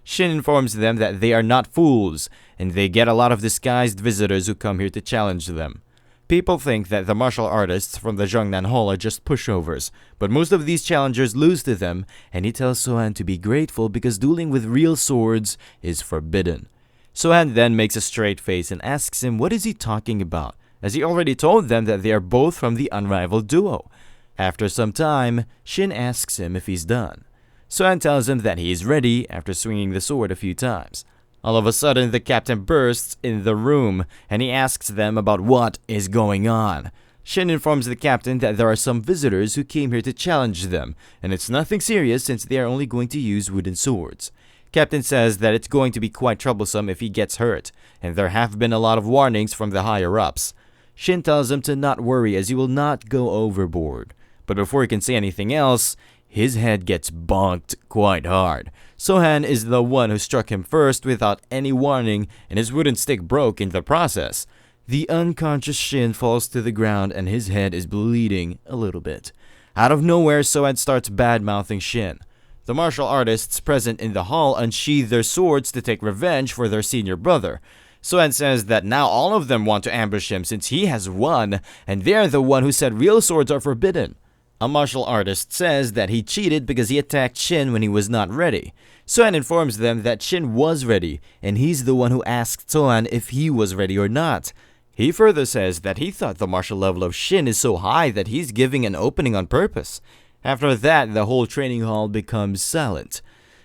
Shin informs them that they are not fools, and they get a lot of disguised visitors who come here to challenge them. People think that the martial artists from the Zhongnan Hall are just pushovers, but most of these challengers lose to them, and he tells Sohan to be grateful because dueling with real swords is forbidden. Sohan then makes a straight face and asks him what is he talking about, as he already told them that they are both from the unrivaled duo. After some time, Shin asks him if he's done. Sohan tells him that he is ready after swinging the sword a few times. All of a sudden, the captain bursts in the room, and he asks them about what is going on. Shin informs the captain that there are some visitors who came here to challenge them, and it's nothing serious since they are only going to use wooden swords. Captain says that it's going to be quite troublesome if he gets hurt, and there have been a lot of warnings from the higher-ups. Shin tells him to not worry as he will not go overboard. But before he can say anything else, his head gets bonked quite hard. Sohan is the one who struck him first without any warning, and his wooden stick broke in the process. The unconscious Shin falls to the ground and his head is bleeding a little bit. Out of nowhere, Sohan starts bad-mouthing Shin. The martial artists present in the hall unsheathe their swords to take revenge for their senior brother. Sohan says that now all of them want to ambush him since he has won, and they're the one who said real swords are forbidden. A martial artist says that he cheated because he attacked Shin when he was not ready. Sohan informs them that Shin was ready, and he's the one who asked Sohan if he was ready or not. He further says that he thought the martial level of Shin is so high that he's giving an opening on purpose. After that, the whole training hall becomes silent.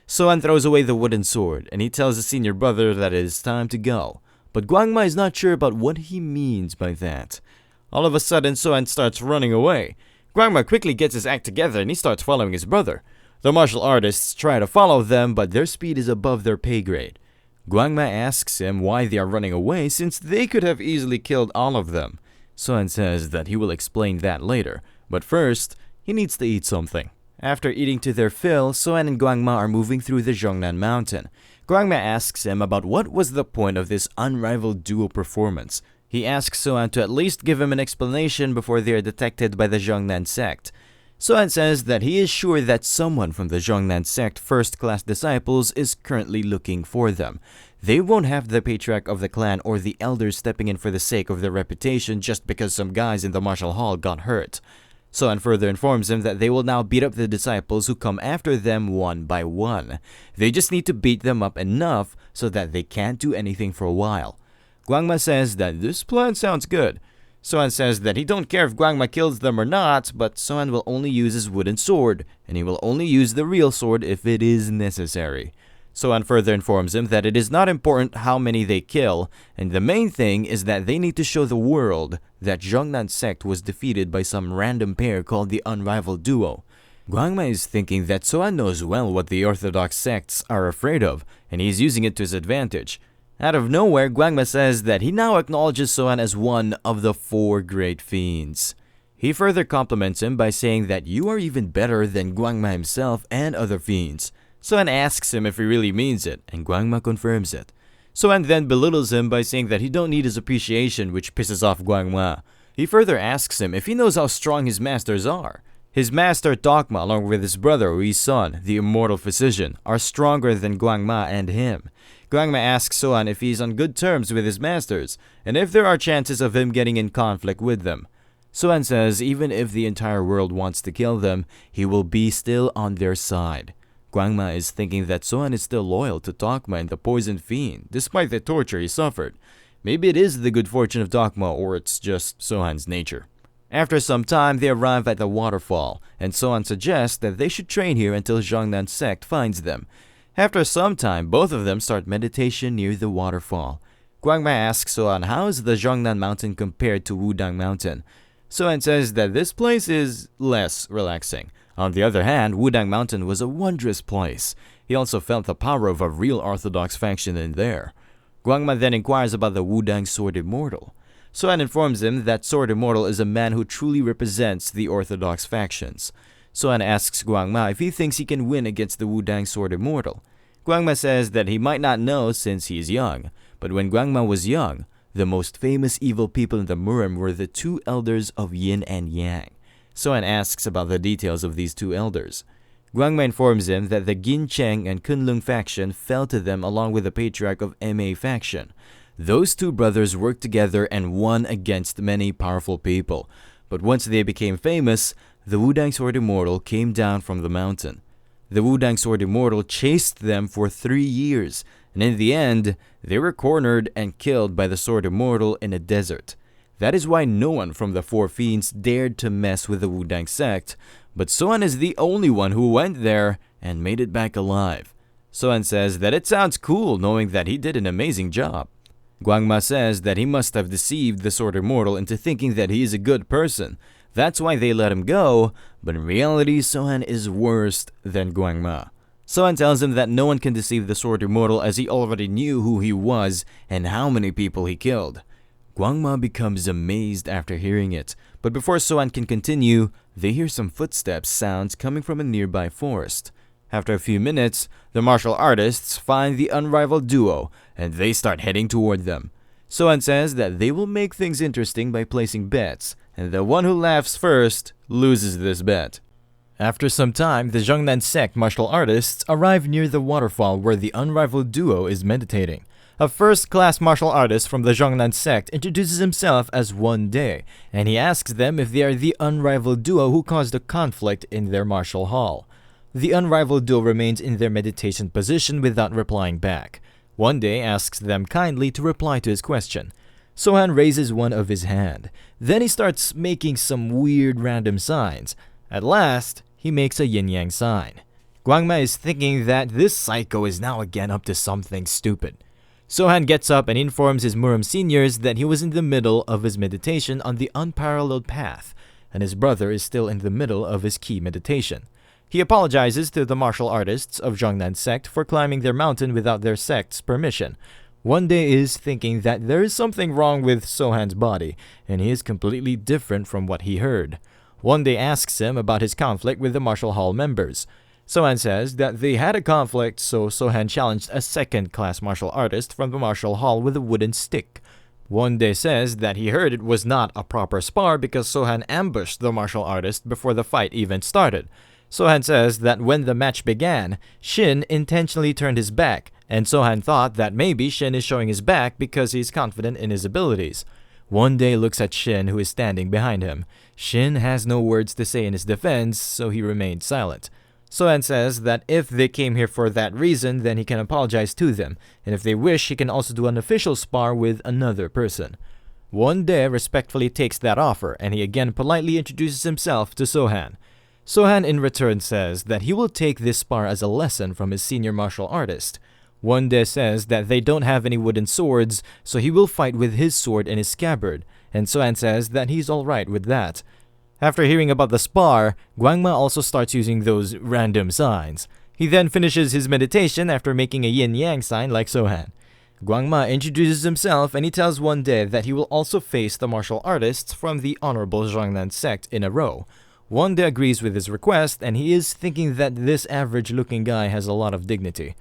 Sohan throws away the wooden sword, and he tells his senior brother that it is time to go. But Gwangma is not sure about what he means by that. All of a sudden, Sohan starts running away. Gwangma quickly gets his act together and he starts following his brother. The martial artists try to follow them, but their speed is above their pay grade. Gwangma asks him why they are running away since they could have easily killed all of them. Sohan says that he will explain that later, but first, he needs to eat something. After eating to their fill, Sohan and Gwangma are moving through the Zhongnan mountain. Gwangma asks him about what was the point of this unrivaled duo performance. He asks Sohan to at least give him an explanation before they are detected by the Zhongnan sect. Sohan says that he is sure that someone from the Zhongnan sect first-class disciples is currently looking for them. They won't have the patriarch of the clan or the elders stepping in for the sake of their reputation just because some guys in the martial hall got hurt. Sohan further informs him that they will now beat up the disciples who come after them one by one. They just need to beat them up enough so that they can't do anything for a while. Gwangma says that this plan sounds good. Sohan says that he don't care if Gwangma kills them or not, but Sohan will only use his wooden sword, and he will only use the real sword if it is necessary. Sohan further informs him that it is not important how many they kill, and the main thing is that they need to show the world that Zhongnan sect was defeated by some random pair called the Unrivaled Duo. Gwangma is thinking that Sohan knows well what the orthodox sects are afraid of, and he is using it to his advantage. Out of nowhere, Gwangma says that he now acknowledges Sohan as one of the 4 great fiends. He further compliments him by saying that you are even better than Gwangma himself and other fiends. Sohan asks him if he really means it, and Gwangma confirms it. Sohan then belittles him by saying that he don't need his appreciation, which pisses off Gwangma. He further asks him if he knows how strong his masters are. His master Tokma, along with his brother Uisun, the immortal physician, are stronger than Gwangma and him. Gwangma asks Sohan if he's on good terms with his masters, and if there are chances of him getting in conflict with them. Sohan says even if the entire world wants to kill them, he will be still on their side. Gwangma is thinking that Sohan is still loyal to Tokma and the poisoned fiend, despite the torture he suffered. Maybe it is the good fortune of Tokma, or it's just Sohan's nature. After some time, they arrive at the waterfall, and Sohan suggests that they should train here until Zhongnan sect finds them. After some time, both of them start meditation near the waterfall. Gwangma asks Sohan how is the Zhongnan mountain compared to Wudang mountain. Sohan says that this place is less relaxing. On the other hand, Wudang mountain was a wondrous place. He also felt the power of a real orthodox faction in there. Gwangma then inquires about the Wudang Sword Immortal. Sohan informs him that Sword Immortal is a man who truly represents the orthodox factions. Sohan asks Gwangma if he thinks he can win against the Wudang Sword Immortal. Gwangma says that he might not know since he is young, but when Gwangma was young, the most famous evil people in the Murim were the 2 elders of Yin and Yang. Sohan asks about the details of these 2 elders. Guangma informs him that the Gincheng and Kunlun faction fell to them along with the patriarch of Ma faction. Those two brothers worked together and won against many powerful people. But once they became famous, the Wudang Sword Immortal came down from the mountain. The Wudang Sword Immortal chased them for 3 years, and in the end, they were cornered and killed by the Sword Immortal in a desert. That is why no one from the 4 fiends dared to mess with the Wudang sect, but Sohan is the only one who went there and made it back alive. Sohan says that it sounds cool knowing that he did an amazing job. Guangma says that he must have deceived the Sword Immortal into thinking that he is a good person. That's why they let him go, but in reality, Sohan is worse than Guangma. Sohan tells him that no one can deceive the Sword Immortal as he already knew who he was and how many people he killed. Guangma becomes amazed after hearing it, but before Sohan can continue, they hear some footsteps sounds coming from a nearby forest. After a few minutes, the martial artists find the unrivaled duo, and they start heading toward them. Sohan says that they will make things interesting by placing bets, and the one who laughs first loses this bet. After some time, the Zhongnan sect martial artists arrive near the waterfall where the unrivaled duo is meditating. A first-class martial artist from the Zhongnan sect introduces himself as One Day, and he asks them if they are the unrivaled duo who caused a conflict in their martial hall. The unrivaled duo remains in their meditation position without replying back. One Day asks them kindly to reply to his question. Sohan raises one of his hand. Then he starts making some weird random signs. At last, he makes a yin-yang sign. Guangma is thinking that this psycho is now again up to something stupid. Sohan gets up and informs his Murim seniors that he was in the middle of his meditation on the unparalleled path, and his brother is still in the middle of his key meditation. He apologizes to the martial artists of Zhongnan sect for climbing their mountain without their sect's permission. One Day is thinking that there is something wrong with Sohan's body, and he is completely different from what he heard. One Day asks him about his conflict with the martial hall members. Sohan says that they had a conflict, so Sohan challenged a second-class martial artist from the martial hall with a wooden stick. One Day says that he heard it was not a proper spar because Sohan ambushed the martial artist before the fight even started. Sohan says that when the match began, Shin intentionally turned his back, and Sohan thought that maybe Shin is showing his back because he's confident in his abilities. One Day looks at Shin, who is standing behind him. Shin has no words to say in his defense, so he remained silent. Sohan says that if they came here for that reason, then he can apologize to them, and if they wish, he can also do an official spar with another person. One Day respectfully takes that offer, and he again politely introduces himself to Sohan. Sohan in return says that he will take this spar as a lesson from his senior martial artist. One Day says that they don't have any wooden swords, so he will fight with his sword in his scabbard, and Sohan says that he's alright with that. After hearing about the spar, Guangma also starts using those random signs. He then finishes his meditation after making a yin-yang sign like Sohan. Guangma introduces himself and he tells One Day that he will also face the martial artists from the Honorable Zhongnan sect in a row. One Day agrees with his request, and he is thinking that this average-looking guy has a lot of dignity.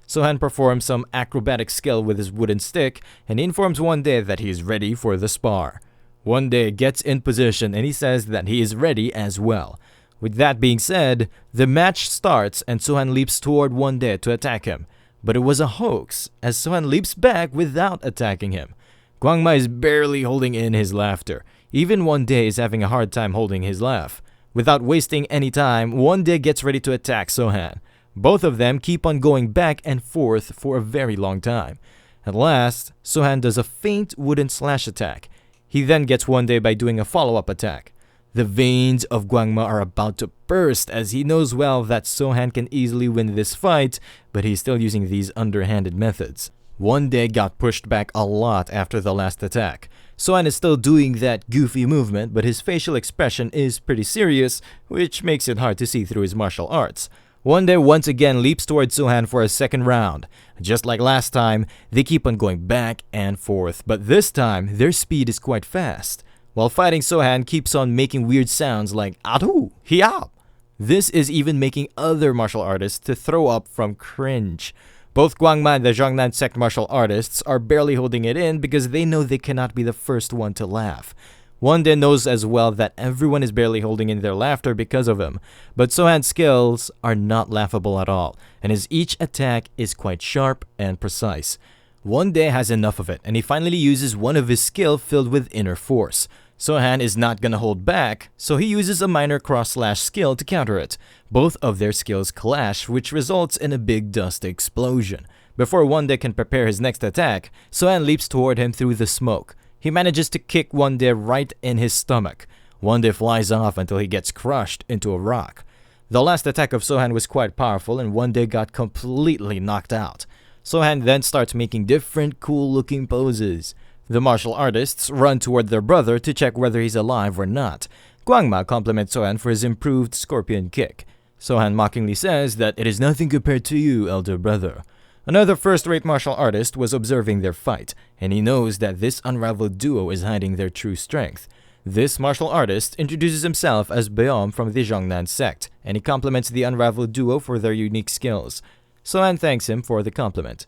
Sohan performs some acrobatic skill with his wooden stick, and he informs One Day that he is ready for the spar. One Day gets in position, and he says that he is ready as well. With that being said, the match starts, and Sohan leaps toward One Day to attack him. But it was a hoax, as Sohan leaps back without attacking him. Guangma is barely holding in his laughter. Even One Day is having a hard time holding his laugh. Without wasting any time, One Day gets ready to attack Sohan. Both of them keep on going back and forth for a very long time. At last, Sohan does a faint wooden slash attack. He then gets One Day by doing a follow-up attack. The veins of Guangma are about to burst as he knows well that Sohan can easily win this fight, but he's still using these underhanded methods. One Day got pushed back a lot after the last attack. Sohan is still doing that goofy movement, but his facial expression is pretty serious, which makes it hard to see through his martial arts. One Day once again leaps towards Sohan for a second round. Just like last time, they keep on going back and forth, but this time, their speed is quite fast. While fighting, Sohan keeps on making weird sounds like "Atu! Hiya!" This is even making other martial artists to throw up from cringe. Both Guangma and the Zhongnan sect martial artists are barely holding it in because they know they cannot be the first one to laugh. Wondae knows as well that everyone is barely holding in their laughter because of him, but Sohan's skills are not laughable at all, and his each attack is quite sharp and precise. Wondae has enough of it, and he finally uses one of his skill filled with inner force. Sohan is not gonna hold back, so he uses a minor cross-slash skill to counter it. Both of their skills clash, which results in a big dust explosion. Before Wondae can prepare his next attack, Sohan leaps toward him through the smoke. He manages to kick Wondae right in his stomach. Wondae flies off until he gets crushed into a rock. The last attack of Sohan was quite powerful and Wondae got completely knocked out. Sohan then starts making different cool-looking poses. The martial artists run toward their brother to check whether he's alive or not. Gwangma compliments Sohan for his improved scorpion kick. Sohan mockingly says that it is nothing compared to you, elder brother. Another first-rate martial artist was observing their fight, and he knows that this unraveled duo is hiding their true strength. This martial artist introduces himself as Beom from the Zhongnan sect, and he compliments the unraveled duo for their unique skills. Sohan thanks him for the compliment.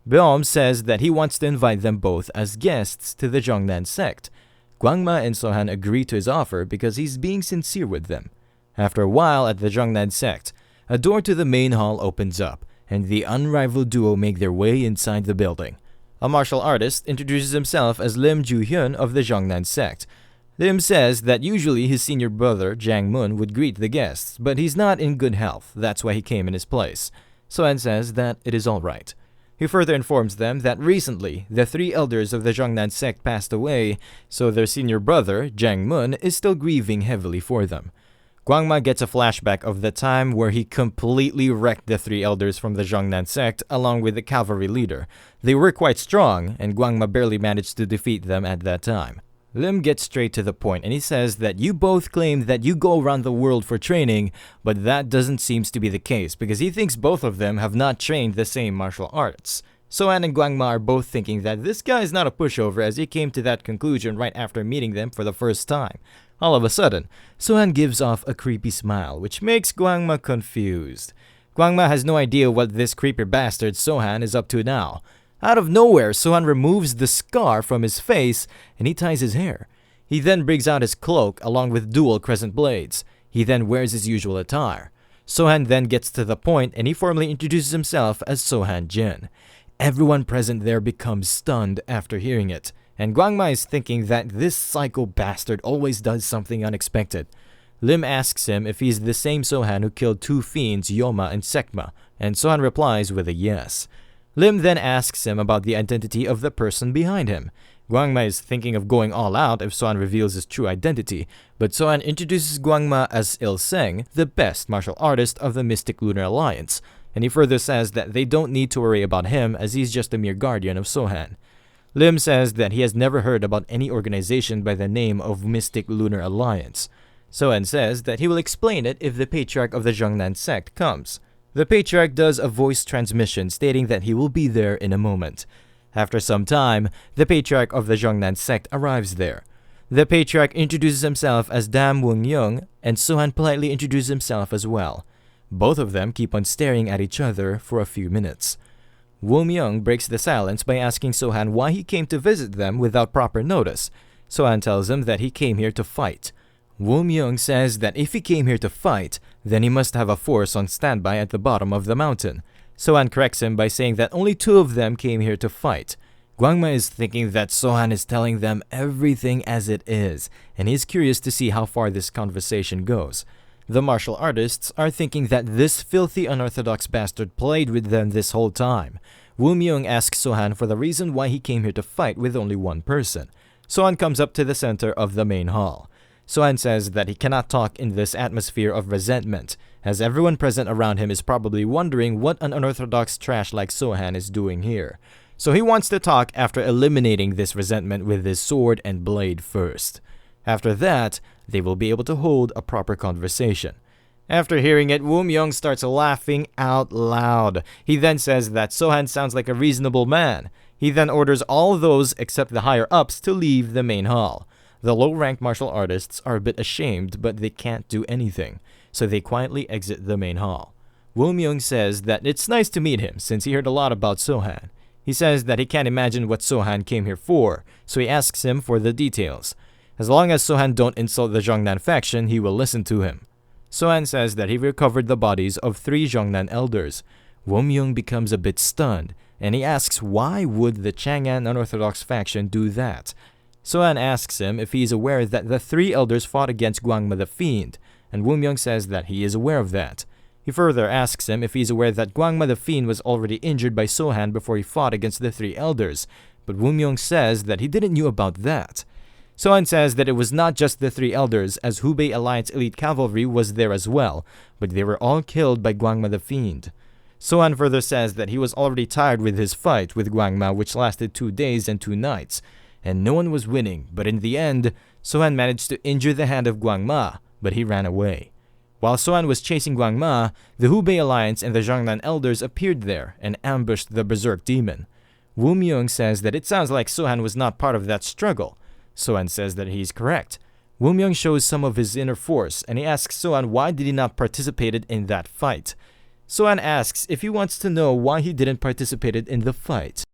Beom says that he wants to invite them both as guests to the Zhongnan sect. Gwangma and Sohan agree to his offer because he's being sincere with them. After a while at the Zhongnan sect, a door to the main hall opens up, and the unrivaled duo make their way inside the building. A martial artist introduces himself as Lim Ju-hyun of the Zhongnan sect. Lim says that usually his senior brother, Jang Mun, would greet the guests, but he's not in good health, that's why he came in his place. Sohan says that it is alright. He further informs them that recently, the 3 elders of the Zhongnan sect passed away, so their senior brother, Jang Mun, is still grieving heavily for them. Gwangma gets a flashback of the time where he completely wrecked the 3 elders from the Zhongnan sect along with the cavalry leader. They were quite strong, and Gwangma barely managed to defeat them at that time. Lim gets straight to the point, and he says that you both claim that you go around the world for training, but that doesn't seem to be the case because he thinks both of them have not trained the same martial arts. Sohan and Gwangma are both thinking that this guy is not a pushover as he came to that conclusion right after meeting them for the first time. All of a sudden, Sohan gives off a creepy smile, which makes Gwangma confused. Gwangma has no idea what this creepy bastard Sohan is up to now. Out of nowhere, Sohan removes the scar from his face and he ties his hair. He then brings out his cloak along with dual crescent blades. He then wears his usual attire. Sohan then gets to the point and he formally introduces himself as Sohan Jin. Everyone present there becomes stunned after hearing it, and Gwangma is thinking that this psycho bastard always does something unexpected. Lim asks him if he's the same Sohan who killed 2 fiends, Yoma and Sekma, and Sohan replies with a yes. Lim then asks him about the identity of the person behind him. Gwangma is thinking of going all out if Sohan reveals his true identity, but Sohan introduces Gwangma as Il-seng, the best martial artist of the Mystic Lunar Alliance, and he further says that they don't need to worry about him as he's just a mere guardian of Sohan. Lim says that he has never heard about any organization by the name of Mystic Lunar Alliance. Sohan says that he will explain it if the patriarch of the Zhongnan sect comes. The patriarch does a voice transmission stating that he will be there in a moment. After some time, the patriarch of the Zhongnan sect arrives there. The patriarch introduces himself as Dam Wung-young, and Sohan politely introduces himself as well. Both of them keep on staring at each other for a few minutes. Woo-myung breaks the silence by asking Sohan why he came to visit them without proper notice. Sohan tells him that he came here to fight. Woo-myung says that if he came here to fight, then he must have a force on standby at the bottom of the mountain. Sohan corrects him by saying that only 2 of them came here to fight. Gwangma is thinking that Sohan is telling them everything as it is, and he's curious to see how far this conversation goes. The martial artists are thinking that this filthy unorthodox bastard played with them this whole time. Woo-myung asks Sohan for the reason why he came here to fight with only 1 person. Sohan comes up to the center of the main hall. Sohan says that he cannot talk in this atmosphere of resentment, as everyone present around him is probably wondering what an unorthodox trash like Sohan is doing here. So he wants to talk after eliminating this resentment with his sword and blade first. After that, they will be able to hold a proper conversation. After hearing it, Woo-myung starts laughing out loud. He then says that Sohan sounds like a reasonable man. He then orders all those except the higher-ups to leave the main hall. The low-ranked martial artists are a bit ashamed, but they can't do anything, so they quietly exit the main hall. Woo-myung says that it's nice to meet him since he heard a lot about Sohan. He says that he can't imagine what Sohan came here for, so he asks him for the details. As long as Sohan don't insult the Jiangnan faction, he will listen to him. Sohan says that he recovered the bodies of 3 Jiangnan elders. Woo-myung becomes a bit stunned, and he asks why would the Chang'an unorthodox faction do that. Sohan asks him if he is aware that the 3 elders fought against Gwangma the Fiend, and Woo-myung says that he is aware of that. He further asks him if he is aware that Gwangma the Fiend was already injured by Sohan before he fought against the 3 elders, but Woo-myung says that he didn't know about that. Sohan says that it was not just the 3 elders, as Hubei Alliance elite cavalry was there as well, but they were all killed by Gwangma the Fiend. Sohan further says that he was already tired with his fight with Gwangma, which lasted 2 days and 2 nights, and no one was winning, but in the end, Sohan managed to injure the hand of Gwangma, but he ran away. While Sohan was chasing Gwangma, the Hubei Alliance and the Jiangnan elders appeared there and ambushed the berserk demon. Woo-myung says that it sounds like Sohan was not part of that struggle. Sohan says that he's correct. Woo-myung shows some of his inner force, and he asks Sohan why did he not participate in that fight. Sohan asks if he wants to know why he didn't participate in the fight.